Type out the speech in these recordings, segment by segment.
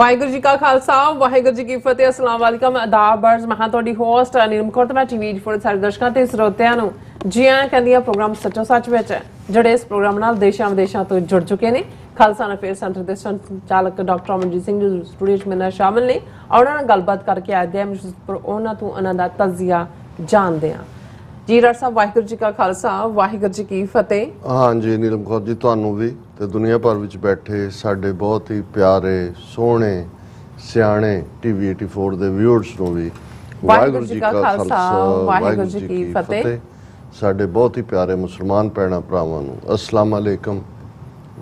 ਵਾਹਿਗੁਰੂ ਜੀ ਕਾ ਖਾਲਸਾ ਵਾਹਿਗੁਰੂ ਜੀ ਕੀ ਫਤਿਹ। ਅਸਲਾਮ ਵਾਲੇਕਮ ਆਦਾਬ ਬਰਜ਼। ਮੈਂ ਤੁਹਾਡੀ ਹੋਸਟ ਨੀਲਮ ਕੌਰ ਤੇ ਮੈਂ ਟੀਵੀ ਫੋਰ ਸਾਰੇ ਦਰਸ਼ਕਾਂ ਤੇ ਸਰੋਤਿਆਂ ਨੂੰ ਜੀ ਆਇਆਂ ਕਹਿੰਦੀ ਆ ਪ੍ਰੋਗਰਾਮ ਸੱਚੋ ਸੱਚ ਵਿੱਚ ਜਿਹੜੇ ਇਸ ਪ੍ਰੋਗਰਾਮ ਨਾਲ ਦੇਸ਼ਾਂ ਵਿਦੇਸ਼ਾਂ ਤੋਂ ਜੁੜ ਚੁੱਕੇ ਨੇ। ਖਾਲਸਾ ਅਫੇਅਰ ਸੈਂਟਰ ਦੇ ਸੰਚਾਲਕ ਡਾਕਟਰ ਅਮਨਜੀਤ ਸਿੰਘ ਜੀ ਸਟੂਡੀਓ 'ਚ ਮੇਰੇ ਨਾਲ ਸ਼ਾਮਿਲ ਨੇ। ਉਹਨਾਂ ਨਾਲ ਗੱਲਬਾਤ ਕਰਕੇ ਅੱਜ ਦੇ ਉਹਨਾਂ ਤੋਂ ਉਹਨਾਂ ਦਾ ਤਜ਼ੀਆ ਜਾਣਦੇ ਹਾਂ। ਜੀ ਡਾਕਟਰ ਸਾਹਿਬ ਵਾਹਿਗੁਰੂ ਜੀ ਕਾ ਖਾਲਸਾ ਵਾਹਿਗੁਰੂ ਜੀ ਕੀ ਫਤਿਹ। हाँ जी नीलम कौर जी ਤੁਹਾਨੂੰ ਵੀ ਤੇ ਦੁਨੀਆ ਭਰ ਵਿੱਚ ਬੈਠੇ ਸਾਡੇ ਬਹੁਤ ਹੀ ਪਿਆਰੇ ਸੋਹਣੇ ਸਿਆਣੇ ਟੀਵੀ 84 ਦੇ ਵਿਊਅਰਸ ਨੂੰ ਵੀ ਵਾਹਿਗੁਰੂ ਜੀ ਕਾ ਖਾਲਸਾ ਵਾਹਿਗੁਰੂ ਜੀ ਕੀ ਫਤਿਹ। ਸਾਡੇ ਬਹੁਤ ਹੀ ਪਿਆਰੇ ਮੁਸਲਮਾਨ ਭੈਣਾਂ ਭਰਾਵਾਂ ਨੂੰ ਅਸਲਾਮ ਅਲੈਕਮ।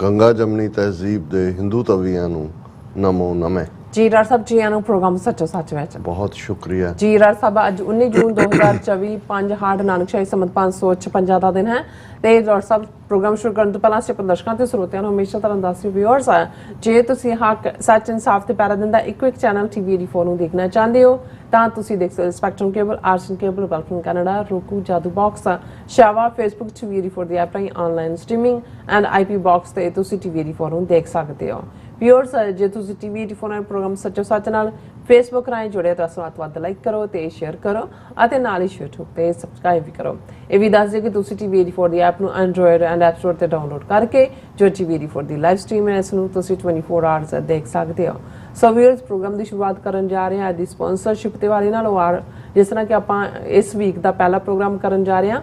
ਗੰਗਾ ਜਮਨੀ ਤਹਿਜ਼ੀਬ ਦੇ ਹਿੰਦੂ ਤਵੀਆਂ ਨੂੰ ਨਮੋ ਨਮੇ। ਜੀ ਡਾਕਟਰ ਸਾਹਿਬ ਜੀ ਨੂੰ ਪ੍ਰੋਗਰਾਮ ਸੱਚੋ ਸੱਚ ਵਿੱਚ ਬਹੁਤ ਸ਼ੁਕਰੀਆ ਜੀ ਡਾਕਟਰ ਸਾਹਿਬ। ਅੱਜ 19 ਜੂਨ 2024 5 ਹਾੜ ਨਾਨਕਸ਼ਾਹੀ ਸੰਮਤ 556 ਦਾ ਦਿਨ ਹੈ ਤੇ ਡਾਕਟਰ ਸਾਹਿਬ ਪ੍ਰੋਗਰਾਮ ਸ਼ੁਰੂ ਕਰਨ ਤੋਂ ਪਹਿਲਾਂ ਸਿਰਫ ਦਰਸ਼ਕਾਂ ਤੇ ਸਰੋਤਿਆਂ ਨੂੰ ਹਮੇਸ਼ਾ ਤਰ੍ਹਾਂ ਦੱਸੀ ਵਿਊਅਰਸ ਆ ਜੇ ਤੁਸੀਂ ਹੱਕ ਸੱਚ ਇਨਸਾਫ ਤੇ ਪੈਰਾ ਦਿੰਦਾ ਇੱਕੋ ਇੱਕ ਚੈਨਲ ਟੀਵੀ 84 ਨੂੰ ਦੇਖਣਾ ਚਾਹੁੰਦੇ ਹੋ ਤਾਂ ਤੁਸੀਂ ਦੇਖ ਸਕਦੇ ਸਪੈਕਟਰਮ ਕੇਬਲ ਆਰਸਨ cable welcome Canada roku Jadoo box ਸ਼ਾਵਾ ਫੇਸਬੁੱਕ ਟੀਵੀ 84 ਦੀ ਐਪ ਰਾਹੀਂ online streaming and IP box ਤੇ ਤੁਸੀਂ ਟੀਵੀ 84 ਨੂੰ ਦੇਖ ਸਕਦੇ ਹੋ। ਵਿਊਅਰਸ ਜੇ ਤੁਸੀਂ ਟੀਵੀ 84 ਨਾਲ ਪ੍ਰੋਗਰਾਮ ਸੱਚੋ ਸੱਚ ਨਾਲ ਫੇਸਬੁੱਕ ਰਾਹੀਂ ਜੁੜੇ ਤਾਂ ਵੱਧ ਲਾਈਕ ਕਰੋ ਤੇ ਸ਼ੇਅਰ ਕਰੋ ਅਤੇ ਨਾਲ ਹੀ YouTube ਤੇ ਸਬਸਕ੍ਰਾਈਬ ਵੀ ਕਰੋ। ਇਹ ਵੀ ਦੱਸ ਦਿਓ ਕਿ ਤੁਸੀਂ ਟੀਵੀ 84 ਦੀ ਐਪ ਨੂੰ ਐਂਡਰੋਇਡ ਐਂਡ ਐਪ ਸਟੋਰ ਤੇ ਡਾਊਨਲੋਡ ਕਰਕੇ ਜੋ ਟੀਵੀ 84 ਦੀ ਲਾਈਵ ਸਟ੍ਰੀਮ ਹੈ ਇਸ ਨੂੰ ਤੁਸੀਂ 24 ਆਵਰਸ ਦੇਖ ਸਕਦੇ ਹੋ। ਸੋ ਵਿਊਅਰਸ ਪ੍ਰੋਗਰਾਮ ਦੀ ਸ਼ੁਰੂਆਤ ਕਰਨ ਜਾ ਰਹੇ ਹਾਂ ਅੱਜ ਦੀ ਸਪਾਂਸਰਸ਼ਿਪ ਤੇ ਵਾਲੀ ਨਾਲ ਔਰ ਜਿਸ ਤਰ੍ਹਾਂ ਕਿ ਆਪਾਂ ਇਸ ਵੀਕ ਦਾ ਪਹਿਲਾ ਪ੍ਰੋਗਰਾਮ ਕਰਨ ਜਾ ਰਹੇ ਹਾਂ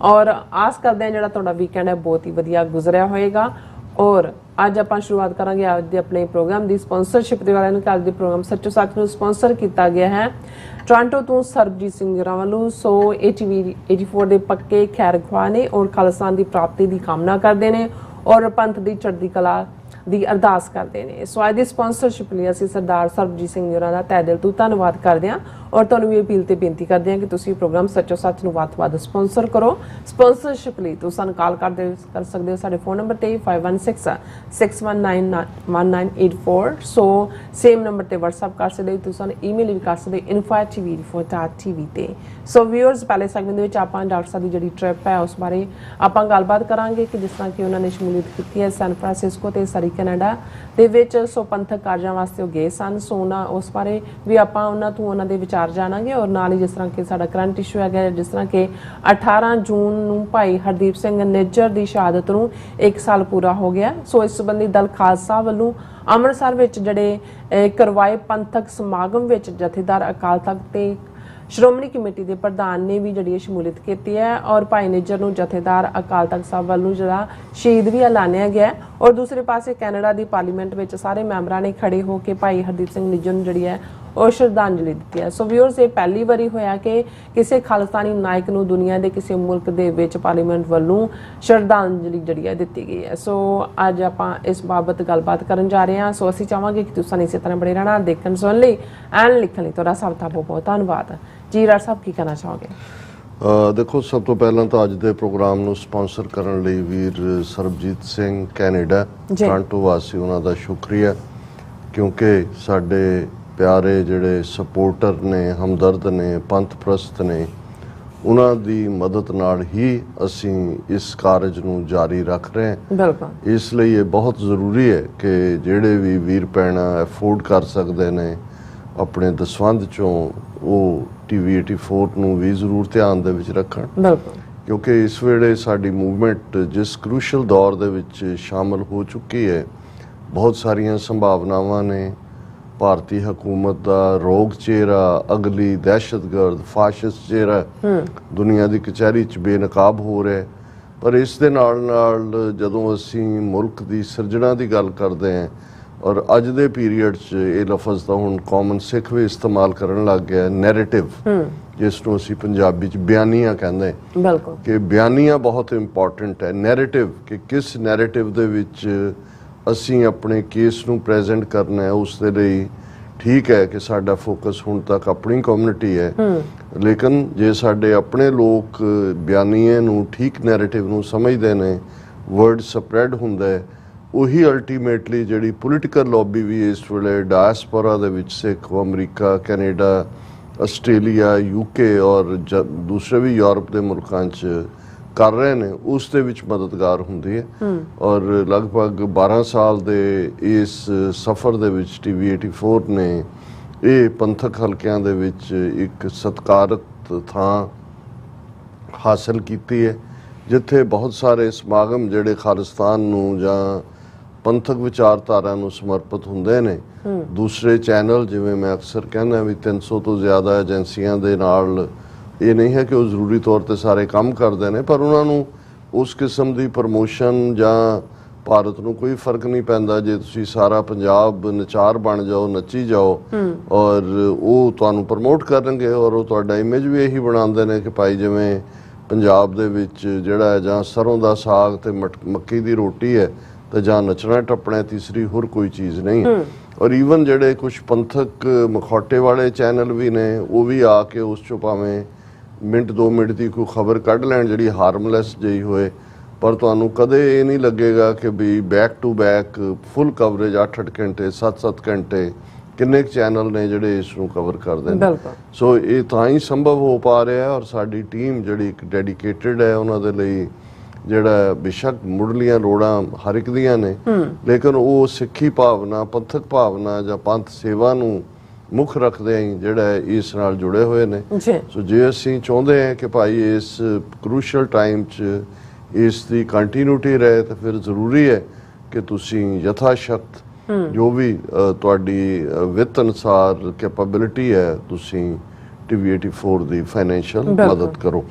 ਔਰ ਆਸ ਕਰਦੇ ਹਾਂ ਜਿਹੜਾ ਤੁਹਾਡਾ ਵੀਕਐਂਡ ਹੈ ਬਹੁਤ ਹੀ ਵਧੀਆ ਗੁਜ਼ਰਿਆ ਹੋਏਗਾ। ਔਰ ਅੱਜ ਆਪਾਂ ਸ਼ੁਰੂਆਤ ਕਰਾਂਗੇ ਅੱਜ ਦੇ ਆਪਣੇ ਪ੍ਰੋਗਰਾਮ ਦੀ ਸਪਾਂਸਰਸ਼ਿਪ ਦੇ ਵਾਲਿਆਂ ਨੂੰ ਅੱਜ ਦੇ ਪ੍ਰੋਗਰਾਮ ਸੱਚੋ ਸੱਚ ਨੂੰ ਸਪਾਂਸਰ ਕੀਤਾ ਗਿਆ ਹੈ ਟੋਰਾਂਟੋ ਤੋਂ ਸਰਬਜੀਤ ਸਿੰਘ ਰਾਵਲੂ। ਸੋ ਇਹ ਟੀਵੀ 84 ਦੇ ਪੱਕੇ ਖੈਰ ਖਵਾ ਨੇ ਔਰ ਖਾਲਸਾ ਦੀ ਪ੍ਰਾਪਤੀ ਦੀ ਕਾਮਨਾ ਕਰਦੇ ਨੇ ਔਰ ਪੰਥ ਦੀ ਚੜ੍ਹਦੀ ਕਲਾ ਦੀ ਅਰਦਾਸ ਕਰਦੇ ਨੇ। ਸੋ ਅੱਜ ਦੀ ਸਪਾਂਸਰਸ਼ਿਪ ਲਈ ਅਸੀਂ ਸਰਦਾਰ ਸਰਬਜੀਤ ਸਿੰਘ ਜੀ ਦਾ ਤਹਿ ਦਿਲ ਤੋਂ ਧੰਨਵਾਦ ਕਰਦੇ ਹਾਂ ਔਰ ਤੁਹਾਨੂੰ ਵੀ ਅਪੀਲ ਤੇ ਬੇਨਤੀ ਕਰਦੇ ਹਾਂ ਕਿ ਤੁਸੀਂ ਪ੍ਰੋਗਰਾਮ ਸੱਚੋ ਸੱਚ ਨੂੰ ਵੱਧ ਤੋਂ ਵੱਧ ਸਪਾਂਸਰ ਕਰੋ। ਸਪਾਂਸਰਸ਼ਿਪ ਲਈ ਤੁਸੀਂ ਸਾਨੂੰ ਕਾਲ ਕਰ ਸਕਦੇ ਹੋ ਸਾਡੇ ਫੋਨ ਨੰਬਰ ਤੇ 5166191984। ਸੋ ਸੇਮ ਨੰਬਰ ਤੇ WhatsApp ਕਰ ਸਕਦੇ ਹੋ, ਤੁਸੀਂ ਸਾਨੂੰ ਈਮੇਲ ਵੀ ਕਰ ਸਕਦੇ ਹੋ info@tv84.tv ਤੇ। ਸੋ ਵਿਊਅਰਸ ਪਹਿਲੇ ਸੈਗਮੈਂਟ ਦੇ ਵਿੱਚ ਆਪਾਂ ਡਾਕਟਰ ਸਾਹਿਬ ਦੀ ਜਿਹੜੀ ਟ੍ਰਿਪ ਹੈ ਉਸ ਬਾਰੇ ਆਪਾਂ ਗੱਲਬਾਤ ਕਰਾਂਗੇ ਕਿ ਜਿਸ ਤਰ੍ਹਾਂ ਕਿ ਉਹਨਾਂ ਨੇ ਸ਼ਮੂਲੀਅਤ ਕੀਤੀ ਹੈ ਸੈਨ ਫਰਾਂਸਿਸਕੋ ਤੇ ਸਰੀ ਕੈਨੇਡਾ ਦੇ ਵਿੱਚ। ਸੋ ਪੰਥਕ ਕਾਰਜਾਂ ਵਾਸਤੇ ਉਹ ਗਏ ਸਨ। ਸੋ ਉਸ ਬਾਰੇ ਵੀ ਆਪਾਂ ਉਹਨਾਂ ਦੇ ਵਿਚਾਰ ਜਾਣਾਂਗੇ ਔਰ ਨਾਲ ਹੀ ਜਿਸ ਤਰ੍ਹਾਂ ਕਿ ਸਾਡਾ ਕਰੰਟ ਇਸ਼ੂ ਹੈਗਾ ਜਿਸ ਤਰ੍ਹਾਂ ਕਿ 18 ਜੂਨ ਨੂੰ ਭਾਈ ਹਰਦੀਪ ਸਿੰਘ ਨਿੱਜਰ ਦੀ ਸ਼ਹਾਦਤ ਨੂੰ 1 ਸਾਲ ਪੂਰਾ ਹੋ ਗਿਆ। ਸੋ ਇਸ ਸੰਬੰਧੀ ਦਲ ਖਾਲਸਾ ਵੱਲੋਂ ਅੰਮ੍ਰਿਤਸਰ ਵਿੱਚ ਜਿਹੜੇ ਕਰਵਾਏ ਪੰਥਕ ਸਮਾਗਮ ਵਿੱਚ ਜਥੇਦਾਰ ਅਕਾਲ ਤਖਤ ਤੇ ਸ਼੍ਰੋਮਣੀ ਕਮੇਟੀ ਦੇ ਪ੍ਰਧਾਨ ਨੇ ਵੀ ਜਿਹੜੀ ਸ਼ਮੂਲੀਅਤ ਕੀਤੀ ਹੈ ਔਰ ਭਾਈ ਨਿੱਜਰ ਨੂੰ ਜਥੇਦਾਰ ਅਕਾਲ ਤਖਤ ਸਾਹਿਬ ਵੱਲੋਂ ਜਿਹੜਾ ਸ਼ਹੀਦ ਵੀ ਐਲਾਨਿਆ ਗਿਆ ਔਰ ਦੂਸਰੇ ਪਾਸੇ ਕੈਨੇਡਾ ਦੀ ਪਾਰਲੀਮੈਂਟ ਵਿੱਚ ਸਾਰੇ ਮੈਂਬਰਾਂ ਨੇ ਖੜੇ ਹੋ ਕੇ ਭਾਈ ਹਰਦੀਪ ਸਿੰਘ ਨਿੱਜਰ ਨੂੰ ਜਿਹੜੀ ਹੈ ਉਹ ਸ਼ਰਧਾਂਜਲੀ ਦਿੱਤੀ ਹੈ। ਸੋ ਵਿਊਅਰਸ ਇਹ ਪਹਿਲੀ ਵਾਰੀ ਹੋਇਆ ਕਿ ਕਿਸੇ ਖਾਲਿਸਤਾਨੀ ਨਾਇਕ ਨੂੰ ਦੁਨੀਆ ਦੇ ਕਿਸੇ ਮੁਲਕ ਦੇ ਵਿੱਚ ਪਾਰਲੀਮੈਂਟ ਵੱਲੋਂ ਸ਼ਰਧਾਂਜਲੀ ਜਿਹੜੀ ਹੈ ਦਿੱਤੀ ਗਈ ਹੈ। ਸੋ ਅੱਜ ਆਪਾਂ ਇਸ ਬਾਬਤ ਗੱਲਬਾਤ ਕਰਨ ਜਾ ਰਹੇ ਹਾਂ। ਸੋ ਅਸੀਂ ਚਾਹਾਂਗੇ ਕਿ ਤੁਸੀਂ ਇਸੇ ਤਰ੍ਹਾਂ ਬਣੇ ਰਹਿਣਾ ਦੇਖਣ ਸੁਣਨ ਲਈ ਐਂਡ ਲਿਖਣ ਲਈ ਤੁਹਾਡਾ ਸਭ ਦਾ ਬਹੁਤ ਧੰਨਵਾਦ। ਜੀ ਰਾਜ ਸਾਹਿਬ ਕੀ ਕਹਿਣਾ ਚਾਹੋਗੇ? ਦੇਖੋ ਸਭ ਤੋਂ ਪਹਿਲਾਂ ਤਾਂ ਅੱਜ ਦੇ ਪ੍ਰੋਗਰਾਮ ਨੂੰ ਸਪਾਂਸਰ ਕਰਨ ਲਈ ਵੀਰ ਸਰਬਜੀਤ ਸਿੰਘ ਕੈਨੇਡਾ ਟੋਰਾਂਟੋ ਵਾਸੀ ਉਹਨਾਂ ਦਾ ਸ਼ੁਕਰੀਆ ਕਿਉਂਕਿ ਸਾਡੇ ਪਿਆਰੇ ਜਿਹੜੇ ਸਪੋਰਟਰ ਨੇ ਹਮਦਰਦ ਨੇ ਪੰਥ ਪ੍ਰਸਤ ਨੇ ਉਹਨਾਂ ਦੀ ਮਦਦ ਨਾਲ ਹੀ ਅਸੀਂ ਇਸ ਕਾਰਜ ਨੂੰ ਜਾਰੀ ਰੱਖ ਰਹੇ ਹਾਂ। ਬਿਲਕੁਲ ਇਸ ਲਈ ਇਹ ਬਹੁਤ ਜ਼ਰੂਰੀ ਹੈ ਕਿ ਜਿਹੜੇ ਵੀ ਵੀਰ ਭੈਣਾਂ ਐਫੋਰਡ ਕਰ ਸਕਦੇ ਨੇ ਆਪਣੇ ਦਸਵੰਧ ਚੋਂ ਉਹ ਟੀਵੀ 84 ਨੂੰ ਵੀ ਜ਼ਰੂਰ ਧਿਆਨ ਦੇ ਵਿੱਚ ਰੱਖਣ। ਬਿਲਕੁਲ ਕਿਉਂਕਿ ਇਸ ਵੇਲੇ ਸਾਡੀ ਮੂਵਮੈਂਟ ਜਿਸ ਕ੍ਰੂਸ਼ਲ ਦੌਰ ਦੇ ਵਿੱਚ ਸ਼ਾਮਲ ਹੋ ਚੁੱਕੀ ਹੈ ਬਹੁਤ ਸਾਰੀਆਂ ਸੰਭਾਵਨਾਵਾਂ ਨੇ। ਭਾਰਤੀ ਹਕੂਮਤ ਦਾ ਰੋਗ ਚਿਹਰਾ ਅਗਲੀ ਦਹਿਸ਼ਤਗਰਦ ਫਾਸ਼ਿਸਟ ਚਿਹਰਾ ਦੁਨੀਆ ਦੀ ਕਚਹਿਰੀ 'ਚ ਬੇਨਕਾਬ ਹੋ ਰਿਹਾ ਪਰ ਇਸ ਦੇ ਨਾਲ ਨਾਲ ਜਦੋਂ ਅਸੀਂ ਮੁਲਕ ਦੀ ਸਿਰਜਣਾ ਦੀ ਗੱਲ ਕਰਦੇ ਹਾਂ ਔਰ ਅੱਜ ਦੇ ਪੀਰੀਅਡ 'ਚ ਇਹ ਲਫ਼ਜ਼ ਤਾਂ ਹੁਣ ਕਾਮਨ ਸਿੱਖ ਵੀ ਇਸਤੇਮਾਲ ਕਰਨ ਲੱਗ ਗਿਆ ਨੈਰੇਟਿਵ ਜਿਸ ਨੂੰ ਅਸੀਂ ਪੰਜਾਬੀ 'ਚ ਬਿਆਨੀਆਂ ਕਹਿੰਦੇ ਬਿਲਕੁਲ ਕਿ ਬਿਆਨੀਆਂ ਬਹੁਤ ਇੰਪੋਰਟੈਂਟ ਹੈ। ਨੈਰੇਟਿਵ ਕਿ ਕਿਸ ਨੈਰੇਟਿਵ ਦੇ ਵਿੱਚ ਅਸੀਂ ਆਪਣੇ ਕੇਸ ਨੂੰ ਪ੍ਰੈਜ਼ੈਂਟ ਕਰਨਾ ਹੈ ਉਸ ਦੇ ਲਈ ਠੀਕ ਹੈ ਕਿ ਸਾਡਾ ਫੋਕਸ ਹੁਣ ਤੱਕ ਆਪਣੀ ਕਮਿਊਨਿਟੀ ਹੈ ਲੇਕਿਨ ਜੇ ਸਾਡੇ ਆਪਣੇ ਲੋਕ ਬਿਆਨੀਏ ਨੂੰ ਠੀਕ ਨੈਰੇਟਿਵ ਨੂੰ ਸਮਝਦੇ ਨੇ ਵਰਡ ਸਪਰੈਡ ਹੁੰਦਾ ਹੈ ਉਹੀ ਅਲਟੀਮੇਟਲੀ ਜਿਹੜੀ ਪੋਲੀਟੀਕਲ ਲੌਬੀ ਵੀ ਇਸ ਵੇਲੇ ਡਾਇਸਪੋਰਾ ਦੇ ਵਿੱਚ ਸਿੱਖ ਅਮਰੀਕਾ ਕੈਨੇਡਾ ਆਸਟ੍ਰੇਲੀਆ UK ਔਰ ਦੂਸਰੇ ਵੀ ਯੂਰਪ ਦੇ ਮੁਲਕਾਂ 'ਚ ਕਰ ਰਹੇ ਨੇ ਉਸ ਦੇ ਵਿੱਚ ਮਦਦਗਾਰ ਹੁੰਦੀ ਹੈ। ਔਰ ਲਗਭਗ 12 ਸਾਲ ਦੇ ਇਸ ਸਫ਼ਰ ਦੇ ਵਿੱਚ TV 84 ਨੇ ਇਹ ਪੰਥਕ ਹਲਕਿਆਂ ਦੇ ਵਿੱਚ ਇੱਕ ਸਤਿਕਾਰਤ ਥਾਂ ਹਾਸਲ ਕੀਤੀ ਹੈ, ਜਿੱਥੇ ਬਹੁਤ ਸਾਰੇ ਸਮਾਗਮ ਜਿਹੜੇ ਖਾਲਿਸਤਾਨ ਨੂੰ ਜਾਂ ਪੰਥਕ ਵਿਚਾਰਧਾਰਾ ਨੂੰ ਸਮਰਪਿਤ ਹੁੰਦੇ ਨੇ। ਦੂਸਰੇ ਚੈਨਲ ਜਿਵੇਂ ਮੈਂ ਅਕਸਰ ਕਹਿੰਦਾ ਵੀ 300 ਤੋਂ ਜ਼ਿਆਦਾ ਏਜੰਸੀਆਂ ਦੇ ਨਾਲ, ਇਹ ਨਹੀਂ ਹੈ ਕਿ ਉਹ ਜ਼ਰੂਰੀ ਤੌਰ ਤੇ ਸਾਰੇ ਕੰਮ ਕਰਦੇ ਨੇ, ਪਰ ਉਹਨਾਂ ਨੂੰ ਉਸ ਕਿਸਮ ਦੀ ਪ੍ਰਮੋਸ਼ਨ ਜਾਂ ਭਾਰਤ ਨੂੰ ਕੋਈ ਫਰਕ ਨਹੀਂ ਪੈਂਦਾ ਜੇ ਤੁਸੀਂ ਸਾਰਾ ਪੰਜਾਬ ਨਚਾਰ ਬਣ ਜਾਓ, ਨੱਚੀ ਜਾਓ, ਔਰ ਉਹ ਤੁਹਾਨੂੰ ਪ੍ਰਮੋਟ ਕਰਨਗੇ। ਔਰ ਉਹ ਤੁਹਾਡਾ ਇਮੇਜ ਵੀ ਇਹੀ ਬਣਾਉਂਦੇ ਨੇ ਕਿ ਭਾਈ ਜਿਵੇਂ ਪੰਜਾਬ ਦੇ ਵਿੱਚ ਜਿਹੜਾ ਹੈ ਜਾਂ ਸਰੋਂ ਦਾ ਸਾਗ ਤੇ ਮੱਕੀ ਦੀ ਰੋਟੀ ਹੈ ਤੇ ਜਾਂ ਨੱਚਣਾ ਟੱਪਣਾ, ਤੀਸਰੀ ਹੋਰ ਕੋਈ ਚੀਜ਼ ਨਹੀਂ ਹੈ। ਔਰ ਈਵਨ ਜਿਹੜੇ ਕੁਝ ਪੰਥਕ ਮਖੌਟੇ ਵਾਲੇ ਚੈਨਲ ਵੀ ਨੇ, ਉਹ ਵੀ ਆ ਕੇ ਉਸ ਚੋਂ ਭਾਵੇਂ ਮਿੰਟ 2 ਮਿੰਟ ਦੀ ਕੋਈ ਖਬਰ ਕੱਢ ਲੈਣ ਜਿਹੜੀ ਹਾਰਮਲੈਸ ਜਿਹੀ ਹੋਏ, ਪਰ ਤੁਹਾਨੂੰ ਕਦੇ ਇਹ ਨਹੀਂ ਲੱਗੇਗਾ ਕਿ ਵੀ back to back full coverage 8-8 ਘੰਟੇ 7-7 ਘੰਟੇ ਕਿੰਨੇ ਚੈਨਲ ਨੇ ਜਿਹੜੇ ਇਸ ਨੂੰ ਕਵਰ ਕਰਦੇ ਨੇ। ਸੋ ਇਹ ਤਾਂ ਹੀ ਸੰਭਵ ਹੋ ਪਾ ਰਿਹਾ। ਔਰ ਸਾਡੀ ਟੀਮ ਜਿਹੜੀ ਇੱਕ ਡੈਡੀਕੇਟਿਡ ਹੈ ਉਹਨਾਂ ਦੇ ਲਈ, ਜਿਹੜਾ ਬੇਸ਼ੱਕ ਮੁੱਢਲੀਆਂ ਲੋੜਾਂ ਹਰ ਇੱਕ ਦੀਆਂ ਨੇ, ਲੇਕਿਨ ਉਹ ਸਿੱਖੀ ਭਾਵਨਾ, ਪੰਥਕ ਭਾਵਨਾ ਜਾਂ ਪੰਥ ਸੇਵਾ ਨੂੰ ਮੁੱਖ ਰੱਖਦੇ ਹੀ ਜਿਹੜਾ ਇਸ ਨਾਲ ਜੁੜੇ ਹੋਏ ਨੇ। ਸੋ ਜੇ ਅਸੀਂ ਚਾਹੁੰਦੇ ਹਾਂ ਕਿ ਭਾਈ ਇਸ ਕਰੂਸ਼ਲ ਟਾਈਮ 'ਚ ਇਸ ਦੀ ਕੰਟੀਨਿਊਟੀ ਰਹੇ ਤਾਂ ਫਿਰ ਜ਼ਰੂਰੀ ਹੈ ਕਿ ਤੁਸੀਂ ਯਥਾਸ਼ਕਤ ਜੋ ਵੀ ਤੁਹਾਡੀ ਵਿੱਤ ਅਨੁਸਾਰ ਕੈਪੇਬਿਲਿਟੀ ਹੈ, ਤੁਸੀਂ TV 84 ਦੀ ਫਾਈਨੈਂਸ਼ੀਅਲ ਮਦਦ ਕਰੋ।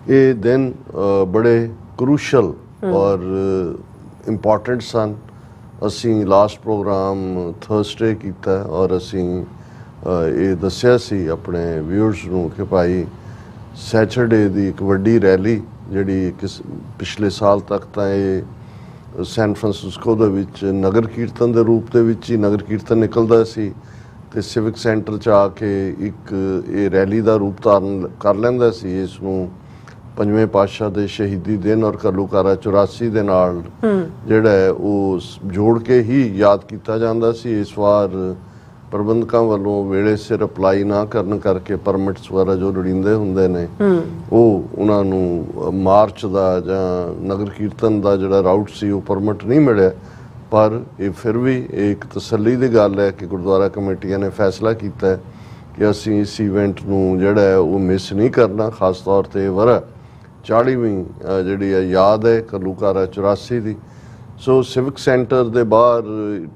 ਇਹ ਦਿਨ ਬੜੇ ਕਰੂਸ਼ਲ ਔਰ ਇੰਪੋਰਟੈਂਟ ਸਨ। ਅਸੀਂ ਲਾਸਟ ਪ੍ਰੋਗਰਾਮ ਥਰਸਡੇ ਕੀਤਾ ਔਰ ਅਸੀਂ ਇਹ ਦੱਸਿਆ ਸੀ ਆਪਣੇ ਵਿਊਅਰਸ ਨੂੰ ਕਿ ਭਾਈ ਸੈਚਰਡੇ ਦੀ ਇੱਕ ਵੱਡੀ ਰੈਲੀ ਜਿਹੜੀ ਪਿਛਲੇ ਸਾਲ ਤੱਕ ਤਾਂ ਇਹ ਸੈਨ ਫਰਾਂਸਿਸਕੋ ਦੇ ਵਿੱਚ ਨਗਰ ਕੀਰਤਨ ਦੇ ਰੂਪ ਦੇ ਵਿੱਚ ਹੀ ਨਗਰ ਕੀਰਤਨ ਨਿਕਲਦਾ ਸੀ ਤੇ ਸਿਵਿਕ ਸੈਂਟਰ 'ਚ ਆ ਕੇ ਇੱਕ ਇਹ ਰੈਲੀ ਦਾ ਰੂਪ ਧਾਰਨ ਕਰ ਲੈਂਦਾ ਸੀ। ਇਸ ਨੂੰ ਪੰਜਵੇਂ ਪਾਤਸ਼ਾਹ ਦੇ ਸ਼ਹੀਦੀ ਦਿਨ ਔਰ ਘੱਲੂਘਾਰਾ 84 ਦੇ ਨਾਲ ਜਿਹੜਾ ਹੈ ਉਹ ਜੋੜ ਕੇ ਹੀ ਯਾਦ ਕੀਤਾ ਜਾਂਦਾ ਸੀ। ਇਸ ਵਾਰ ਪ੍ਰਬੰਧਕਾਂ ਵੱਲੋਂ ਵੇਲੇ ਸਿਰ ਅਪਲਾਈ ਨਾ ਕਰਨ ਕਰਕੇ ਪਰਮਿਟਸ ਵਗੈਰਾ ਜੋ ਲੋੜੀਂਦੇ ਹੁੰਦੇ ਨੇ, ਉਹ ਉਹਨਾਂ ਨੂੰ ਮਾਰਚ ਦਾ ਜਾਂ ਨਗਰ ਕੀਰਤਨ ਦਾ ਜਿਹੜਾ ਰਾਊਟ ਸੀ ਉਹ ਪਰਮਿਟ ਨਹੀਂ ਮਿਲਿਆ। ਪਰ ਇਹ ਫਿਰ ਵੀ ਇੱਕ ਤਸੱਲੀ ਦੀ ਗੱਲ ਹੈ ਕਿ ਗੁਰਦੁਆਰਾ ਕਮੇਟੀਆਂ ਨੇ ਫੈਸਲਾ ਕੀਤਾ ਹੈ ਕਿ ਅਸੀਂ ਇਸ ਇਵੈਂਟ ਨੂੰ ਜਿਹੜਾ ਹੈ ਉਹ ਮਿਸ ਨਹੀਂ ਕਰਨਾ। ਖਾਸ ਤੌਰ ਤੇ ਵਰਾ 40ਵੀਂ ਜਿਹੜੀ ਹੈ ਯਾਦ ਹੈ ਘੱਲੂਘਾਰਾ 84 ਦੀ। ਸੋ ਸਿਵਿਕ ਸੈਂਟਰ ਦੇ ਬਾਹਰ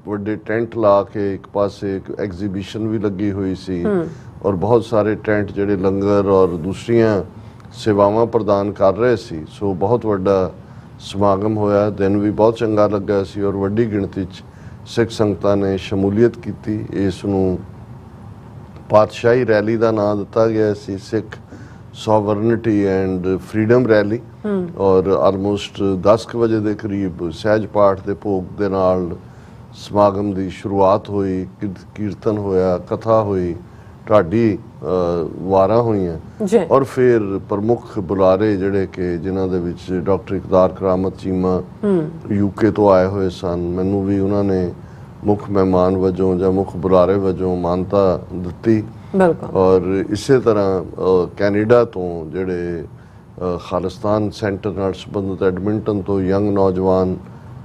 ਵੱਡੇ ਟੈਂਟ ਲਾ ਕੇ ਇੱਕ ਪਾਸੇ ਇੱਕ ਐਗਜ਼ੀਬਿਸ਼ਨ ਵੀ ਲੱਗੀ ਹੋਈ ਸੀ ਔਰ ਬਹੁਤ ਸਾਰੇ ਟੈਂਟ ਜਿਹੜੇ ਲੰਗਰ ਔਰ ਦੂਸਰੀਆਂ ਸੇਵਾਵਾਂ ਪ੍ਰਦਾਨ ਕਰ ਰਹੇ ਸੀ। ਸੋ ਬਹੁਤ ਵੱਡਾ ਸਮਾਗਮ ਹੋਇਆ, ਦਿਨ ਵੀ ਬਹੁਤ ਚੰਗਾ ਲੱਗਾ ਸੀ ਔਰ ਵੱਡੀ ਗਿਣਤੀ 'ਚ ਸਿੱਖ ਸੰਗਤਾਂ ਨੇ ਸ਼ਮੂਲੀਅਤ ਕੀਤੀ। ਇਸ ਨੂੰ ਪਾਤਸ਼ਾਹੀ ਰੈਲੀ ਦਾ ਨਾਂ ਦਿੱਤਾ ਗਿਆ ਸੀ, ਸਿੱਖ ਸੋਵਰਨਿਟੀ ਐਂਡ ਫਰੀडम ਰੈਲੀ। ਔਰ ਆਲਮੋਸਟ 10 ਵਜੇ ਦੇ ਕਰੀਬ ਸਹਿਜ ਪਾਠ ਦੇ ਭੋਗ ਦੇ ਨਾਲ ਸਮਾਗਮ ਦੀ ਸ਼ੁਰੂਆਤ ਹੋਈ, ਕੀਰਤਨ ਹੋਇਆ, ਕਥਾ ਹੋਈ, ਢਾਡੀ ਵਾਰਾਂ ਹੋਈਆਂ ਔਰ ਫਿਰ ਪ੍ਰਮੁੱਖ ਬੁਲਾਰੇ ਜਿਹੜੇ ਕਿ ਜਿਨ੍ਹਾਂ ਦੇ ਵਿੱਚ ਡਾਕਟਰ ਇਕਦਾਰ ਕਰਾਮਤ ਚੀਮਾ UK ਤੋਂ ਆਏ ਹੋਏ ਸਨ, ਮੈਨੂੰ ਵੀ ਉਹਨਾਂ ਨੇ ਮੁੱਖ ਮਹਿਮਾਨ ਵਜੋਂ ਜਾਂ ਮੁੱਖ ਬੁਲਾਰੇ ਵਜੋਂ ਮਾਨਤਾ ਦਿੱਤੀ। ਔਰ ਇਸੇ ਤਰ੍ਹਾਂ ਕੈਨੇਡਾ ਤੋਂ ਜਿਹੜੇ ਖਾਲਿਸਤਾਨ ਸੈਂਟਰ ਨਾਲ ਸੰਬੰਧਿਤ ਐਡਮਿੰਟਨ ਤੋਂ ਯੰਗ ਨੌਜਵਾਨ,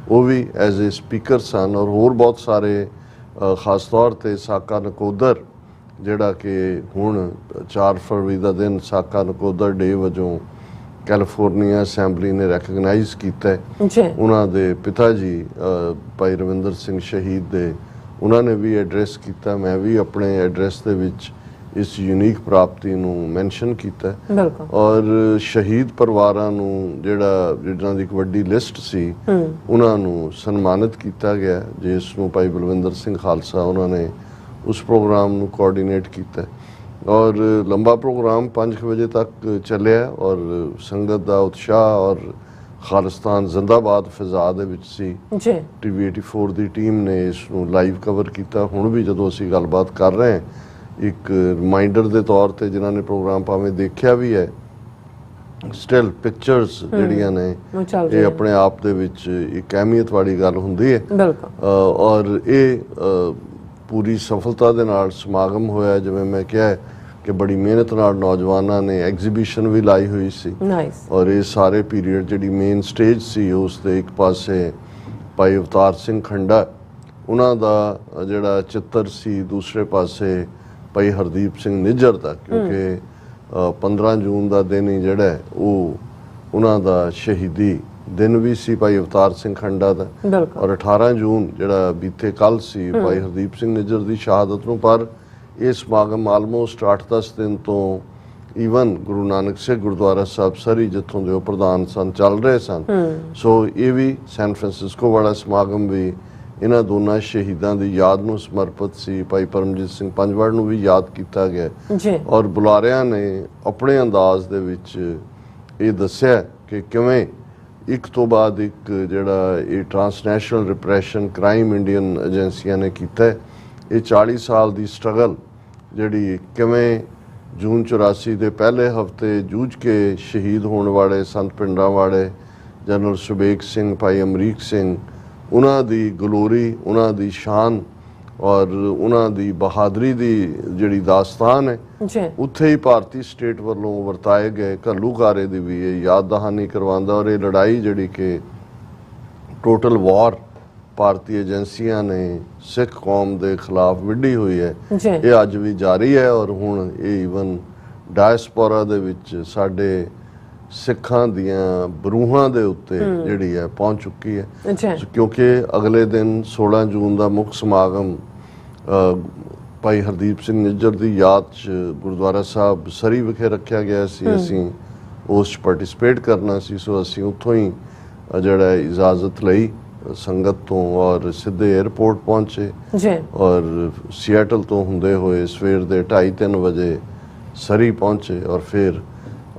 ਉਹ ਵੀ ਐਜ਼ ਏ ਸਪੀਕਰ ਸਨ। ਔਰ ਹੋਰ ਬਹੁਤ ਸਾਰੇ ਖਾਸ ਤੌਰ ਤੇ ਸਾਕਾ ਨਕੋਦਰ, ਜਿਹੜਾ ਕਿ ਹੁਣ 4 ਫਰਵਰੀ ਦਾ ਦਿਨ ਸਾਕਾ ਨਕੋਦਰ ਡੇ ਵਜੋਂ ਕੈਲੀਫੋਰਨੀਆ ਅਸੈਂਬਲੀ ਨੇ ਰੈਕਗਨਾਈਜ਼ ਕੀਤਾ ਹੈ। ਉਹਨਾਂ ਦੇ ਪਿਤਾ ਜੀ ਭਾਈ ਰਵਿੰਦਰ ਸਿੰਘ ਸ਼ਹੀਦ ਦੇ, ਉਹਨਾਂ ਨੇ ਵੀ ਐਡਰੈਸ ਕੀਤਾ। ਮੈਂ ਵੀ ਆਪਣੇ ਐਡਰੈਸ ਦੇ ਵਿੱਚ ਇਸ ਯੂਨੀਕ ਪ੍ਰਾਪਤੀ ਨੂੰ ਮੈਂਸ਼ਨ ਕੀਤਾ ਔਰ ਸ਼ਹੀਦ ਪਰਿਵਾਰਾਂ ਨੂੰ ਜਿਹਨਾਂ ਦੀ ਇੱਕ ਵੱਡੀ ਲਿਸਟ ਸੀ ਉਹਨਾਂ ਨੂੰ ਸਨਮਾਨਿਤ ਕੀਤਾ ਗਿਆ, ਜਿਸ ਨੂੰ ਭਾਈ ਬਲਵਿੰਦਰ ਸਿੰਘ ਖਾਲਸਾ ਉਹਨਾਂ ਨੇ ਉਸ ਪ੍ਰੋਗਰਾਮ ਨੂੰ ਕੋਆਰਡੀਨੇਟ ਕੀਤਾ ਔਰ ਲੰਬਾ ਪ੍ਰੋਗਰਾਮ 5 ਵਜੇ ਤੱਕ ਚੱਲਿਆ ਔਰ ਸੰਗਤ ਦਾ ਉਤਸ਼ਾਹ ਔਰ ਖਾਲਿਸਤਾਨ ਜ਼ਿੰਦਾਬਾਦ ਫਿਜ਼ਾ ਦੇ ਵਿੱਚ ਸੀ। TV 84 ਦੀ ਟੀਮ ਨੇ ਇਸ ਨੂੰ ਲਾਈਵ ਕਵਰ ਕੀਤਾ। ਹੁਣ ਵੀ ਜਦੋਂ ਅਸੀਂ ਗੱਲਬਾਤ ਕਰ ਰਹੇ ਹਾਂ, ਇੱਕ ਰਿਮਾਈਂਡਰ ਦੇ ਤੌਰ ਤੇ ਜਿਨ੍ਹਾਂ ਨੇ ਪ੍ਰੋਗਰਾਮ ਭਾਵੇਂ ਦੇਖਿਆ ਵੀ ਹੈ, ਸਟਿਲ ਪਿਕਚਰਸ ਜਿਹੜੀਆਂ ਨੇ ਇਹ ਆਪਣੇ ਆਪ ਦੇ ਵਿੱਚ ਇੱਕ ਅਹਿਮੀਅਤ ਵਾਲੀ ਗੱਲ ਹੁੰਦੀ ਹੈ। ਔਰ ਇਹ ਪੂਰੀ ਸਫਲਤਾ ਦੇ ਨਾਲ ਸਮਾਗਮ ਹੋਇਆ। ਜਿਵੇਂ ਮੈਂ ਕਿਹਾ, ਕਿ ਬੜੀ ਮਿਹਨਤ ਨਾਲ ਨੌਜਵਾਨਾਂ ਨੇ ਐਗਜ਼ੀਬਿਸ਼ਨ ਵੀ ਲਾਈ ਹੋਈ ਸੀ ਨਾਈਸ। ਔਰ ਇਹ ਸਾਰੇ ਪੀਰੀਅਡ ਜਿਹੜੀ ਮੇਨ ਸਟੇਜ ਸੀ ਉਸ ਦੇ ਇੱਕ ਪਾਸੇ ਭਾਈ ਅਵਤਾਰ ਸਿੰਘ ਖੰਡਾ ਉਹਨਾਂ ਦਾ ਜਿਹੜਾ ਚਿੱਤਰ ਸੀ, ਦੂਸਰੇ ਪਾਸੇ ਭਾਈ ਹਰਦੀਪ ਸਿੰਘ ਨਿੱਜਰ ਦਾ, ਕਿਉਂਕਿ 15 ਜੂਨ ਦਾ ਦਿਨ ਹੀ ਜਿਹੜਾ ਹੈ ਉਹ ਉਹਨਾਂ ਦਾ ਸ਼ਹੀਦੀ ਦਿਨ ਵੀ ਸੀ ਭਾਈ ਅਵਤਾਰ ਸਿੰਘ ਖੰਡਾ ਦਾ, ਔਰ 18 ਜੂਨ ਜਿਹੜਾ ਬੀਤੇ ਕੱਲ ਸੀ ਭਾਈ ਹਰਦੀਪ ਸਿੰਘ ਨਿੱਜਰ ਦੀ ਸ਼ਹਾਦਤ ਨੂੰ। ਪਰ ਇਹ ਸਮਾਗਮ ਆਲਮੋਸਟ 8-10 ਦਿਨ ਤੋਂ ਈਵਨ ਗੁਰੂ ਨਾਨਕ ਸਿੰਘ ਗੁਰਦੁਆਰਾ ਸਾਹਿਬ ਸਰੀ ਜਿੱਥੋਂ ਦੇ ਉਹ ਪ੍ਰਧਾਨ ਸਨ ਚੱਲ ਰਹੇ ਸਨ। ਸੋ ਇਹ ਵੀ ਸੈਨ ਫਰਾਂਸਿਸਕੋ ਵਾਲਾ ਸਮਾਗਮ ਵੀ ਇਹਨਾਂ ਦੋਨਾਂ ਸ਼ਹੀਦਾਂ ਦੀ ਯਾਦ ਨੂੰ ਸਮਰਪਿਤ ਸੀ। ਭਾਈ ਪਰਮਜੀਤ ਸਿੰਘ ਪੰਜਵੜ ਨੂੰ ਵੀ ਯਾਦ ਕੀਤਾ ਗਿਆ ਔਰ ਬੁਲਾਰਿਆਂ ਨੇ ਆਪਣੇ ਅੰਦਾਜ਼ ਦੇ ਵਿੱਚ ਇਹ ਦੱਸਿਆ ਕਿ ਕਿਵੇਂ ਇੱਕ ਤੋਂ ਬਾਅਦ ਇੱਕ ਜਿਹੜਾ ਇਹ ਟਰਾਂਸਨੈਸ਼ਨਲ ਰਿਪਰੈਸ਼ਨ ਕ੍ਰਾਈਮ ਇੰਡੀਅਨ ਏਜੰਸੀਆਂ ਨੇ ਕੀਤਾ, ਇਹ 40 ਸਾਲ ਦੀ ਸਟਰਗਲ ਜਿਹੜੀ ਕਿਵੇਂ ਜੂਨ 84 ਦੇ ਪਹਿਲੇ ਹਫਤੇ ਜੂਝ ਕੇ ਸ਼ਹੀਦ ਹੋਣ ਵਾਲੇ ਸੰਤ ਪਿੰਡਾਂ ਵਾਲੇ ਜਨਰਲ ਸੁਬੇਗ ਸਿੰਘ, ਭਾਈ ਅਮਰੀਕ ਸਿੰਘ, ਉਹਨਾਂ ਦੀ ਗਲੋਰੀ, ਉਹਨਾਂ ਦੀ ਸ਼ਾਨ ਔਰ ਉਹਨਾਂ ਦੀ ਬਹਾਦਰੀ ਦੀ ਜਿਹੜੀ ਦਾਸਤਾਨ ਹੈ, ਉੱਥੇ ਹੀ ਭਾਰਤੀ ਸਟੇਟ ਵੱਲੋਂ ਵਰਤਾਏ ਗਏ ਘੱਲੂਘਾਰੇ ਦੀ ਵੀ ਇਹ ਯਾਦ ਦਹਾਨੀ ਕਰਵਾਉਂਦਾ। ਔਰ ਇਹ ਲੜਾਈ ਜਿਹੜੀ ਕਿ ਟੋਟਲ ਵਾਰ ਭਾਰਤੀ ਏਜੰਸੀਆਂ ਨੇ ਸਿੱਖ ਕੌਮ ਦੇ ਖਿਲਾਫ ਵਿੱਢੀ ਹੋਈ ਹੈ, ਇਹ ਅੱਜ ਵੀ ਜਾਰੀ ਹੈ। ਔਰ ਹੁਣ ਇਹ ਈਵਨ ਡਾਇਸਪੋਰਾ ਦੇ ਵਿੱਚ ਸਾਡੇ ਸਿੱਖਾਂ ਦੀਆਂ ਬਰੂਹਾਂ ਦੇ ਉੱਤੇ ਜਿਹੜੀ ਹੈ ਪਹੁੰਚ ਚੁੱਕੀ ਹੈ, ਕਿਉਂਕਿ ਅਗਲੇ ਦਿਨ 16 ਜੂਨ ਦਾ ਮੁੱਖ ਸਮਾਗਮ ਭਾਈ ਹਰਦੀਪ ਸਿੰਘ ਨਿੱਜਰ ਦੀ ਯਾਦ 'ਚ ਗੁਰਦੁਆਰਾ ਸਾਹਿਬ ਸਰੀ ਵਿਖੇ ਰੱਖਿਆ ਗਿਆ ਸੀ। ਅਸੀਂ ਉਸ 'ਚ ਪਾਰਟਿਸਿਪੇਟ ਕਰਨਾ ਸੀ, ਸੋ ਅਸੀਂ ਉੱਥੋਂ ਹੀ ਜਿਹੜਾ ਇਜਾਜ਼ਤ ਲਈ ਸੰਗਤ ਤੋਂ ਔਰ ਸਿੱਧੇ 에ਅਰਪੋਰਟ ਪਹੁੰਚੇ ਔਰ ਸੀਐਟਲ ਤੋਂ ਹੁੰਦੇ ਹੋਏ ਸਵੇਰ ਦੇ 2:30-3 ਵਜੇ ਸਰੀ ਪਹੁੰਚੇ ਔਰ ਫਿਰ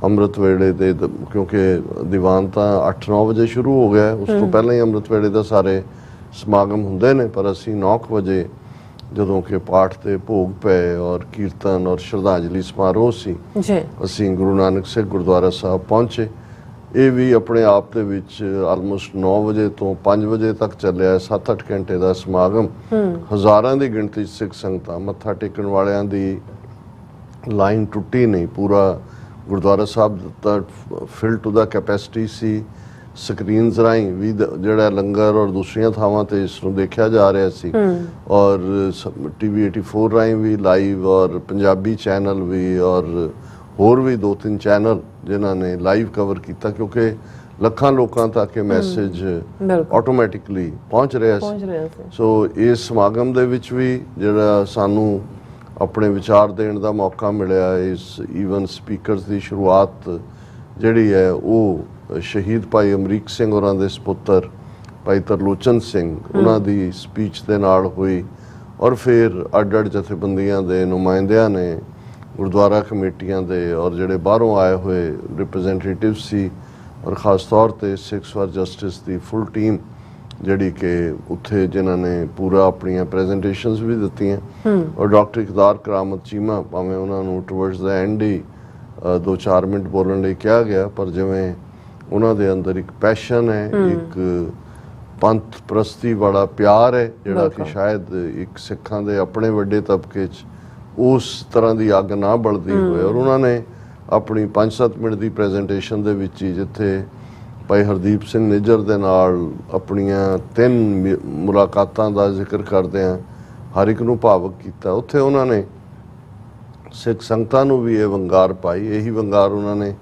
ਅੰਮ੍ਰਿਤ ਵੇਲੇ ਦੇ, ਕਿਉਂਕਿ ਦੀਵਾਨ ਤਾਂ 8-9 ਵਜੇ ਸ਼ੁਰੂ ਹੋ ਗਿਆ, ਉਸ ਤੋਂ ਪਹਿਲਾਂ ਹੀ ਅੰਮ੍ਰਿਤ ਵੇਲੇ ਦਾ ਸਾਰੇ ਸਮਾਗਮ ਹੁੰਦੇ ਨੇ, ਪਰ ਅਸੀਂ 9 ਵਜੇ ਜਦੋਂ ਕਿ ਪਾਠ ਤੇ ਭੋਗ ਪਏ ਔਰ ਕੀਰਤਨ ਔਰ ਸ਼ਰਧਾਂਜਲੀ ਸਮਾਰੋਹ ਸੀ, ਅਸੀਂ ਗੁਰੂ ਨਾਨਕ ਸਿੰਘ ਗੁਰਦੁਆਰਾ ਸਾਹਿਬ ਪਹੁੰਚੇ। ਇਹ ਵੀ ਆਪਣੇ ਆਪ ਦੇ ਵਿੱਚ ਆਲਮੋਸਟ 9 ਵਜੇ ਤੋਂ 5 ਵਜੇ ਤੱਕ ਚੱਲਿਆ 7-8 ਘੰਟੇ ਦਾ ਸਮਾਗਮ। ਹਜ਼ਾਰਾਂ ਦੀ ਗਿਣਤੀ ਸਿੱਖ ਸੰਗਤਾਂ, ਮੱਥਾ ਟੇਕਣ ਵਾਲਿਆਂ ਦੀ ਲਾਈਨ ਟੁੱਟੀ ਨਹੀਂ, ਪੂਰਾ ਗੁਰਦੁਆਰਾ ਸਾਹਿਬ ਦਾ ਫਿਲ ਟੂ ਦਾ ਕੈਪੈਸਿਟੀ ਸੀ। ਸਕਰੀਨਸ ਰਾਹੀਂ ਵੀ ਜਿਹੜਾ ਲੰਗਰ ਔਰ ਦੂਸਰੀਆਂ ਥਾਵਾਂ ਤੇ ਇਸ ਨੂੰ ਦੇਖਿਆ ਜਾ ਰਿਹਾ ਸੀ ਔਰ TV 84 ਰਾਹੀਂ ਵੀ ਲਾਈਵ ਔਰ ਪੰਜਾਬੀ ਚੈਨਲ ਵੀ ਔਰ ਹੋਰ ਵੀ 2-3 ਚੈਨਲ ਜਿਨ੍ਹਾਂ ਨੇ ਲਾਈਵ ਕਵਰ ਕੀਤਾ, ਕਿਉਂਕਿ ਲੱਖਾਂ ਲੋਕਾਂ ਤੱਕ ਇਹ ਮੈਸੇਜ ਆਟੋਮੈਟਿਕਲੀ ਪਹੁੰਚ ਰਿਹਾ ਸੀ। ਸੋ ਇਸ ਸਮਾਗਮ ਦੇ ਵਿੱਚ ਵੀ ਜਿਹੜਾ ਸਾਨੂੰ ਆਪਣੇ ਵਿਚਾਰ ਦੇਣ ਦਾ ਮੌਕਾ ਮਿਲਿਆ, ਇਸ ਈਵਨ ਸਪੀਕਰਸ ਦੀ ਸ਼ੁਰੂਆਤ ਜਿਹੜੀ ਹੈ ਉਹ ਸ਼ਹੀਦ ਭਾਈ ਅਮਰੀਕ ਸਿੰਘ ਹੋਰਾਂ ਦੇ ਸਪੁੱਤਰ ਭਾਈ ਤਰਲੋਚਨ ਸਿੰਘ ਉਹਨਾਂ ਦੀ ਸਪੀਚ ਦੇ ਨਾਲ ਹੋਈ ਔਰ ਫਿਰ ਅੱਡ-ਅੱਡ ਜਥੇਬੰਦੀਆਂ ਦੇ ਨੁਮਾਇੰਦਿਆਂ ਨੇ, ਗੁਰਦੁਆਰਾ ਕਮੇਟੀਆਂ ਦੇ ਔਰ ਜਿਹੜੇ ਬਾਹਰੋਂ ਆਏ ਹੋਏ ਰਿਪਰੈਜ਼ੈਂਟੇਟਿਵ ਸੀ ਔਰ ਖ਼ਾਸ ਤੌਰ ਤੇ Sikhs for justice the full team ਜਿਹੜੀ ਕਿ ਉੱਥੇ ਜਿਨ੍ਹਾਂ ਨੇ ਪੂਰਾ ਆਪਣੀਆਂ ਪ੍ਰੈਜ਼ੈਂਟੇਸ਼ਨਸ ਵੀ ਦਿੱਤੀਆਂ ਔਰ ਡਾਕਟਰ ਇਕਦਾਰ ਕਰਾਮਤ ਚੀਮਾ, ਭਾਵੇਂ ਉਹਨਾਂ ਨੂੰ towards the and he 2-4 minute ਬੋਲਣ ਲਈ ਕਿਹਾ ਗਿਆ, ਪਰ ਜਿਵੇਂ ਉਹਨਾਂ ਦੇ ਅੰਦਰ ਇੱਕ ਪੈਸ਼ਨ ਹੈ, ਇੱਕ ਪੰਥ ਪ੍ਰਸਤੀ ਵਾਲਾ ਪਿਆਰ ਹੈ ਜਿਹੜਾ ਕਿ ਸ਼ਾਇਦ ਇੱਕ ਸਿੱਖਾਂ ਦੇ ਆਪਣੇ ਵੱਡੇ ਤਬਕੇ 'ਚ ਉਸ ਤਰ੍ਹਾਂ ਦੀ ਅੱਗ ਨਾ ਬਲਦੀ ਹੋਏ। ਔਰ ਉਹਨਾਂ ਨੇ ਆਪਣੀ 5-7 ਮਿੰਟ ਦੀ ਪ੍ਰੈਜ਼ੈਂਟੇਸ਼ਨ ਦੇ ਵਿੱਚ ਹੀ ਜਿੱਥੇ ਭਾਈ ਹਰਦੀਪ ਸਿੰਘ ਨਿੱਜਰ ਦੇ ਨਾਲ ਆਪਣੀਆਂ 3 ਮੁਲਾਕਾਤਾਂ ਦਾ ਜ਼ਿਕਰ ਕਰਦਿਆਂ ਹਰ ਇੱਕ ਨੂੰ ਭਾਵਕ ਕੀਤਾ, ਉੱਥੇ ਉਹਨਾਂ ਨੇ ਸਿੱਖ ਸੰਗਤਾਂ ਨੂੰ ਵੀ ਇਹ ਵੰਗਾਰ ਪਾਈ। ਇਹੀ ਵੰਗਾਰ ਉਹਨਾਂ ਨੇ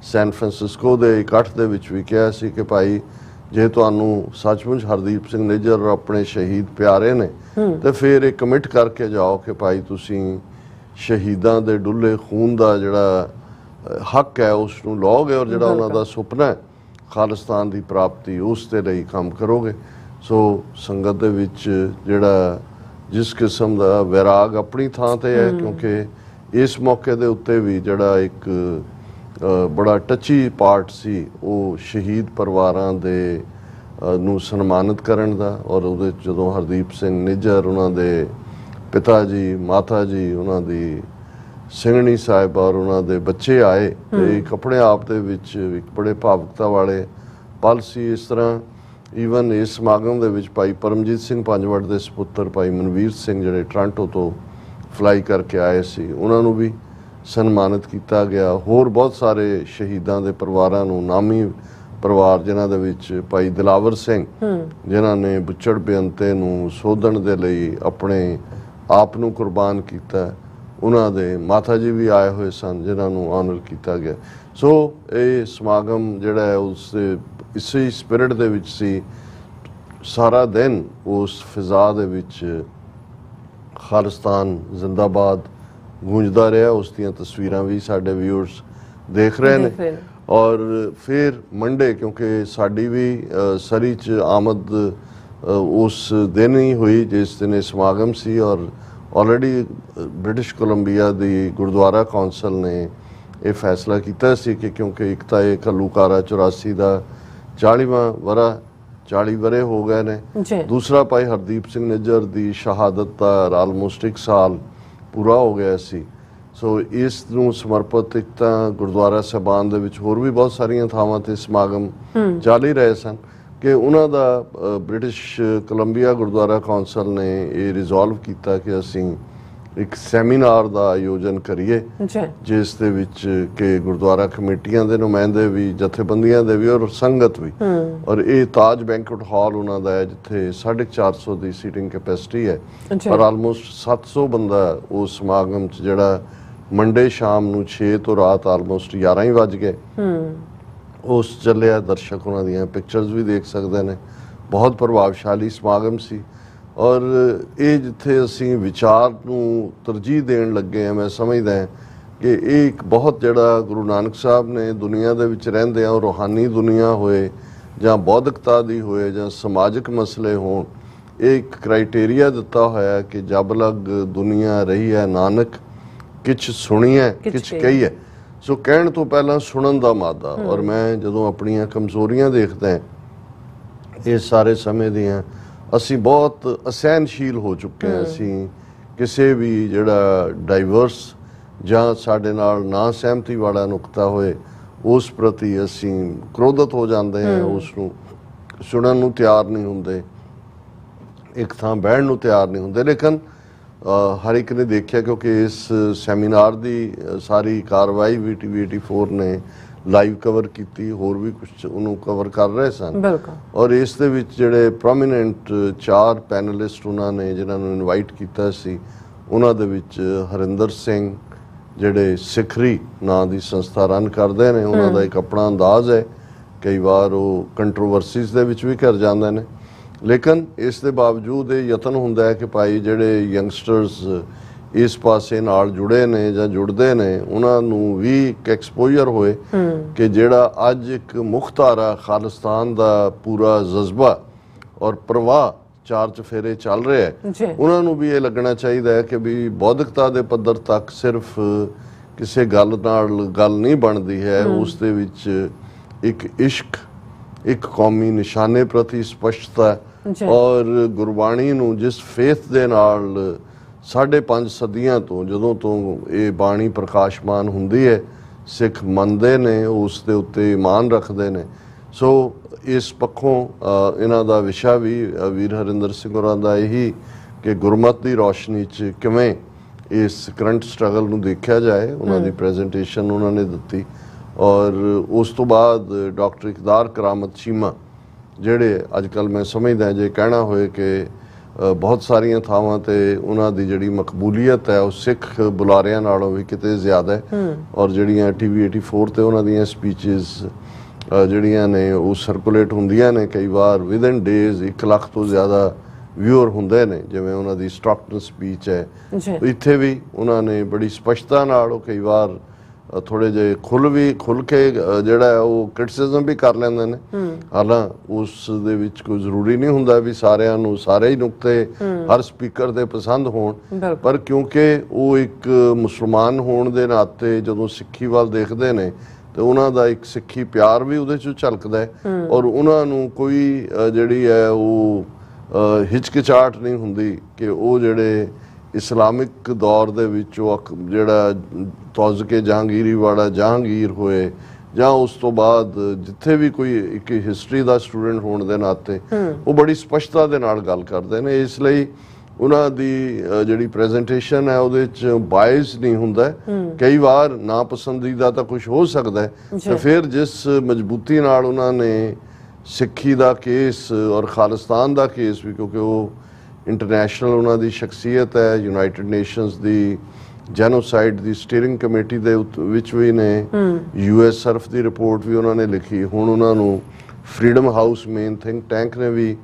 ਸੈਨ ਫਰਾਂਸਿਸਕੋ ਦੇ ਇਕੱਠ ਦੇ ਵਿੱਚ ਵੀ ਕਿਹਾ ਸੀ ਕਿ ਭਾਈ ਜੇ ਤੁਹਾਨੂੰ ਸੱਚਮੁੱਚ ਹਰਦੀਪ ਸਿੰਘ ਨਿੱਜਰ ਆਪਣੇ ਸ਼ਹੀਦ ਪਿਆਰੇ ਨੇ ਤੇ ਫਿਰ ਇਹ ਕਮਿਟ ਕਰਕੇ ਜਾਓ ਕਿ ਭਾਈ ਤੁਸੀਂ ਸ਼ਹੀਦਾਂ ਦੇ ਡੁੱਲੇ ਖੂਨ ਦਾ ਜਿਹੜਾ ਹੱਕ ਹੈ ਉਸ ਨੂੰ ਲਓਗੇ ਔਰ ਜਿਹੜਾ ਉਹਨਾਂ ਦਾ ਸੁਪਨਾ ਹੈ ਖਾਲਿਸਤਾਨ ਦੀ ਪ੍ਰਾਪਤੀ, ਉਸ ਦੇ ਲਈ ਕੰਮ ਕਰੋਗੇ। ਸੋ ਸੰਗਤ ਦੇ ਵਿੱਚ ਜਿਹੜਾ ਜਿਸ ਕਿਸਮ ਦਾ ਵੈਰਾਗ ਆਪਣੀ ਥਾਂ ਤੇ ਹੈ, ਕਿਉਂਕਿ ਇਸ ਮੌਕੇ ਦੇ ਉੱਤੇ ਵੀ ਜਿਹੜਾ ਇੱਕ ਬੜਾ ਟੱਚੀ ਪਾਰਟ ਸੀ ਉਹ ਸ਼ਹੀਦ ਪਰਿਵਾਰਾਂ ਦੇ ਨੂੰ ਸਨਮਾਨਿਤ ਕਰਨ ਦਾ ਔਰ ਉਹਦੇ ਜਦੋਂ ਹਰਦੀਪ ਸਿੰਘ ਨਿੱਜਰ, ਉਹਨਾਂ ਦੇ ਪਿਤਾ ਜੀ, ਮਾਤਾ ਜੀ, ਉਹਨਾਂ ਦੀ ਸਿੰਘਣੀ ਸਾਹਿਬ ਔਰ ਉਹਨਾਂ ਦੇ ਬੱਚੇ ਆਏ ਤੇ ਇੱਕ ਆਪਣੇ ਆਪ ਦੇ ਵਿੱਚ ਇੱਕ ਬੜੇ ਭਾਵੁਕਤਾ ਵਾਲੇ ਪਲ ਸੀ। ਇਸ ਤਰ੍ਹਾਂ ਈਵਨ ਇਸ ਸਮਾਗਮ ਦੇ ਵਿੱਚ ਭਾਈ ਪਰਮਜੀਤ ਸਿੰਘ ਪੰਜਵੜ ਦੇ ਸਪੁੱਤਰ ਭਾਈ ਮਨਵੀਰ ਸਿੰਘ ਜਿਹੜੇ ਟੋਰਾਂਟੋ ਤੋਂ ਫਲਾਈ ਕਰਕੇ ਆਏ ਸੀ, ਉਹਨਾਂ ਨੂੰ ਵੀ ਸਨਮਾਨਿਤ ਕੀਤਾ ਗਿਆ। ਹੋਰ ਬਹੁਤ ਸਾਰੇ ਸ਼ਹੀਦਾਂ ਦੇ ਪਰਿਵਾਰਾਂ ਨੂੰ, ਨਾਮੀ ਪਰਿਵਾਰ ਜਿਨ੍ਹਾਂ ਦੇ ਵਿੱਚ ਭਾਈ ਦਿਲਾਵਰ ਸਿੰਘ ਜਿਨ੍ਹਾਂ ਨੇ ਬੁੱਚੜ ਬੇਅੰਤੇ ਨੂੰ ਸੋਧਣ ਦੇ ਲਈ ਆਪਣੇ ਆਪ ਨੂੰ ਕੁਰਬਾਨ ਕੀਤਾ, ਉਹਨਾਂ ਦੇ ਮਾਤਾ ਜੀ ਵੀ ਆਏ ਹੋਏ ਸਨ ਜਿਨ੍ਹਾਂ ਨੂੰ ਆਨਰ ਕੀਤਾ ਗਿਆ। ਸੋ ਇਹ ਸਮਾਗਮ ਜਿਹੜਾ ਹੈ ਉਸ ਇਸੇ ਸਪਿਰਿਟ ਦੇ ਵਿੱਚ ਸੀ। ਸਾਰਾ ਦਿਨ ਉਸ ਫਿਜ਼ਾ ਦੇ ਵਿੱਚ ਖਾਲਿਸਤਾਨ ਜ਼ਿੰਦਾਬਾਦ ਗੂੰਜਦਾ ਰਿਹਾ। ਉਸ ਦੀਆਂ ਤਸਵੀਰਾਂ ਵੀ ਸਾਡੇ ਵਿਊਅਰਸ ਦੇਖ ਰਹੇ ਨੇ। ਔਰ ਫਿਰ ਮੰਡੇ, ਕਿਉਂਕਿ ਸਾਡੀ ਵੀ ਸਰੀ 'ਚ ਆਮਦ ਉਸ ਦਿਨ ਹੀ ਹੋਈ ਜਿਸ ਦਿਨ ਇਹ ਸਮਾਗਮ ਸੀ। ਔਰ ਆਲਰੇਡੀ ਬ੍ਰਿਟਿਸ਼ ਕੋਲੰਬੀਆ ਦੀ ਗੁਰਦੁਆਰਾ ਕੌਂਸਲ ਨੇ ਇਹ ਫੈਸਲਾ ਕੀਤਾ ਸੀ ਕਿ ਕਿਉਂਕਿ ਇੱਕ ਤਾਂ ਇਹ ਘੱਲੂਘਾਰਾ 84 ਦਾ 40 ਵਰੇ ਹੋ ਗਏ ਨੇ, ਦੂਸਰਾ ਭਾਈ ਹਰਦੀਪ ਸਿੰਘ ਨਿੱਜਰ ਦੀ ਸ਼ਹਾਦਤ ਦਾ ਆਲਮੋਸਟ 1 ਸਾਲ ਪੂਰਾ ਹੋ ਗਿਆ ਸੀ। ਸੋ ਇਸ ਨੂੰ ਸਮਰਪਿਤ ਇੱਕ ਤਾਂ ਗੁਰਦੁਆਰਾ ਸਾਹਿਬਾਨ ਦੇ ਵਿੱਚ ਹੋਰ ਵੀ ਬਹੁਤ ਸਾਰੀਆਂ ਥਾਵਾਂ ਤੇ ਸਮਾਗਮ ਚੱਲ ਹੀ ਰਹੇ ਸਨ ਕਿ ਉਹਨਾਂ ਦਾ ਬ੍ਰਿਟਿਸ਼ ਕੋਲੰਬੀਆ ਗੁਰਦੁਆਰਾ ਕੌਂਸਲ ਨੇ ਇਹ ਰਿਜ਼ੋਲਵ ਕੀਤਾ ਕਿ ਅਸੀਂ ਇੱਕ ਸੈਮੀਨਾਰ ਦਾ ਆਯੋਜਨ ਕਰੀਏ ਜਿਸ ਦੇ ਵਿੱਚ ਕਿ ਗੁਰਦੁਆਰਾ ਕਮੇਟੀਆਂ ਦੇ ਨੁਮਾਇੰਦੇ ਵੀ, ਜਥੇਬੰਦੀਆਂ ਦੇ ਵੀ ਔਰ ਸੰਗਤ ਵੀ। ਔਰ ਇਹ ਤਾਜ ਬੈਂਕਟ ਹਾਲ ਉਹਨਾਂ ਦਾ ਹੈ ਜਿੱਥੇ 450 ਦੀ ਸੀਟਿੰਗ ਕੈਪੈਸਿਟੀ ਹੈ, ਪਰ ਆਲਮੋਸਟ 700 ਬੰਦਾ ਉਸ ਸਮਾਗਮ 'ਚ ਜਿਹੜਾ ਮੰਡੇ ਸ਼ਾਮ ਨੂੰ 6 ਤੋਂ ਰਾਤ ਆਲਮੋਸਟ 11 ਹੀ ਵੱਜ ਗਏ ਉਸ ਚੱਲਿਆ। ਦਰਸ਼ਕ ਉਹਨਾਂ ਦੀਆਂ ਪਿਕਚਰਸ ਵੀ ਦੇਖ ਸਕਦੇ ਨੇ। ਬਹੁਤ ਪ੍ਰਭਾਵਸ਼ਾਲੀ ਸਮਾਗਮ ਸੀ। ਔਰ ਇਹ ਜਿੱਥੇ ਅਸੀਂ ਵਿਚਾਰ ਨੂੰ ਤਰਜੀਹ ਦੇਣ ਲੱਗੇ ਹਾਂ, ਮੈਂ ਸਮਝਦਾ ਕਿ ਇਹ ਇੱਕ ਬਹੁਤ ਜਿਹੜਾ ਗੁਰੂ ਨਾਨਕ ਸਾਹਿਬ ਨੇ ਦੁਨੀਆ ਦੇ ਵਿੱਚ ਰਹਿੰਦੇ ਆ, ਰੂਹਾਨੀ ਦੁਨੀਆ ਹੋਏ ਜਾਂ ਬੌਧਿਕਤਾ ਦੀ ਹੋਏ ਜਾਂ ਸਮਾਜਿਕ ਮਸਲੇ ਹੋਣ, ਇਹ ਇੱਕ ਕ੍ਰਾਈਟੇਰੀਆ ਦਿੱਤਾ ਹੋਇਆ ਕਿ ਜਬ ਲਗ ਦੁਨੀਆ ਰਹੀ ਹੈ ਨਾਨਕ ਕਿਛ ਸੁਣੀਐ ਕਿਛ ਕਹੀਐ। ਸੋ ਕਹਿਣ ਤੋਂ ਪਹਿਲਾਂ ਸੁਣਨ ਦਾ ਮਾਦਾ। ਔਰ ਮੈਂ ਜਦੋਂ ਆਪਣੀਆਂ ਕਮਜ਼ੋਰੀਆਂ ਦੇਖਦਾ ਇਸ ਸਾਰੇ ਸਮੇਂ ਦੀਆਂ, ਅਸੀਂ ਬਹੁਤ ਅਸਹਿਨਸ਼ੀਲ ਹੋ ਚੁੱਕੇ ਹਾਂ। ਅਸੀਂ ਕਿਸੇ ਵੀ ਜਿਹੜਾ ਡਾਈਵਰਸ ਜਾਂ ਸਾਡੇ ਨਾਲ ਨਾ ਸਹਿਮਤੀ ਵਾਲਾ ਨੁਕਤਾ ਹੋਏ ਉਸ ਪ੍ਰਤੀ ਅਸੀਂ ਕ੍ਰੋਧਿਤ ਹੋ ਜਾਂਦੇ ਹਾਂ, ਉਸ ਨੂੰ ਸੁਣਨ ਨੂੰ ਤਿਆਰ ਨਹੀਂ ਹੁੰਦੇ, ਇੱਕ ਥਾਂ ਬਹਿਣ ਨੂੰ ਤਿਆਰ ਨਹੀਂ ਹੁੰਦੇ। ਲੇਕਿਨ ਹਰ ਇੱਕ ਨੇ ਦੇਖਿਆ ਕਿਉਂਕਿ ਇਸ ਸੈਮੀਨਾਰ ਦੀ ਸਾਰੀ ਕਾਰਵਾਈ ਵੀ TV 84 ਨੇ ਲਾਈਵ ਕਵਰ ਕੀਤੀ, ਹੋਰ ਵੀ ਕੁਝ ਉਹਨੂੰ ਕਵਰ ਕਰ ਰਹੇ ਸਨ। ਔਰ ਇਸ ਦੇ ਵਿੱਚ ਜਿਹੜੇ ਪ੍ਰੋਮੀਨੈਂਟ 4 ਪੈਨਲਿਸਟ ਉਹਨਾਂ ਨੇ ਜਿਨ੍ਹਾਂ ਨੂੰ ਇਨਵਾਈਟ ਕੀਤਾ ਸੀ, ਉਹਨਾਂ ਦੇ ਵਿੱਚ ਹਰਿੰਦਰ ਸਿੰਘ ਜਿਹੜੇ ਸਿਖਰੀ ਨਾਂ ਦੀ ਸੰਸਥਾ ਰਨ ਕਰਦੇ ਨੇ, ਉਹਨਾਂ ਦਾ ਇੱਕ ਆਪਣਾ ਅੰਦਾਜ਼ ਹੈ। ਕਈ ਵਾਰ ਉਹ ਕੰਟਰੋਵਰਸੀਜ਼ ਦੇ ਵਿੱਚ ਵੀ ਘਿਰ ਜਾਂਦੇ ਨੇ, ਲੇਕਿਨ ਇਸ ਦੇ ਬਾਵਜੂਦ ਇਹ ਯਤਨ ਹੁੰਦਾ ਹੈ ਕਿ ਭਾਈ ਜਿਹੜੇ ਯੰਗਸਟਰਸ ਇਸ ਪਾਸੇ ਨਾਲ ਜੁੜੇ ਨੇ ਜਾਂ ਜੁੜਦੇ ਨੇ ਉਹਨਾਂ ਨੂੰ ਵੀ ਇੱਕ ਐਕਸਪੋਜ਼ਰ ਹੋਏ ਕਿ ਜਿਹੜਾ ਅੱਜ ਇੱਕ ਮੁਖਤਾਰਾ ਖਾਲਿਸਤਾਨ ਦਾ ਪੂਰਾ ਜਜ਼ਬਾ ਔਰ ਪ੍ਰਵਾਹ 4 ਚਫੇਰੇ ਚੱਲ ਰਿਹਾ ਹੈ, ਉਹਨਾਂ ਨੂੰ ਵੀ ਇਹ ਲੱਗਣਾ ਚਾਹੀਦਾ ਹੈ ਕਿ ਵੀ ਬੌਧਿਕਤਾ ਦੇ ਪੱਧਰ ਤੱਕ ਸਿਰਫ ਕਿਸੇ ਗੱਲ ਨਾਲ ਗੱਲ ਨਹੀਂ ਬਣਦੀ ਹੈ, ਉਸ ਦੇ ਵਿੱਚ ਇੱਕ ਇਸ਼ਕ, ਇੱਕ ਕੌਮੀ ਨਿਸ਼ਾਨੇ ਪ੍ਰਤੀ ਸਪਸ਼ਟਤਾ ਔਰ ਗੁਰਬਾਣੀ ਨੂੰ ਜਿਸ ਫੇਥ ਦੇ ਨਾਲ 5.5 ਸਦੀਆਂ ਤੋਂ ਜਦੋਂ ਤੋਂ ਇਹ ਬਾਣੀ ਪ੍ਰਕਾਸ਼ਮਾਨ ਹੁੰਦੀ ਹੈ ਸਿੱਖ ਮੰਨਦੇ ਨੇ, ਉਸ ਦੇ ਉੱਤੇ ਇਮਾਨ ਰੱਖਦੇ ਨੇ। ਸੋ ਇਸ ਪੱਖੋਂ ਇਹਨਾਂ ਦਾ ਵਿਸ਼ਾ ਵੀ ਵੀਰ ਹਰਿੰਦਰ ਸਿੰਘ ਹੋਰਾਂ ਦਾ ਇਹੀ ਕਿ ਗੁਰਮਤ ਦੀ ਰੋਸ਼ਨੀ 'ਚ ਕਿਵੇਂ ਇਸ ਕਰੰਟ ਸਟਰਗਲ ਨੂੰ ਦੇਖਿਆ ਜਾਏ, ਉਹਨਾਂ ਦੀ ਪ੍ਰੈਜੈਂਟੇਸ਼ਨ ਉਹਨਾਂ ਨੇ ਦਿੱਤੀ। ਔਰ ਉਸ ਤੋਂ ਬਾਅਦ ਡਾਕਟਰ ਇਕਦਾਰ ਕਰਾਮਤ ਚੀਮਾ ਜਿਹੜੇ ਅੱਜ ਕੱਲ੍ਹ ਮੈਂ ਸਮਝਦਾ ਜੇ ਕਹਿਣਾ ਹੋਏ ਕਿ ਬਹੁਤ ਸਾਰੀਆਂ ਥਾਵਾਂ ਤੇ ਉਹਨਾਂ ਦੀ ਜਿਹੜੀ ਮਕਬੂਲੀਅਤ ਹੈ ਉਹ ਸਿੱਖ ਬੁਲਾਰਿਆਂ ਨਾਲੋਂ ਵੀ ਕਿਤੇ ਜ਼ਿਆਦਾ ਹੈ। ਔਰ ਜਿਹੜੀਆਂ TV 84 ਤੇ ਉਹਨਾਂ ਦੀਆਂ ਸਪੀਚਸ ਜਿਹੜੀਆਂ ਨੇ ਉਹ ਸਰਕੂਲੇਟ ਹੁੰਦੀਆਂ ਨੇ, ਕਈ ਵਾਰ ਵਿਦਨ ਡੇਜ਼ 1 ਲੱਖ ਤੋਂ ਜ਼ਿਆਦਾ ਵਿਊਅਰ ਹੁੰਦੇ ਨੇ। ਜਿਵੇਂ ਉਹਨਾਂ ਦੀ ਸਟਾਕਟਨ ਸਪੀਚ ਹੈ, ਇੱਥੇ ਵੀ ਉਹਨਾਂ ਨੇ ਬੜੀ ਸਪਸ਼ਟਤਾ ਨਾਲ ਉਹ ਕਈ ਵਾਰ ਥੋੜੇ ਜਿਹੇ ਖੁੱਲ ਕੇ ਜਿਹੜਾ ਉਹ ਕ੍ਰਿਟਿਸਿਜ਼ਮ ਵੀ ਕਰ ਲੈਂਦੇ ਨੇ। ਹਾਲਾਂ ਉਸ ਦੇ ਵਿੱਚ ਕੋਈ ਜ਼ਰੂਰੀ ਨਹੀਂ ਹੁੰਦਾ ਵੀ ਸਾਰਿਆਂ ਨੂੰ ਸਾਰੇ ਹੀ ਨੁਕਤੇ ਹਰ ਸਪੀਕਰ ਦੇ ਪਸੰਦ ਹੋਣ, ਪਰ ਕਿਉਂਕਿ ਉਹ ਇੱਕ ਮੁਸਲਮਾਨ ਹੋਣ ਦੇ ਨਾਤੇ ਜਦੋਂ ਸਿੱਖੀ ਵੱਲ ਦੇਖਦੇ ਨੇ ਤੇ ਉਹਨਾਂ ਦਾ ਇੱਕ ਸਿੱਖੀ ਪਿਆਰ ਵੀ ਉਹਦੇ 'ਚੋਂ ਝਲਕਦਾ ਹੈ। ਔਰ ਉਹਨਾਂ ਨੂੰ ਕੋਈ ਜਿਹੜੀ ਹੈ ਉਹ ਹਿਚਕਿਚਾਹਟ ਨਹੀਂ ਹੁੰਦੀ ਕਿ ਉਹ ਜਿਹੜੇ ਇਸਲਾਮਿਕ ਦੌਰ ਦੇ ਵਿੱਚ ਉਹ ਜਿਹੜਾ ਤੌਜ਼ ਕੇ ਜਹਾਂਗੀਰੀ ਵਾਲਾ ਜਹਾਂਗੀਰ ਹੋਏ ਜਾਂ ਉਸ ਤੋਂ ਬਾਅਦ ਜਿੱਥੇ ਵੀ ਕੋਈ ਇੱਕ ਹਿਸਟਰੀ ਦਾ ਸਟੂਡੈਂਟ ਹੋਣ ਦੇ ਨਾਤੇ ਉਹ ਬੜੀ ਸਪਸ਼ਟਤਾ ਦੇ ਨਾਲ ਗੱਲ ਕਰਦੇ ਨੇ। ਇਸ ਲਈ ਉਹਨਾਂ ਦੀ ਜਿਹੜੀ ਪ੍ਰੈਜੈਂਟੇਸ਼ਨ ਹੈ ਉਹਦੇ ਚ ਬਾਇਸ ਨਹੀਂ ਹੁੰਦਾ। ਕਈ ਵਾਰ ਨਾ ਪਸੰਦੀਦਾ ਤਾਂ ਕੁਝ ਹੋ ਸਕਦਾ ਹੈ, ਤੇ ਫਿਰ ਜਿਸ ਮਜ਼ਬੂਤੀ ਨਾਲ ਉਹਨਾਂ ਨੇ ਸਿੱਖੀ ਦਾ ਕੇਸ ਔਰ ਖਾਲਿਸਤਾਨ ਦਾ ਕੇਸ ਵੀ, ਕਿਉਂਕਿ ਉਹ ਇੰਟਰਨੈਸ਼ਨਲ ਉਹਨਾਂ ਦੀ ਸ਼ਖਸੀਅਤ ਹੈ, ਯੂਨਾਈਟਿਡ ਨੇਸ਼ਨਸ ਦੀ ਜੈਨੋਸਾਈਡ ਦੀ ਸਟੀਅਰਿੰਗ ਕਮੇਟੀ ਦੇ ਵਿੱਚ ਵੀ ਨੇ, US ਸਰਫ ਦੀ ਰਿਪੋਰਟ ਵੀ ਉਹਨਾਂ ਨੇ ਲਿਖੀ। ਹੁਣ ਉਹਨਾਂ ਨੂੰ freedom house main think tank ਨੇ ਵੀ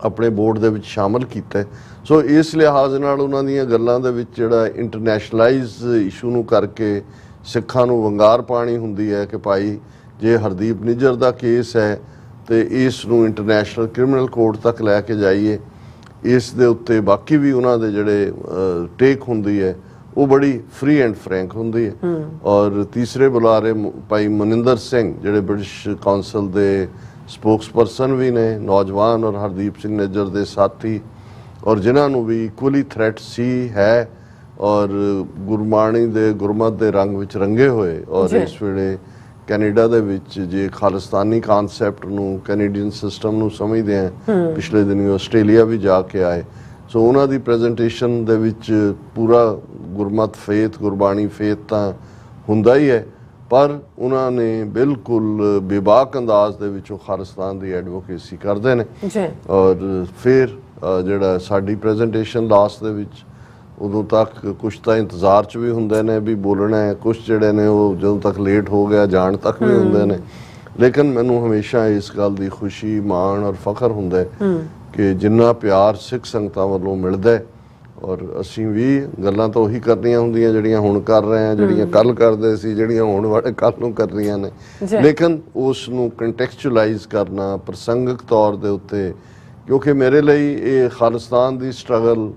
ਆਪਣੇ ਬੋਰਡ ਦੇ ਵਿੱਚ ਸ਼ਾਮਲ ਕੀਤਾ। ਸੋ ਇਸ ਲਿਹਾਜ਼ ਨਾਲ ਉਹਨਾਂ ਦੀਆਂ ਗੱਲਾਂ ਦੇ ਵਿੱਚ ਜਿਹੜਾ ਇੰਟਰਨੈਸ਼ਨਲਾਈਜ਼ ਇਸ਼ੂ ਨੂੰ ਕਰਕੇ ਸਿੱਖਾਂ ਨੂੰ ਵੰਗਾਰ ਪਾਣੀ ਹੁੰਦੀ ਹੈ ਕਿ ਭਾਈ ਜੇ ਹਰਦੀਪ ਨਿੱਜਰ ਦਾ ਕੇਸ ਹੈ ਤੇ ਇਸ ਨੂੰ ਇੰਟਰਨੈਸ਼ਨਲ ਕ੍ਰਿਮੀਨਲ ਕੋਰਟ ਤੱਕ ਲੈ ਕੇ ਜਾਈਏ। ਇਸ ਦੇ ਉੱਤੇ ਬਾਕੀ ਵੀ ਉਹਨਾਂ ਦੇ ਜਿਹੜੇ ਟੇਕ ਹੁੰਦੀ ਹੈ ਉਹ ਬੜੀ ਫ੍ਰੀ ਐਂਡ ਫਰੈਂਕ ਹੁੰਦੀ ਹੈ। ਔਰ ਤੀਸਰੇ ਬੁਲਾਰੇ ਭਾਈ ਮਨਿੰਦਰ ਸਿੰਘ ਜਿਹੜੇ ਬ੍ਰਿਟਿਸ਼ ਕੌਂਸਲ ਦੇ ਸਪੋਕਸਪਰਸਨ ਵੀ ਨੇ, ਨੌਜਵਾਨ ਔਰ ਹਰਦੀਪ ਸਿੰਘ ਨਿੱਜਰ ਦੇ ਸਾਥੀ, ਔਰ ਜਿਨ੍ਹਾਂ ਨੂੰ ਵੀ ਇਕੁਅਲੀ ਥ੍ਰੈਟ ਸੀ ਹੈ ਔਰ ਗੁਰਬਾਣੀ ਦੇ ਗੁਰਮਤ ਦੇ ਰੰਗ ਵਿੱਚ ਰੰਗੇ ਹੋਏ। ਔਰ ਇਸ ਵੇਲੇ ਕੈਨੇਡਾ ਦੇ ਵਿੱਚ ਜੇ ਖਾਲਿਸਤਾਨੀ ਕਨਸੈਪਟ ਨੂੰ, ਕੈਨੇਡੀਅਨ ਸਿਸਟਮ ਨੂੰ ਸਮਝਦੇ ਆ, ਪਿਛਲੇ ਦਿਨੀ ਆਸਟ੍ਰੇਲੀਆ ਵੀ ਜਾ ਕੇ ਆਏ। ਸੋ ਉਹਨਾਂ ਦੀ ਪ੍ਰੈਜੈਂਟੇਸ਼ਨ ਦੇ ਵਿੱਚ ਪੂਰਾ ਗੁਰਮਤ ਫੇਥ, ਗੁਰਬਾਣੀ ਫੇਥ ਤਾਂ ਹੁੰਦਾ ਹੀ ਹੈ, ਪਰ ਉਹਨਾਂ ਨੇ ਬਿਲਕੁਲ ਬੇਬਾਕ ਅੰਦਾਜ਼ ਦੇ ਵਿੱਚ ਉਹ ਖਾਲਿਸਤਾਨ ਦੀ ਐਡਵੋਕੇਸੀ ਕਰਦੇ ਨੇ। ਔਰ ਫਿਰ ਜਿਹੜਾ ਸਾਡੀ ਪ੍ਰੈਜੈਂਟੇਸ਼ਨ ਲਾਸਟ ਦੇ ਵਿੱਚ ਉਦੋਂ ਤੱਕ ਕੁਛ ਤਾਂ ਇੰਤਜ਼ਾਰ 'ਚ ਵੀ ਹੁੰਦੇ ਨੇ ਵੀ ਬੋਲਣਾ ਹੈ, ਕੁਛ ਜਿਹੜੇ ਨੇ ਉਹ ਜਦੋਂ ਤੱਕ ਲੇਟ ਹੋ ਗਿਆ ਜਾਣ ਤੱਕ ਵੀ ਹੁੰਦੇ ਨੇ। ਲੇਕਿਨ ਮੈਨੂੰ ਹਮੇਸ਼ਾ ਇਸ ਗੱਲ ਦੀ ਖੁਸ਼ੀ, ਮਾਣ ਔਰ ਫਖਰ ਹੁੰਦਾ ਹੈ ਕਿ ਜਿੰਨਾ ਪਿਆਰ ਸਿੱਖ ਸੰਗਤਾਂ ਵੱਲੋਂ ਮਿਲਦਾ ਹੈ, ਔਰ ਅਸੀਂ ਵੀ ਗੱਲਾਂ ਤਾਂ ਉਹੀ ਕਰਨੀਆਂ ਹੁੰਦੀਆਂ ਜਿਹੜੀਆਂ ਹੁਣ ਕਰ ਰਹੇ ਹਾਂ, ਜਿਹੜੀਆਂ ਕੱਲ ਕਰਦੇ ਸੀ, ਜਿਹੜੀਆਂ ਹੋਣ ਵਾਲੇ ਕੱਲ ਨੂੰ ਕਰ ਰਹੀਆਂ ਨੇ। ਲੇਕਿਨ ਉਸ ਨੂੰ ਕੰਟੈਕਚੁਅਲਾਈਜ਼ ਕਰਨਾ ਪ੍ਰਸੰਗਿਕ ਤੌਰ ਦੇ ਉੱਤੇ, ਕਿਉਂਕਿ ਮੇਰੇ ਲਈ ਇਹ ਖਾਲਿਸਤਾਨ ਦੀ ਸਟਰਗਲ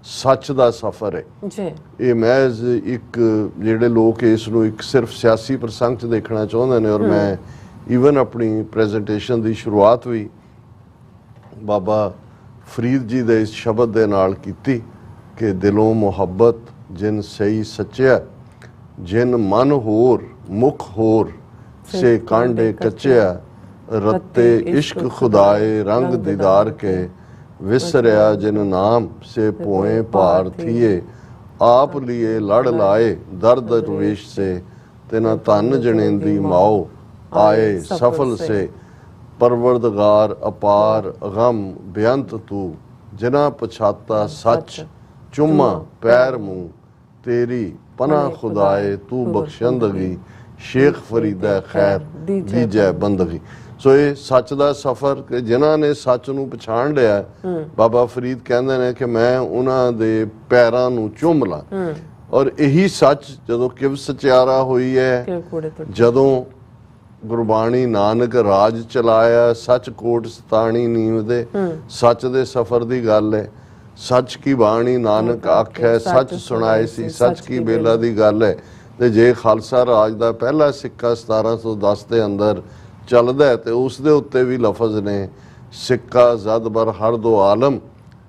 ਸੱਚ ਦਾ ਸਫ਼ਰ ਹੈ। ਇਹ ਮਹਿਜ਼ ਇੱਕ ਜਿਹੜੇ ਲੋਕ ਇਸ ਨੂੰ ਇੱਕ ਸਿਰਫ ਸਿਆਸੀ ਪ੍ਰਸੰਗ 'ਚ ਦੇਖਣਾ ਚਾਹੁੰਦੇ ਨੇ, ਔਰ ਮੈਂ ਈਵਨ ਆਪਣੀ ਪ੍ਰੈਜੈਂਟੇਸ਼ਨ ਦੀ ਸ਼ੁਰੂਆਤ ਵੀ ਬਾਬਾ ਫਰੀਦ ਜੀ ਦੇ ਇਸ ਸ਼ਬਦ ਦੇ ਨਾਲ ਕੀਤੀ ਕਿ ਦਿਲੋਂ ਮੁਹੱਬਤ ਜਿਨ ਸਹੀ ਸੱਚਿਆ, ਜਿਨ ਮਨ ਹੋਰ ਮੁਖ ਹੋਰ ਸੇ ਕਾਂਡੇ ਕੱਚਿਆ, ਰੱਤੇ ਇਸ਼ਕ ਖੁਦਾਏ ਰੰਗ ਦੀਦਾਰ ਕੇ, ਵਿਸਰਿਆ ਜਿਨ ਨਾਮ ਸੇ ਪੋਏ ਭਾਰ ਥੀਏ, ਆਪ ਲੀਏ ਲੜ ਲਾਏ ਦਰਦ ਰਵੇਸ਼ ਸੇ, ਤਿਨਾ ਧਨ ਜਣੇਂਦੀ ਮਾਓ ਆਏ ਸਫਲ ਸੇ, परवरदगार अपार गम बेअंत तू, जिना पछाता सच चुम्मा पैर मुंह, तेरी पना खुदाए तू बख्शंदगी, शेख फरीदा खैर दीजै बंदगी। सो ये सच का सफर कि जिन्हां ने सच नूं पछाण लिया, बाबा फरीद कहंदे ने कि मैं उन्हां दे पैरां नूं चुम ला। और यही सच जदों किव सचियारा हुई है, जदों ਗੁਰਬਾਣੀ ਨਾਨਕ ਰਾਜ ਚਲਾਇਆ, ਸੱਚ ਕੋਟ ਸਤਾਣੀ ਨੀਵ ਦੇ, ਸੱਚ ਦੇ ਸਫਰ ਦੀ ਗੱਲ ਹੈ। ਸੱਚ ਕੀ ਬਾਣੀ ਨਾਨਕ ਆਖੈ, ਸੱਚ ਸੁਣਾਏ ਸੀ, ਸੱਚ ਕੀ ਬੇਲਾ ਦੀ ਗੱਲ ਹੈ। ਤੇ ਜੇ ਖਾਲਸਾ ਰਾਜ ਦਾ ਪਹਿਲਾ ਸਿੱਕਾ 1710 ਦੇ ਅੰਦਰ ਚੱਲਦਾ ਤੇ ਉਸ ਦੇ ਉੱਤੇ ਵੀ ਲਫ਼ਜ਼ ਨੇ, ਸਿੱਕਾ ਜ਼ਦ ਬਰ ਹਰ ਦੋ ਆਲਮ,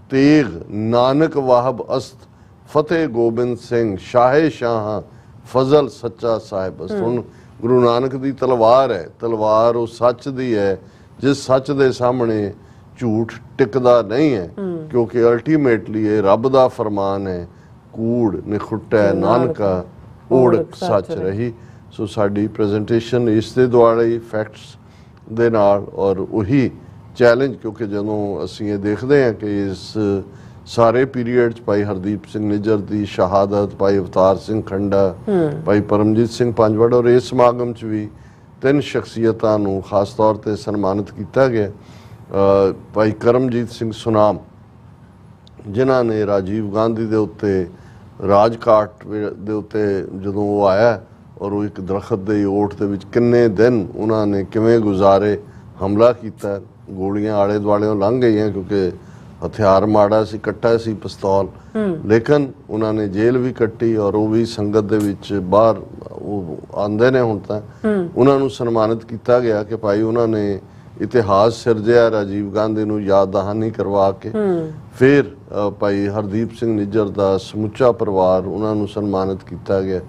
ਤੇਗ ਨਾਨਕ ਵਾਹਬ ਅਸਤ, ਫਤਿਹ ਗੋਬਿੰਦ ਸਿੰਘ ਸ਼ਾਹੇ ਸ਼ਾਹਾਂ, ਫਜ਼ਲ ਸੱਚਾ ਸਾਹਿਬ ਅਸਤ। ਹੁਣ ਗੁਰੂ ਨਾਨਕ ਦੀ ਤਲਵਾਰ ਹੈ, ਤਲਵਾਰ ਉਹ ਸੱਚ ਦੀ ਹੈ ਜਿਸ ਸੱਚ ਦੇ ਸਾਹਮਣੇ ਝੂਠ ਟਿਕਦਾ ਨਹੀਂ ਹੈ, ਕਿਉਂਕਿ ਅਲਟੀਮੇਟਲੀ ਇਹ ਰੱਬ ਦਾ ਫਰਮਾਨ ਹੈ, ਕੂੜ ਨਿਖੁੱਟੈ ਨਾਨਕਾ ਓੜਕ ਸੱਚ ਰਹੀ। ਸੋ ਸਾਡੀ ਪ੍ਰੈਜੈਂਟੇਸ਼ਨ ਇਸ ਦੇ ਦੁਆਲੇ ਫੈਕਟਸ ਦੇ ਨਾਲ ਔਰ ਉਹੀ ਚੈਲੰਜ, ਕਿਉਂਕਿ ਜਦੋਂ ਅਸੀਂ ਇਹ ਦੇਖਦੇ ਹਾਂ ਕਿ ਇਸ ਸਾਰੇ ਪੀਰੀਅਡ 'ਚ ਭਾਈ ਹਰਦੀਪ ਸਿੰਘ ਨਿੱਜਰ ਦੀ ਸ਼ਹਾਦਤ, ਭਾਈ ਅਵਤਾਰ ਸਿੰਘ ਖੰਡਾ, ਭਾਈ ਪਰਮਜੀਤ ਸਿੰਘ ਪੰਜਵੜ, ਔਰ ਇਸ ਸਮਾਗਮ 'ਚ ਵੀ 3 ਸ਼ਖਸੀਅਤਾਂ ਨੂੰ ਖਾਸ ਤੌਰ ਤੇ ਸਨਮਾਨਿਤ ਕੀਤਾ ਗਿਆ। ਭਾਈ ਕਰਮਜੀਤ ਸਿੰਘ ਸੁਨਾਮ, ਜਿਨ੍ਹਾਂ ਨੇ ਰਾਜੀਵ ਗਾਂਧੀ ਦੇ ਉੱਤੇ ਰਾਜਘਾਟ ਦੇ ਉੱਤੇ ਜਦੋਂ ਉਹ ਆਇਆ ਔਰ ਉਹ ਇੱਕ ਦਰਖਤ ਦੇ ਓਟ ਦੇ ਵਿੱਚ ਕਿੰਨੇ ਦਿਨ ਉਹਨਾਂ ਨੇ ਕਿਵੇਂ ਗੁਜ਼ਾਰੇ, ਹਮਲਾ ਕੀਤਾ, ਗੋਲੀਆਂ ਆਲੇ ਦੁਆਲਿਓਂ ਲੰਘ ਗਈਆਂ ਕਿਉਂਕਿ ਹਥਿਆਰ ਮਾੜਾ ਸੀ, ਕੱਟਾ ਸੀ ਪਿਸਤੌਲ, ਲੇਕਿਨ ਉਹਨਾਂ ਨੇ ਜੇਲ੍ਹ ਵੀ ਕੱਟੀ ਔਰ ਉਹ ਵੀ ਸੰਗਤ ਦੇ ਵਿੱਚ ਬਾਹਰ ਉਹ ਆਉਂਦੇ ਨੇ। ਹੁਣ ਤਾਂ ਉਹਨਾਂ ਨੂੰ ਸਨਮਾਨਿਤ ਕੀਤਾ ਗਿਆ ਕਿ ਭਾਈ ਉਹਨਾਂ ਨੇ ਇਤਿਹਾਸ ਸਿਰਜਿਆ ਰਾਜੀਵ ਗਾਂਧੀ ਨੂੰ ਯਾਦ ਦਹਾਨੀ ਕਰਵਾ ਕੇ। ਫਿਰ ਭਾਈ ਹਰਦੀਪ ਸਿੰਘ ਨਿੱਜਰ ਦਾ ਸਮੁੱਚਾ ਪਰਿਵਾਰ, ਉਹਨਾਂ ਨੂੰ ਸਨਮਾਨਿਤ ਕੀਤਾ ਗਿਆ।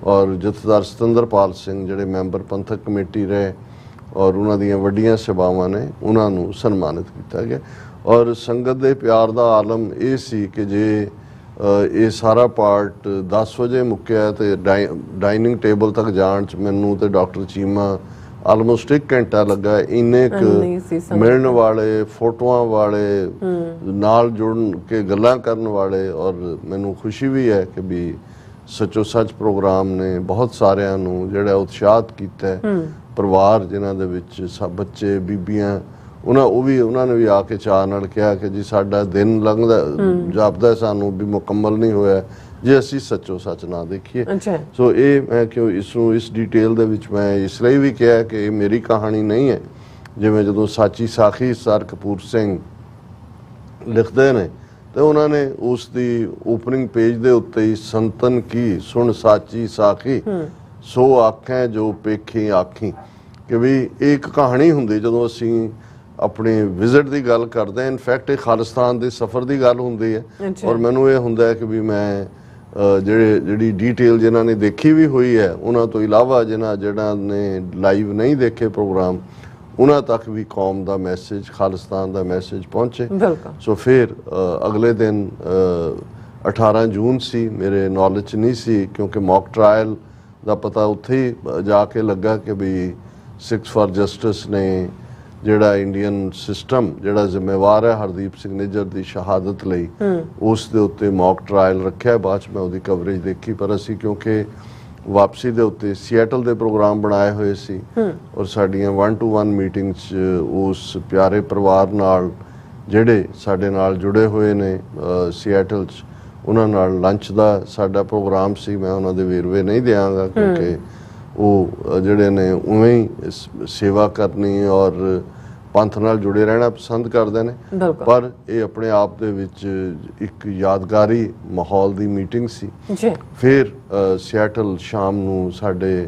ਔਰ ਜਥੇਦਾਰ ਸਤਿੰਦਰਪਾਲ ਸਿੰਘ ਜਿਹੜੇ ਮੈਂਬਰ ਪੰਥਕ ਕਮੇਟੀ ਰਹੇ, ਔਰ ਉਹਨਾਂ ਦੀਆਂ ਵੱਡੀਆਂ ਸੇਵਾਵਾਂ ਨੇ, ਉਹਨਾਂ ਨੂੰ ਸਨਮਾਨਿਤ ਕੀਤਾ ਗਿਆ। ਔਰ ਸੰਗਤ ਦੇ ਪਿਆਰ ਦਾ ਆਲਮ ਇਹ ਸੀ ਕਿ ਜੇ ਇਹ ਸਾਰਾ ਪਾਰਟ 10 ਵਜੇ ਮੁੱਕਿਆ ਤੇ ਡਾਈਨਿੰਗ ਟੇਬਲ ਤੱਕ ਜਾਣ 'ਚ ਮੈਨੂੰ ਤੇ ਡਾਕਟਰ ਚੀਮਾ ਆਲਮੋਸਟ 1 ਘੰਟਾ ਲੱਗਾ। ਇੰਨੇ ਕੁ ਮਿਲਣ ਵਾਲੇ, ਫੋਟੋਆਂ ਵਾਲੇ, ਨਾਲ ਜੁੜਨ ਕੇ ਗੱਲਾਂ ਕਰਨ ਵਾਲੇ। ਔਰ ਮੈਨੂੰ ਖੁਸ਼ੀ ਵੀ ਹੈ ਕਿ ਵੀ ਸੱਚੋ ਸੱਚ ਪ੍ਰੋਗਰਾਮ ਨੇ ਬਹੁਤ ਸਾਰਿਆਂ ਨੂੰ ਜਿਹੜਾ ਉਤਸ਼ਾਹਿਤ ਕੀਤਾ। ਪਰਿਵਾਰ ਜਿਨ੍ਹਾਂ ਦੇ ਵਿੱਚ ਸਭ ਬੱਚੇ, ਬੀਬੀਆਂ, ਉਹਨਾਂ ਨੇ ਵੀ ਆ ਕੇ ਚਾਅ ਨਾਲ ਕਿਹਾ ਕਿ ਜੀ ਸਾਡਾ ਦਿਨ ਲੰਘਦਾ ਜਾਪਦਾ ਸਾਨੂੰ ਵੀ ਮੁਕੰਮਲ ਨਹੀਂ ਹੋਇਆ ਜੇ ਅਸੀਂ ਸੱਚੋ ਸੱਚ ਨਾ ਦੇਖੀਏ। ਸੋ ਇਹ ਮੈਂ ਕਿਉਂ ਇਸ ਡਿਟੇਲ ਦੇ ਵਿੱਚ ਮੈਂ ਇਸ ਲਈ ਵੀ ਕਿਹਾ ਕਿ ਇਹ ਮੇਰੀ ਕਹਾਣੀ ਨਹੀਂ ਹੈ। ਜਿਵੇਂ ਜਦੋਂ ਸਾਚੀ ਸਾਖੀ ਸਰ ਕਪੂਰ ਸਿੰਘ ਲਿਖਦੇ ਨੇ ਤੇ ਉਹਨਾਂ ਨੇ ਉਸ ਦੀ ਓਪਨਿੰਗ ਪੇਜ ਦੇ ਉੱਤੇ ਹੀ ਸੰਤਨ ਕੀ ਸੁਣ ਸਾਚੀ ਸਾਖੀ ਸੋ ਆਖਾਂ ਜੋ ਪੇਖੀ ਆਖੀ, ਕਿ ਵੀ ਇਹ ਇੱਕ ਕਹਾਣੀ ਹੁੰਦੀ ਜਦੋਂ ਅਸੀਂ ਆਪਣੇ ਵਿਜ਼ਿਟ ਦੀ ਗੱਲ ਕਰਦੇ ਹਾਂ। ਇਨਫੈਕਟ ਇਹ ਖਾਲਿਸਤਾਨ ਦੇ ਸਫ਼ਰ ਦੀ ਗੱਲ ਹੁੰਦੀ ਹੈ। ਔਰ ਮੈਨੂੰ ਇਹ ਹੁੰਦਾ ਹੈ ਕਿ ਵੀ ਮੈਂ ਜਿਹੜੀ ਡਿਟੇਲ ਜਿਨ੍ਹਾਂ ਨੇ ਦੇਖੀ ਵੀ ਹੋਈ ਹੈ ਉਹਨਾਂ ਤੋਂ ਇਲਾਵਾ ਜਿਹਨਾਂ ਨੇ ਲਾਈਵ ਨਹੀਂ ਦੇਖੇ ਪ੍ਰੋਗਰਾਮ, ਉਹਨਾਂ ਤੱਕ ਵੀ ਕੌਮ ਦਾ ਮੈਸੇਜ, ਖਾਲਿਸਤਾਨ ਦਾ ਮੈਸੇਜ ਪਹੁੰਚੇ। ਸੋ ਫਿਰ ਅਗਲੇ ਦਿਨ 18 ਜੂਨ ਸੀ, ਮੇਰੇ ਨੌਲੇਜ 'ਚ ਨਹੀਂ ਸੀ ਕਿਉਂਕਿ ਮੌਕ ਟਰਾਇਲ ਦਾ ਪਤਾ ਉੱਥੇ ਹੀ ਜਾ ਕੇ ਲੱਗਾ ਕਿ ਵੀ 6 ਫਾਰ ਜਸਟਿਸ ਨੇ ਜਿਹੜਾ ਇੰਡੀਅਨ ਸਿਸਟਮ ਜਿਹੜਾ ਜ਼ਿੰਮੇਵਾਰ ਹੈ ਹਰਦੀਪ ਸਿੰਘ ਨਿੱਜਰ ਦੀ ਸ਼ਹਾਦਤ ਲਈ, ਉਸ ਦੇ ਉੱਤੇ ਮੌਕ ਟਰਾਇਲ ਰੱਖਿਆ। ਬਾਅਦ 'ਚ ਮੈਂ ਉਹਦੀ ਕਵਰੇਜ ਦੇਖੀ, ਪਰ ਅਸੀਂ ਕਿਉਂਕਿ ਵਾਪਸੀ ਦੇ ਉੱਤੇ ਸੀਐਟਲ ਦੇ ਪ੍ਰੋਗਰਾਮ ਬਣਾਏ ਹੋਏ ਸੀ ਔਰ ਸਾਡੀਆਂ 1-to-1 ਮੀਟਿੰਗਸ ਉਸ ਪਿਆਰੇ ਪਰਿਵਾਰ ਨਾਲ ਜਿਹੜੇ ਸਾਡੇ ਨਾਲ ਜੁੜੇ ਹੋਏ ਨੇ ਸੀਐਟਲ 'ਚ, ਉਹਨਾਂ ਨਾਲ ਲੰਚ ਦਾ ਸਾਡਾ ਪ੍ਰੋਗਰਾਮ ਸੀ। ਮੈਂ ਉਹਨਾਂ ਦੇ ਵੇਰਵੇ ਨਹੀਂ ਦਿਆਂਗਾ ਕਿਉਂਕਿ ਉਹ ਜਿਹੜੇ ਨੇ ਉਵੇਂ ਹੀ ਸੇਵਾ ਕਰਨੀ ਔਰ ਪੰਥ ਨਾਲ ਜੁੜੇ ਰਹਿਣਾ ਪਸੰਦ ਕਰਦੇ ਨੇ। ਪਰ ਇਹ ਆਪਣੇ ਆਪ ਦੇ ਵਿੱਚ ਇੱਕ ਯਾਦਗਾਰੀ ਮਾਹੌਲ ਦੀ ਮੀਟਿੰਗ ਸੀ। ਫਿਰ ਸੀਐਟਲ ਸ਼ਾਮ ਨੂੰ ਸਾਡੇ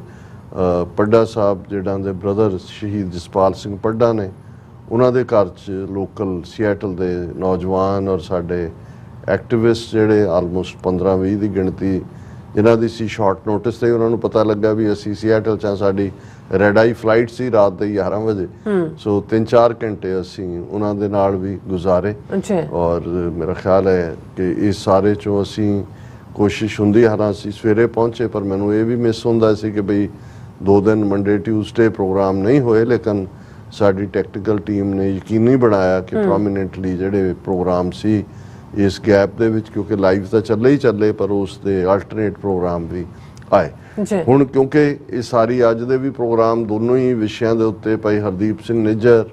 ਪੱਡਾ ਸਾਹਿਬ ਜਿਹੜਾ ਦੇ ਬ੍ਰਦਰ ਸ਼ਹੀਦ ਜਸਪਾਲ ਸਿੰਘ ਪੱਡਾ ਨੇ, ਉਹਨਾਂ ਦੇ ਘਰ 'ਚ ਲੋਕਲ ਸੀਐਟਲ ਦੇ ਨੌਜਵਾਨ ਔਰ ਸਾਡੇ ਐਕਟਿਵਿਸਟ ਜਿਹੜੇ ਆਲਮੋਸਟ 15-20 ਦੀ ਗਿਣਤੀ ਜਿਨ੍ਹਾਂ ਦੀ ਸੀ ਸ਼ਾਰਟ ਨੋਟਿਸ ਤੇ ਉਹਨਾਂ ਨੂੰ ਪਤਾ ਲੱਗਾ ਵੀ ਅਸੀਂ ਸੀਐਟਲ 'ਚ ਸਾਡੀ ਰੈਡ ਆਈ ਫਲਾਈਟ ਸੀ ਰਾਤ ਦੇ 11 ਵਜੇ। ਸੋ 3-4 ਘੰਟੇ ਅਸੀਂ ਉਹਨਾਂ ਦੇ ਨਾਲ ਵੀ ਗੁਜ਼ਾਰੇ। ਔਰ ਮੇਰਾ ਖਿਆਲ ਹੈ ਕਿ ਇਸ ਸਾਰੇ 'ਚੋਂ ਅਸੀਂ ਕੋਸ਼ਿਸ਼ ਹੁੰਦੀ ਅਸੀਂ ਸਵੇਰੇ ਪਹੁੰਚੇ, ਪਰ ਮੈਨੂੰ ਇਹ ਵੀ ਮਿਸ ਹੁੰਦਾ ਸੀ ਕਿ ਬਈ 2 ਦਿਨ ਮੰਡੇ ਟਿਊਜ਼ਡੇ ਪ੍ਰੋਗਰਾਮ ਨਹੀਂ ਹੋਏ, ਲੇਕਿਨ ਸਾਡੀ ਟੈਕਨੀਕਲ ਟੀਮ ਨੇ ਯਕੀਨੀ ਬਣਾਇਆ ਕਿ ਪ੍ਰੋਮੀਨੈਂਟਲੀ ਜਿਹੜੇ ਪ੍ਰੋਗਰਾਮ ਸੀ ਇਸ ਗੈਪ ਦੇ ਵਿੱਚ, ਕਿਉਂਕਿ ਲਾਈਵ ਤਾਂ ਚੱਲੇ ਹੀ ਚੱਲੇ ਪਰ ਉਸ ਦੇ ਆਲਟਰਨੇਟ ਪ੍ਰੋਗਰਾਮ ਵੀ ਆਏ। ਹੁਣ ਕਿਉਂਕਿ ਇਹ ਸਾਰੀ ਅੱਜ ਦੇ ਵੀ ਪ੍ਰੋਗਰਾਮ ਦੋਨੋਂ ਹੀ ਵਿਸ਼ਿਆਂ ਦੇ ਉੱਤੇ ਭਾਈ ਹਰਦੀਪ ਸਿੰਘ ਨਿੱਜਰ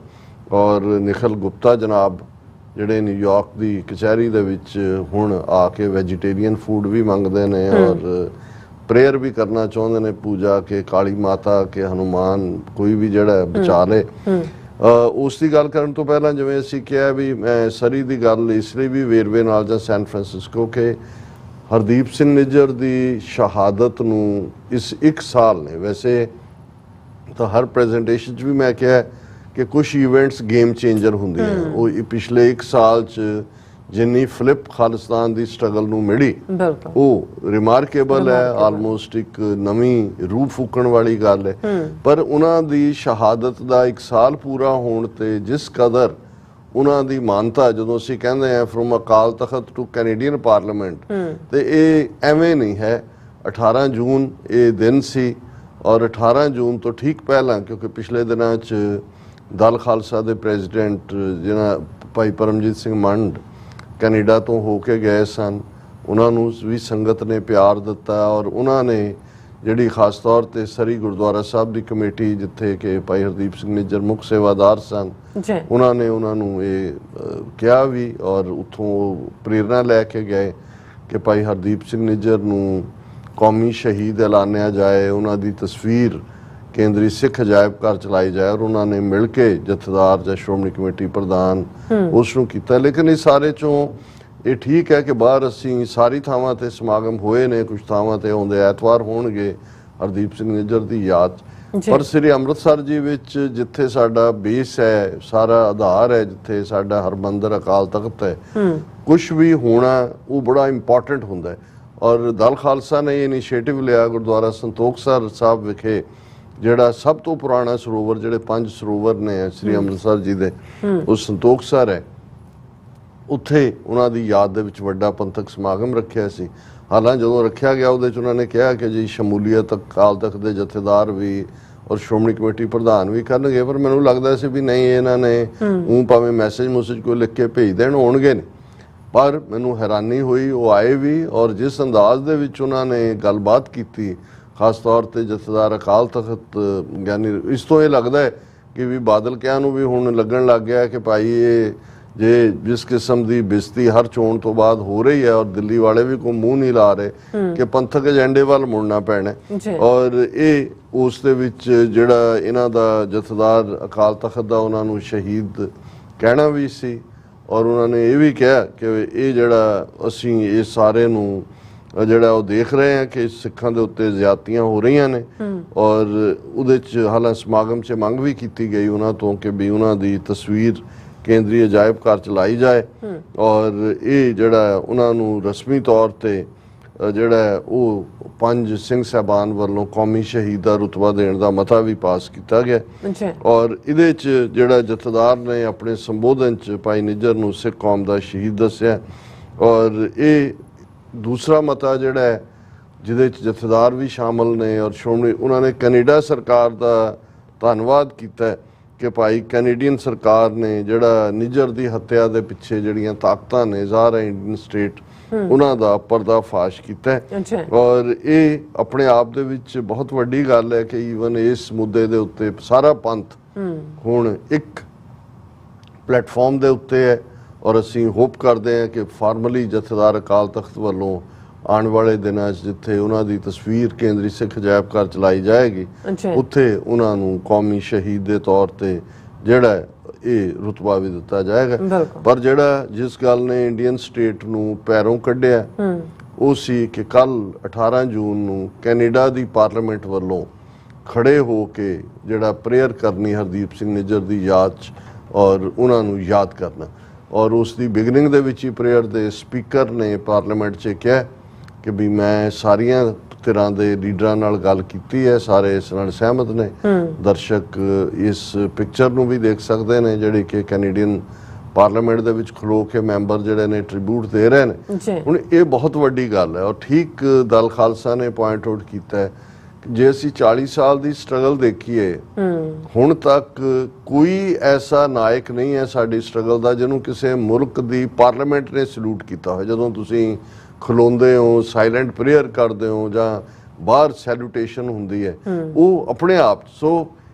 ਔਰ ਨਿਖਲ ਗੁਪਤਾ ਜਨਾਬ ਜਿਹੜੇ ਨਿਊਯਾਰਕ ਦੀ ਕਚਹਿਰੀ ਦੇ ਵਿੱਚ ਹੁਣ ਆ ਕੇ ਵੈਜੀਟੇਰੀਅਨ ਫੂਡ ਵੀ ਮੰਗਦੇ ਨੇ ਔਰ ਪ੍ਰੇਅਰ ਵੀ ਕਰਨਾ ਚਾਹੁੰਦੇ ਨੇ, ਪੂਜਾ ਕਿ ਕਾਲੀ ਮਾਤਾ ਕਿ ਹਨੂਮਾਨ ਕੋਈ ਵੀ ਜਿਹੜਾ ਬਚਾ ਲੇ। ਉਸ ਦੀ ਗੱਲ ਕਰਨ ਤੋਂ ਪਹਿਲਾਂ ਜਿਵੇਂ ਅਸੀਂ ਕਿਹਾ ਵੀ ਮੈਂ ਸਰੀ ਦੀ ਗੱਲ ਇਸ ਲਈ ਵੀ ਵੇਰਵੇ ਨਾਲ ਜਾਂ ਸੈਨ ਫਰਾਂਸਿਸਕੋ ਕਿ ਹਰਦੀਪ ਸਿੰਘ ਨਿੱਜਰ ਦੀ ਸ਼ਹਾਦਤ ਨੂੰ ਇਸ 1 ਸਾਲ ਨੇ, ਵੈਸੇ ਤਾਂ ਹਰ ਪ੍ਰੈਜੈਂਟੇਸ਼ਨ 'ਚ ਵੀ ਮੈਂ ਕਿਹਾ ਕਿ ਕੁਝ ਇਵੈਂਟਸ ਗੇਮ ਚੇਂਜਰ ਹੁੰਦੇ ਆ। ਉਹ ਪਿਛਲੇ 1 ਸਾਲ 'ਚ ਜਿੰਨੀ ਫਲਿਪ ਖਾਲਿਸਤਾਨ ਦੀ ਸਟਰਗਲ ਨੂੰ ਮਿਲੀ ਉਹ ਰਿਮਾਰਕੇਬਲ ਹੈ, ਆਲਮੋਸਟ ਇੱਕ ਨਵੀਂ ਰੂਹ ਫੂਕਣ ਵਾਲੀ ਗੱਲ ਹੈ। ਪਰ ਉਹਨਾਂ ਦੀ ਸ਼ਹਾਦਤ ਦਾ 1 ਸਾਲ ਪੂਰਾ ਹੋਣ ਤੇ ਜਿਸ ਕਦਰ ਉਹਨਾਂ ਦੀ ਮਾਨਤਾ, ਜਦੋਂ ਅਸੀਂ ਕਹਿੰਦੇ ਆ from Akal Takht to Canadian parliament, ਤੇ ਇਹ ਐਵੇਂ ਨਹੀਂ ਹੈ। 18 ਜੂਨ ਇਹ ਦਿਨ ਸੀ ਔਰ 18 ਜੂਨ ਤੋਂ ਠੀਕ ਪਹਿਲਾਂ, ਕਿਉਂਕਿ ਪਿਛਲੇ ਦਿਨਾਂ 'ਚ ਦਲ ਖਾਲਸਾ ਦੇ ਪ੍ਰੈਜ਼ੀਡੈਂਟ ਜਿਹਨਾਂ ਭਾਈ ਪਰਮਜੀਤ ਸਿੰਘ ਮੰਡ ਕੈਨੇਡਾ ਤੋਂ ਹੋ ਕੇ ਗਏ ਸਨ, ਉਹਨਾਂ ਨੂੰ ਵੀ ਸੰਗਤ ਨੇ ਪਿਆਰ ਦਿੱਤਾ ਔਰ ਉਹਨਾਂ ਨੇ ਜਿਹੜੀ ਖਾਸ ਤੌਰ ਤੇ ਸਰੀ ਗੁਰਦੁਆਰਾ ਸਾਹਿਬ ਦੀ ਕਮੇਟੀ ਜਿੱਥੇ ਕਿ ਭਾਈ ਹਰਦੀਪ ਸਿੰਘ ਨਿੱਜਰ ਮੁੱਖ ਸੇਵਾਦਾਰ ਸਨ, ਉਹਨਾਂ ਨੇ ਉਹਨਾਂ ਨੂੰ ਇਹ ਕਿਹਾ ਵੀ ਔਰ ਉੱਥੋਂ ਪ੍ਰੇਰਨਾ ਲੈ ਕੇ ਗਏ ਕਿ ਭਾਈ ਹਰਦੀਪ ਸਿੰਘ ਨਿੱਜਰ ਨੂੰ ਕੌਮੀ ਸ਼ਹੀਦ ਐਲਾਨਿਆ ਜਾਏ, ਉਹਨਾਂ ਦੀ ਤਸਵੀਰ ਕੇਂਦਰੀ ਸਿੱਖ ਅਜਾਇਬ ਘਰ ਚਲਾਈ ਜਾਏ ਔਰ ਉਹਨਾਂ ਨੇ ਮਿਲ ਕੇ ਜਥੇਦਾਰ ਜਾਂ ਸ਼੍ਰੋਮਣੀ ਕਮੇਟੀ ਪ੍ਰਧਾਨ ਉਸ ਨੂੰ ਕੀਤਾ। ਲੇਕਿਨ ਇਸ ਸਾਰੇ 'ਚੋਂ ਇਹ ਠੀਕ ਹੈ ਕਿ ਬਾਹਰ ਅਸੀਂ ਸਾਰੀ ਥਾਵਾਂ ਤੇ ਸਮਾਗਮ ਹੋਏ ਨੇ, ਕੁਝ ਥਾਵਾਂ ਤੇ ਆਉਂਦੇ ਐਤਵਾਰ ਹੋਣਗੇ ਹਰਦੀਪ ਸਿੰਘ ਨਿੱਜਰ ਦੀ ਯਾਦ, ਪਰ ਸ੍ਰੀ ਅੰਮ੍ਰਿਤਸਰ ਜੀ ਵਿੱਚ ਜਿੱਥੇ ਸਾਡਾ ਬੇਸ ਹੈ, ਸਾਰਾ ਆਧਾਰ ਹੈ, ਜਿੱਥੇ ਸਾਡਾ ਹਰਮੰਦਰ ਅਕਾਲ ਤਖਤ ਹੈ, ਕੁਝ ਵੀ ਹੋਣਾ ਉਹ ਬੜਾ ਇੰਪੋਰਟੈਂਟ ਹੁੰਦਾ ਹੈ। ਔਰ ਦਲ ਖਾਲਸਾ ਨੇ ਇਹ ਇਨੀਸ਼ੀਏਟਿਵ ਲਿਆ ਗੁਰਦੁਆਰਾ ਸੰਤੋਖ ਸਰ ਸਾਹਿਬ ਵਿਖੇ ਜਿਹੜਾ ਸਭ ਤੋਂ ਪੁਰਾਣਾ ਸਰੋਵਰ, ਜਿਹੜੇ 5 ਸਰੋਵਰ ਨੇ ਸ੍ਰੀ ਅੰਮ੍ਰਿਤਸਰ ਜੀ ਦੇ, ਉਹ ਸੰਤੋਖਸਰ ਹੈ। ਉੱਥੇ ਉਹਨਾਂ ਦੀ ਯਾਦ ਦੇ ਵਿੱਚ ਵੱਡਾ ਪੰਥਕ ਸਮਾਗਮ ਰੱਖਿਆ ਸੀ। ਹਾਲਾਂਕਿ ਜਦੋਂ ਰੱਖਿਆ ਗਿਆ ਉਹਦੇ 'ਚ ਉਹਨਾਂ ਨੇ ਕਿਹਾ ਕਿ ਜੀ ਸ਼ਮੂਲੀਅਤ ਅਕਾਲ ਤਖਤ ਦੇ ਜਥੇਦਾਰ ਵੀ ਔਰ ਸ਼੍ਰੋਮਣੀ ਕਮੇਟੀ ਪ੍ਰਧਾਨ ਵੀ ਕਰਨਗੇ, ਪਰ ਮੈਨੂੰ ਲੱਗਦਾ ਸੀ ਵੀ ਨਹੀਂ, ਇਹਨਾਂ ਨੇ ਭਾਵੇਂ ਮੈਸੇਜ ਕੋਈ ਲਿਖ ਕੇ ਭੇਜ ਦੇਣ ਹੋਣਗੇ ਨਹੀਂ। ਪਰ ਮੈਨੂੰ ਹੈਰਾਨੀ ਹੋਈ, ਉਹ ਆਏ ਵੀ, ਔਰ ਜਿਸ ਅੰਦਾਜ਼ ਦੇ ਵਿੱਚ ਉਹਨਾਂ ਨੇ ਗੱਲਬਾਤ ਕੀਤੀ, ਖਾਸ ਤੌਰ ਤੇ ਜਥੇਦਾਰ ਅਕਾਲ ਤਖਤ ਗਿਆਨੀ, ਇਸ ਤੋਂ ਇਹ ਲੱਗਦਾ ਹੈ ਕਿ ਵੀ ਬਾਦਲ ਕਿਆਂ ਨੂੰ ਵੀ ਹੁਣ ਲੱਗਣ ਲੱਗ ਗਿਆ ਕਿ ਭਾਈ ਇਹ ਜੇ ਜਿਸ ਕਿਸਮ ਦੀ ਬਿਸਤੀ ਹਰ ਚੋਣ ਤੋਂ ਬਾਅਦ ਹੋ ਰਹੀ ਹੈ, ਔਰ ਦਿੱਲੀ ਵਾਲੇ ਵੀ ਕੋਈ ਮੂੰਹ ਨਹੀਂ ਲਾ ਰਹੇ ਕਿ ਪੰਥਕ ਏਜੰਡੇ ਵੱਲ ਮੁੜਨਾ ਪੈਣਾ, ਔਰ ਇਹ ਉਸ ਦੇ ਵਿੱਚ ਜਿਹੜਾ ਇਹਨਾਂ ਦਾ ਜਥੇਦਾਰ ਅਕਾਲ ਤਖਤ ਦਾ ਉਹਨਾਂ ਨੂੰ ਸ਼ਹੀਦ ਕਹਿਣਾ ਵੀ ਸੀ, ਔਰ ਉਹਨਾਂ ਨੇ ਇਹ ਵੀ ਕਿਹਾ ਕਿ ਇਹ ਜਿਹੜਾ ਅਸੀਂ ਇਹ ਸਾਰੇ ਨੂੰ ਜਿਹੜਾ ਉਹ ਦੇਖ ਰਹੇ ਹਾਂ ਕਿ ਸਿੱਖਾਂ ਦੇ ਉੱਤੇ ਜ਼ਿਆਦਤੀਆਂ ਹੋ ਰਹੀਆਂ ਨੇ, ਔਰ ਉਹਦੇ 'ਚ ਹਾਲਾਂਕਿ ਸਮਾਗਮ 'ਚ ਮੰਗ ਵੀ ਕੀਤੀ ਗਈ ਉਹਨਾਂ ਤੋਂ ਕਿ ਵੀ ਉਹਨਾਂ ਦੀ ਤਸਵੀਰ ਕੇਂਦਰੀ ਅਜਾਇਬ ਘਰ 'ਚ ਲਾਈ ਜਾਏ, ਔਰ ਇਹ ਜਿਹੜਾ ਉਹਨਾਂ ਨੂੰ ਰਸਮੀ ਤੌਰ ਤੇ ਜਿਹੜਾ ਉਹ 5 ਸਿੰਘ ਸਾਹਿਬਾਨ ਵੱਲੋਂ ਕੌਮੀ ਸ਼ਹੀਦ ਦਾ ਰੁਤਬਾ ਦੇਣ ਦਾ ਮਤਾ ਵੀ ਪਾਸ ਕੀਤਾ ਗਿਆ। ਔਰ ਇਹਦੇ 'ਚ ਜਿਹੜਾ ਜਥੇਦਾਰ ਨੇ ਆਪਣੇ ਸੰਬੋਧਨ 'ਚ ਭਾਈ ਨਿੱਜਰ ਨੂੰ ਸਿੱਖ ਕੌਮ ਦਾ ਸ਼ਹੀਦ ਦੱਸਿਆ, ਔਰ ਇਹ ਦੂਸਰਾ ਮਤਾ ਜਿਹੜਾ ਹੈ ਜਿਹਦੇ 'ਚ ਜਥੇਦਾਰ ਵੀ ਸ਼ਾਮਲ ਨੇ, ਔਰ ਸ਼੍ਰੋਮਣੀ ਉਹਨਾਂ ਨੇ ਕੈਨੇਡਾ ਸਰਕਾਰ ਦਾ ਧੰਨਵਾਦ ਕੀਤਾ ਕਿ ਭਾਈ ਕੈਨੇਡੀਅਨ ਸਰਕਾਰ ਨੇ ਜਿਹੜਾ ਨਿੱਜਰ ਦੀ ਹੱਤਿਆ ਦੇ ਪਿੱਛੇ ਜਿਹੜੀਆਂ ਤਾਕਤਾਂ ਨੇ ਜ਼ਾਹਰ ਹੈ ਇੰਡੀਅਨ ਸਟੇਟ, ਉਹਨਾਂ ਦਾ ਪਰਦਾਫਾਸ਼ ਕੀਤਾ, ਔਰ ਇਹ ਆਪਣੇ ਆਪ ਦੇ ਵਿੱਚ ਬਹੁਤ ਵੱਡੀ ਗੱਲ ਹੈ ਕਿ ਈਵਨ ਇਸ ਮੁੱਦੇ ਦੇ ਉੱਤੇ ਸਾਰਾ ਪੰਥ ਹੁਣ ਇੱਕ ਪਲੇਟਫਾਰਮ ਦੇ ਉੱਤੇ ਹੈ, ਔਰ ਅਸੀਂ ਹੋਪ ਕਰਦੇ ਹਾਂ ਕਿ ਫਾਰਮਲੀ ਜਥੇਦਾਰ ਅਕਾਲ ਤਖਤ ਵੱਲੋਂ ਆਉਣ ਵਾਲੇ ਦਿਨਾਂ 'ਚ ਜਿੱਥੇ ਉਹਨਾਂ ਦੀ ਤਸਵੀਰ ਕੇਂਦਰੀ ਸਿੱਖ ਅਜਾਇਬ ਘਰ ਚਲਾਈ ਜਾਏਗੀ, ਉੱਥੇ ਉਹਨਾਂ ਨੂੰ ਕੌਮੀ ਸ਼ਹੀਦ ਦੇ ਤੌਰ ਤੇ ਜਿਹੜਾ ਇਹ ਰੁਤਬਾ ਵੀ ਦਿੱਤਾ ਜਾਏਗਾ। ਪਰ ਜਿਹੜਾ ਜਿਸ ਗੱਲ ਨੇ ਇੰਡੀਅਨ ਸਟੇਟ ਨੂੰ ਪੈਰੋਂ ਕੱਢਿਆ ਉਹ ਸੀ ਕਿ ਕੱਲ 18 ਜੂਨ ਨੂੰ ਕੈਨੇਡਾ ਦੀ ਪਾਰਲੀਮੈਂਟ ਵੱਲੋਂ ਖੜੇ ਹੋ ਕੇ ਜਿਹੜਾ ਪ੍ਰੇਅਰ ਕਰਨੀ ਹਰਦੀਪ ਸਿੰਘ ਨਿੱਜਰ ਦੀ ਯਾਦ 'ਚ, ਔਰ ਉਹਨਾਂ ਨੂੰ ਯਾਦ ਕਰਨਾ, ਔਰ ਉਸ ਦੀ ਬਿਗਨਿੰਗ ਦੇ ਵਿੱਚ ਹੀ ਪ੍ਰੇਅਰ ਦੇ ਸਪੀਕਰ ਨੇ ਪਾਰਲੀਮੈਂਟ 'ਚ ਕਿਹਾ ਕਿ ਵੀ ਮੈਂ ਸਾਰੀਆਂ ਧਿਰਾਂ ਦੇ ਲੀਡਰਾਂ ਨਾਲ ਗੱਲ ਕੀਤੀ ਹੈ, ਸਾਰੇ ਇਸ ਨਾਲ ਸਹਿਮਤ ਨੇ। ਦਰਸ਼ਕ ਇਸ ਪਿਕਚਰ ਨੂੰ ਵੀ ਦੇਖ ਸਕਦੇ ਨੇ ਜਿਹੜੀ ਕਿ ਕੈਨੇਡੀਅਨ ਪਾਰਲੀਮੈਂਟ ਦੇ ਵਿੱਚ ਖਲੋ ਕੇ ਮੈਂਬਰ ਜਿਹੜੇ ਨੇ ਟ੍ਰਿਬਿਊਟ ਦੇ ਰਹੇ ਨੇ। ਹੁਣ ਇਹ ਬਹੁਤ ਵੱਡੀ ਗੱਲ ਹੈ, ਔਰ ਠੀਕ ਦਲ ਖਾਲਸਾ ਨੇ ਪੁਆਇੰਟ ਆਊਟ ਕੀਤਾ ਹੈ ਜੇ ਅਸੀਂ 40 ਸਾਲ ਦੀ ਸਟਰਗਲ ਦੇਖੀਏ, ਹੁਣ ਤੱਕ ਕੋਈ ਐਸਾ ਨਾਇਕ ਨਹੀਂ ਹੈ ਸਾਡੀ ਸਟਰਗਲ ਦਾ ਜਿਹਨੂੰ ਕਿਸੇ ਮੁਲਕ ਦੀ ਪਾਰਲੀਮੈਂਟ ਨੇ ਸਲੂਟ ਕੀਤਾ ਹੋਵੇ। ਜਦੋਂ ਤੁਸੀਂ ਖਲੋਂਦੇ ਹੋ, ਸਾਇਲੈਂਟ ਪ੍ਰੇਅਰ ਕਰਦੇ ਹੋ, ਜਾਂ ਬਾਹਰ ਸੈਲੂਟੇਸ਼ਨ ਹੁੰਦੀ ਹੈ, ਉਹ ਆਪਣੇ ਆਪ। ਸੋ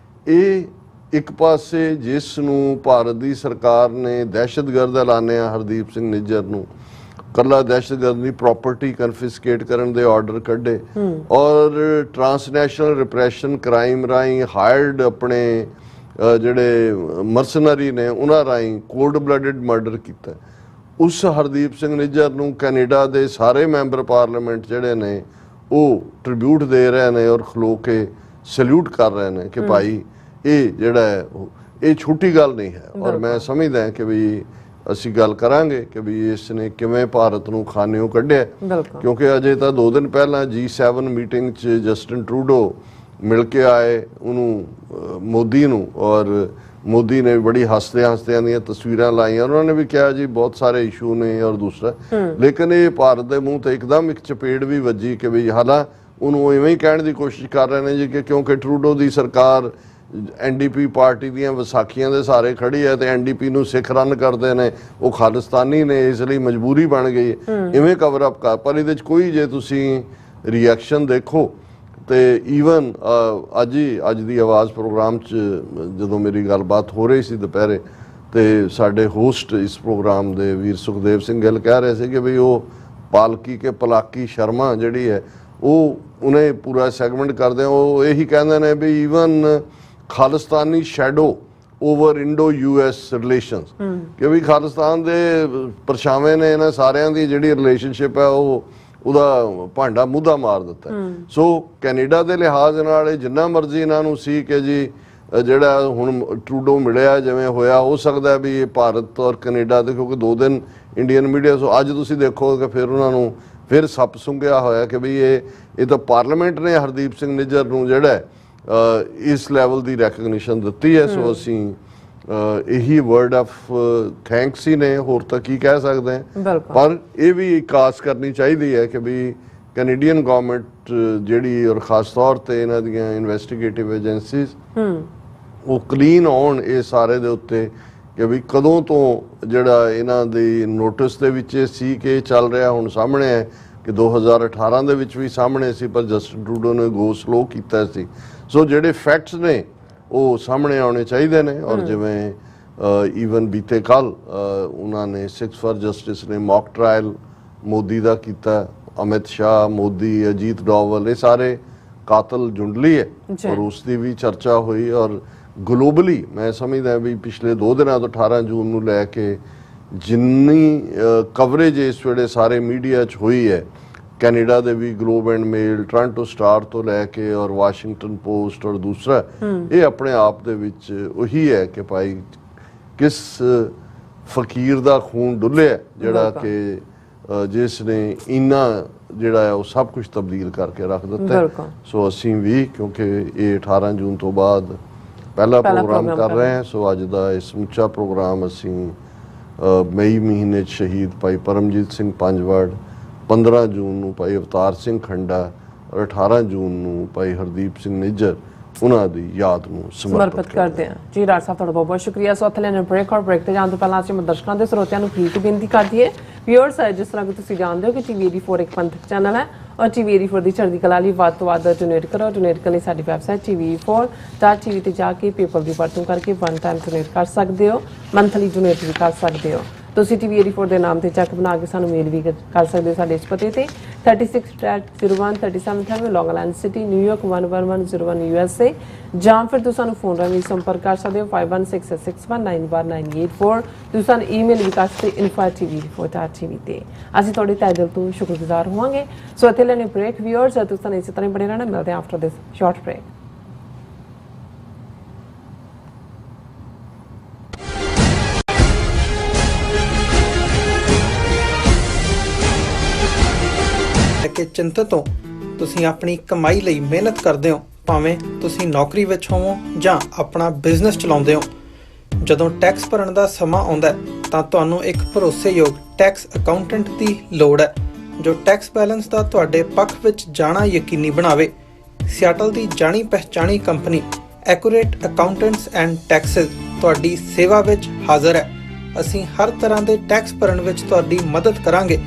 ਇਹ ਇੱਕ ਪਾਸੇ ਜਿਸ ਨੂੰ ਭਾਰਤ ਦੀ ਸਰਕਾਰ ਨੇ ਦਹਿਸ਼ਤਗਰਦ ਐਲਾਨਿਆ ਹਰਦੀਪ ਸਿੰਘ ਨਿੱਜਰ ਨੂੰ, ਕੱਲਾ ਦਹਿਸ਼ਤਗਰਦ ਦੀ ਪ੍ਰਾਪਰਟੀ ਕਨਫਿਸਕੇਟ ਕਰਨ ਦੇ ਆਰਡਰ ਕੱਢੇ, ਔਰ ਟਰਾਂਸਨੈਸ਼ਨਲ ਰਿਪਰੈਸ਼ਨ ਕ੍ਰਾਈਮ ਰਾਹੀਂ ਹਾਇਰਡ ਆਪਣੇ ਜਿਹੜੇ ਮਰਸਨਰੀ ਨੇ ਉਹਨਾਂ ਰਾਹੀਂ ਕੋਲਡ ਬਲੱਡਡ ਮਰਡਰ ਕੀਤਾ। ਉਸ ਹਰਦੀਪ ਸਿੰਘ ਨਿੱਜਰ ਨੂੰ ਕੈਨੇਡਾ ਦੇ ਸਾਰੇ ਮੈਂਬਰ ਪਾਰਲੀਮੈਂਟ ਜਿਹੜੇ ਨੇ ਉਹ ਟ੍ਰਿਬਿਊਟ ਦੇ ਰਹੇ ਨੇ ਔਰ ਖਲੋ ਕੇ ਸੈਲੂਟ ਕਰ ਰਹੇ ਨੇ ਕਿ ਭਾਈ ਇਹ ਜਿਹੜਾ ਹੈ ਇਹ ਛੋਟੀ ਗੱਲ ਨਹੀਂ ਹੈ। ਔਰ ਮੈਂ ਸਮਝਦਾ ਕਿ ਵੀ ਅਸੀਂ ਗੱਲ ਕਰਾਂਗੇ ਕਿ ਵੀ ਇਸ ਨੇ ਕਿਵੇਂ ਭਾਰਤ ਨੂੰ ਖਾਨਿਓਂ ਕੱਢਿਆ, ਕਿਉਂਕਿ ਅਜੇ ਤਾਂ 2 ਦਿਨ ਪਹਿਲਾਂ G7 ਮੀਟਿੰਗ 'ਚ ਜਸਟਿਨ ਟਰੂਡੋ ਮਿਲ ਕੇ ਆਏ ਉਹਨੂੰ ਮੋਦੀ ਨੂੰ, ਔਰ ਮੋਦੀ ਨੇ ਬੜੀ ਹੱਸਦਿਆਂ ਦੀਆਂ ਤਸਵੀਰਾਂ ਲਾਈਆਂ। ਉਹਨਾਂ ਨੇ ਵੀ ਕਿਹਾ ਜੀ ਬਹੁਤ ਸਾਰੇ ਇਸ਼ੂ ਨੇ ਔਰ ਦੂਸਰਾ, ਲੇਕਿਨ ਇਹ ਭਾਰਤ ਦੇ ਮੂੰਹ ਤੇ ਇੱਕਦਮ ਇੱਕ ਚਪੇੜ ਵੀ ਵੱਜੀ ਕਿ ਵੀ ਹਾਲਾਂ ਉਹਨੂੰ ਇਵੇਂ ਹੀ ਕਹਿਣ ਦੀ ਕੋਸ਼ਿਸ਼ ਕਰ ਰਹੇ ਨੇ ਜੀ ਕਿ ਕਿਉਂਕਿ ਟਰੂਡੋ ਦੀ ਸਰਕਾਰ NDP ਪਾਰਟੀ ਦੀਆਂ ਵਿਸਾਖੀਆਂ ਦੇ ਸਾਰੇ ਖੜੀ ਹੈ ਤੇ NDP ਨੂੰ ਸਿੱਖ ਰਨ ਕਰਦੇ ਨੇ, ਉਹ ਖਾਲਿਸਤਾਨੀ ਨੇ, ਇਸ ਲਈ ਮਜਬੂਰੀ ਬਣ ਗਈ ਹੈ, ਇਵੇਂ ਕਵਰ ਅਪ ਕਰ। ਪਰ ਇਹਦੇ 'ਚ ਕੋਈ ਜੇ ਤੁਸੀਂ ਰਿਐਕਸ਼ਨ ਦੇਖੋ ਤੇ ਈਵਨ ਅੱਜ ਦੀ ਆਵਾਜ਼ ਪ੍ਰੋਗਰਾਮ 'ਚ ਜਦੋਂ ਮੇਰੀ ਗੱਲਬਾਤ ਹੋ ਰਹੀ ਸੀ ਦੁਪਹਿਰੇ, ਤੇ ਸਾਡੇ ਹੋਸਟ ਇਸ ਪ੍ਰੋਗਰਾਮ ਦੇ ਵੀਰ ਸੁਖਦੇਵ ਸਿੰਘ ਗਿੱਲ ਕਹਿ ਰਹੇ ਸੀ ਕਿ ਵੀ ਉਹ ਪਾਲਕੀ ਕੇ ਪਲਾਕੀ ਸ਼ਰਮਾ ਜਿਹੜੀ ਹੈ ਉਹ ਉਹਨੇ ਪੂਰਾ ਸੈਗਮੈਂਟ ਕਰਦੇ ਉਹ ਇਹੀ ਕਹਿੰਦੇ ਨੇ ਵੀ even Khalistani shadow over Indo US relations, ਕਿ ਵੀ ਖਾਲਿਸਤਾਨ ਦੇ ਪਰਛਾਵੇਂ ਨੇ ਇਹਨਾਂ ਸਾਰਿਆਂ ਦੀ ਜਿਹੜੀ ਰਿਲੇਸ਼ਨਸ਼ਿਪ ਹੈ ਉਹ ਉਹਦਾ ਭਾਂਡਾ ਮੁੱਦਾ ਮਾਰ ਦਿੱਤਾ। ਸੋ ਕੈਨੇਡਾ ਦੇ ਲਿਹਾਜ਼ ਨਾਲ ਇਹ ਜਿੰਨਾ ਮਰਜ਼ੀ ਇਹਨਾਂ ਨੂੰ ਸੀ ਕਿ ਜੀ ਜਿਹੜਾ ਹੁਣ ਟਰੂਡੋ ਮਿਲਿਆ ਜਿਵੇਂ ਹੋਇਆ, ਹੋ ਸਕਦਾ ਵੀ ਇਹ ਭਾਰਤ ਔਰ ਕੈਨੇਡਾ ਦੇ, ਕਿਉਂਕਿ 2 ਦਿਨ ਇੰਡੀਅਨ ਮੀਡੀਆ ਸੋ ਅੱਜ ਤੁਸੀਂ ਦੇਖੋ ਕਿ ਫਿਰ ਉਹਨਾਂ ਨੂੰ ਫਿਰ ਸੱਪ ਸੁੰਘਿਆ ਹੋਇਆ ਕਿ ਵੀ ਇਹ ਤਾਂ ਪਾਰਲੀਮੈਂਟ ਨੇ ਹਰਦੀਪ ਸਿੰਘ ਨਿੱਜਰ ਨੂੰ ਜਿਹੜਾ ਇਸ ਲੈਵਲ ਦੀ ਰੈਕਗਨੀਸ਼ਨ ਦਿੱਤੀ ਹੈ। ਸੋ ਅਸੀਂ ਇਹੀ ਵਰਡ ਆਫ ਥੈਂਕਸ ਹੀ ਨੇ, ਹੋਰ ਤਾਂ ਕੀ ਕਹਿ ਸਕਦੇ ਹਾਂ। ਪਰ ਇਹ ਵੀ ਕਾਸ ਕਰਨੀ ਚਾਹੀਦੀ ਹੈ ਕਿ ਵੀ ਕੈਨੇਡੀਅਨ ਗਵਰਨਮੈਂਟ ਜਿਹੜੀ, ਔਰ ਖਾਸ ਤੌਰ ਤੇ ਇਹਨਾਂ ਦੀਆਂ ਇਨਵੈਸਟੀਗੇਟਿਵ ਏਜੰਸੀਜ਼, ਉਹ ਕਲੀਨ ਹੋਣ ਇਹ ਸਾਰੇ ਦੇ ਉੱਤੇ ਕਿ ਵੀ ਕਦੋਂ ਤੋਂ ਜਿਹੜਾ ਇਹਨਾਂ ਦੀ ਨੋਟਿਸ ਦੇ ਵਿੱਚ ਸੀ ਕਿ ਇਹ ਚੱਲ ਰਿਹਾ, ਹੁਣ ਸਾਹਮਣੇ ਹੈ ਕਿ 2018 ਦੇ ਵਿੱਚ ਵੀ ਸਾਹਮਣੇ ਸੀ, ਪਰ ਜਸਟਿਨ ਟਰੂਡੋ ਨੇ ਗੋ ਸਲੋ ਕੀਤਾ ਸੀ। ਸੋ ਜਿਹੜੇ ਫੈਕਟਸ ਨੇ ਉਹ ਸਾਹਮਣੇ ਆਉਣੇ ਚਾਹੀਦੇ ਨੇ। ਔਰ ਜਿਵੇਂ ਈਵਨ ਬੀਤੇ ਕੱਲ ਉਹਨਾਂ ਨੇ 6 ਫॉर ਜਸਟਿਸ ਨੇ ਮੌਕ ਟਰਾਇਲ ਮੋਦੀ ਦਾ ਕੀਤਾ, ਅਮਿਤ ਸ਼ਾਹ, ਮੋਦੀ, ਅਜੀਤ ਡੋਵਲ, ਇਹ ਸਾਰੇ ਕਾਤਲ ਜੁੰਡਲੀ ਹੈ, ਔਰ ਉਸ ਦੀ ਵੀ ਚਰਚਾ ਹੋਈ। ਔਰ ਗਲੋਬਲੀ ਮੈਂ ਸਮਝਦਾ ਵੀ ਪਿਛਲੇ 2 ਦਿਨਾਂ ਤੋਂ 18 ਜੂਨ ਨੂੰ ਲੈ ਕੇ ਜਿੰਨੀ ਕਵਰੇਜ ਇਸ ਵੇਲੇ ਸਾਰੇ ਮੀਡੀਆ 'ਚ ਹੋਈ ਹੈ, ਕੈਨੇਡਾ ਦੇ ਵੀ Globe and Mail, Toronto Star ਤੋਂ ਲੈ ਕੇ ਔਰ ਵਾਸ਼ਿੰਗਟਨ ਪੋਸਟ ਔਰ ਦੂਸਰਾ, ਇਹ ਆਪਣੇ ਆਪ ਦੇ ਵਿੱਚ ਉਹੀ ਹੈ ਕਿ ਭਾਈ ਕਿਸ ਫਕੀਰ ਦਾ ਖੂਨ ਡੁੱਲਿਆ ਜਿਹੜਾ ਕਿ ਜਿਸ ਨੇ ਇੰਨਾ ਜਿਹੜਾ ਹੈ ਉਹ ਸਭ ਕੁਝ ਤਬਦੀਲ ਕਰਕੇ ਰੱਖ ਦਿੱਤਾ। ਸੋ ਅਸੀਂ ਵੀ, ਕਿਉਂਕਿ ਇਹ 18 ਜੂਨ ਤੋਂ ਬਾਅਦ ਪਹਿਲਾ ਪ੍ਰੋਗਰਾਮ ਕਰ ਰਹੇ ਹਾਂ, ਸੋ ਅੱਜ ਦਾ ਇਹ ਸਮੁੱਚਾ ਪ੍ਰੋਗਰਾਮ ਅਸੀਂ ਮਈ ਮਹੀਨੇ 'ਚ ਸ਼ਹੀਦ ਭਾਈ ਪਰਮਜੀਤ ਸਿੰਘ ਪੰਜਵੜ, 15 ਜੂਨ ਨੂੰ ਭਾਈ ਅਵਤਾਰ ਸਿੰਘ ਖੰਡਾ ਔਰ 18 ਜੂਨ ਨੂੰ ਭਾਈ ਹਰਦੀਪ ਸਿੰਘ ਨਿੱਜਰ, ਉਹਨਾਂ ਦੀ ਯਾਦ ਨੂੰ ਸਮਰਪਿਤ ਕਰਦੇ ਹਾਂ। ਜੀ ਰਾਜ ਸਾਹਿਬ, ਤੁਹਾਡਾ ਬਹੁਤ ਬਹੁਤ ਸ਼ੁਕਰੀਆ। ਸੋ ਇੱਥੇ ਲੈਣੇ ਬ੍ਰੇਕ, ਔਰ ਬ੍ਰੇਕ ਤੇ ਜਾਣ ਤੋਂ ਪਹਿਲਾਂ ਅਸੀਂ ਦਰਸ਼ਕਾਂ ਦੇ ਸਰੋਤਿਆਂ ਨੂੰ ਕੀ ਬੇਨਤੀ ਕਰਦੀ ਹੈ। ਵਿਊਅਰਸ, ਜਿਸ ਤਰ੍ਹਾਂ ਕਿ ਤੁਸੀਂ ਜਾਣਦੇ ਹੋ ਕਿ TV 84 ਇੱਕ ਪੰਥਕ ਚੈਨਲ ਹੈ, ਔਰ TV 84 ਦੀ ਚੜ੍ਹਦੀ ਕਲਾ ਲਈ ਵੱਧ ਤੋਂ ਵੱਧ ਡੋਨੇਟ ਕਰੋ। ਡੋਨੇਟ ਕਰਨ ਲਈ ਸਾਡੀ ਵੈਬਸਾਈਟ TV84.tv ਤੇ ਜਾ ਕੇ ਪੇਪਲ ਦੀ ਵਰਤੋਂ ਕਰਕੇ ਵਨ ਟਾਈਮ ਡੋਨੇਟ ਕਰ ਸਕਦੇ ਹੋ, ਮੰਥਲੀ ਡੋਨੇਟ ਵੀ ਕਰ ਸਕਦੇ ਹੋ। ਤੁਸੀਂ TV 84 ਦੇ ਨਾਮ ਤੇ ਚੈੱਕ ਬਣਾ ਕੇ ਸਾਨੂੰ ਮੇਲ ਵੀ ਕਰ ਸਕਦੇ ਹੋ ਸਾਡੇ ਇਸ ਪਤੇ ਤੇ 3601 37 ਲੌਂਗ ਆਈਲੈਂਡ ਸਿਟੀ, ਨਿਊਯਾਰਕ 11101 USA, ਜਾਂ ਫਿਰ ਤੁਸੀਂ ਸਾਨੂੰ ਫੋਨ ਰਾਹੀਂ ਸੰਪਰਕ ਕਰ ਸਕਦੇ ਹੋ 5166619184। ਤੁਸੀਂ ਸਾਨੂੰ ਈਮੇਲ ਵੀ ਕਰ ਸਕਦੇ info@tv84.tv ਤੇ। ਅਸੀਂ ਤੁਹਾਡੇ ਤਹਿ ਦਿਲ ਤੋਂ ਸ਼ੁਕਰਗੁਜ਼ਾਰ ਹੋਵਾਂਗੇ। ਸੋ ਇੱਥੇ ਲੈਣੇ ਬ੍ਰੇਕ। ਵਿਊਅਰਸ, ਤੁਸੀਂ ਇਸੇ ਤਰ੍ਹਾਂ ਬਣੇ ਰਹਿਣਾ। ਮਿਲਦੇ ਹਾਂ ਆਫਟਰ ਦਿਸ ਸ਼ਾਰਟ ਬ੍ਰੇਕ। ਕਿ ਚਿੰਤਤ ਹੋ, ਤੁਸੀਂ ਆਪਣੀ ਕਮਾਈ ਲਈ ਮਿਹਨਤ ਕਰਦੇ ਹੋ, ਭਾਵੇਂ ਤੁਸੀਂ ਨੌਕਰੀ ਵਿੱਚ ਹੋਵੋ ਜਾਂ ਆਪਣਾ ਬਿਜ਼ਨਸ ਚਲਾਉਂਦੇ ਹੋ। ਜਦੋਂ ਟੈਕਸ ਭਰਨ ਦਾ ਸਮਾਂ ਆਉਂਦਾ ਹੈ ਤਾਂ ਤੁਹਾਨੂੰ ਇੱਕ ਭਰੋਸੇਯੋਗ ਟੈਕਸ ਅਕਾਊਂਟੈਂਟ ਦੀ ਲੋੜ ਹੈ, ਜੋ ਟੈਕਸ ਬੈਲੈਂਸ ਦਾ ਤੁਹਾਡੇ ਪੱਖ ਵਿੱਚ ਜਾਣਾ ਯਕੀਨੀ ਬਣਾਵੇ। ਸਿਆਟਲ ਦੀ ਜਾਣੀ ਪਛਾਣੀ company Accurate accountants and Taxes ਤੁਹਾਡੀ ਸੇਵਾ ਵਿੱਚ ਹਾਜ਼ਰ ਹੈ। ਅਸੀਂ ਹਰ ਤਰ੍ਹਾਂ ਦੇ ਟੈਕਸ ਭਰਨ ਵਿੱਚ ਤੁਹਾਡੀ ਮਦਦ ਕਰਾਂਗੇ।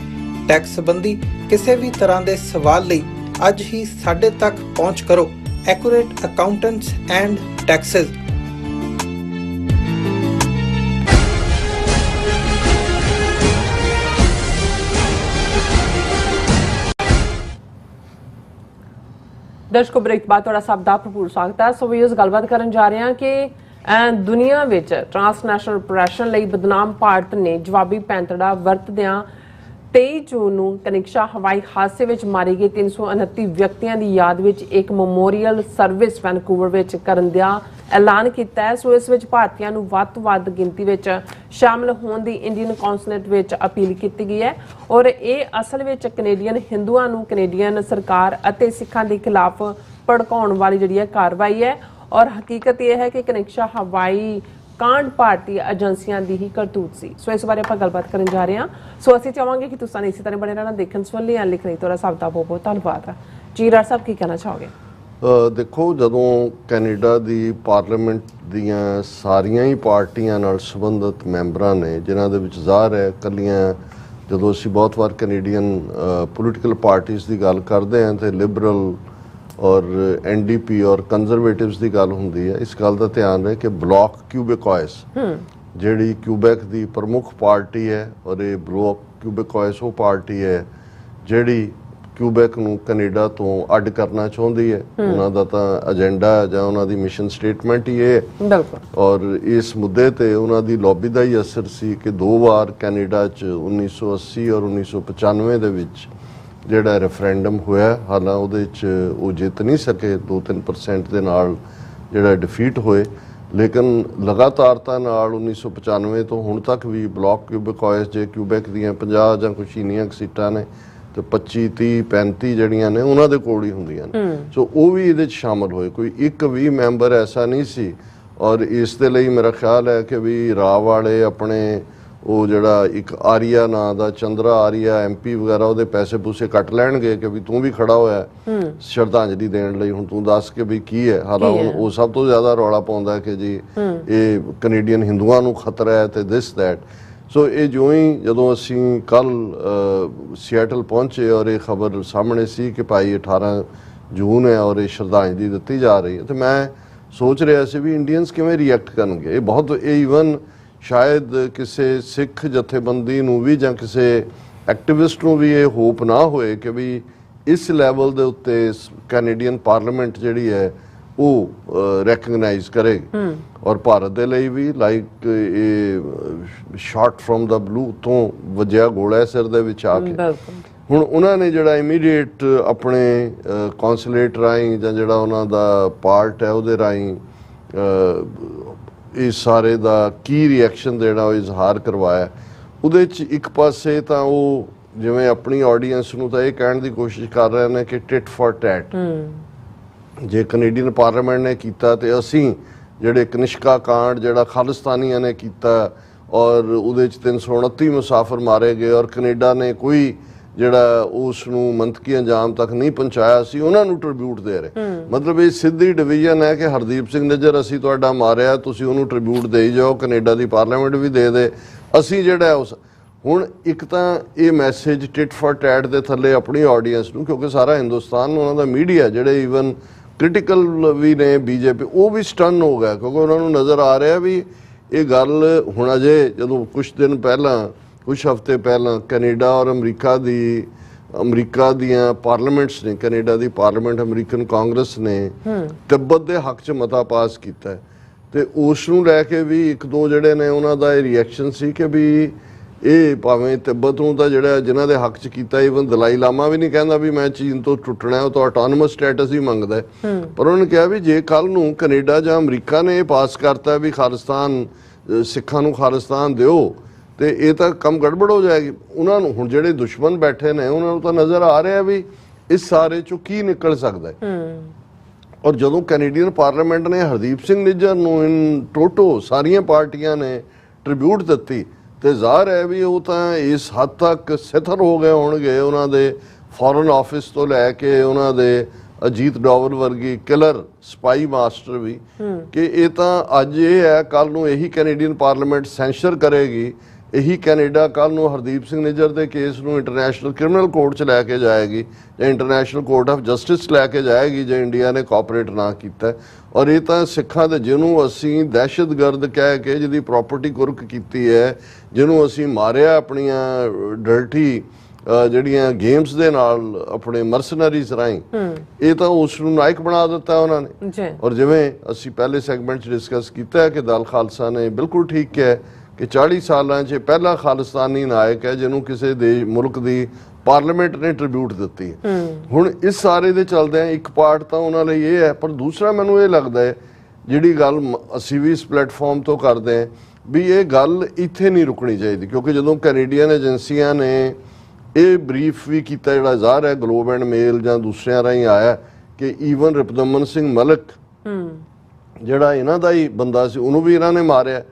ਟੈਕਸ ਸੰਬੰਧੀ ਕਿਸੇ ਵੀ ਤਰ੍ਹਾਂ ਦੇ ਸਵਾਲ ਲਈ ਅੱਜ ਹੀ ਸਾਡੇ ਤੱਕ ਪਹੁੰਚ ਕਰੋ। Accurate accountants and Taxes. ਦਰਸ਼ਕੋ, ਬ੍ਰੇਕ ਬਾਅਦ ਤੁਹਾਡਾ ਸਭ ਦਾ ਭਰਪੂਰ ਸਵਾਗਤ ਹੈ। ਸੋ ਵੀਰਸ, ਗੱਲਬਾਤ ਕਰਨ ਜਾ ਰਹੇ ਹਾਂ ਕਿ ਦੁਨੀਆ ਵਿੱਚ ਟ੍ਰਾਂਸਨੈਸ਼ਨਲ ਆਪਰੇਸ਼ਨ ਲਈ ਬਦਨਾਮ ਭਾਰਤ ਨੇ ਜਵਾਬੀ ਪੈਂਤੜਾ ਵਰਤਦਿਆਂ 23 ਜੂਨ ਨੂੰ ਕਨਿਕਸ਼ਾ ਹਵਾਈ ਹਾਦਸੇ ਵਿੱਚ ਮਾਰੇ ਗਏ 329 ਵਿਅਕਤੀਆਂ ਦੀ ਯਾਦ ਵਿੱਚ ਇੱਕ ਮੈਮੋਰੀਅਲ ਸਰਵਿਸ ਵੈਨਕੂਵਰ ਵਿੱਚ ਕਰਨ ਦਾ ਐਲਾਨ ਕੀਤਾ ਹੈ। ਸੋ ਇਸ ਵਿੱਚ ਭਾਰਤੀਆਂ ਨੂੰ ਵੱਧ ਤੋਂ ਵੱਧ ਗਿਣਤੀ ਵਿੱਚ ਸ਼ਾਮਲ ਹੋਣ ਦੀ ਇੰਡੀਅਨ ਕੌਂਸੂਲੇਟ ਵਿੱਚ ਅਪੀਲ ਕੀਤੀ ਗਈ ਹੈ, ਔਰ ਇਹ ਅਸਲ ਵਿੱਚ ਕੈਨੇਡੀਅਨ ਹਿੰਦੂਆਂ ਨੂੰ ਕੈਨੇਡੀਅਨ ਸਰਕਾਰ ਅਤੇ ਸਿੱਖਾਂ ਦੇ ਖਿਲਾਫ ਭੜਕਾਉਣ ਵਾਲੀ ਜਿਹੜੀ ਹੈ ਕਾਰਵਾਈ ਹੈ। ਔਰ ਹਕੀਕਤ ਇਹ ਹੈ ਕਿ ਕਨਿਕਸ਼ਾ ਹਵਾਈ ਕਾਂਡ ਭਾਰਤੀ ਏਜੰਸੀਆਂ ਦੀ ਹੀ ਕਰਤੂਤ ਸੀ। ਸੋ ਇਸ ਬਾਰੇ ਆਪਾਂ ਗੱਲਬਾਤ ਕਰਨ ਜਾ ਰਹੇ ਹਾਂ। ਸੋ ਅਸੀਂ ਚਾਹਾਂਗੇ ਕਿ ਤੁਸੀਂ ਇਸੇ ਤਰ੍ਹਾਂ ਬਣੇ ਰਹਿਣਾ, ਦੇਖਣ ਸੁਣ ਲਈ ਲਿਖ ਲਈ। ਤੁਹਾਡਾ ਸਭ ਦਾ ਬਹੁਤ ਬਹੁਤ ਧੰਨਵਾਦ ਹੈ। ਜੀ ਰਾਜ ਸਾਹਿਬ, ਕੀ ਕਹਿਣਾ ਚਾਹੋਗੇ? ਦੇਖੋ, ਜਦੋਂ ਕੈਨੇਡਾ ਦੀ ਪਾਰਲੀਮੈਂਟ ਦੀਆਂ ਸਾਰੀਆਂ ਹੀ ਪਾਰਟੀਆਂ ਨਾਲ ਸੰਬੰਧਿਤ ਮੈਂਬਰਾਂ ਨੇ, ਜਿਨ੍ਹਾਂ ਦੇ ਵਿੱਚ ਜ਼ਾਹਰ ਹੈ ਇਕੱਲੀਆਂ, ਜਦੋਂ ਅਸੀਂ ਬਹੁਤ ਵਾਰ ਕੈਨੇਡੀਅਨ ਪੋਲੀਟੀਕਲ ਪਾਰਟੀਆਂ ਦੀ ਗੱਲ ਕਰਦੇ ਹਾਂ ਤੇ ਲਿਬਰਲ ਔਰ NDP ਔਰ ਕੰਜ਼ਰਵੇਟਿਵਸ ਦੀ ਗੱਲ ਹੁੰਦੀ ਹੈ, ਇਸ ਗੱਲ ਦਾ ਧਿਆਨ ਰਹੇ ਕਿ ਬਲੌਕ ਕਿਊਬੇਕॉयस ਜਿਹੜੀ ਕਿਊਬੈਕ ਦੀ ਪ੍ਰਮੁੱਖ ਪਾਰਟੀ ਹੈ, ਔਰ ਇਹ ਬਲੌਕ ਕਿਊਬੇਕॉयस ਉਹ ਪਾਰਟੀ ਹੈ ਜਿਹੜੀ ਕਿਊਬੈਕ ਨੂੰ ਕੈਨੇਡਾ ਤੋਂ ਅੱਡ ਕਰਨਾ ਚਾਹੁੰਦੀ ਹੈ। ਉਹਨਾਂ ਦਾ ਤਾਂ ਏਜੰਡਾ ਜਾਂ ਉਹਨਾਂ ਦੀ ਮਿਸ਼ਨ ਸਟੇਟਮੈਂਟ ਹੀ ਇਹ ਹੈ। ਔਰ ਇਸ ਮੁੱਦੇ ਤੇ ਉਹਨਾਂ ਦੀ ਲੌਬੀ ਦਾ ਹੀ ਅਸਰ ਸੀ ਕਿ 2 ਵਾਰ ਕੈਨੇਡਾ 'ਚ 1980 ਔਰ 1995 ਦੇ ਵਿੱਚ ਜਿਹੜਾ ਰੈਫਰੈਂਡਮ ਹੋਇਆ, ਹਾਲਾਂ ਉਹਦੇ 'ਚ ਉਹ ਜਿੱਤ ਨਹੀਂ ਸਕੇ, 2-3% ਦੇ ਨਾਲ ਜਿਹੜਾ ਡਿਫੀਟ ਹੋਏ, ਲੇਕਿਨ ਲਗਾਤਾਰਤਾ ਨਾਲ 1995 ਤੋਂ ਹੁਣ ਤੱਕ ਵੀ ਬਲੌਕ ਕਿਊਬੇਕॉयस ਜੇ ਕਿਊਬੈਕ ਦੀਆਂ 50 ਜਾਂ ਕੁਛ ਇੰਨੀਆਂ ਸੀਟਾਂ ਨੇ ਤੇ 25 30 35 ਜਿਹੜੀਆਂ ਨੇ ਉਹਨਾਂ ਦੇ ਕੋਲ ਹੀ ਹੁੰਦੀਆਂ ਨੇ। ਸੋ ਉਹ ਵੀ ਇਹਦੇ 'ਚ ਸ਼ਾਮਲ ਹੋਏ, ਕੋਈ ਇੱਕ ਵੀ ਮੈਂਬਰ ਐਸਾ ਨਹੀਂ ਸੀ। ਔਰ ਇਸ ਦੇ ਲਈ ਮੇਰਾ ਖਿਆਲ ਹੈ ਕਿ ਵੀ ਰਾਹ ਵਾਲੇ ਆਪਣੇ ਉਹ ਜਿਹੜਾ ਇੱਕ ਆਰੀਆ ਨਾਂ ਦਾ ਚੰਦਰਾ ਆਰੀਆ MP ਵਗੈਰਾ ਉਹਦੇ ਪੈਸੇ ਪੂਸੇ ਕੱਟ ਲੈਣਗੇ ਕਿ ਵੀ ਤੂੰ ਵੀ ਖੜਾ ਹੋਇਆ ਸ਼ਰਧਾਂਜਲੀ ਦੇਣ ਲਈ, ਹੁਣ ਤੂੰ ਦੱਸ ਕੇ ਵੀ ਕੀ ਹੈ। ਹਾਲਾਂਕਿ ਉਹ ਸਭ ਤੋਂ ਜ਼ਿਆਦਾ ਰੌਲਾ ਪਾਉਂਦਾ ਕਿ ਜੀ ਇਹ ਕੈਨੇਡੀਅਨ ਹਿੰਦੂਆਂ ਨੂੰ ਖਤਰਾ ਹੈ ਤੇ ਦਿਸ ਦੈਟ। ਸੋ ਇਹ ਜਿਉਂ ਹੀ ਜਦੋਂ ਅਸੀਂ ਕੱਲ੍ਹ ਸਿਐਟਲ ਪਹੁੰਚੇ ਔਰ ਇਹ ਖਬਰ ਸਾਹਮਣੇ ਸੀ ਕਿ ਭਾਈ 18 ਜੂਨ ਹੈ ਔਰ ਇਹ ਸ਼ਰਧਾਂਜਲੀ ਦਿੱਤੀ ਜਾ ਰਹੀ ਹੈ, ਤੇ ਮੈਂ ਸੋਚ ਰਿਹਾ ਸੀ ਵੀ ਇੰਡੀਅਨਸ ਕਿਵੇਂ ਰਿਐਕਟ ਕਰਨਗੇ। ਇਹ ਈਵਨ ਸ਼ਾਇਦ ਕਿਸੇ ਸਿੱਖ ਜਥੇਬੰਦੀ ਨੂੰ ਵੀ ਜਾਂ ਕਿਸੇ ਐਕਟਿਵਿਸਟ ਨੂੰ ਵੀ ਇਹ ਹੋਪ ਨਾ ਹੋਏ ਕਿ ਵੀ ਇਸ ਲੈਵਲ ਦੇ ਉੱਤੇ ਕੈਨੇਡੀਅਨ ਪਾਰਲੀਮੈਂਟ ਜਿਹੜੀ ਹੈ ਉਹ ਰੈਕਗਨਾਈਜ਼ ਕਰੇਗੀ। ਔਰ ਭਾਰਤ ਦੇ ਲਈ ਵੀ ਲਾਈਕ ਇਹ ਸ਼ਾਟ ਫਰੋਮ ਦਾ ਬਲੂ ਤੋਂ ਵਜਿਆ ਗੋਲਾ ਸਿਰ ਦੇ ਵਿੱਚ ਆ ਕੇ ਹੁਣ ਉਹਨਾਂ ਨੇ ਜਿਹੜਾ ਇਮੀਡੀਏਟ ਆਪਣੇ ਕੌਂਸੂਲੇਟ ਰਾਹੀਂ ਜਾਂ ਜਿਹੜਾ ਉਹਨਾਂ ਦਾ ਪਾਰਟ ਹੈ ਉਹਦੇ ਰਾਹੀਂ ਇਸ ਸਾਰੇ ਦਾ ਕੀ ਰਿਐਕਸ਼ਨ ਦੇਣਾ ਉਹ ਇਜ਼ਹਾਰ ਕਰਵਾਇਆ। ਉਹਦੇ 'ਚ ਇੱਕ ਪਾਸੇ ਤਾਂ ਉਹ ਜਿਵੇਂ ਆਪਣੀ ਆਡੀਅנס ਨੂੰ ਤਾਂ ਇਹ ਕਹਿਣ ਦੀ ਕੋਸ਼ਿਸ਼ ਕਰ ਰਹੇ ਨੇ ਕਿ ਟਿਟ ਫॉर ਟੈਟ, ਜੇ ਕੈਨੇਡੀਅਨ ਪਾਰਲੀਮੈਂਟ ਨੇ ਕੀਤਾ ਤੇ ਅਸੀਂ ਜਿਹੜੇ ਕਨਿਸ਼ਕਾ ਕਾਂਡ ਜਿਹੜਾ ਖਾਲਿਸਤਾਨੀਆਂ ਨੇ ਕੀਤਾ ਔਰ ਉਹਦੇ 'ਚ 329 ਮੁਸਾਫਰ ਮਾਰੇ ਗਏ ਔਰ ਕੈਨੇਡਾ ਨੇ ਕੋਈ ਜਿਹੜਾ ਉਸ ਨੂੰ ਮੰਤਕੀ ਅੰਜਾਮ ਤੱਕ ਨਹੀਂ ਪਹੁੰਚਾਇਆ ਸੀ ਉਹਨਾਂ ਨੂੰ ਟ੍ਰਿਬਿਊਟ ਦੇ ਰਹੇ। ਮਤਲਬ ਇਹ ਸਿੱਧੀ ਡਿਵੀਜ਼ਨ ਹੈ ਕਿ ਹਰਦੀਪ ਸਿੰਘ ਨਿੱਜਰ ਅਸੀਂ ਤੁਹਾਡਾ ਮਾਰਿਆ, ਤੁਸੀਂ ਉਹਨੂੰ ਟ੍ਰਿਬਿਊਟ ਦੇਈ ਜਾਓ, ਕੈਨੇਡਾ ਦੀ ਪਾਰਲੀਮੈਂਟ ਵੀ ਦੇ ਅਸੀਂ ਜਿਹੜਾ ਉਸ ਹੁਣ ਇੱਕ ਤਾਂ ਇਹ ਮੈਸੇਜ ਟਿਟ ਫॉर ਟੈਟ ਦੇ ਥੱਲੇ ਆਪਣੀ ਆਡੀਅנס ਨੂੰ, ਕਿਉਂਕਿ ਸਾਰਾ ਹਿੰਦੁਸਤਾਨ ਉਹਨਾਂ ਦਾ ਮੀਡੀਆ ਜਿਹੜੇ ਈਵਨ ਕ੍ਰਿਟੀਕਲ ਵੀ ਨੇ ਬੀਜੇਪੀ ਉਹ ਵੀ ਸਟਨ ਹੋ ਗਿਆ ਕਿਉਂਕਿ ਉਹਨਾਂ ਨੂੰ ਨਜ਼ਰ ਆ ਰਿਹਾ ਵੀ ਇਹ ਗੱਲ ਹੁਣ ਅਜੇ ਜਦੋਂ ਕੁਝ ਦਿਨ ਪਹਿਲਾਂ ਕੁਝ ਹਫ਼ਤੇ ਪਹਿਲਾਂ ਕੈਨੇਡਾ ਔਰ ਅਮਰੀਕਾ ਦੀਆਂ ਪਾਰਲੀਮੈਂਟਸ ਨੇ, ਕੈਨੇਡਾ ਦੀ ਪਾਰਲੀਮੈਂਟ ਅਮਰੀਕਨ ਕਾਂਗਰਸ ਨੇ ਤਿੱਬਤ ਦੇ ਹੱਕ 'ਚ ਮਤਾ ਪਾਸ ਕੀਤਾ ਤੇ ਉਸ ਨੂੰ ਲੈ ਕੇ ਵੀ ਇੱਕ ਦੋ ਜਿਹੜੇ ਨੇ ਉਹਨਾਂ ਦਾ ਇਹ ਰਿਐਕਸ਼ਨ ਸੀ ਕਿ ਵੀ ਇਹ ਭਾਵੇਂ ਤਿੱਬਤ ਨੂੰ ਤਾਂ ਜਿਹੜਾ ਜਿਨ੍ਹਾਂ ਦੇ ਹੱਕ 'ਚ ਕੀਤਾ ਈਵਨ ਦਲਾਈ ਲਾਮਾ ਵੀ ਨਹੀਂ ਕਹਿੰਦਾ ਵੀ ਮੈਂ ਚੀਨ ਤੋਂ ਟੁੱਟਣਾ, ਉਹ ਤਾਂ ਆਟੋਨਮਸ ਸਟੇਟਸ ਹੀ ਮੰਗਦਾ ਪਰ ਉਹਨਾਂ ਨੇ ਕਿਹਾ ਵੀ ਜੇ ਕੱਲ੍ਹ ਨੂੰ ਕੈਨੇਡਾ ਜਾਂ ਅਮਰੀਕਾ ਨੇ ਇਹ ਪਾਸ ਕਰਤਾ ਵੀ ਖਾਲਿਸਤਾਨ ਸਿੱਖਾਂ ਨੂੰ ਖਾਲਿਸਤਾਨ ਦਿਓ ਤੇ ਇਹ ਤਾਂ ਕੰਮ ਗੜਬੜ ਹੋ ਜਾਏਗੀ। ਉਹਨਾਂ ਨੂੰ ਹੁਣ ਜਿਹੜੇ ਦੁਸ਼ਮਣ ਬੈਠੇ ਨੇ ਉਹਨਾਂ ਨੂੰ ਤਾਂ ਨਜ਼ਰ ਆ ਰਿਹਾ ਵੀ ਇਸ ਸਾਰੇ ਚੋਂ ਕੀ ਨਿਕਲ ਸਕਦਾ ਔਰ ਜਦੋਂ ਕੈਨੇਡੀਅਨ ਪਾਰਲੀਮੈਂਟ ਨੇ ਹਰਦੀਪ ਸਿੰਘ ਨਿੱਜਰ ਨੂੰ ਇਨ ਟੋਟੋ ਸਾਰੀਆਂ ਪਾਰਟੀਆਂ ਨੇ ਟ੍ਰਿਬਿਊਟ ਦਿੱਤੀ ਤੇ ਜ਼ਾਹਰ ਹੈ ਵੀ ਉਹ ਤਾਂ ਇਸ ਹੱਦ ਤੱਕ ਸਿਥਰ ਹੋ ਗਏ ਹੋਣਗੇ ਉਹਨਾਂ ਦੇ ਫੋਰਨ ਆਫਿਸ ਤੋਂ ਲੈ ਕੇ ਉਹਨਾਂ ਦੇ ਅਜੀਤ ਡੋਵਲ ਵਰਗੀ ਕਿਲਰ ਸਪਾਈ ਮਾਸਟਰ ਵੀ ਕਿ ਇਹ ਤਾਂ ਅੱਜ ਇਹ ਹੈ ਕੱਲ ਨੂੰ ਇਹੀ ਕੈਨੇਡੀਅਨ ਪਾਰਲੀਮੈਂਟ ਸੈਂਸ਼ਰ ਕਰੇਗੀ, ਇਹੀ ਕੈਨੇਡਾ ਕੱਲ ਨੂੰ ਹਰਦੀਪ ਸਿੰਘ ਨਿੱਜਰ ਦੇ ਕੇਸ ਨੂੰ ਇੰਟਰਨੈਸ਼ਨਲ ਕ੍ਰਿਮੀਨਲ ਕੋਰਟ 'ਚ ਲੈ ਕੇ ਜਾਏਗੀ ਜਾਂ ਇੰਟਰਨੈਸ਼ਨਲ ਕੋਰਟ ਆਫ ਜਸਟਿਸ ਲੈ ਕੇ ਜਾਏਗੀ ਜੇ ਇੰਡੀਆ ਨੇ ਕੋਆਪਰੇਟ ਨਾ ਕੀਤਾ। ਔਰ ਇਹ ਤਾਂ ਸਿੱਖਾਂ ਦੇ ਜਿਹਨੂੰ ਅਸੀਂ ਦਹਿਸ਼ਤਗਰਦ ਕਹਿ ਕੇ ਜਿਹਦੀ ਪ੍ਰਾਪਰਟੀ ਕੁਰਕ ਕੀਤੀ ਹੈ, ਜਿਹਨੂੰ ਅਸੀਂ ਮਾਰਿਆ ਆਪਣੀਆਂ ਡਰਟੀ ਜਿਹੜੀਆਂ ਗੇਮਸ ਦੇ ਨਾਲ ਆਪਣੇ ਮਰਸਨਰੀਜ਼ ਰਾਹੀਂ, ਇਹ ਤਾਂ ਉਸ ਨੂੰ ਨਾਇਕ ਬਣਾ ਦਿੱਤਾ ਉਹਨਾਂ ਨੇ। ਔਰ ਜਿਵੇਂ ਅਸੀਂ ਪਹਿਲੇ ਸੈਗਮੈਂਟ 'ਚ ਡਿਸਕਸ ਕੀਤਾ ਹੈ ਕਿ ਦਲ ਖਾਲਸਾ ਨੇ ਬਿਲਕੁਲ ਠੀਕ ਕਿਹਾ ਕਿ 40 ਸਾਲਾਂ 'ਚ ਪਹਿਲਾ ਖਾਲਿਸਤਾਨੀ ਨਾਇਕ ਹੈ ਜਿਹਨੂੰ ਕਿਸੇ ਮੁਲਕ ਦੀ ਪਾਰਲੀਮੈਂਟ ਨੇ ਟ੍ਰਿਬਿਊਟ ਦਿੱਤੀ। ਹੁਣ ਇਸ ਸਾਰੇ ਦੇ ਚੱਲਦੇ ਆ ਇੱਕ ਪਾਰਟ ਤਾਂ ਉਹਨਾਂ ਲਈ ਇਹ ਹੈ, ਪਰ ਦੂਸਰਾ ਮੈਨੂੰ ਇਹ ਲੱਗਦਾ ਹੈ ਜਿਹੜੀ ਗੱਲ ਅਸੀਂ ਵੀ ਇਸ ਪਲੇਟਫਾਰਮ ਤੋਂ ਕਰਦੇ ਹਾਂ ਵੀ ਇਹ ਗੱਲ ਇੱਥੇ ਨਹੀਂ ਰੁਕਣੀ ਚਾਹੀਦੀ ਕਿਉਂਕਿ ਜਦੋਂ ਕੈਨੇਡੀਅਨ ਏਜੰਸੀਆਂ ਨੇ ਇਹ ਬਰੀਫ ਵੀ ਕੀਤਾ ਜਿਹੜਾ ਜ਼ਾਹਰ ਹੈ ਗਲੋਬ ਐਂਡ ਮੇਲ ਜਾਂ ਦੂਸਰਿਆਂ ਰਾਹੀਂ ਆਇਆ ਕਿ ਈਵਨ ਰਿਪਦਮਨ ਸਿੰਘ ਮਲਕ ਜਿਹੜਾ ਇਹਨਾਂ ਦਾ ਹੀ ਬੰਦਾ ਸੀ ਉਹਨੂੰ ਵੀ ਇਹਨਾਂ ਨੇ ਮਾਰਿਆ।